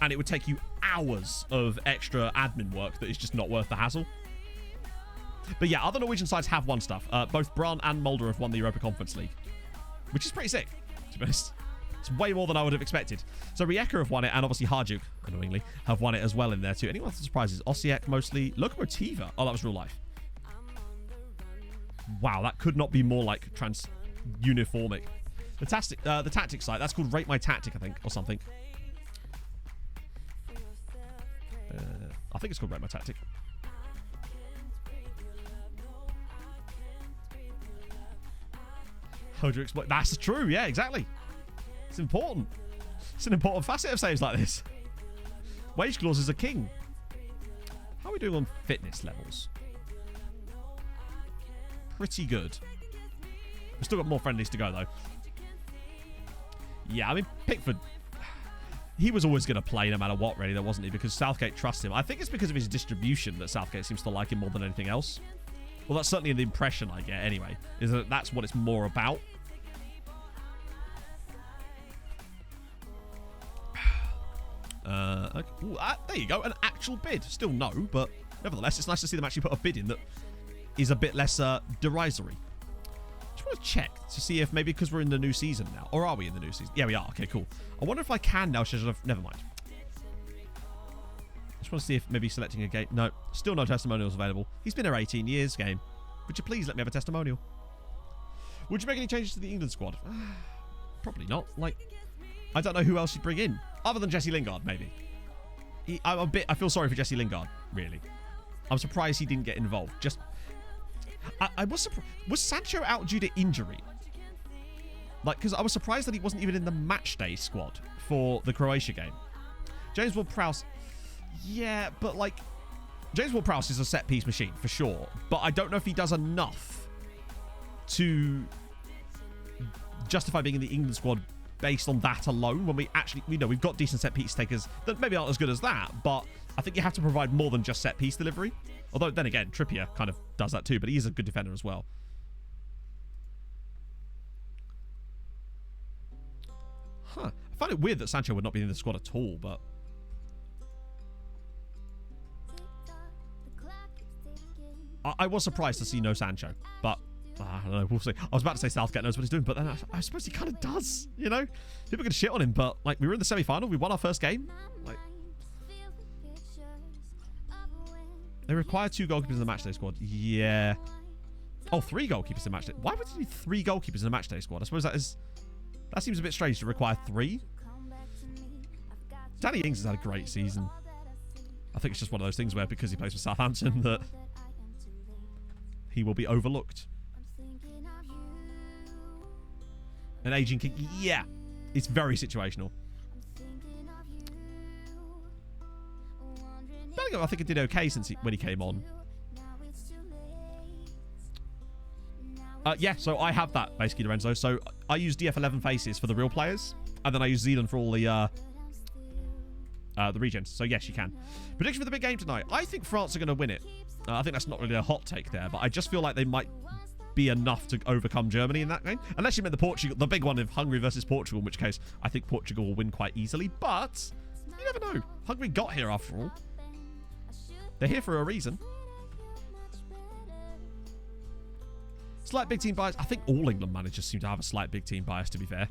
And it would take you hours of extra admin work that is just not worth the hassle. But yeah, other Norwegian sides have won stuff. Both Brann and Molde have won the Europa Conference League, which is pretty sick, to be honest. It's way more than I would have expected. So Rijeka have won it, and obviously Hajduk, annoyingly, have won it as well in there too. Anyone else surprises? Osijek mostly. Lokomotiva. Oh, that was real life. Wow, that could not be more like uniformic. The tactic site, that's called Rate My Tactic, I think, or something. I think it's called Rate My Tactic. How do you explain? That's true, yeah, exactly. It's important. It's an important facet of saves like this. Wage clauses are king. How are we doing on fitness levels? Pretty good. We've still got more friendlies to go, though. Yeah, I mean, Pickford, he was always going to play no matter what, really, though, wasn't he? Because Southgate trusts him. I think it's because of his distribution that Southgate seems to like him more than anything else. Well, that's certainly the impression I get, anyway, is that that's what it's more about. Okay. Ooh, there you go, an actual bid. Still no, but nevertheless, it's nice to see them actually put a bid in that is a bit less derisory. Just want to check to see if maybe because we're in the new season now, or are we in the new season? Yeah, we are. Okay, cool. I wonder if I can now. Never mind. Just want to see if maybe selecting a game. No, still no testimonials available. He's been here 18 years. Game. Would you please let me have a testimonial? Would you make any changes to the England squad? Probably not. Like, I don't know who else you'd bring in other than Jesse Lingard. Maybe. I feel sorry for Jesse Lingard. Really. I'm surprised he didn't get involved. Just. I was surprised. Was Sancho out due to injury? Like, because I was surprised that he wasn't even in the matchday squad for the Croatia game. James Ward-Prowse. Yeah, but like, James Ward-Prowse is a set-piece machine for sure. But I don't know if he does enough to justify being in the England squad based on that alone. When we actually, we've got decent set-piece takers that maybe aren't as good as that. But I think you have to provide more than just set-piece delivery. Although, then again, Trippier kind of does that too, but he's a good defender as well. Huh. I find it weird that Sancho would not be in the squad at all, but... I was surprised to see no Sancho, but... I don't know, we'll see. I was about to say Southgate knows what he's doing, but then I suppose he kind of does, you know? People are going to shit on him, but, like, we were in the semi-final, we won our first game. Like... They require 2 goalkeepers in the matchday squad. Yeah. Oh, 3 goalkeepers in the matchday. Why would you need 3 goalkeepers in the matchday squad? I suppose that seems a bit strange to require 3. Danny Ings has had a great season. I think it's just one of those things where because he plays for Southampton that he will be overlooked. An aging king. Yeah. It's very situational. I think it did okay when he came on. Yeah, so I have that, basically, Lorenzo. So I use DF11 faces for the real players, and then I use Zealand for all the regens. So yes, you can. Prediction for the big game tonight. I think France are going to win it. I think that's not really a hot take there, but I just feel like they might be enough to overcome Germany in that game. Unless you meant the big one of Hungary versus Portugal, in which case I think Portugal will win quite easily. But you never know. Hungary got here after all. They're here for a reason. Slight big team bias. I think all England managers seem to have a slight big team bias, to be fair.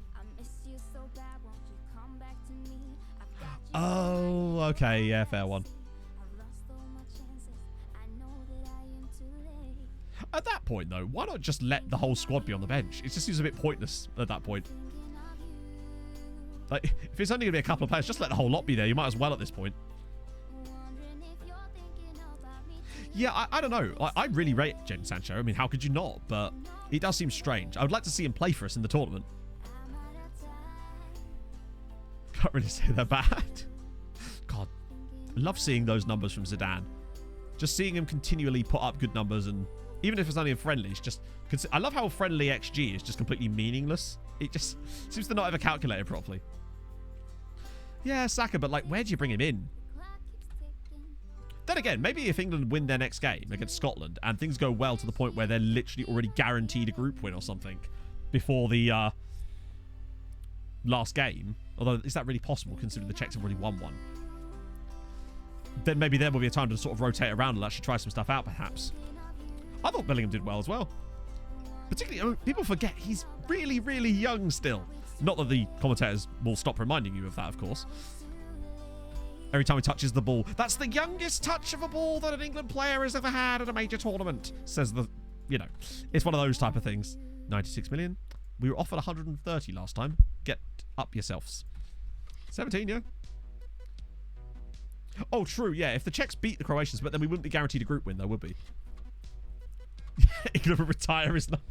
Oh, okay. Yeah, fair one. At that point, though, why not just let the whole squad be on the bench? It just seems a bit pointless at that point. Like, if it's only going to be a couple of players, just let the whole lot be there. You might as well at this point. Yeah, I don't know. I really rate Jadon Sancho. I mean, how could you not? But he does seem strange. I would like to see him play for us in the tournament. Can't really say they're bad. God, I love seeing those numbers from Zidane. Just seeing him continually put up good numbers, and even if it's only in friendlies, just... I love how friendly XG is just completely meaningless. It just seems to not ever calculate it properly. Yeah, Saka, but like, where do you bring him in? Then again, maybe if England win their next game against Scotland and things go well to the point where they're literally already guaranteed a group win or something before the last game, although is that really possible considering the Czechs have already won one? Then maybe there will be a time to sort of rotate around and actually try some stuff out, perhaps. I thought Bellingham did well as well. Particularly, I mean, people forget he's really, really young still. Not that the commentators will stop reminding you of that, of course. Every time he touches the ball, that's the youngest touch of a ball that an England player has ever had at a major tournament, says the, you know, it's one of those type of things. 96 million. We were offered 130 last time. Get up yourselves. 17, yeah. Oh, true, yeah. If the Czechs beat the Croatians, but then we wouldn't be guaranteed a group win, though, would we? England will retire his number.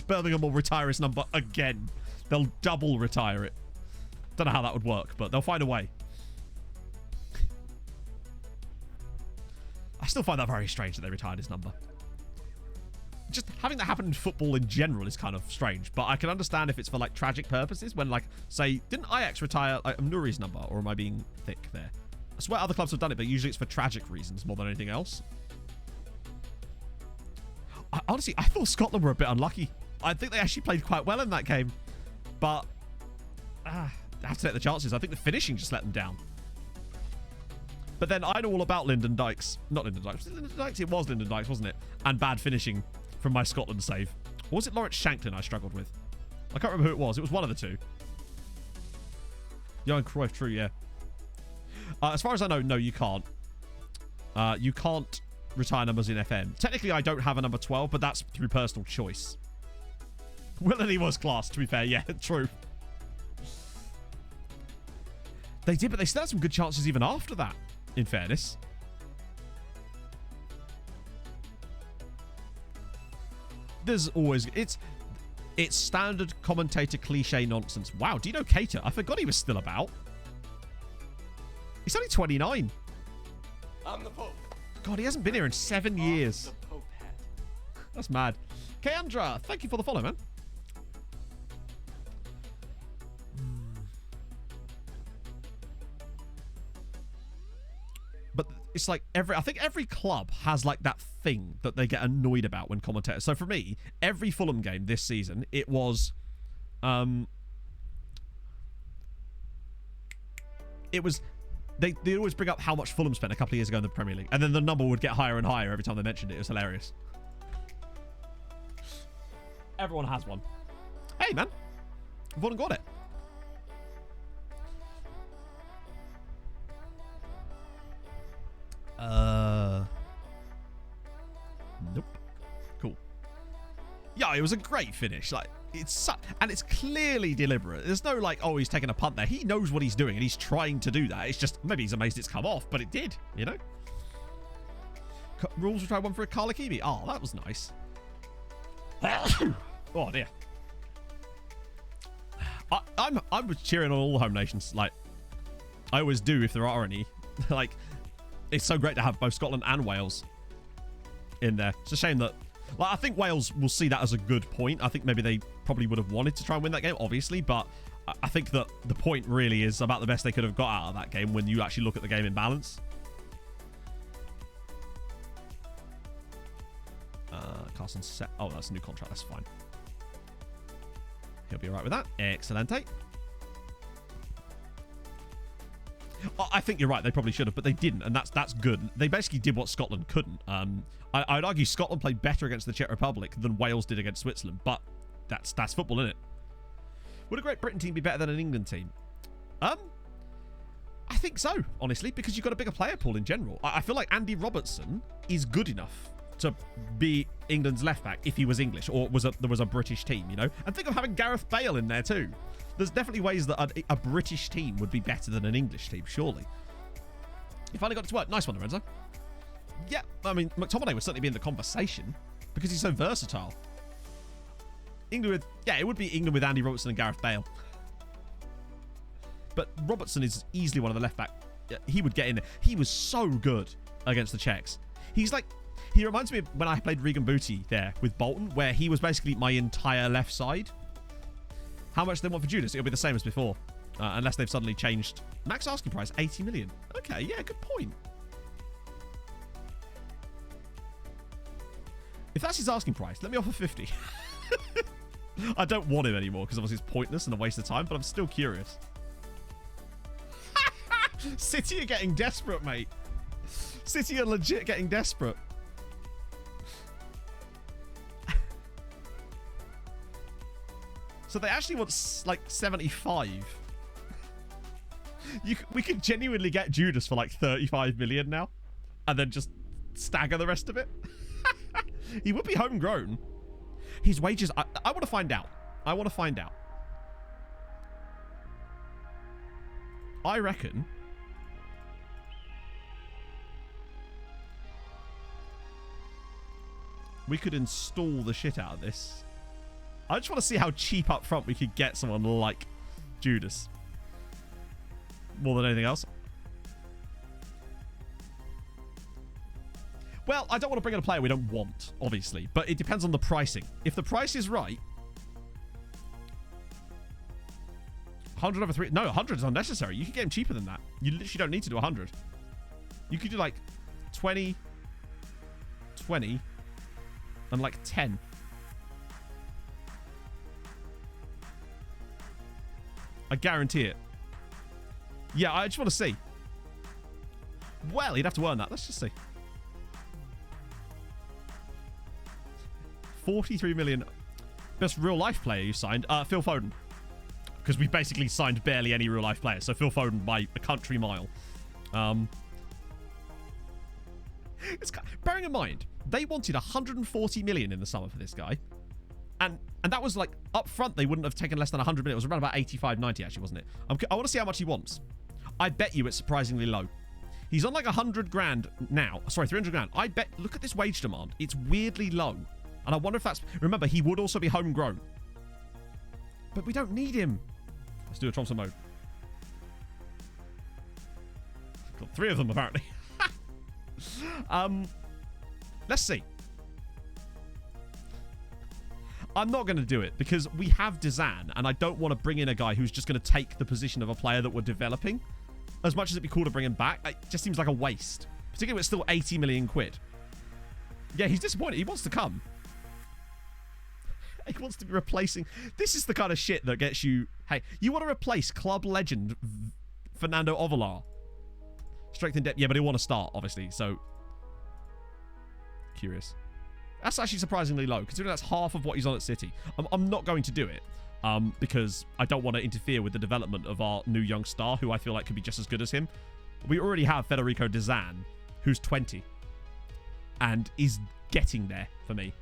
Bellingham will retire his number again. They'll double retire it. Don't know how that would work, but they'll find a way. I still find that very strange that they retired his number. Just having that happen in football in general is kind of strange, but I can understand if it's for like tragic purposes. When, like, say, didn't Ajax retire like Nouri's number, or am I being thick there? I swear other clubs have done it, but usually it's for tragic reasons more than anything else. Honestly, I thought Scotland were a bit unlucky. I think they actually played quite well in that game, but I have to take the chances. I think the finishing just let them down. But then I know all about Lyndon Dykes. Not Lyndon Dykes. Lyndon Dykes? It was Lyndon Dykes, wasn't it? And bad finishing from my Scotland save. Or was it Lawrence Shanklin I struggled with? I can't remember who it was. It was one of the two. Johan Cruyff, true, yeah. As far as I know, no, you can't. You can't retire numbers in FM. Technically, I don't have a number 12, but that's through personal choice. Willany was class, to be fair. Yeah, true. They did, but they still had some good chances even after that, in fairness. There's always... It's standard commentator cliche nonsense. Wow, Dino Keita. I forgot he was still about. He's only 29. I'm the Pope. God, he hasn't been here in 7 years. The Pope hat. That's mad. Keandra, thank you for the follow, man. But it's like I think every club has like that thing that they get annoyed about when commentators. So for me, every Fulham game this season, it was, they always bring up how much Fulham spent a couple of years ago in the Premier League, and then the number would get higher and higher every time they mentioned it. It was hilarious. Everyone has one. Hey, man, we've all got it. Nope. Cool. Yeah, it was a great finish. Like, and it's clearly deliberate. There's no like, oh, he's taking a punt there. He knows what he's doing and he's trying to do that. It's just maybe he's amazed it's come off, but it did, you know. Rules will try one for a Carla Kiwi. Oh, that was nice. Oh dear. I'm cheering on all the home nations. Like, I always do if there are any. Like, it's so great to have both Scotland and Wales in there. It's a shame that, like, I think Wales will see that as a good point. I think maybe they probably would have wanted to try and win that game, obviously, but I think that the point really is about the best they could have got out of that game when you actually look at the game in balance. Carson set. Oh, that's a new contract. That's fine. He'll be all right with that. Excelente. I think you're right. They probably should have, but they didn't, and that's good. They basically did what Scotland couldn't. I'd argue Scotland played better against the Czech Republic than Wales did against Switzerland, but that's football, isn't it? Would a Great Britain team be better than an England team? I think so, honestly, because you've got a bigger player pool in general. I feel like Andy Robertson is good enough to be England's left back if he was English or there was a British team, you know? And think of having Gareth Bale in there too. There's definitely ways that a British team would be better than an English team, surely. You finally got it to work. Nice one, Lorenzo. Yeah, I mean, McTominay would certainly be in the conversation because he's so versatile. England with... Yeah, it would be England with Andy Robertson and Gareth Bale. But Robertson is easily one of the left-back. He would get in there. He was so good against the Czechs. He's like... He reminds me of when I played Regan Booty there with Bolton, where he was basically my entire left side. How much they want for Judas? It'll be the same as before. Unless they've suddenly changed. Max asking price, 80 million. Okay, yeah, good point. If that's his asking price, let me offer 50. I don't want him anymore because obviously it's pointless and a waste of time, but I'm still curious. City are getting desperate, mate. City are legit getting desperate. So they actually want like 75. We could genuinely get Judas for like 35 million now and then just stagger the rest of it. He would be homegrown. His wages, I want to find out. I want to find out. I reckon we could install the shit out of this. I just want to see how cheap up front we could get someone like Judas. More than anything else. Well, I don't want to bring in a player we don't want, obviously. But it depends on the pricing. If the price is right... 100 over 3... No, 100 is unnecessary. You can get him cheaper than that. You literally don't need to do 100. You could do like 20... 20... and like 10. I guarantee it. Yeah, I just want to see. Well, he'd have to earn that. Let's just see. 43 million. Best real-life player you signed? Phil Foden. Because we basically signed barely any real-life players. So Phil Foden by a country mile. Bearing in mind, they wanted 140 million in the summer for this guy. And that was like, up front, they wouldn't have taken less than 100 million. It was around about 85, 90 actually, wasn't it? I want to see how much he wants. I bet you it's surprisingly low. He's on like 100 grand now. Sorry, 300 grand. I bet, look at this wage demand. It's weirdly low. And I wonder if that's, remember, he would also be homegrown. But we don't need him. Let's do a Tromso mode. Got 3 of them, apparently. Let's see. I'm not going to do it because we have Dizan and I don't want to bring in a guy who's just going to take the position of a player that we're developing. As much as it'd be cool to bring him back, it just seems like a waste. Particularly when it's still 80 million quid. Yeah, he's disappointed. He wants to come. He wants to be replacing... This is the kind of shit that gets you... Hey, you want to replace club legend Fernando Ovalar. Strength in depth. Yeah, but he'll want to start, obviously, so... Curious. That's actually surprisingly low, considering that's half of what he's on at City. I'm not going to do it, because I don't want to interfere with the development of our new young star, who I feel like could be just as good as him. We already have Federico Dizan, who's 20, and is getting there for me.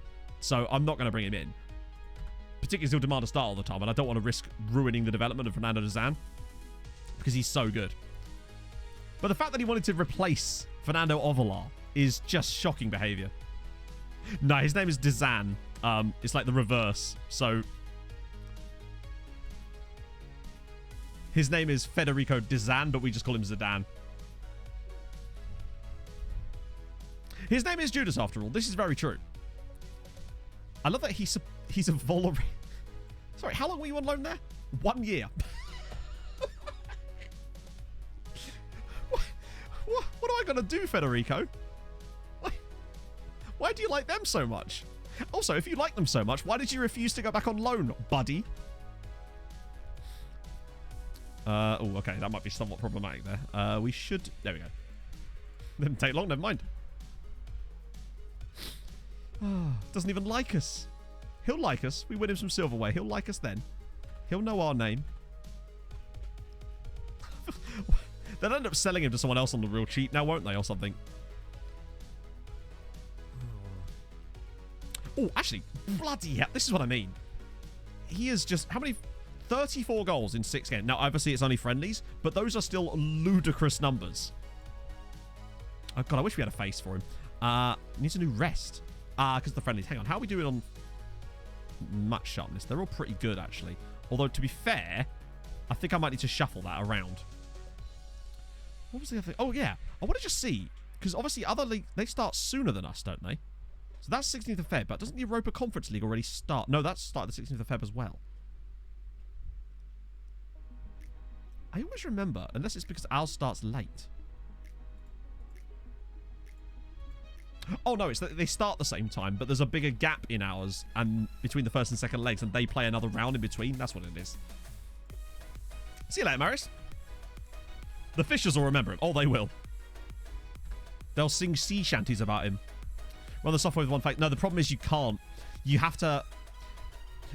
So I'm not going to bring him in. Particularly he'll demand a start all the time, and I don't want to risk ruining the development of Fernando Dizan, because he's so good. But the fact that he wanted to replace Fernando Ovalar is just shocking behavior. No, his name is Dizan. It's like the reverse. So his name is Federico Dizan, but we just call him Zidane. His name is Judas, after all. This is very true. I love that he's a Volley. Sorry, how long were you on loan there? 1 year. What am I going to do, Federico? Why do you like them so much? Also, if you like them so much, why did you refuse to go back on loan, buddy? Oh, okay. That might be somewhat problematic there. We should... There we go. Didn't take long, never mind. Doesn't even like us. He'll like us. We win him some silverware. He'll like us then. He'll know our name. They'll end up selling him to someone else on the real cheap now, won't they, or something? Oh, actually, bloody hell. This is what I mean. He is just... How many... 34 goals in 6 games. Now, obviously, it's only friendlies, but those are still ludicrous numbers. Oh, God, I wish we had a face for him. Needs a new rest. Because the friendlies. Hang on, how are we doing on match sharpness? They're all pretty good, actually. Although, to be fair, I think I might need to shuffle that around. What was the other thing? Oh, yeah. I want to just see, because obviously other leagues, they start sooner than us, don't they? So that's 16th of Feb, but doesn't the Europa Conference League already start? No, that's started the 16th of Feb as well. I always remember, unless it's because ours starts late. Oh, no, it's that they start the same time, but there's a bigger gap in ours and between the first and second legs, and they play another round in between. That's what it is. See you later, Maris. The Fishers will remember him. Oh, they will. They'll sing sea shanties about him. Run the software with one face. No, the problem is you can't. You have to...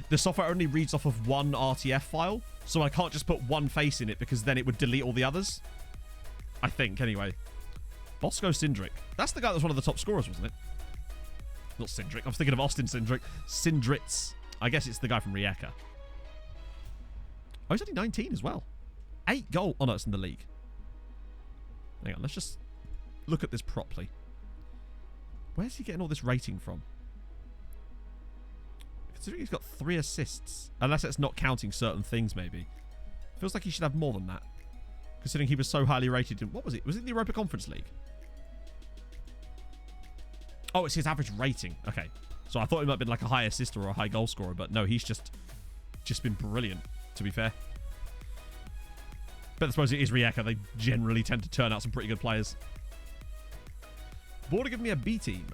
The software only reads off of one RTF file, so I can't just put one face in it because then it would delete all the others. I think, anyway. Bosco Cindric. That's the guy that was one of the top scorers, wasn't it? Not Cindric. I was thinking of Austin Cindric. Cindritz. I guess it's the guy from Rijeka. Oh, he's only 19 as well. 8 goals. Oh, no, it's in the league. Hang on, let's just look at this properly. Where's he getting all this rating from? Considering he's got 3 assists. Unless it's not counting certain things, maybe. Feels like he should have more than that. Considering he was so highly rated in... What was it? Was it the Europa Conference League? Oh, it's his average rating. Okay. So I thought he might have been like a high assister or a high goal scorer, but no, he's just been brilliant, to be fair. But I suppose it is Rijeka. They generally tend to turn out some pretty good players. Border give me a B team.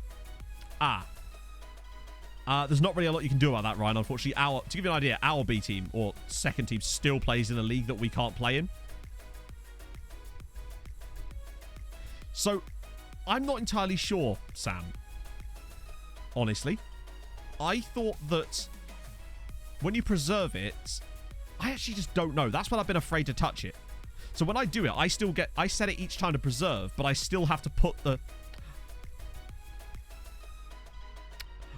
There's not really a lot you can do about that, Ryan. Unfortunately, to give you an idea, our B team or second team still plays in a league that we can't play in. So, I'm not entirely sure, Sam. Honestly. I thought that when you preserve it, I actually just don't know. That's when I've been afraid to touch it. So when I do it, I set it each time to preserve, but I still have to put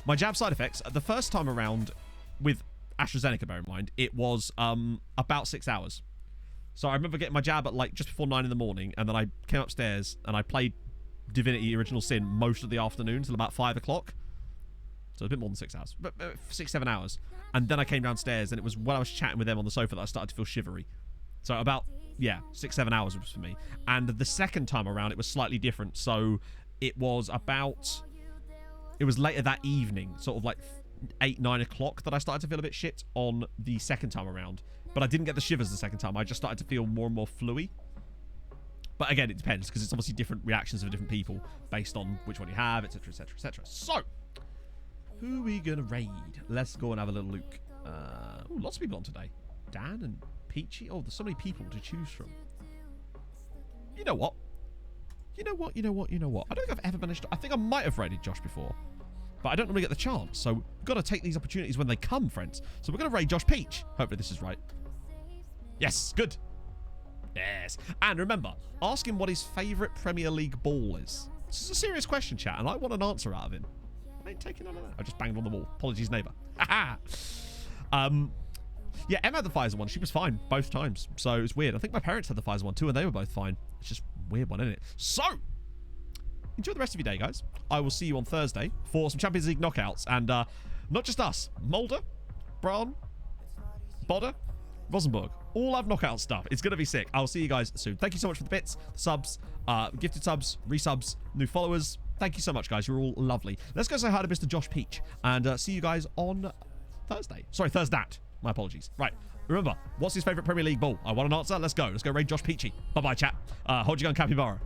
my jab side effects, the first time around with AstraZeneca, bear in mind, it was about 6 hours. So I remember getting my jab at like just before 9 in the morning, and then I came upstairs and I played Divinity Original Sin most of the afternoon till about 5 o'clock. So a bit more than 6 hours, but 6-7 hours. And then I came downstairs, and it was when I was chatting with them on the sofa that I started to feel shivery. So about, 6-7 hours was for me. And the second time around, it was slightly different. So it was later that evening, sort of like 8-9 o'clock, that I started to feel a bit shit on the second time around. But I didn't get the shivers the second time. I just started to feel more and more fluey. But again, it depends, because it's obviously different reactions of different people based on which one you have, etc, etc, etc. So, who are we going to raid? Let's go and have a little look. Ooh, lots of people on today. Dan and Peachy. Oh, there's so many people to choose from. You know what? I don't think I've ever managed to... I think I might have raided Josh before. But I don't normally get the chance. So, we've got to take these opportunities when they come, friends. So, we're going to raid Josh Peach. Hopefully this is right. Yes, good. Yes. And remember, ask him what his favourite Premier League ball is. This is a serious question, chat, and I want an answer out of him. I ain't taking none of that. I just banged on the wall. Apologies, neighbour. Yeah, Emma had the Pfizer one. She was fine both times. So it's weird. I think my parents had the Pfizer one too, and they were both fine. It's just a weird one, isn't it? So, enjoy the rest of your day, guys. I will see you on Thursday for some Champions League knockouts. And not just us. Mulder, Braun, Bodder, Rosenborg. All have knockout stuff. It's going to be sick. I'll see you guys soon. Thank you so much for the bits, the subs, gifted subs, resubs, new followers. Thank you so much, guys. You're all lovely. Let's go say hi to Mr. Josh Peach and see you guys on Thursday. Sorry, Thursday. My apologies. Right. Remember, what's his favourite Premier League ball? I want an answer. Let's go. Let's go raid Josh Peachy. Bye-bye, chat. Hold your gun, Capybara.